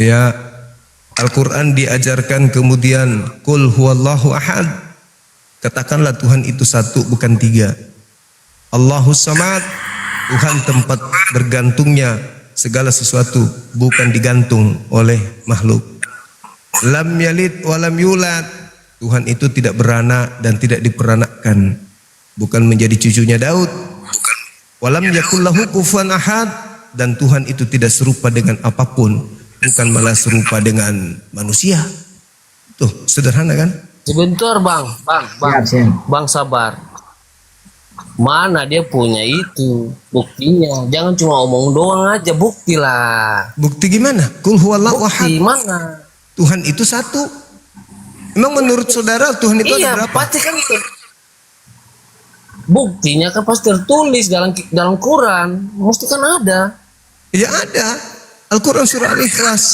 Ya, Al-Quran diajarkan kemudian Qul huwallahu ahad. Katakanlah Tuhan itu satu bukan tiga. Allahus samad, Tuhan tempat bergantungnya segala sesuatu, bukan digantung oleh makhluk. Lam yalid walam yulad, Tuhan itu tidak beranak dan tidak diperanakkan, bukan menjadi cucunya Daud. Walam yakullahu kufuwan ahad, dan Tuhan itu tidak serupa dengan apapun, bukan malah serupa dengan manusia. Tuh, sederhana kan? Sebentar Bang sabar. Mana dia punya itu buktinya? Jangan cuma omong doang aja, bukti lah. Bukti gimana? Qul huwallahu ahad. Bukti mana? Tuhan itu satu. Emang menurut saudara Tuhan itu ada berapa? Pasti kan buktinya kan pasti tertulis dalam Quran, mesti kan ada. Ya ada. Al-Quran surah Al-Ikhlas.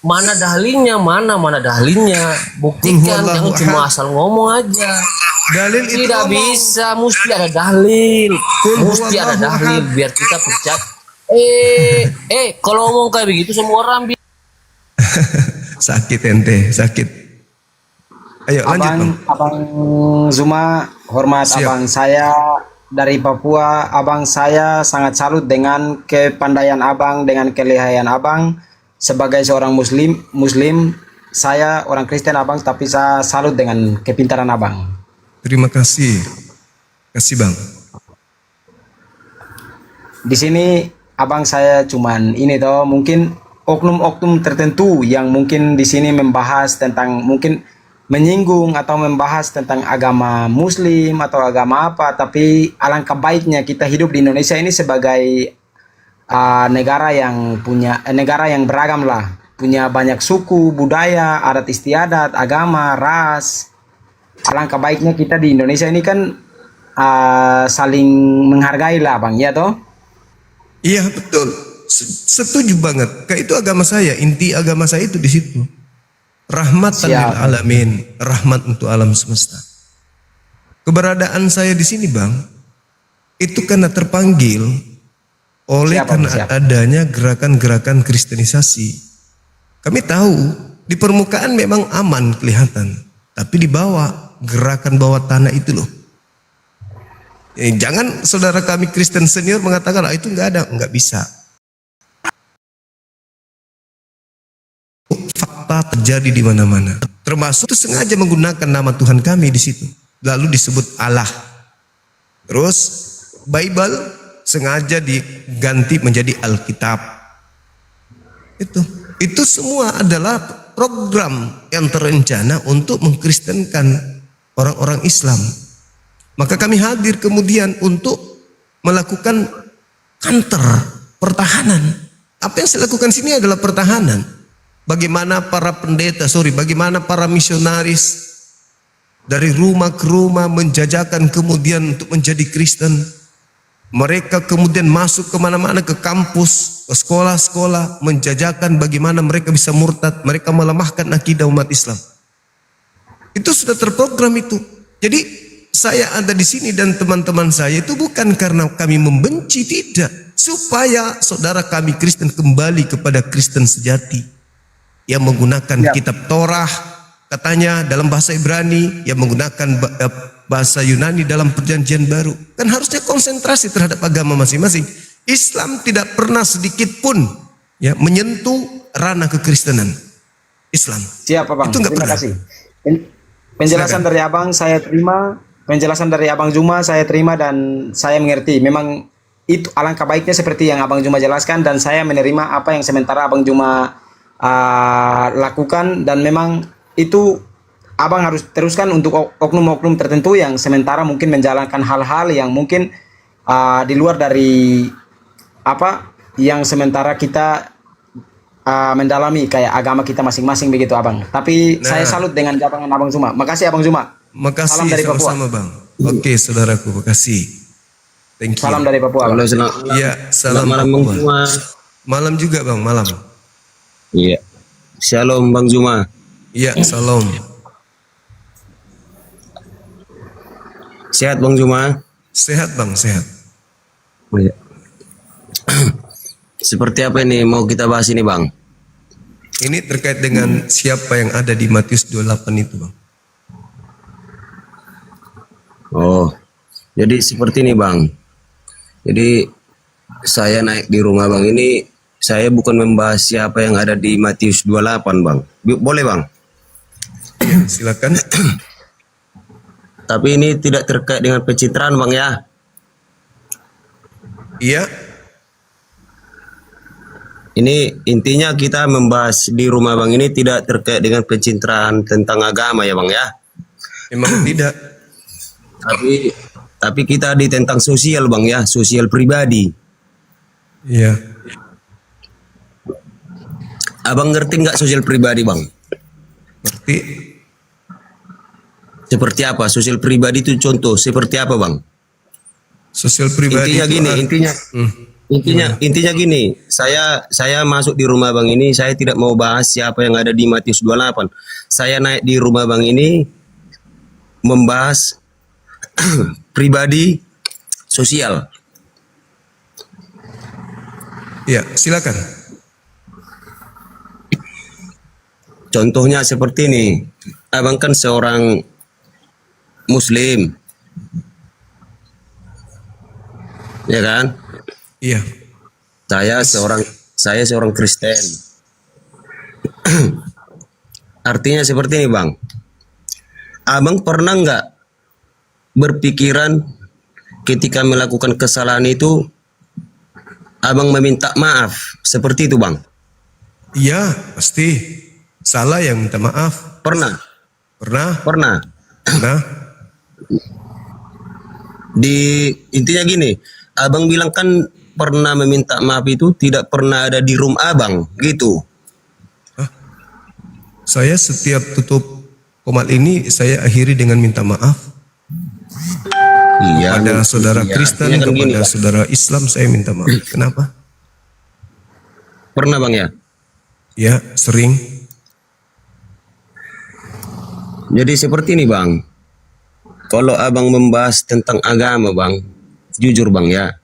Mana dalilnya? Mana dalilnya? Buktikan, jangan cuma asal ngomong aja. Dalil itu tidak bisa, mesti ada dalil. Mesti ada dalil biar kita percaya. Kalau ngomong kayak begitu semua orang sakit ente, sakit. Ayo lanjut Abang Zuma, hormat. Siap. Abang saya dari Papua. Abang saya sangat salut dengan kepandaian Abang, dengan kelihayan Abang sebagai seorang Muslim. Saya orang Kristen Abang, tapi saya salut dengan kepintaran Abang. Terima kasih. Kasih Bang. Di sini Abang saya cuman ini toh, mungkin oknum-oknum tertentu yang mungkin di sini membahas tentang, mungkin menyinggung atau membahas tentang agama Muslim atau agama apa, tapi alangkah baiknya kita hidup di Indonesia ini sebagai negara yang beragam lah, punya banyak suku, budaya, adat istiadat, agama, ras. Alangkah baiknya kita di Indonesia ini kan saling menghargai lah Bang, ya toh? Iya betul. Setuju banget. Kayak itu agama saya, inti agama saya itu di situ. Rahmatan lil alamin, rahmat untuk alam semesta. Keberadaan saya di sini Bang, itu karena terpanggil oleh adanya gerakan-gerakan kristenisasi. Kami tahu di permukaan memang aman kelihatan, tapi di bawah, gerakan bawah tanah itu loh. Jangan saudara kami Kristen senior mengatakan itu nggak ada, nggak bisa. Fakta terjadi di mana-mana. Termasuk itu sengaja menggunakan nama Tuhan kami di situ. Lalu disebut Allah. Terus Bible sengaja diganti menjadi Alkitab. Itu semua adalah program yang terencana untuk mengkristenkan orang-orang Islam. Maka kami hadir kemudian untuk melakukan counter, pertahanan. Apa yang saya lakukan sini adalah pertahanan. Bagaimana bagaimana para misionaris dari rumah ke rumah menjajakan kemudian untuk menjadi Kristen. Mereka kemudian masuk kemana-mana, ke kampus, ke sekolah-sekolah, menjajakan bagaimana mereka bisa murtad, mereka melemahkan akidah umat Islam. Itu sudah terprogram itu. Jadi saya ada di sini dan teman-teman saya itu bukan karena kami membenci, tidak. Supaya saudara kami Kristen kembali kepada Kristen sejati. Yang menggunakan kitab Torah, katanya dalam bahasa Ibrani, yang menggunakan bahasa Yunani dalam perjanjian baru. Kan harusnya konsentrasi terhadap agama masing-masing. Islam tidak pernah sedikit pun ya menyentuh ranah kekristenan. Islam. Siapa Bang? Itu nggak Terima pernah. kasih. Penjelasan dari Abang saya terima, penjelasan dari Abang Juma saya terima dan saya mengerti. Memang itu alangkah baiknya seperti yang Abang Juma jelaskan dan saya menerima apa yang sementara Abang Juma lakukan dan memang itu Abang harus teruskan untuk oknum-oknum tertentu yang sementara mungkin menjalankan hal-hal yang mungkin di luar dari apa yang sementara kita mendalami kayak agama kita masing-masing begitu Abang. Tapi saya salut dengan jawaban Abang Juma. Makasih Abang Juma. Makasih Salam dari Papua. sama-sama Bang. Oke saudaraku, makasih. Thank you. Salam dari Papua. Bang. Iya, salam malam Bang Papua. Juma. Malam juga Bang, malam. Iya. Shalom Bang Juma. Iya, salam. Sehat Bang Juma? Sehat Bang, sehat. Iya. Seperti apa ini mau kita bahas ini Bang? Ini terkait dengan siapa yang ada di Matius 28 itu Bang. Oh, jadi seperti ini Bang. Jadi saya naik di rumah Bang ini, saya bukan membahas siapa yang ada di Matius 28 Bang. Boleh Bang? Silakan. Tapi ini tidak terkait dengan pencitraan Bang ya? Iya. Ini intinya kita membahas di rumah Bang ini tidak terkait dengan pencitraan tentang agama ya Bang ya? Memang tidak. Tapi kita di tentang sosial Bang ya, sosial pribadi. Iya. Abang ngerti nggak sosial pribadi Bang? Ngerti. Seperti apa sosial pribadi itu contoh? Seperti apa Bang? Sosial pribadi Intinya itu gini, intinya gini. Saya masuk di rumah Bang ini, saya tidak mau bahas siapa yang ada di Matius 28. Saya naik di rumah Bang ini membahas pribadi sosial. Ya, silakan. Contohnya seperti ini. Abang kan seorang Muslim, ya kan? Iya. Saya seorang Kristen. Artinya seperti ini Bang. Abang pernah nggak berpikiran ketika melakukan kesalahan itu, Abang meminta maaf seperti itu Bang? Iya, pasti. Salah yang minta maaf. Pernah. Pernah. Intinya gini, Abang bilang kan pernah meminta maaf itu tidak pernah ada di room Abang, gitu. Saya setiap tutup komat ini saya akhiri dengan minta maaf. Iya. Kepada saudara Kristen, Artinya kan gini, kepada Bang. saudara Islam saya minta maaf. Kenapa? Pernah Bang ya? Ya, sering. Jadi seperti ini Bang. Kalau Abang membahas tentang agama Bang, jujur Bang ya,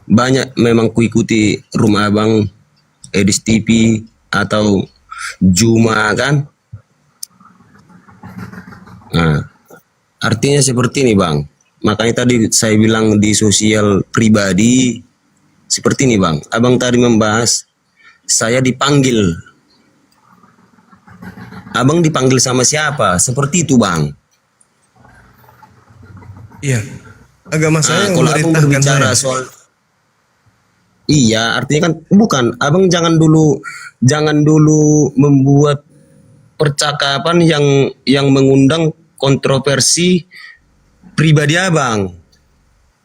banyak memang kuikuti rumah Abang, Edis TV atau Juma kan. Nah, artinya seperti ini Bang. Makanya tadi saya bilang di sosial pribadi seperti ini Bang. Abang tadi membahas saya dipanggil. Abang dipanggil sama siapa? Seperti itu Bang. Iya. Agama saya Kalau Abang memerintahkan berbicara saya. soal, iya, artinya kan bukan. Abang jangan dulu membuat percakapan yang mengundang kontroversi pribadi Abang.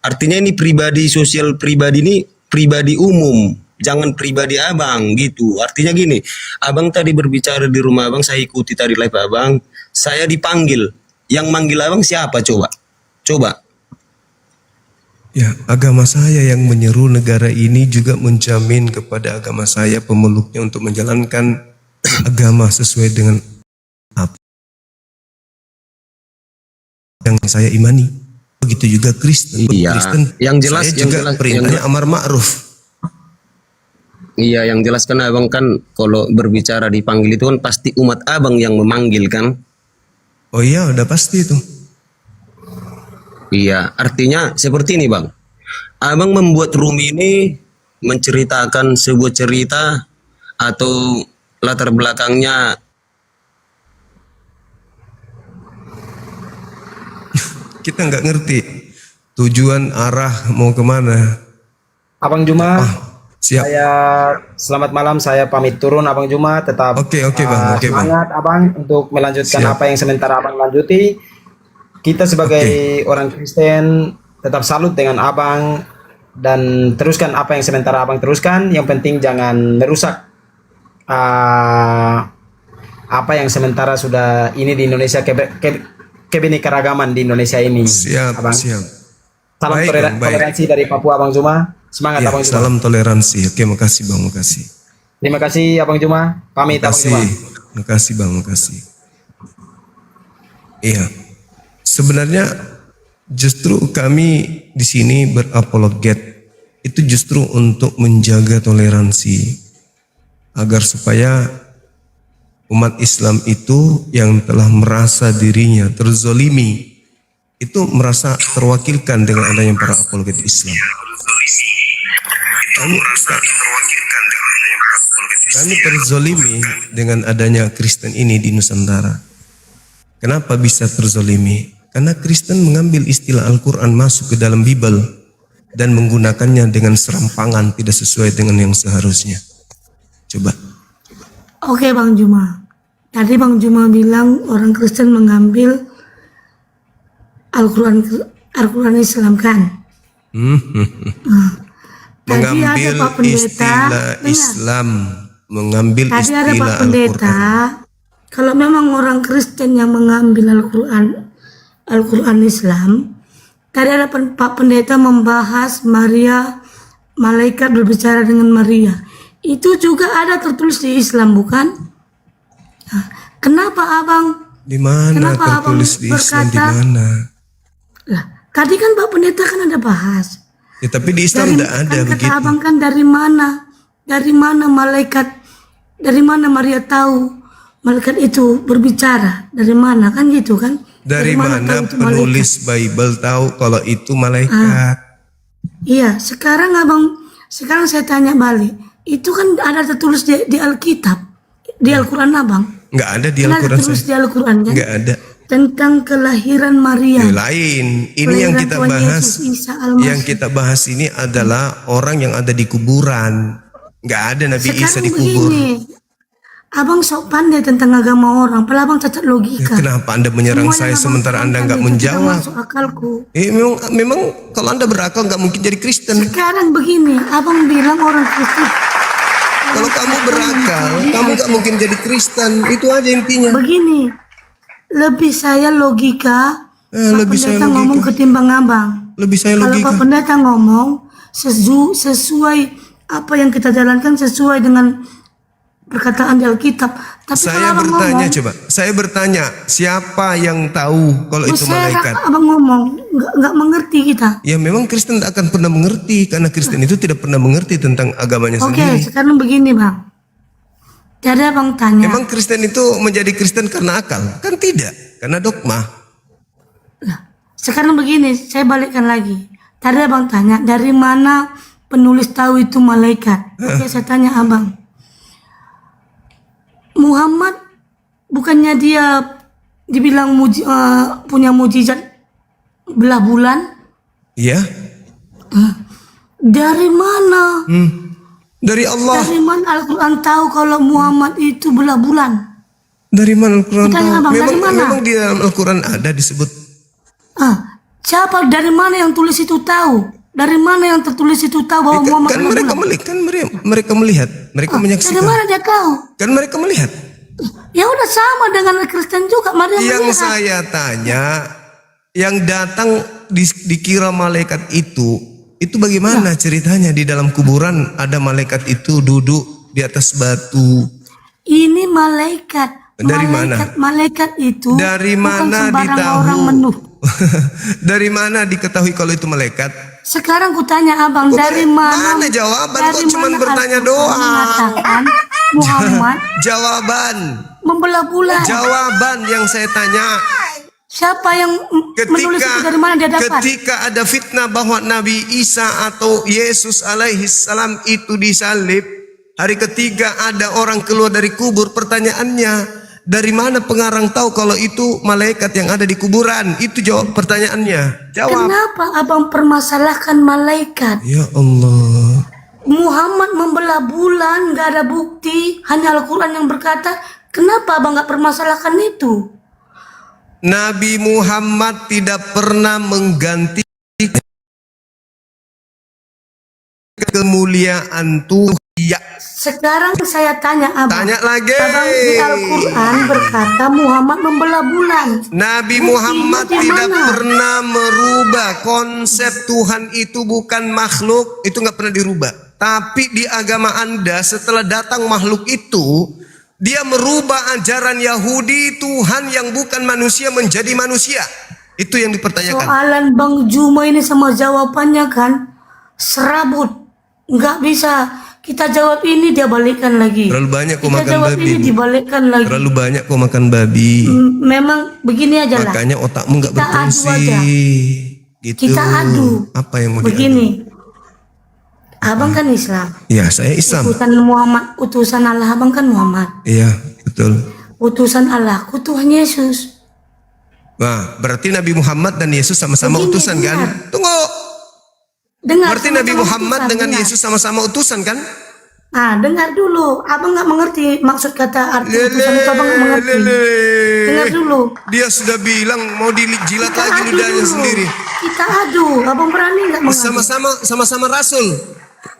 Artinya ini pribadi sosial pribadi ini pribadi umum, jangan pribadi Abang gitu. Artinya gini, Abang tadi berbicara di rumah Abang, saya ikuti tadi live Abang, saya dipanggil. Yang manggil Abang siapa coba? Coba. Ya, agama saya yang menyeru negara ini juga menjamin kepada agama saya pemeluknya untuk menjalankan agama sesuai dengan apa yang saya imani. Begitu juga Kristen. Iya, Kristen yang jelas, saya yang juga jelas, perintahnya amar ma'ruf. Iya, yang jelas kan abang kan kalau berbicara dipanggil itu kan pasti umat abang yang memanggil kan. Oh iya, udah pasti itu. Iya, artinya seperti ini bang. Abang membuat room ini menceritakan sebuah cerita atau latar belakangnya. Kita nggak ngerti tujuan arah mau kemana. Abang Juma, siap. saya selamat malam. Saya pamit turun, Abang Juma. Tetap Oke, Bang. Oke, Bang. semangat, Abang, untuk melanjutkan Siap. apa yang sementara Abang lanjuti. Kita sebagai orang Kristen tetap salut dengan Abang dan teruskan apa yang sementara Abang teruskan. Yang penting jangan merusak apa yang sementara sudah ini di Indonesia, kebinekaragaman di Indonesia ini. Siap, Abang. siap. Salam Baik, Bang, baik. toleransi dari Papua, Abang Juma. Semangat, Ya, Abang Juma. salam toleransi. Oke, makasih Bang, makasih. Terima kasih, Abang Juma. Pamit, Abang Juma. Makasih Bang, makasih. Iya. Sebenarnya justru kami di sini berapologet itu justru untuk menjaga toleransi agar supaya umat Islam itu yang telah merasa dirinya terzolimi itu merasa terwakilkan dengan adanya para apologet Islam. Kami terzolimi dengan adanya Kristen ini di Nusantara. Kenapa bisa terzolimi? Karena Kristen mengambil istilah Al-Quran masuk ke dalam Bible dan menggunakannya dengan serampangan tidak sesuai dengan yang seharusnya. Coba. Oke Bang Juma. Tadi Bang Juma bilang orang Kristen mengambil Al-Quran Islam kan? Tadi ada Mengambil Pak Pendeta, istilah Islam, mengambil tadi ada Pak istilah Pendeta, Al-Quran. kalau memang orang Kristen yang mengambil Al-Quran Islam, tadi ada Pak Pendeta membahas Maria, malaikat berbicara dengan Maria. Itu juga ada tertulis di Islam, bukan? Nah, kenapa Abang? Di mana Kenapa tertulis di Islam? Di berkata- mana? Lah, tadi kan Pak Pendeta kan ada bahas. Ya, tapi di Islam tidak ada kan begitu. kata Abang kan dari mana malaikat, dari mana Maria tahu malaikat itu berbicara? Dari mana kan gitu kan? Dari mana tahu itu penulis Bible tahu kalau itu malaikat? Iya, sekarang saya tanya balik. Itu kan ada tertulis di Alkitab, di Al-Quran Abang. Enggak ada di Kan ada Al-Quran. tertulis di Al-Quran kan? Enggak ada. Tentang kelahiran Maria. Ya, lain. Ini yang kita Tuhan bahas. Yesus, Isa Al-Masih. Yang kita bahas ini adalah orang yang ada di kuburan. Enggak ada Nabi Isa Sekarang di kubur. begini, Abang sok pandai tentang agama orang, padahal Abang cacat logika. Kenapa Anda menyerang Semua saya yang Abang sementara Anda katakan nggak itu tidak menjawab? masuk akalku. Memang kalau Anda berakal nggak mungkin jadi Kristen. Sekarang begini, Abang bilang orang Kristen. Kalau kamu berakal, kamu nggak mungkin jadi Kristen. Itu aja intinya. Begini, lebih saya logika. Pak lebih saya Pendeta logika. ngomong ketimbang Abang. Lebih saya Kalau logika. Pak Pendeta ngomong sesuai apa yang kita jalankan sesuai dengan perkataan di Alkitab. Tapi Saya kalau Abang bertanya ngomong, coba. Saya bertanya, siapa yang tahu kalau itu malaikat? Abang ngomong nggak mengerti kita. Ya memang Kristen tak akan pernah mengerti karena Kristen itu tidak pernah mengerti tentang agamanya Oke, sendiri. sekarang begini Bang. Jadi Abang tanya. Memang Kristen itu menjadi Kristen karena akal? Kan tidak, karena dogma. Sekarang begini, saya balikkan lagi. Tadi Abang tanya, dari mana penulis tahu itu malaikat? Oke, saya tanya Abang. Muhammad, bukannya dia dibilang punya mujizat belah bulan? Iya. Dari mana? Dari Allah. Dari mana Al-Quran tahu kalau Muhammad itu belah bulan? Dari mana Al-Quran Tanya tahu? Abang, dari mana? Memang di dalam Al-Quran ada disebut. Siapa dari mana yang tulis itu tahu? Dari mana yang tertulis itu tahu bahwa Muhammad Kan belah mereka bulan? melihat, mereka melihat, mereka Dari menyaksikan. mana dia tahu? Kan mereka melihat. Ya udah sama dengan Kristen juga. Maria Yang melihat. saya tanya, yang datang dikira malaikat itu bagaimana ceritanya di dalam kuburan ada malaikat itu duduk di atas batu? Ini malaikat. Dari mana? Malaikat itu Dari bukan mana sembarang ditahu? orang menuh. Dari mana diketahui kalau itu malaikat? Sekarang kutanya abang, dari mana? Mana jawaban? Dari Kok cuma mana bertanya Al-Quran doang? mengatakan Muhammad Jawaban. membelah bulan. Jawaban yang saya tanya. Siapa yang menulis itu, dari mana dia dapat? Ketika ada fitnah bahwa Nabi Isa atau Yesus alaihi salam itu disalib, hari ketiga ada orang keluar dari kubur, pertanyaannya, dari mana pengarang tahu kalau itu malaikat yang ada di kuburan? Itu jawab pertanyaannya. Jawab. Kenapa abang permasalahkan malaikat? Ya Allah. Muhammad membelah bulan, gak ada bukti, hanya Al-Quran yang berkata. Kenapa abang gak permasalahkan itu? Nabi Muhammad tidak pernah mengganti kemuliaan Tuhan. Ya. Sekarang saya tanya abang. Tanya lagi. Abang di Al-Quran berkata Muhammad membelah bulan. Nabi Buktinya Muhammad di tidak mana? pernah merubah konsep Tuhan itu bukan makhluk, itu nggak pernah dirubah. Tapi di agama Anda setelah datang makhluk itu, dia merubah ajaran Yahudi Tuhan yang bukan manusia menjadi manusia. Itu yang dipertanyakan. Soalan Bang Juma ini sama jawabannya kan serabut, nggak bisa. Kita jawab ini dia balikkan lagi. Terlalu banyak kau Kita makan jawab babi. ini Bu. dibalikkan lagi. Terlalu banyak kau makan babi. Memang begini aja lah. Makanya otakmu nggak Kita adu berfungsi. aja. Gitu. Kita adu. Apa yang mau diadu? Begini, abang kan Islam. Ya, saya Islam. Utusan Muhammad, utusan Allah, abang kan Muhammad. Iya, betul. Utusan Allah, aku Tuhan Yesus. Nah, berarti Nabi Muhammad dan Yesus sama-sama Begini, utusan kan? dengar. Tunggu. Dengar, Berarti Nabi sama-sama Muhammad utusan, dengan dengar. Yesus sama-sama utusan kan? Ah, dengar dulu. Abang nggak mengerti maksud kata arti utusan itu, abang nggak mengerti. Dengar dulu. Dia sudah bilang mau dijilat Kita lagi adu ludahnya dulu. sendiri. Kita adu. Abang berani nggak mengadu? Sama-sama rasul.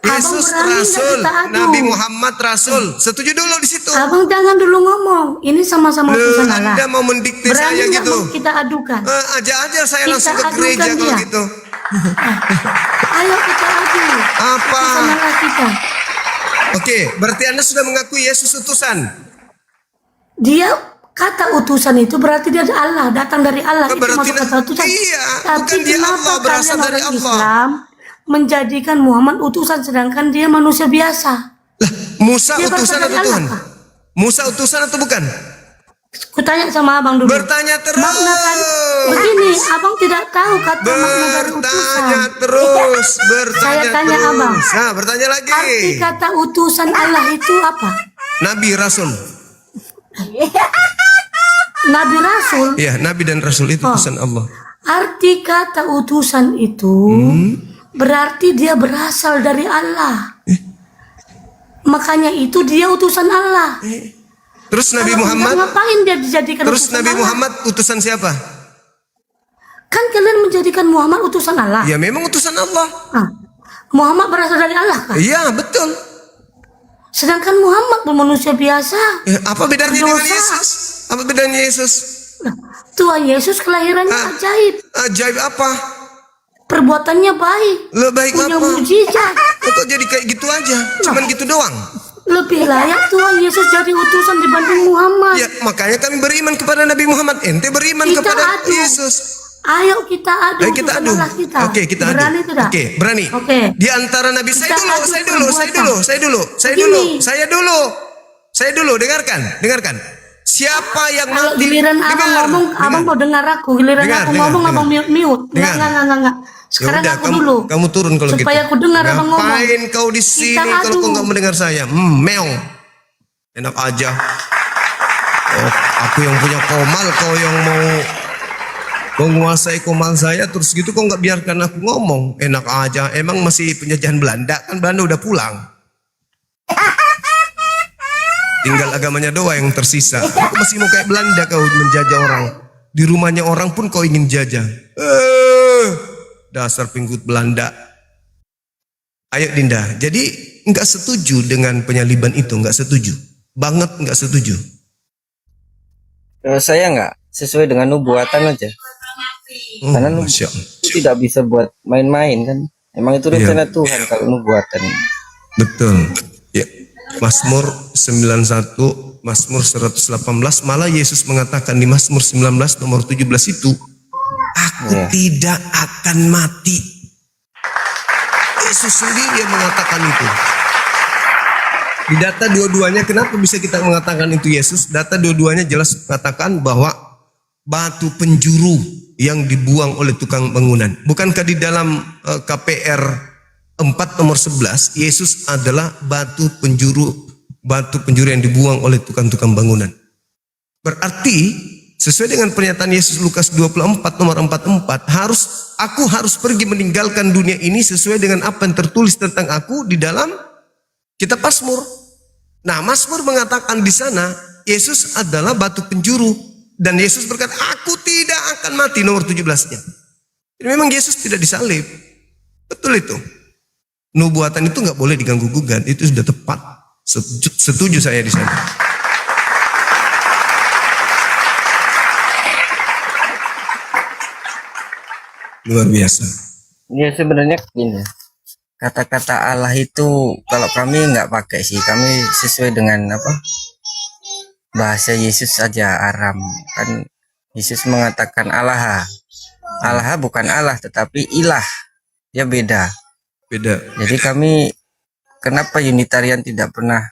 Yesus berani nggak rasul, kita adu? Nabi Muhammad rasul. Setuju dulu di situ. Abang jangan dulu ngomong. Ini sama-sama utusan Allah. Anda mau mendikte Berani saya nggak gitu? kita adukan? Aja saya Kita langsung ke adukan gereja kalau dia. gitu. Ayo kita adu. Apa? Utusan Allah kita. Oke, berarti Anda sudah mengakui Yesus utusan. Dia kata utusan itu berarti dia dari Allah, datang dari Allah. Itu berarti masuk kata utusan. iya, Tapi bukan dia kenapa Allah, berasal kalian dari orang Allah. Islam menjadikan Muhammad utusan sedangkan dia manusia biasa? Musa Dia utusan berasal atau dari Tuhan? Allah. Musa utusan atau bukan? Kutanya sama abang dulu. Bertanya terus. Makna kan begini, abang tidak tahu kata makna dari utusan. Terus, bertanya Saya tanya terus. abang. Nah, bertanya lagi. Arti kata utusan Allah itu apa? Nabi Rasul. Nabi Rasul. Iya, Nabi dan Rasul itu utusan Allah. Arti kata utusan itu berarti dia berasal dari Allah. Makanya itu dia utusan Allah. Terus Nabi Kalau Muhammad. enggak, ngapain dia dijadikan Terus utusan Nabi Allah? Muhammad utusan siapa? Kan kalian menjadikan Muhammad utusan Allah. Ya memang utusan Allah. Muhammad berasal dari Allah kan? Iya, betul. Sedangkan Muhammad pun manusia biasa. Apa bedanya dengan Berdosa. Yesus? Apa bedanya Yesus? Tuhan Yesus kelahirannya ajaib. Ajaib apa? Perbuatannya baik. Baik punya apa? mujizat. Kok jadi kayak gitu aja? Cuman gitu doang. Lebih layak Tuhan Yesus jadi utusan dibanding Muhammad. Ya, makanya kami beriman kepada Nabi Muhammad. Ente beriman Kita kepada adu. Yesus. Ayo kita adu. Ayo kita utusan adu. Allah kita. Oke, kita adu. Berani tidak? Oke, berani. Oke. Di antara Nabi Kita saya dulu, adu saya dulu, saya perbuatan. dulu, saya dulu, saya Begini. dulu, saya dulu. Saya dulu, dengarkan. Siapa yang Kalau giliran abang ngomong, abang mau dengar aku. Giliran Dengar, aku dengar, ngomong, dengar. abang mute. Enggak. Sekarang Yaudah, aku dulu. Kamu turun kalau gitu. Supaya aku dengar abang ngomong. Ngapain kau di sini Kita kalau adu. kau nggak mendengar saya? Meong. Enak aja. Oh, aku yang punya komal, kau yang mau menguasai komal saya, terus gitu kau nggak biarkan aku ngomong. Enak aja. Emang masih penjajahan Belanda? Kan Belanda udah pulang. Tinggal agamanya doa yang tersisa. Aku masih mau kayak Belanda kau menjajah orang. Di rumahnya orang pun kau ingin jajah. Dasar pengikut Belanda. Ayo Dinda, jadi nggak setuju dengan penyaliban itu, nggak setuju. Banget nggak setuju. Saya nggak sesuai dengan nubuatan aja. Karena nubuatan itu tidak bisa buat main-main kan. Emang itu rencana Tuhan kalau nubuatan. Betul. Ya. Mazmur 91, Mazmur 118, malah Yesus mengatakan di Mazmur 19 nomor 17 itu, aku tidak akan mati. Yesus sendiri yang mengatakan itu. Di data dua-duanya, kenapa bisa kita mengatakan itu Yesus? Data dua-duanya jelas mengatakan bahwa batu penjuru yang dibuang oleh tukang bangunan. Bukankah di dalam KPR 4 nomor 11, Yesus adalah batu penjuru yang dibuang oleh tukang-tukang bangunan. Berarti sesuai dengan pernyataan Yesus Lukas 24 nomor 44, aku harus pergi meninggalkan dunia ini sesuai dengan apa yang tertulis tentang aku di dalam kitab Mazmur. Nah, Mazmur mengatakan di sana Yesus adalah batu penjuru dan Yesus berkata, aku tidak akan mati, nomor 17-nya. Jadi memang Yesus tidak disalib. Betul itu. Nubuatan itu nggak boleh diganggu gugat, itu sudah tepat. Setuju saya di sana. Luar biasa. Ya sebenarnya gini, kata-kata Allah itu kalau kami nggak pakai sih, kami sesuai dengan apa bahasa Yesus saja, Aram. Kan Yesus mengatakan Allah. Allah bukan Allah tetapi ilah, ya beda. Jadi kami kenapa Unitarian tidak pernah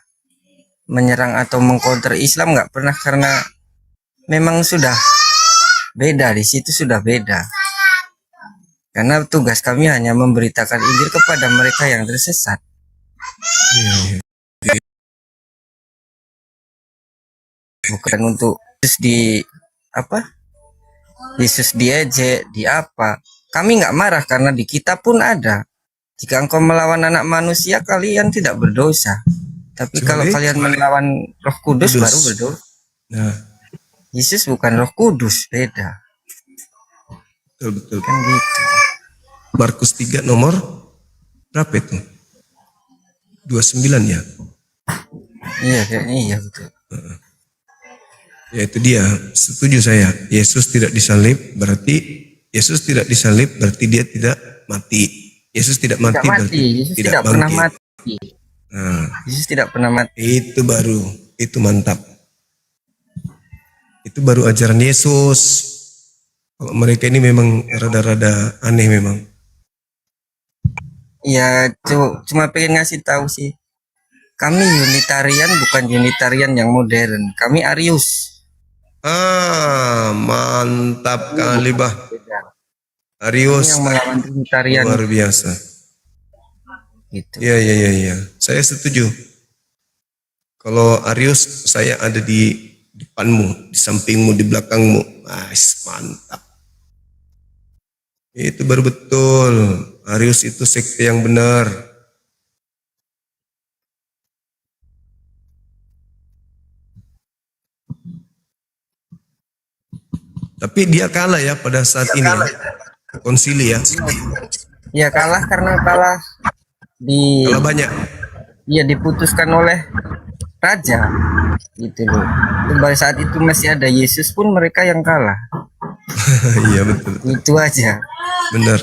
menyerang atau mengcounter Islam, nggak pernah, karena memang sudah beda, di situ sudah beda. Karena tugas kami hanya memberitakan Injil kepada mereka yang tersesat. Bukan untuk Yesus diejek, di apa. Kami nggak marah karena di kita pun ada. Jika engkau melawan anak manusia, kalian tidak berdosa. Tapi kalau kalian melawan Roh Kudus baru berdosa. Nah. Yesus bukan Roh Kudus, beda. Betul. Kan gitu. Markus 3 nomor berapa itu? 29 ya? Iya, kayaknya iya betul. Ya itu dia, setuju saya. Yesus tidak disalib berarti dia tidak mati. Yesus tidak mati berarti Yesus tidak pernah mati. Nah, Yesus tidak pernah mati. Itu mantap. Itu baru ajaran Yesus. Kalau mereka ini memang rada-rada aneh memang. Ya, cuma pengen ngasih tahu sih. Kami Unitarian bukan Unitarian yang modern. Kami Arius. Mantap kali bah. Arius yang melawan Unitarian. Luar biasa. Gitu. Iya. Saya setuju. Kalau Arius saya ada di depanmu, di sampingmu, di belakangmu. Mantap. Itu baru betul. Arius itu sekte yang benar. Tapi dia kalah ya pada saat ini. Konsili ya. Ya kalah karena kalah banyak. Iya, diputuskan oleh raja. Gitu loh. Pada saat itu masih ada Yesus pun mereka yang kalah. Iya betul. Itu aja. Benar.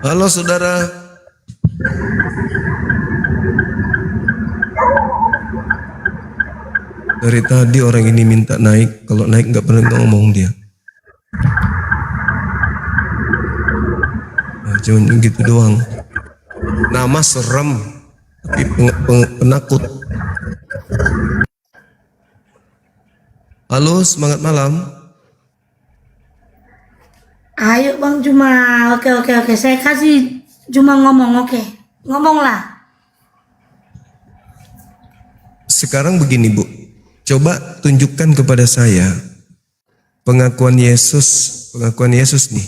Halo saudara. Dari tadi orang ini minta naik, kalau naik nggak pernah ngomong dia. Nah, cuman gitu doang. Nama serem, tapi penakut. Halo, semangat malam. Ayo Bang Juma, oke. Saya kasih Juma ngomong, oke. Ngomonglah. Sekarang begini Bu, coba tunjukkan kepada saya pengakuan Yesus nih.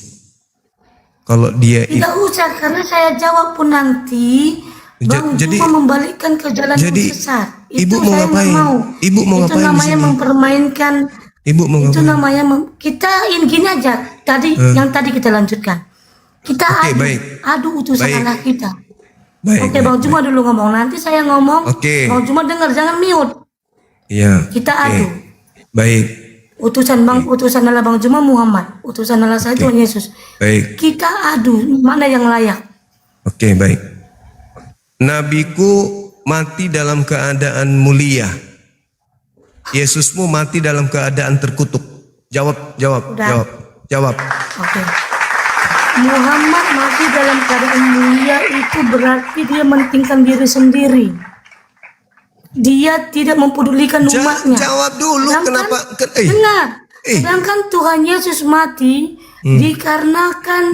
Kalau dia Tidak usah, karena saya jawab pun nanti Bang Juma membalikkan ke jalan yang sesat. Itu Ibu mau saya ngapain? mau. Ibu mau Itu ngapain di namanya sini? mempermainkan. Ibu mau Itu ngapain? namanya kita gini aja. Yang tadi kita lanjutkan. Kita adu utusan Allah kita. Oke, Bang Juma dulu ngomong, nanti saya ngomong. Bang Juma dengar, jangan mute. Iya. Kita Oke. adu. Baik. Utusan adalah Bang Juma Muhammad. Utusan adalah saya Tuhan Yesus. Baik. Kita adu mana yang layak. Oke, baik. Nabiku mati dalam keadaan mulia. Yesusmu mati dalam keadaan terkutuk. Jawab. Udah. Jawab. Oke. Muhammad mati dalam keadaan mulia itu berarti dia mentingkan diri sendiri. Dia tidak mempedulikan umatnya. Jawab dulu kenapa? Dengar. Sedangkan Tuhan Yesus mati dikarenakan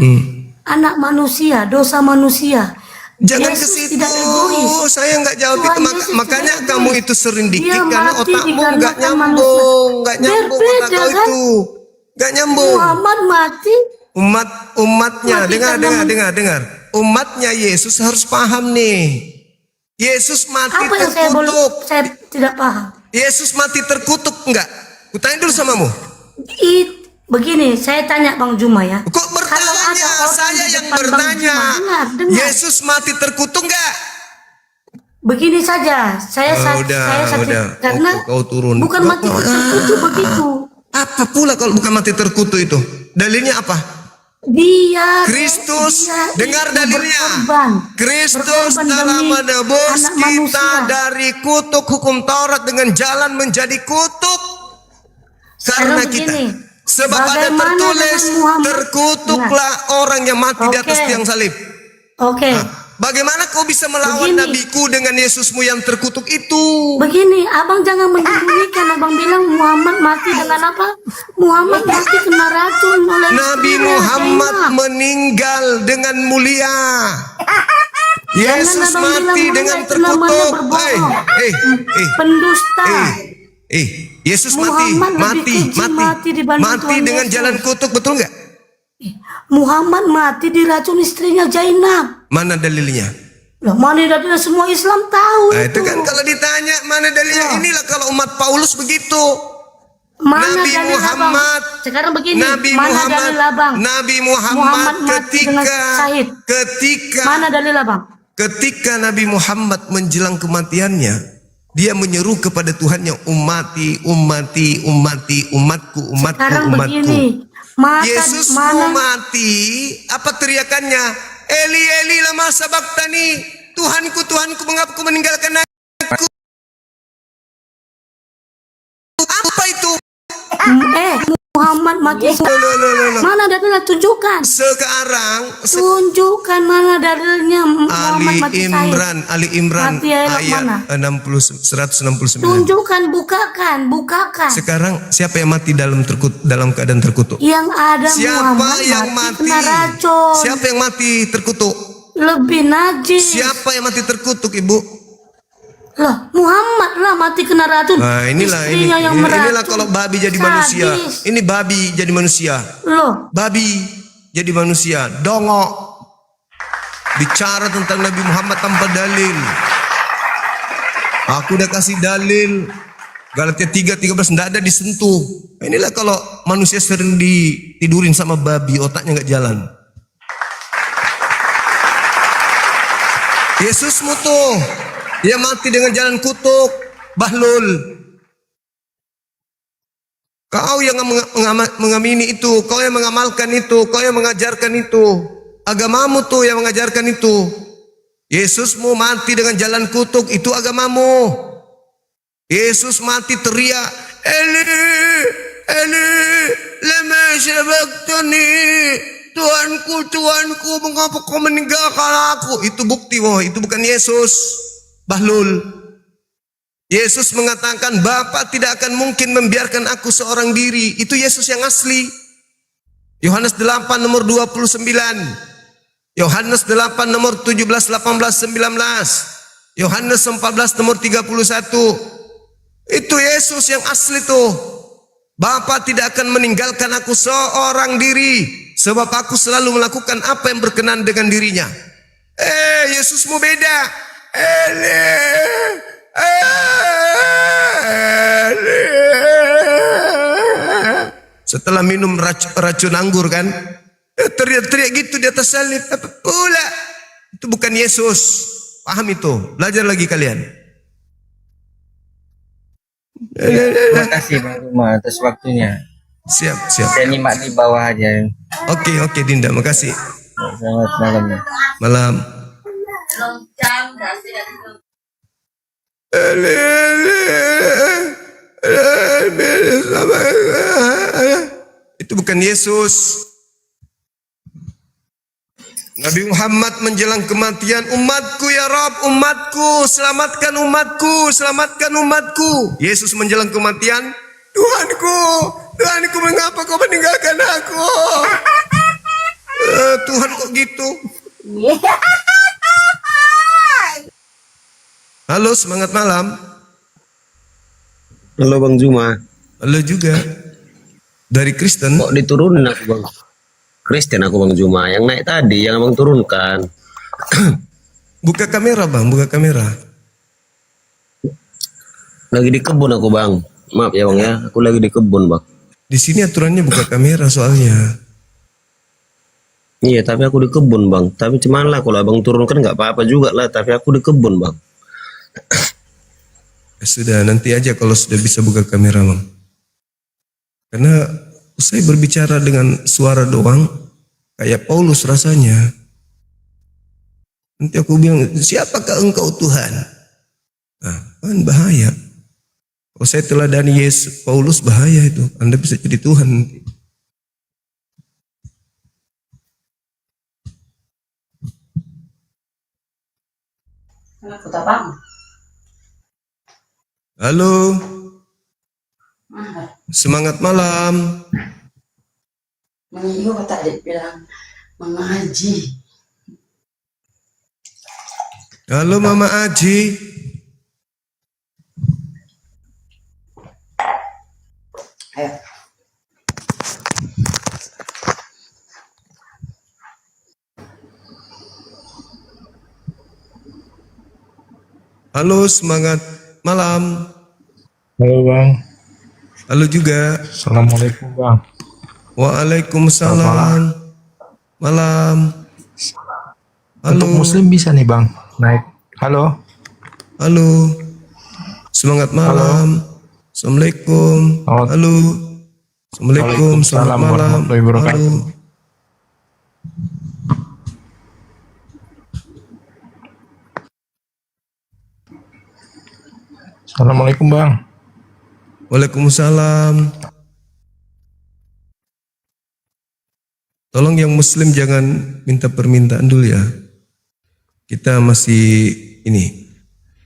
anak manusia, dosa manusia. Jangan ke Yesus situ. tidak egois. Saya nggak jawab Tuhan itu. Yesus Makanya tidak kamu egois. itu sering Dia dikit karena mati otakmu nggak dikarenakan nyambung, manusia. otak Berbeda, kau kan? itu. Nggak nyambung. Muhammad mati. Umatnya, Mati dengar. Umatnya Yesus harus paham nih. Yesus mati Apa yang saya tidak paham? Yesus mati terkutuk enggak? Kutanya dulu samamu. Begini, saya tanya Bang Juma ya. Kok bertanya? Saya yang bertanya. Dengar. Yesus mati terkutuk enggak? Begini saja, saya udah. karena Kau turun. bukan mati terkutuk begitu. Apa pula kalau bukan mati terkutuk itu? Dalilnya apa? Kristus, dengar dalilnya. Kristus telah menebus kita dari kutuk hukum Taurat dengan jalan menjadi kutuk karena kita. Sebab ada tertulis, terkutuklah orang yang mati di atas tiang salib. Oke. Bagaimana kau bisa melawan nabiku dengan Yesusmu yang terkutuk itu? Begini, abang jangan menyembunyikan. Abang bilang Muhammad mati dengan apa? Muhammad mati kena racun oleh Nabi Muhammad meninggal dengan mulia. Yesus mati dengan terkutuk. Pendusta. Yesus mati dengan jalan kutuk, betul nggak? Muhammad mati diracun istrinya Zainab. Mana dalilnya? Loh, mana dalilnya? Semua Islam tahu Nah, itu kan kalau ditanya mana dalilnya, inilah kalau umat Paulus begitu. Mana Nabi dalil Muhammad. abang? Sekarang begini, Nabi mana Muhammad. dalil abang? Nabi Muhammad mati dengan syahid. ketika Mana dalil abang? Ketika Nabi Muhammad menjelang kematiannya, dia menyeru kepada Tuhannya, umatku, umatku. Sekarang begini, Yesus mati, apa teriakannya? Eli, Eli, lama sabaktani. Tuhanku, mengapa kau meninggalkan aku? Apa itu? Muhammad mati. Mana dalilnya? Tunjukkan. Sekarang tunjukkan mana dalilnya Muhammad mati Ali Imran mati ayat 169. Tunjukkan, bukakan. Sekarang siapa yang mati dalam keadaan terkutuk? Yang ada Muhammad yang mati kena racun. Siapa yang mati terkutuk? Lebih najis. Siapa yang mati terkutuk, Ibu? Lah, Muhammad lah mati kena racun. Nah, inilah kalau babi jadi manusia. Ini babi jadi manusia. Loh, babi jadi manusia, dongok. Bicara tentang Nabi Muhammad tanpa dalil. Aku udah kasih dalil. Galatia 3:13 enggak ada disentuh. Inilah kalau manusia sering ditidurin sama babi, otaknya nggak jalan. Yesusmu tuh, dia mati dengan jalan kutuk, Bahlul. Kau yang mengamini itu, kau yang mengamalkan itu, kau yang mengajarkan itu. Agamamu tuh yang mengajarkan itu. Yesusmu mati dengan jalan kutuk, itu agamamu. Yesus mati teriak, Eli, Eli, lama sabaktani. Tuanku, mengapa kau meninggalkan aku? Itu bukti bahwa itu bukan Yesus, Bahlul. Yesus mengatakan, Bapa tidak akan mungkin membiarkan aku seorang diri. Itu Yesus yang asli. Yohanes 8 nomor 29. Yohanes 8 nomor 17, 18, 19. Yohanes 14 nomor 31. Itu Yesus yang asli tuh. Bapa tidak akan meninggalkan aku seorang diri, sebab aku selalu melakukan apa yang berkenan dengan dirinya. Yesusmu beda. Setelah minum racun anggur kan, teriak-teriak gitu di atas salib. Apa pula? Itu bukan Yesus. Paham itu? Belajar lagi kalian. Terima kasih Bang Zuma atas waktunya. Siap. Saya nyimak di bawah aja. Oke Dinda, makasih. Selamat malam ya. Malam. Itu bukan Yesus. Nabi Muhammad menjelang kematian, umatku ya Rob, umatku, selamatkan umatku, selamatkan umatku. Yesus menjelang kematian, Tuhanku, mengapa kau meninggalkan aku? Tuhan kok gitu? Halo, semangat malam. Halo Bang Zuma. Halo juga. Dari Kristen. Kok diturunin aku Bang? Kristen aku Bang Zuma. Yang naik tadi, yang Abang turunkan. Buka kamera Bang, buka kamera. Lagi di kebun aku Bang. Maaf ya Bang ya, aku lagi di kebun Bang. Di sini aturannya buka kamera soalnya. Iya, tapi aku di kebun Bang. Tapi cuman lah kalau Abang turunkan nggak apa-apa juga lah. Tapi aku di kebun Bang. Ya sudah, nanti aja kalau sudah bisa buka kamera Bang. Karena saya berbicara dengan suara doang, kayak Paulus rasanya. Nanti aku bilang, siapakah engkau Tuhan? Nah, kan bahaya. Kalau saya teladani Yesus, Paulus bahaya itu. Anda bisa jadi Tuhan nanti. Halo. Semangat malam. Minggu tadi bilang mengaji. Halo Mama Aji. Ayo. Halo, semangat malam. Halo Bang. Halo juga. Assalamualaikum Bang. Waalaikumsalam. Malam. Halo. Untuk Muslim bisa nih Bang naik. Halo. Halo. Semangat malam. Assalamualaikum. Halo. Assalamualaikum. Selamat malam. warahmatullahi wabarakatuh. Halo. Assalamualaikum Bang. Waalaikumsalam. Tolong yang Muslim jangan minta permintaan dulu ya. Kita masih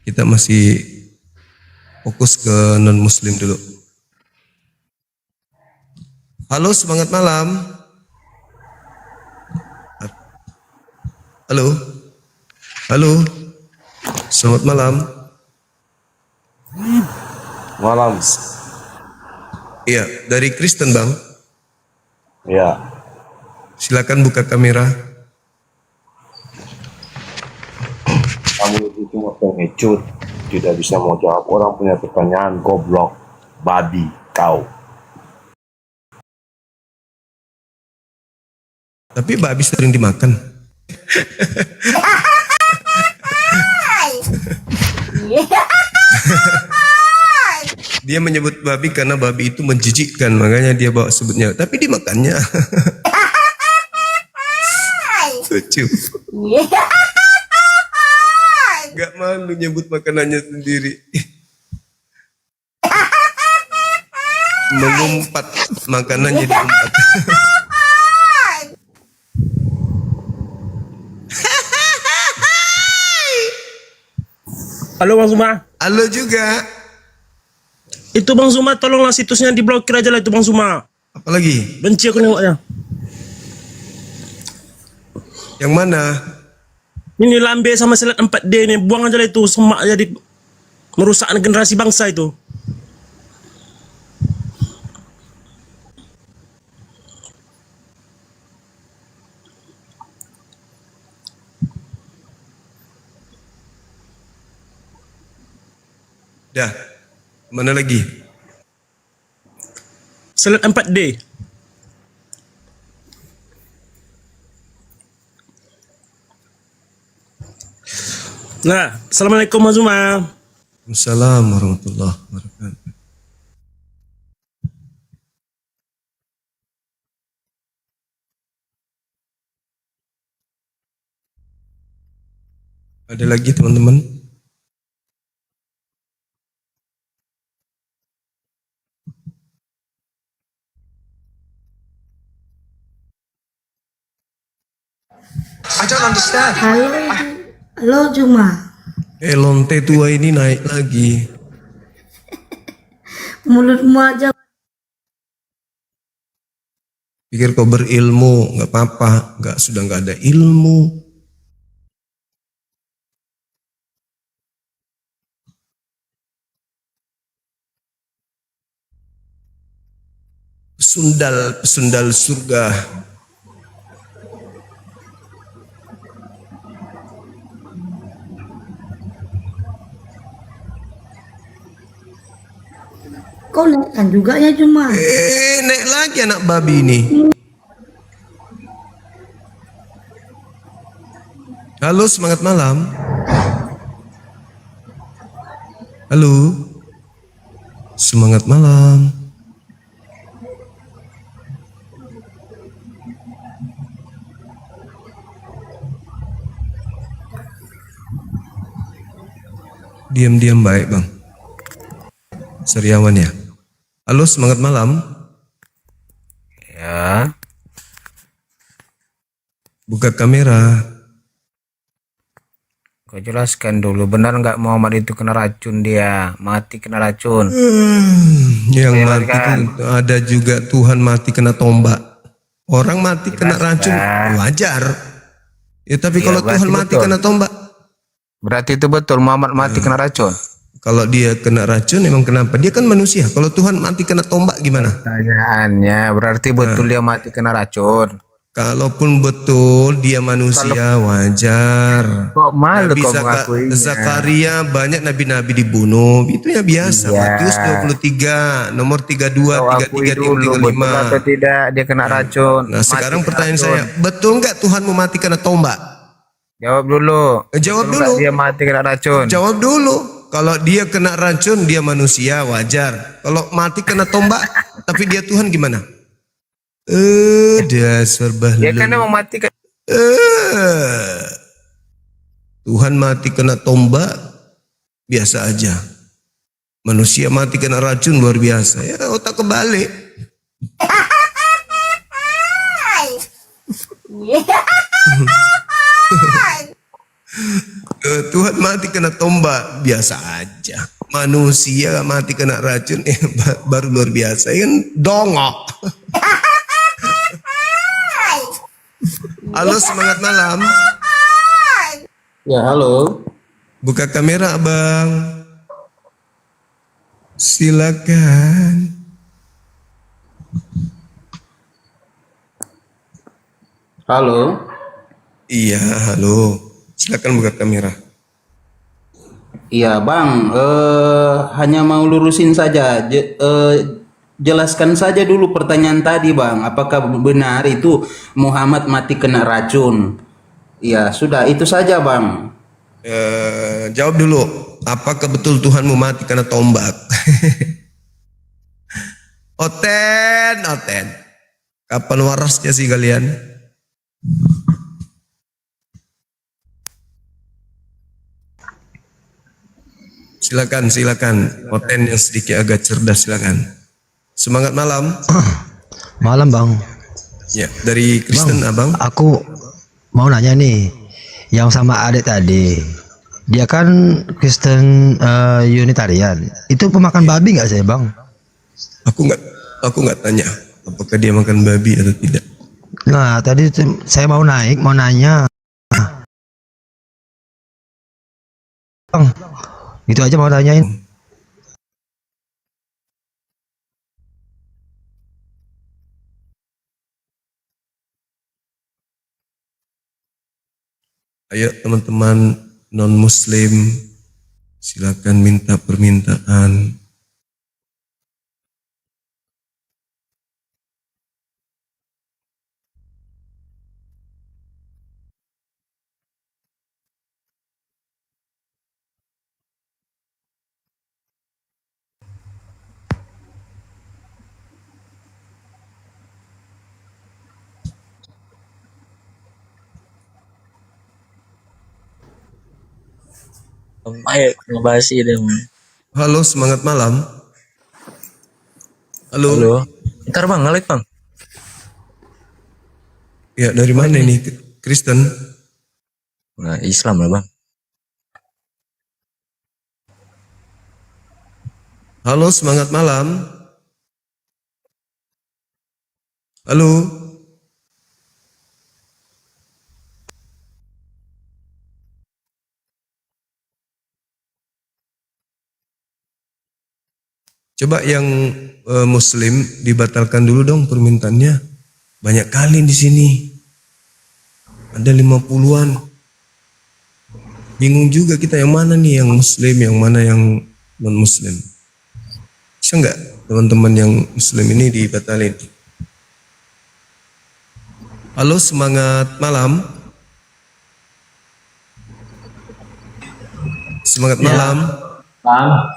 kita masih fokus ke non Muslim dulu. Halo, semangat malam. Halo. Halo. Selamat malam. Malam. Iya, dari Kristen Bang. Ya. Silakan buka kamera. Kamu itu cuma pengecut, tidak bisa mau jawab orang punya pertanyaan, goblok, babi, kau. Tapi babi sering dimakan. Dia menyebut babi karena babi itu menjijikkan, makanya dia bawa sebutnya. Tapi dimakannya. Lucu. Gak malu nyebut makanannya sendiri. Mengumpat makanannya diumpat. Halo Bang Zuma. Halo juga. Itu Bang Zuma, tolonglah situsnya diblokir aja lah itu Bang Zuma. Apalagi? Benci aku nengoknya. Yang mana? Ini lambe sama selat 4D ini, buang aja lah itu, semak jadi merusak generasi bangsa itu. Dah. Mana lagi? Selat 4D. Nah, Assalamualaikum Mas Zuma. Assalamualaikum warahmatullahi wabarakatuh. Ada lagi teman-teman? I don't understand. Halo Juma. Lonte tua ini naik lagi. Mulutmu aja. Pikir kau berilmu, nggak apa-apa. Sudah nggak ada ilmu. Pesundal surga. Kau naikkan juga ya Juma. Naik lagi anak babi ini. Halo, semangat malam. Halo. Semangat malam. Diam-diam baik, Bang. Sariawan ya. Halo, semangat malam. Ya. Buka kamera. Kau jelaskan dulu, benar nggak Muhammad itu kena racun dia, mati kena racun? Yang mati kan ada juga Tuhan mati kena tombak. Orang mati kena racun wajar. Ya tapi kalau Tuhan mati kena tombak, berarti itu betul Muhammad mati kena racun. Kalau dia kena racun emang kenapa? Dia kan manusia. Kalau Tuhan mati kena tombak gimana? Pertanyaannya berarti betul dia mati kena racun. Kalaupun betul dia manusia wajar. Kok malu Nabi kau mengakuinya? Zakaria banyak nabi-nabi dibunuh. Itu ya biasa. Iya. Matius 23, nomor 32, Kau akui 33, dulu 35. betul atau tidak dia kena racun. Nah Mati sekarang kena pertanyaan racun. saya, betul nggak Tuhan mau mati kena tombak? Jawab dulu. Jawab Betul dulu. nggak dia mati kena racun. Jawab dulu. Kalau dia kena racun, dia manusia wajar. Kalau mati kena tombak, tapi dia Tuhan gimana? Dasar bahlul. Dia kan mau mati kan. Tuhan mati kena tombak, biasa aja. Manusia mati kena racun luar biasa. Ya otak kebalik. Tuhan mati kena tombak, biasa aja. Manusia mati kena racun, baru luar biasa. Kan dongok. Halo, semangat malam. Ya, halo. Buka kamera, Abang. Silakan. Halo. Iya, halo. Silakan buka kamera. Iya Bang, hanya mau lurusin saja, jelaskan saja dulu pertanyaan tadi Bang, apakah benar itu Muhammad mati kena racun? Iya sudah itu saja Bang. Jawab dulu, apakah betul Tuhanmu mati kena tombak? Oten. Kapan warasnya sih kalian? Silakan. Oten yang sedikit agak cerdas, silakan. Semangat malam. Malam Bang. Ya, dari Kristen Abang. Aku mau nanya nih, yang sama adik tadi, dia kan Kristen Unitarian. Itu pemakan babi nggak sih Bang? Aku nggak tanya apakah dia makan babi atau tidak. Nah tadi saya mau nanya. Bang, itu aja mau tanyain. Ayo teman-teman non-muslim, silakan minta permintaan. Ayo ngebahas ini. Halo, semangat malam. Halo. Halo. Ntar bang, ngelik bang. Ya, dari mana ini? Kristen? Nah, Islam lah bang. Halo, semangat malam. Halo. Coba yang Muslim dibatalkan dulu dong permintaannya. Banyak kali di sini. Ada 50-an. Bingung juga kita yang mana nih yang Muslim, yang mana yang non-Muslim. Bisa nggak teman-teman yang Muslim ini dibatalin? Halo, semangat malam. Semangat malam. Bang.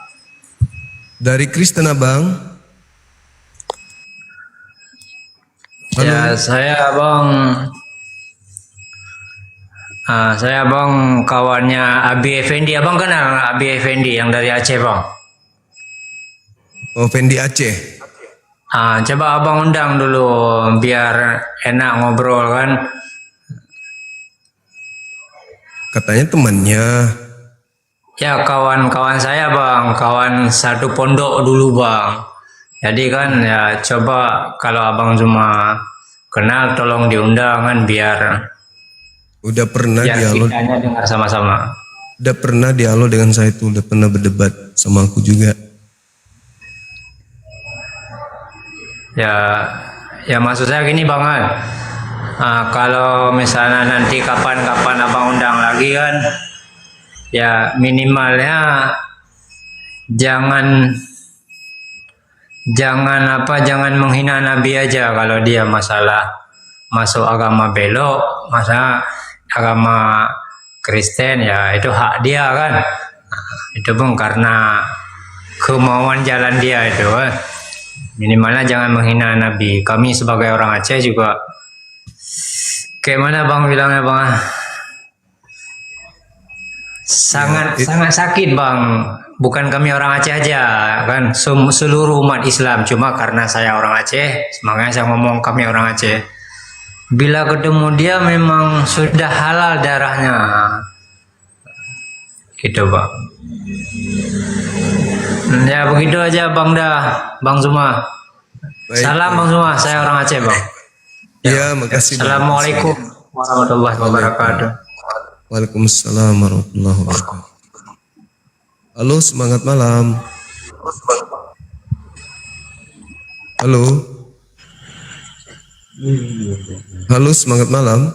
Dari Kristen Abang. Halo. Ya, saya abang kawannya Abi Effendi. Abang kenal Abi Effendi yang dari Aceh bang? Oh, Fendi Aceh. Coba abang undang dulu biar enak ngobrol kan. Katanya temannya. Ya kawan-kawan saya bang, kawan satu pondok dulu bang. Jadi kan ya coba kalau abang cuma kenal tolong diundang kan biar Udah pernah dialog. kitanya dengar sama-sama. Udah pernah dialog dengan saya tuh, udah pernah berdebat sama aku juga. Ya maksud saya gini bang kan. Kalau misalnya nanti kapan-kapan abang undang lagi kan, ya minimalnya jangan menghina Nabi aja kalau dia masalah masuk agama belok, masa agama Kristen ya itu hak dia kan. Itu pun karena kemauan jalan dia itu kan. Minimalnya jangan menghina Nabi. Kami sebagai orang Aceh juga kayak mana bang bilangnya bang? Sangat sakit bang. Bukan kami orang Aceh aja kan, seluruh umat Islam. Cuma karena saya orang Aceh, makanya saya ngomong kami orang Aceh. Bila ketemu dia memang sudah halal darahnya, gitu bang. Ya begitu aja bang Bang Zuma. Salam bang Zuma, saya orang Aceh bang. Ya, makasih. Assalamualaikum warahmatullahi wabarakatuh. Waalaikumsalam warahmatullahi wabarakatuh. Halo, semangat malam. Halo. Halo, semangat malam.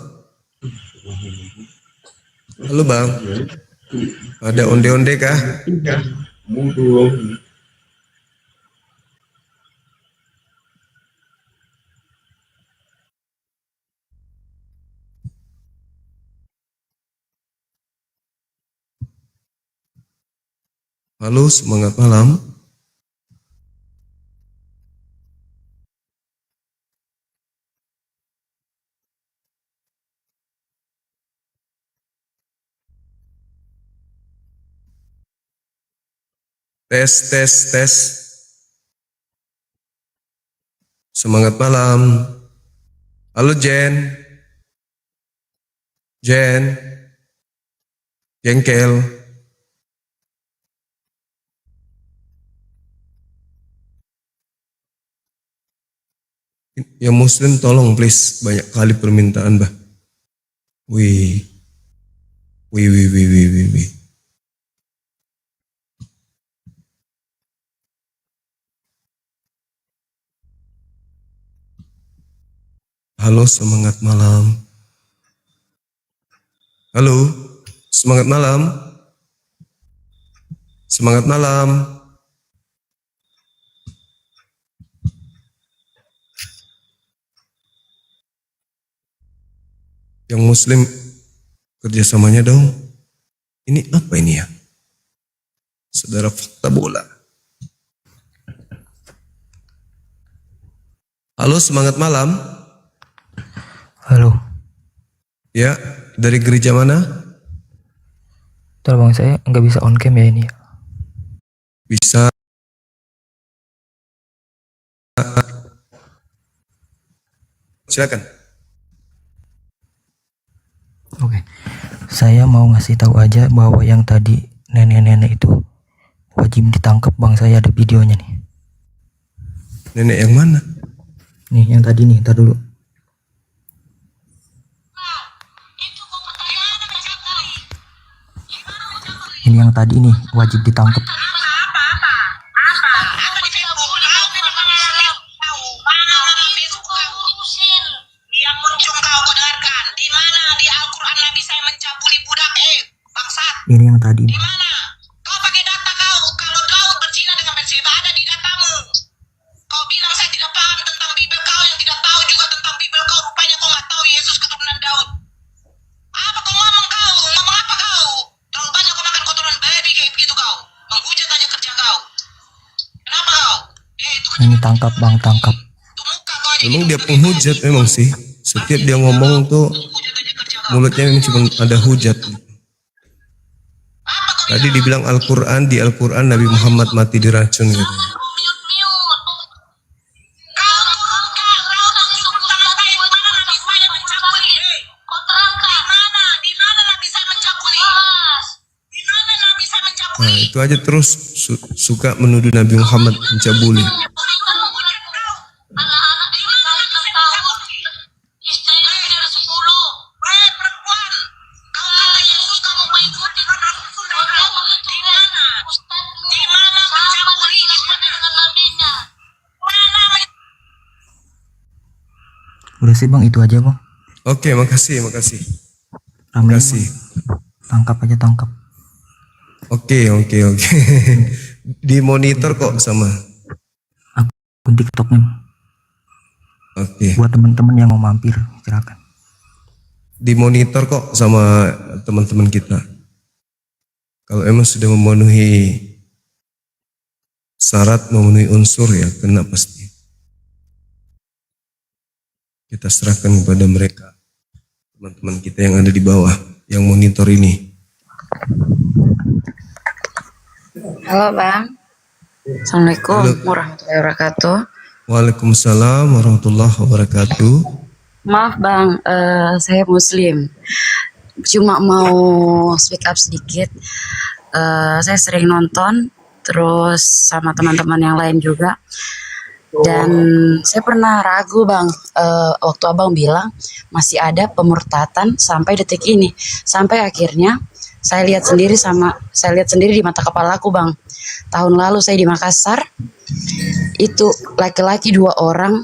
Halo bang. Ada onde-onde kah? Halo, semangat malam. Tes. Semangat malam. Halo Jen. Jengkel. Yang Muslim tolong please, banyak kali permintaan bah. Wih. Halo, semangat malam. Halo, semangat malam. Semangat malam. Yang Muslim kerjasamanya dong. Ini apa ini ya? Saudara fakta bola. Halo, semangat malam. Halo. Ya, dari gereja mana? Bentar bang, saya nggak bisa on cam ya ini. Bisa. Silakan. Oke, saya mau ngasih tahu aja bahwa yang tadi nenek-nenek itu wajib ditangkap bang. Saya ada videonya nih. Nenek yang mana? Nih yang tadi nih, ntar dulu. Ini yang tadi nih wajib ditangkap. Ini yang tadi. Ini tangkap bang, tangkap. Memang dia penghujat memang sih. Setiap dia ngomong tuh mulutnya memang cuma ada hujat. Tadi dibilang Al-Quran, di Al-Quran Nabi Muhammad mati diracun gitu. Nah itu aja terus suka menuduh Nabi Muhammad mencabuli. Udah sih bang, itu aja bang. Oke, makasih. Ramein, Makasih. Tangkap aja, tangkap. Oke. Di monitor kok sama. Akun TikToknya. Oke. Buat teman-teman yang mau mampir, silakan. Di monitor kok sama teman-teman kita. Kalau emang sudah memenuhi syarat, memenuhi unsur ya kena pasti. Kita serahkan kepada mereka, teman-teman kita yang ada di bawah, yang monitor ini. Halo Bang. Assalamualaikum warahmatullahi wabarakatuh. Waalaikumsalam warahmatullahi wabarakatuh. Maaf Bang, saya Muslim. Cuma mau speak up sedikit. Saya sering nonton, terus sama teman-teman yang lain juga. Dan saya pernah ragu Bang, waktu Abang bilang masih ada pemurtatan sampai detik ini. Sampai akhirnya saya lihat sendiri di mata kepalaku Bang. Tahun lalu saya di Makassar, itu laki-laki 2 orang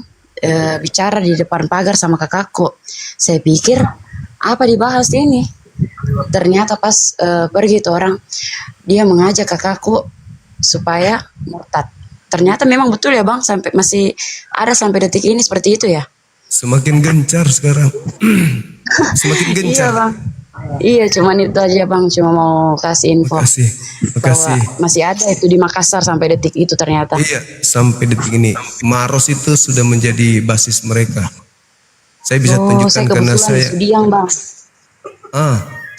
bicara di depan pagar sama kakakku. Saya pikir apa dibahas ini? Ternyata pas pergi itu orang, dia mengajak kakakku supaya murtad. Ternyata memang betul ya Bang, sampai masih ada sampai detik ini seperti itu ya. Semakin gencar sekarang. Semakin gencar. Iya Bang. Iya, cuman itu aja Bang, cuma mau kasih info. Makasih. Bahwa masih ada itu di Makassar sampai detik itu ternyata. Iya, sampai detik ini. Maros itu sudah menjadi basis mereka. Saya bisa tunjukkan karena saya Sudiang Bang.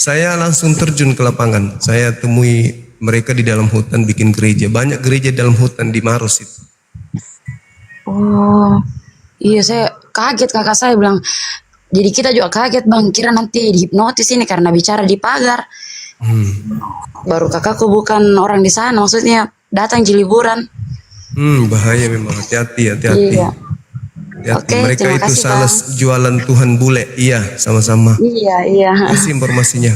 Saya langsung terjun ke lapangan. Saya temui mereka di dalam hutan bikin gereja. Banyak gereja dalam hutan di Maros itu. Oh, iya saya kaget, kakak saya bilang. Jadi kita juga kaget Bang, kira nanti dihipnotis ini karena bicara di pagar. Baru kakakku bukan orang di sana, maksudnya datang di liburan. Bahaya memang, hati-hati. Iya. Oke, mereka terima itu kasih, salah Bang. jualan Tuhan bule. Iya, sama-sama. Iya. Kasih informasinya.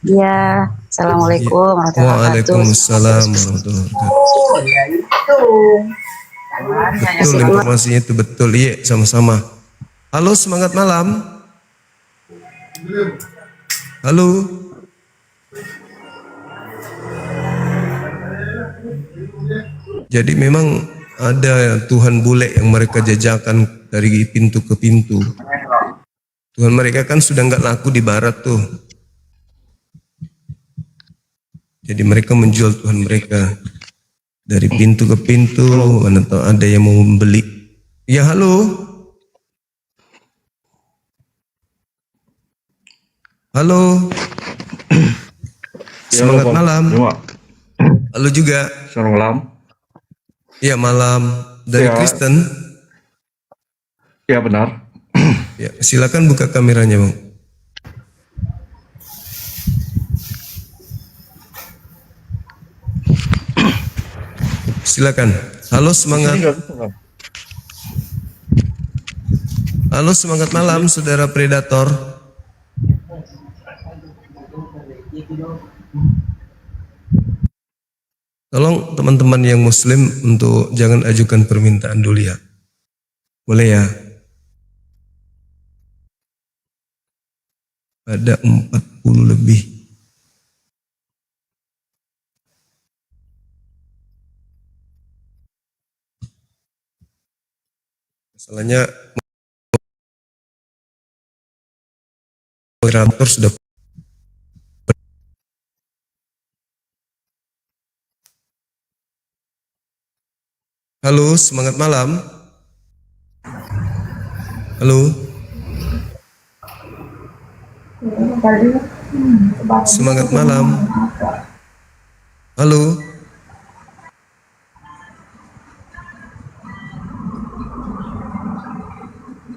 Iya. Assalamualaikum warahmatullahi wabarakatuh. Waalaikumsalam warahmatullahi wabarakatuh. Betul informasinya itu betul. Iya, sama-sama. Halo, semangat malam. Halo. Jadi memang ada Tuhan bule yang mereka jajakan dari pintu ke pintu. Tuhan mereka kan sudah nggak laku di barat tuh. Jadi mereka menjual Tuhan mereka dari pintu ke pintu. Mana tahu ada yang mau membeli. Ya halo. Halo. Semangat malam. Halo juga. Selamat malam. Iya malam. Dari Ya. Kristen. Ya benar. Ya, silakan buka kameranya, Bang. Silakan. Halo semangat. Halo semangat malam, saudara predator. Tolong teman-teman yang muslim untuk jangan ajukan permintaan dulu ya. Boleh ya? Ada 40 lebih. Masalahnya moderator sudah. Halo, semangat malam. Halo. Semangat malam. Halo.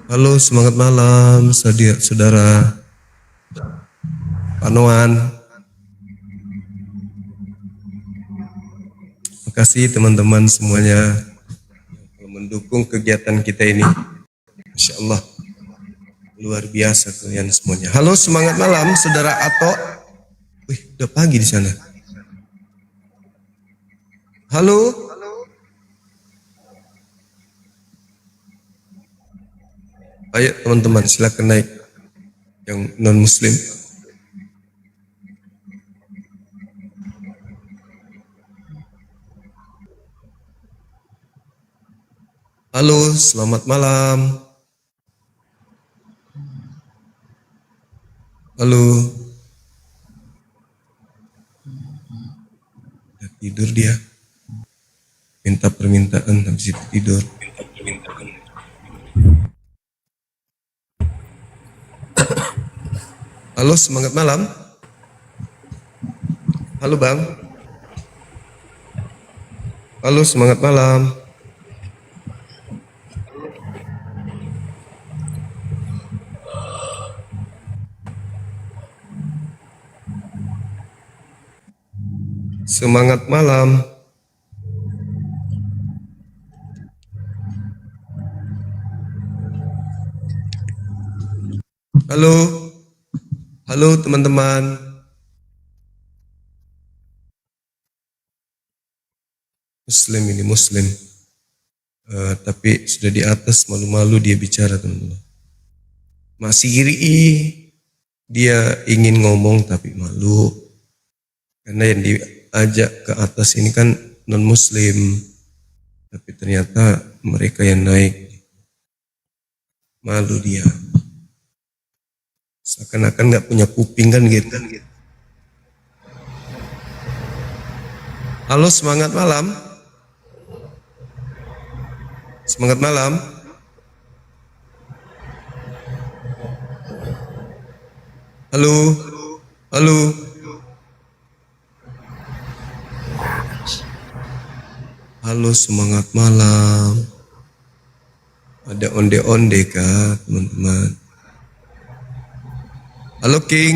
Halo, semangat malam, saudara Panoan. Terima kasih teman-teman semuanya yang mendukung kegiatan kita ini. Insya Allah luar biasa kalian semuanya. Halo, semangat malam, saudara Ato. Wih, udah pagi di sana. Halo. Ayo teman-teman, silakan naik yang non muslim. Halo, selamat malam. Halo. Udah tidur dia. Minta permintaan habis itu tidur. Halo, semangat malam. Halo, Bang. Halo, semangat malam. Semangat malam. Halo. Halo teman-teman. Muslim ini muslim. Tapi sudah di atas, malu-malu dia bicara, teman-teman. Masih iri, dia ingin ngomong tapi malu. Karena yang diajak ke atas ini kan non-muslim. Tapi ternyata mereka yang naik. Malu dia. Seakan-akan nggak punya kuping kan gitu. Halo, semangat malam. Semangat malam. Halo. Halo. Halo, semangat malam. Ada onde-onde kah, teman-teman? Halo, King.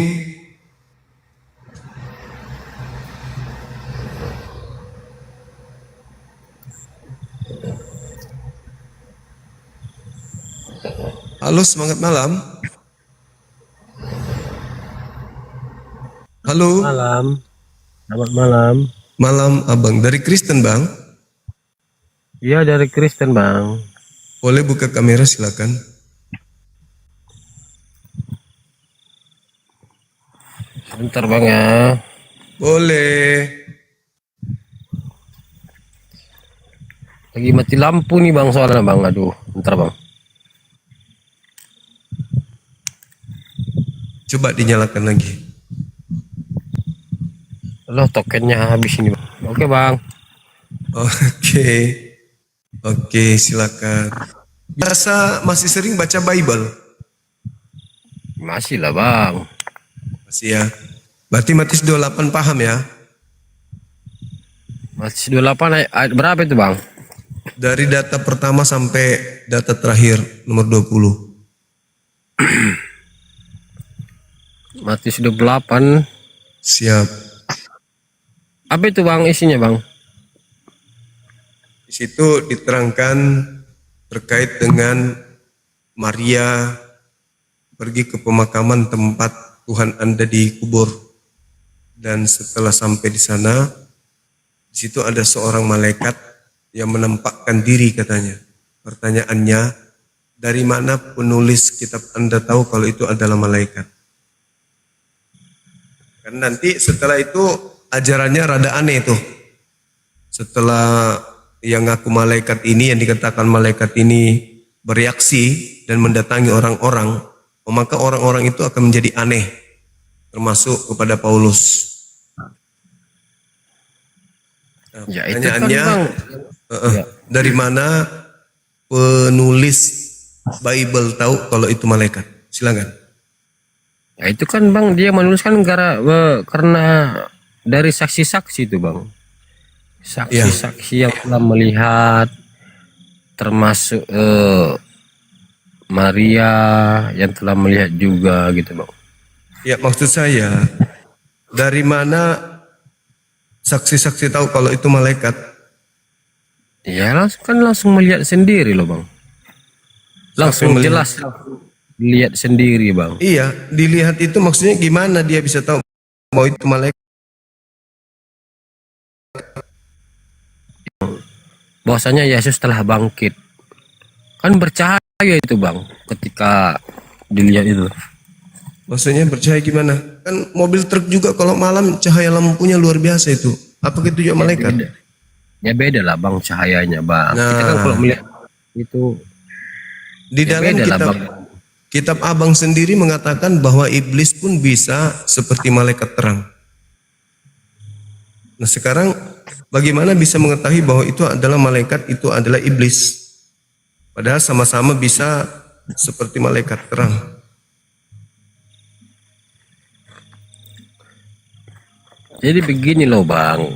Halo, semangat malam. Halo. Malam. Selamat malam. Malam, Abang. Dari Kristen, Bang? Iya, dari Kristen, Bang. Boleh buka kamera, silakan. Sebentar, Bang ya. Boleh. Lagi mati lampu nih, Bang, soalnya, Bang. Aduh, bentar, Bang. Coba dinyalakan lagi. Loh, tokennya habis ini, Bang. Oke, Bang. Oke. Oke, silakan. Biasa masih sering baca Bible? Masih lah, Bang. Masih ya. Berarti Matius 28 paham ya? Matius 28 ayat berapa itu Bang? Dari data pertama sampai data terakhir nomor 20. Matius 28. Siap. Apa itu Bang isinya Bang? Di situ diterangkan terkait dengan Maria pergi ke pemakaman tempat Tuhan Anda dikubur, dan setelah sampai di sana, di situ ada seorang malaikat yang menampakkan diri katanya. Pertanyaannya, dari mana penulis kitab Anda tahu kalau itu adalah malaikat? Kan nanti setelah itu ajarannya rada aneh tuh. Setelah yang ngaku malaikat ini, yang dikatakan malaikat ini bereaksi dan mendatangi orang-orang, maka orang-orang itu akan menjadi aneh, termasuk kepada Paulus. Nah, Ya, itu kan, pertanyaannya, Bang. dari mana penulis Bible tahu kalau itu malaikat? Silakan. Ya itu kan Bang, dia menuliskan karena dari saksi-saksi itu Bang. Saksi-saksi yang telah melihat, termasuk Maria yang telah melihat juga gitu Bang. Ya, maksud saya, dari mana saksi-saksi tahu kalau itu malaikat? Ya langsung melihat sendiri loh Bang. Langsung jelas lihat sendiri Bang. Iya, dilihat itu maksudnya gimana dia bisa tahu mau itu malaikat? Bahwasanya Yesus telah bangkit. Kan bercahaya itu Bang ketika dilihat itu. Maksudnya percaya gimana? Kan mobil truk juga kalau malam cahaya lampunya luar biasa itu. Apakah itu juga malaikat? Ya beda lah Bang cahayanya Bang. Kita kan kalau melihat itu Di dalam beda lah, kitab, Bang. kitab Abang sendiri mengatakan bahwa iblis pun bisa seperti malaikat terang. Nah sekarang bagaimana bisa mengetahui bahwa itu adalah malaikat, itu adalah iblis? Padahal sama-sama bisa seperti malaikat terang. Jadi begini loh Bang,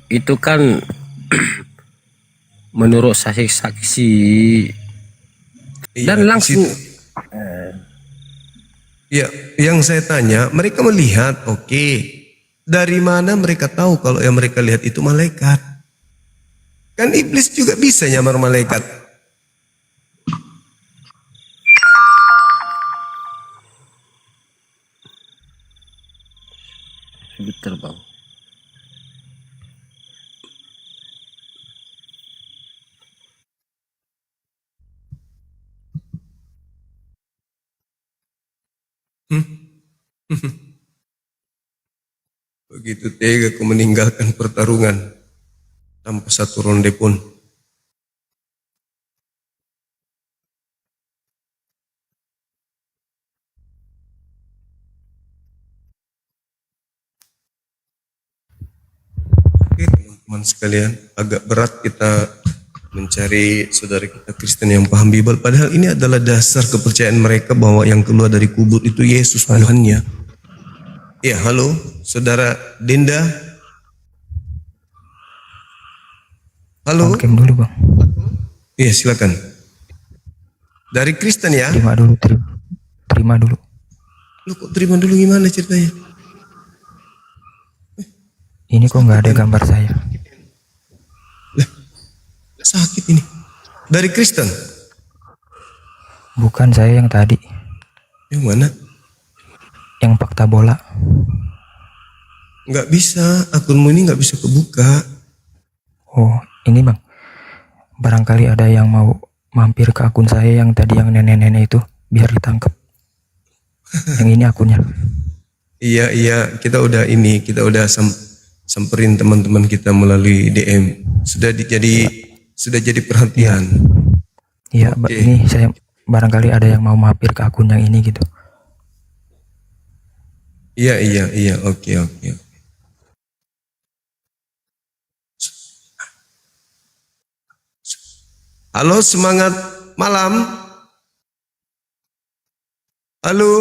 itu kan menurut saksi-saksi dan langsung. Ya, yang saya tanya, mereka melihat, oke. Dari mana mereka tahu kalau yang mereka lihat itu malaikat? Kan iblis juga bisa nyamar malaikat. Betul Bang. Begitu tega kau meninggalkan pertarungan tanpa satu ronde pun. Oke teman-teman sekalian, agak berat kita mencari saudara kita Kristen yang paham Bible. Padahal ini adalah dasar kepercayaan mereka bahwa yang keluar dari kubur itu Yesus Tuhannya. Ya, halo, saudara Dinda. Halo. Camp dulu Bang. Iya, silakan. Dari Kristen ya? Terima dulu, terima dulu. Lu kok terima dulu gimana ceritanya? Ini kok nggak ada gambar saya? Sakit ini. Dari Kristen? Bukan, saya yang tadi. Yang mana? Yang fakta bola. Nggak bisa, akunmu ini nggak bisa kebuka. Oh, ini Bang. Barangkali ada yang mau mampir ke akun saya yang tadi yang nenek-nenek itu, biar ditangkap. Yang ini akunnya. Iya, kita udah samperin teman-teman kita melalui DM. Sudah jadi perhatian. Iya, ini saya barangkali ada yang mau mampir ke akun yang ini gitu. Iya, oke. Halo, semangat malam. Halo.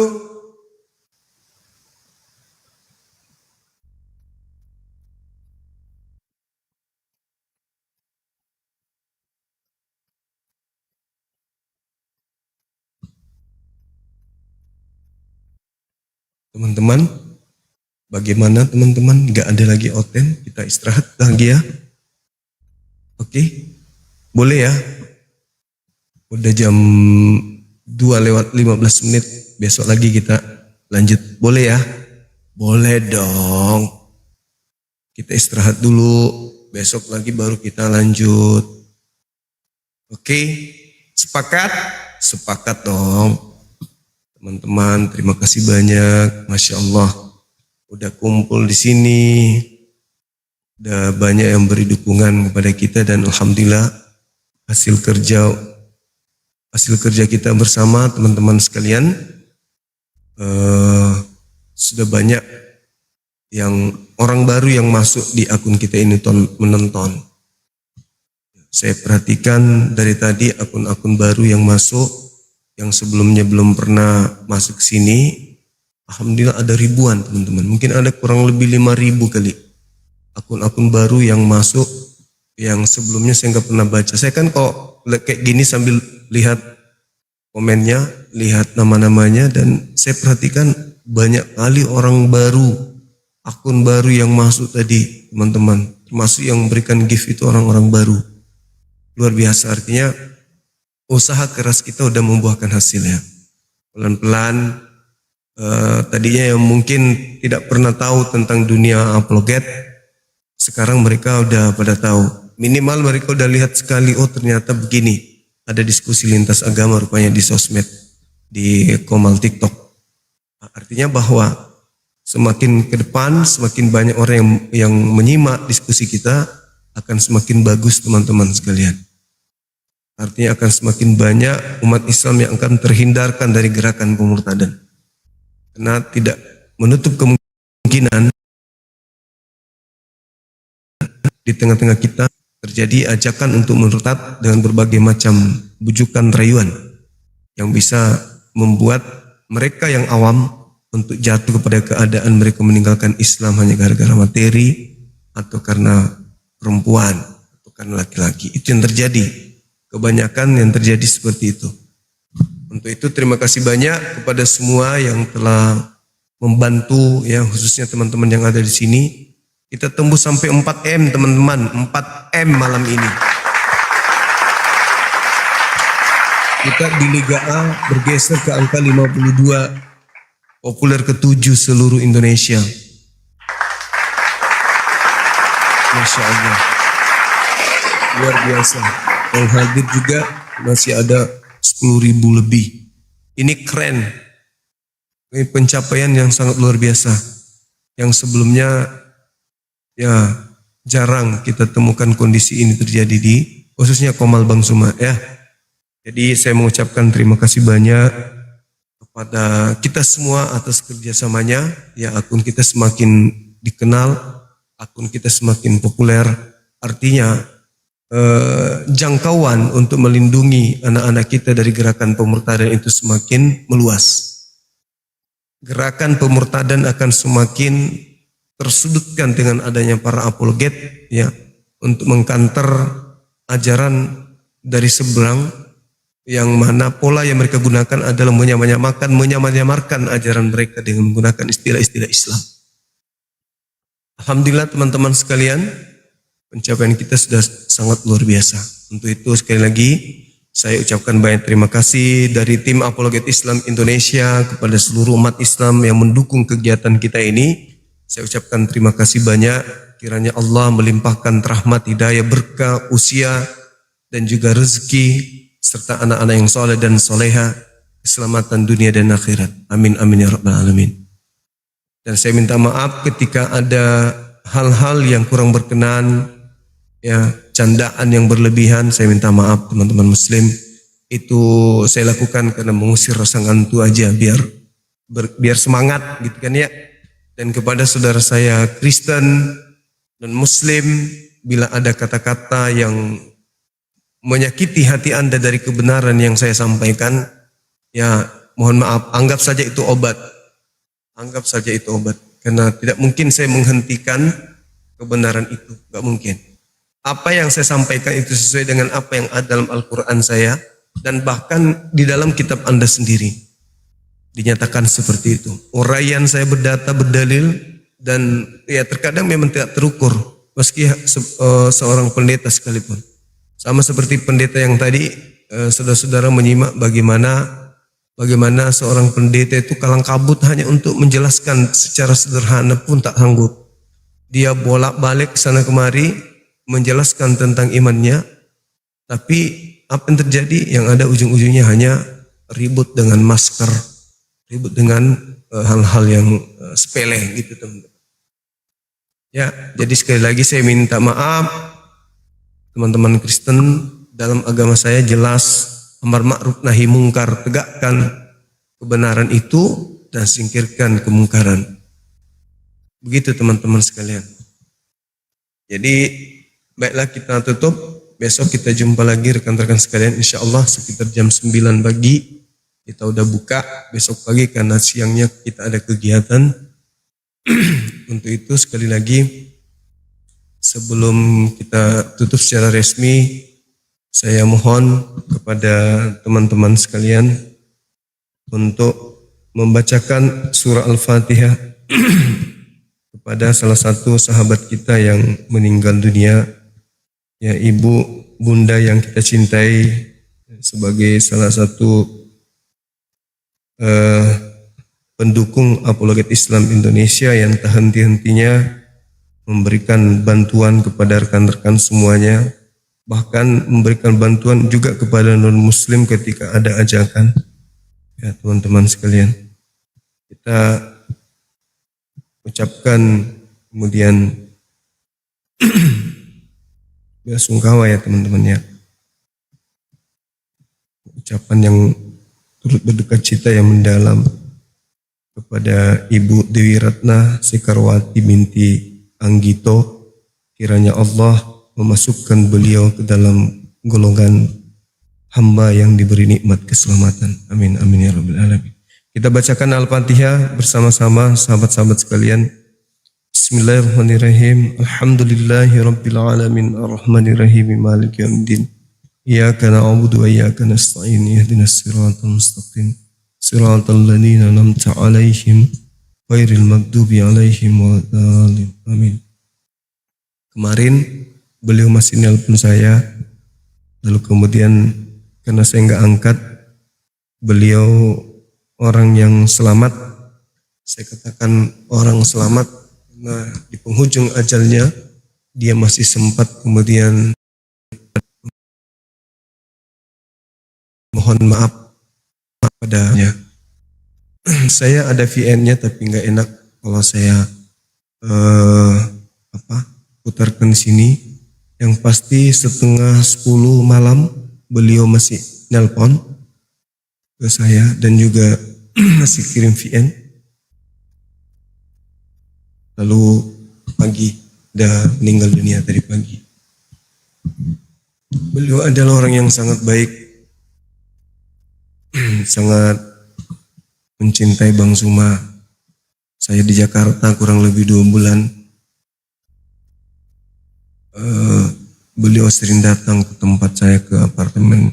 Teman-teman, bagaimana teman-teman? Gak ada lagi oten, kita istirahat bahagia. Oke, boleh ya? Udah jam 2:15, besok lagi kita lanjut. Boleh ya? Boleh dong. Kita istirahat dulu, besok lagi baru kita lanjut. Oke, sepakat? Sepakat dong. Teman-teman, terima kasih banyak. Masya Allah, udah kumpul di sini. Udah banyak yang beri dukungan kepada kita dan alhamdulillah hasil kerja kita bersama teman-teman sekalian sudah banyak yang orang baru yang masuk di akun kita ini menonton. Saya perhatikan dari tadi akun-akun baru yang masuk, yang sebelumnya belum pernah masuk ke sini, alhamdulillah ada ribuan teman-teman. Mungkin ada kurang lebih 5.000 kali akun-akun baru yang masuk, yang sebelumnya saya nggak pernah baca. Saya kan kok kayak gini sambil lihat komennya, lihat nama-namanya, dan saya perhatikan banyak kali orang baru, akun baru yang masuk tadi teman-teman. Termasuk yang memberikan gift itu orang-orang baru. Luar biasa, artinya usaha keras kita udah membuahkan hasilnya. Pelan-pelan, tadinya yang mungkin tidak pernah tahu tentang dunia apologet, sekarang mereka udah pada tahu. Minimal mereka udah lihat sekali, oh ternyata begini. Ada diskusi lintas agama rupanya di sosmed, di komal TikTok. Artinya bahwa semakin ke depan, semakin banyak orang yang menyimak diskusi kita, akan semakin bagus teman-teman sekalian. Artinya akan semakin banyak umat Islam yang akan terhindarkan dari gerakan pemurtadan. Karena tidak menutup kemungkinan di tengah-tengah kita terjadi ajakan untuk murtad dengan berbagai macam bujukan rayuan yang bisa membuat mereka yang awam untuk jatuh kepada keadaan mereka meninggalkan Islam hanya gara-gara materi atau karena perempuan atau karena laki-laki. Itu yang terjadi. Kebanyakan yang terjadi seperti itu. Untuk itu terima kasih banyak kepada semua yang telah membantu, ya khususnya teman-teman yang ada di sini. Kita tembus sampai 4M teman-teman, 4M malam ini. Kita di Liga A bergeser ke angka 52, populer ke-7 seluruh Indonesia. Masya Allah, luar biasa. Yang hadir juga masih ada 10.000 lebih. Ini keren, ini pencapaian yang sangat luar biasa. Yang sebelumnya ya jarang kita temukan kondisi ini terjadi di khususnya Komal Bang Suma ya. Jadi saya mengucapkan terima kasih banyak kepada kita semua atas kerjasamanya. Ya, akun kita semakin dikenal, akun kita semakin populer. Artinya jangkauan untuk melindungi anak-anak kita dari gerakan pemurtadan itu semakin meluas. Gerakan pemurtadan akan semakin tersudutkan dengan adanya para apologet ya, untuk mengkanter ajaran dari seberang, yang mana pola yang mereka gunakan adalah menyamarkan ajaran mereka dengan menggunakan istilah-istilah Islam. Alhamdulillah teman-teman sekalian, pencapaian kita sudah sangat luar biasa. Untuk itu sekali lagi saya ucapkan banyak terima kasih dari tim Apologet Islam Indonesia kepada seluruh umat Islam yang mendukung kegiatan kita ini. Saya ucapkan terima kasih banyak, kiranya Allah melimpahkan rahmat, hidayah, berkah, usia, dan juga rezeki, serta anak-anak yang soleh dan soleha, keselamatan dunia dan akhirat. Amin, amin, ya rabbal alamin. Dan saya minta maaf ketika ada hal-hal yang kurang berkenan, ya candaan yang berlebihan, saya minta maaf teman-teman muslim. Itu saya lakukan karena mengusir rasa ngantuk aja, biar semangat gitu kan ya. Dan kepada saudara saya Kristen dan Muslim, bila ada kata-kata yang menyakiti hati Anda dari kebenaran yang saya sampaikan, ya mohon maaf, anggap saja itu obat. Anggap saja itu obat. Karena tidak mungkin saya menghentikan kebenaran itu, gak mungkin. Apa yang saya sampaikan itu sesuai dengan apa yang ada dalam Al-Quran saya, dan bahkan di dalam kitab Anda sendiri. dinyatakan seperti itu. Uraian saya berdata berdalil dan ya terkadang memang tidak terukur meski seorang pendeta sekalipun. Sama seperti pendeta yang tadi saudara-saudara menyimak bagaimana seorang pendeta itu kalang kabut hanya untuk menjelaskan secara sederhana pun tak sanggup. Dia bolak-balik sana kemari menjelaskan tentang imannya, tapi apa yang terjadi? Yang ada ujung-ujungnya hanya ribut dengan masker, ribut dengan hal-hal yang sepele gitu teman-teman. Ya, jadi sekali lagi saya minta maaf teman-teman Kristen, dalam agama saya jelas amar ma'ruf nahi mungkar, tegakkan kebenaran itu dan singkirkan kemungkaran. Begitu teman-teman sekalian. Jadi baiklah kita tutup, besok kita jumpa lagi rekan-rekan sekalian insyaallah sekitar jam 9 pagi. Kita udah buka besok pagi karena siangnya kita ada kegiatan. Untuk itu sekali lagi sebelum kita tutup secara resmi, saya mohon kepada teman-teman sekalian untuk membacakan surah Al-Fatihah kepada salah satu sahabat kita yang meninggal dunia, ya ibu bunda yang kita cintai sebagai salah satu pendukung apologet Islam Indonesia yang tak henti-hentinya memberikan bantuan kepada rekan-rekan semuanya, bahkan memberikan bantuan juga kepada non-muslim ketika ada ajakan. Ya teman-teman sekalian, kita ucapkan kemudian belasungkawa ya teman-teman ya. Ucapan yang turut berduka cita yang mendalam kepada Ibu Dewi Ratna Sekarwati binti Anggito. Kiranya Allah memasukkan beliau ke dalam golongan hamba yang diberi nikmat keselamatan. Amin amin ya rabbal alamin. Kita bacakan Al-Fatihah bersama-sama sahabat-sahabat sekalian. Bismillahirrahmanirrahim. Alhamdulillahi rabbil alamin arrahmanirrahim maliki yaumiddin. Iyyaka na'budu wa iyyaka nasta'in ihdinas siratal mustaqim. Siratal ladzina an'amta 'alaihim ghairil maghdubi 'alaihim waladdallin. Amin. Kemarin beliau masih nelpon saya, lalu kemudian karena saya nggak angkat, beliau orang yang selamat, saya katakan orang selamat, nah di penghujung ajalnya dia masih sempat kemudian mohon maaf padanya. Saya ada VN-nya tapi nggak enak kalau saya putarkan di sini. Yang pasti 9:30 malam beliau masih nelpon ke saya dan juga masih kirim VN. Lalu pagi udah meninggal dunia tadi pagi. Beliau adalah orang yang sangat baik, sangat mencintai Bang Suma. Saya di Jakarta kurang lebih 2 bulan. Beliau sering datang ke tempat saya, ke apartemen.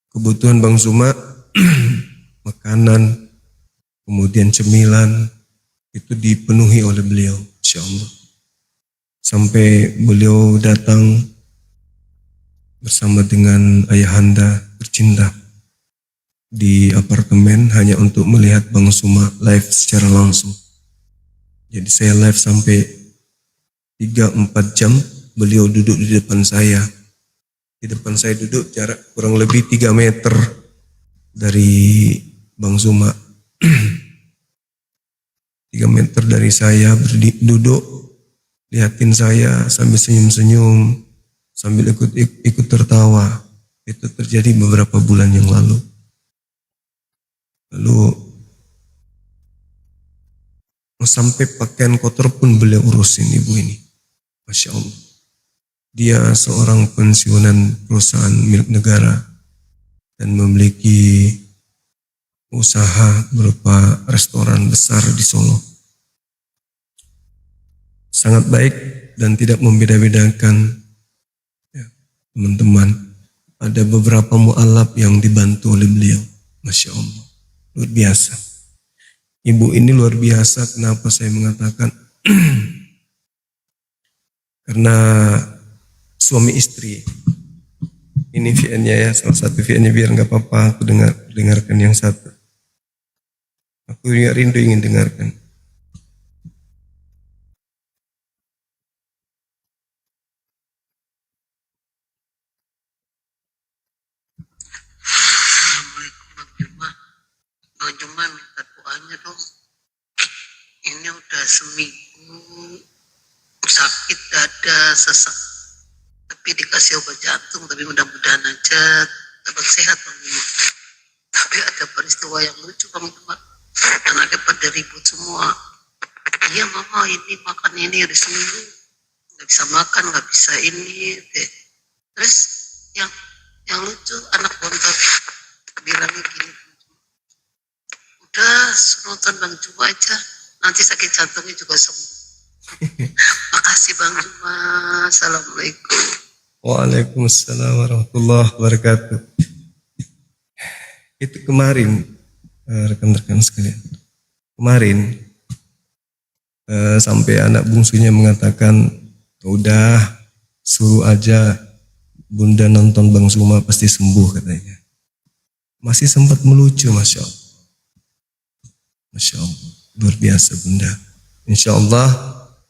Kebutuhan Bang Suma, makanan, kemudian cemilan, itu dipenuhi oleh beliau, insyaallah. Sampai beliau datang bersama dengan ayahanda tercinta di apartemen hanya untuk melihat Bang Suma live secara langsung. Jadi saya live sampai 3-4 jam, beliau duduk di depan saya. Di depan saya duduk jarak kurang lebih 3 meter dari Bang Suma. 3 meter dari saya duduk, lihatin saya sambil senyum-senyum, sambil ikut tertawa. Itu terjadi beberapa bulan yang lalu. Lalu sampai pakaian kotor pun beliau urusin ibu ini. Masya Allah. Dia seorang pensiunan perusahaan milik negara dan memiliki usaha berupa restoran besar di Solo. Sangat baik dan tidak membeda-bedakan. Ya, teman-teman, ada beberapa mu'alaf yang dibantu oleh beliau. Masya Allah, luar biasa. Ibu ini luar biasa. Kenapa saya mengatakan? Karena suami istri. Ini VN-nya ya, salah satu VN-nya, biar nggak apa-apa aku dengarkan yang satu. Aku juga rindu ingin dengarkan. Bang Juma minta doanya dong. Ini udah seminggu sakit dada, sesak. Tapi dikasih obat jantung, tapi mudah-mudahan aja dapat sehat Bang Juma. Tapi ada peristiwa yang lucu Bang Juma. Anaknya pada ribut semua. Iya mama, ini makan ini hari seminggu. Nggak bisa makan, nggak bisa ini. Deh. Terus yang lucu anak bontot bilangnya gini, udah nonton Bang Juma aja, nanti sakit jantungnya juga sembuh. Makasih Bang Juma. Assalamualaikum. Waalaikumsalam warahmatullahi wabarakatuh. Itu kemarin, rekan-rekan sekalian, kemarin sampai anak bungsunya mengatakan, udah suruh aja bunda nonton Bang Zuma pasti sembuh katanya. Masih sempat melucu, Masya Allah. Masya Allah, luar biasa bunda. Insya Allah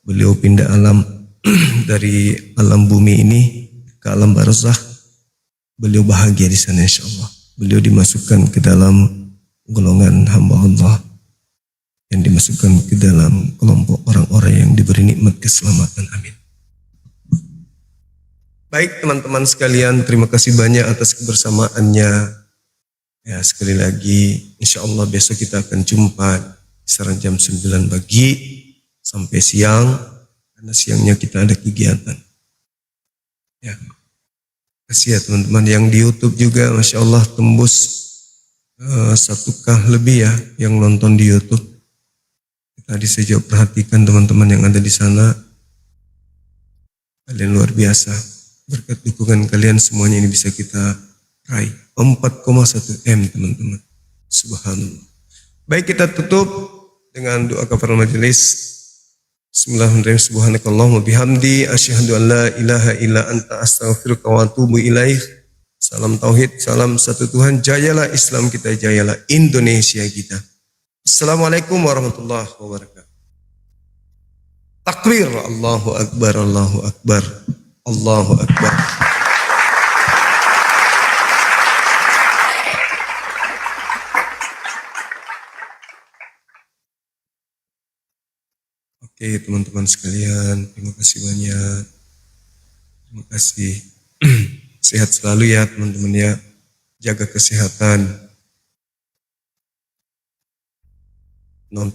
beliau pindah alam dari alam bumi ini ke alam barzakh. Beliau bahagia di sana insya Allah. Beliau dimasukkan ke dalam golongan hamba Allah, yang dimasukkan ke dalam kelompok orang-orang yang diberi nikmat keselamatan. Amin. Baik teman-teman sekalian, terima kasih banyak atas kebersamaannya. Ya, sekali lagi, insya Allah besok kita akan jumpa sekarang jam 9 pagi sampai siang, karena siangnya kita ada kegiatan. Ya, kasih ya teman-teman yang di YouTube juga, Masya Allah tembus 1K lebih ya yang nonton di YouTube. Tadi saya juga perhatikan teman-teman yang ada di sana, kalian luar biasa. Berkat dukungan kalian semuanya ini bisa kita raih 4,1 M teman-teman. Subhanallah. Baik, kita tutup dengan doa kafaratul majelis. Bismillahirrahmanirrahim. Subhanakallahumma bihamdi asyhadu an la ilaha illa anta astaghfiruka wa atubu ilaih. Salam tauhid, salam satu Tuhan. Jayalah Islam kita, jayalah Indonesia kita. Assalamualaikum warahmatullahi wabarakatuh. Takbir, Allahu akbar, Allahu akbar, Allahu akbar. Oke teman-teman sekalian, terima kasih banyak. Terima kasih. Sehat selalu ya teman-teman ya. Jaga kesehatan.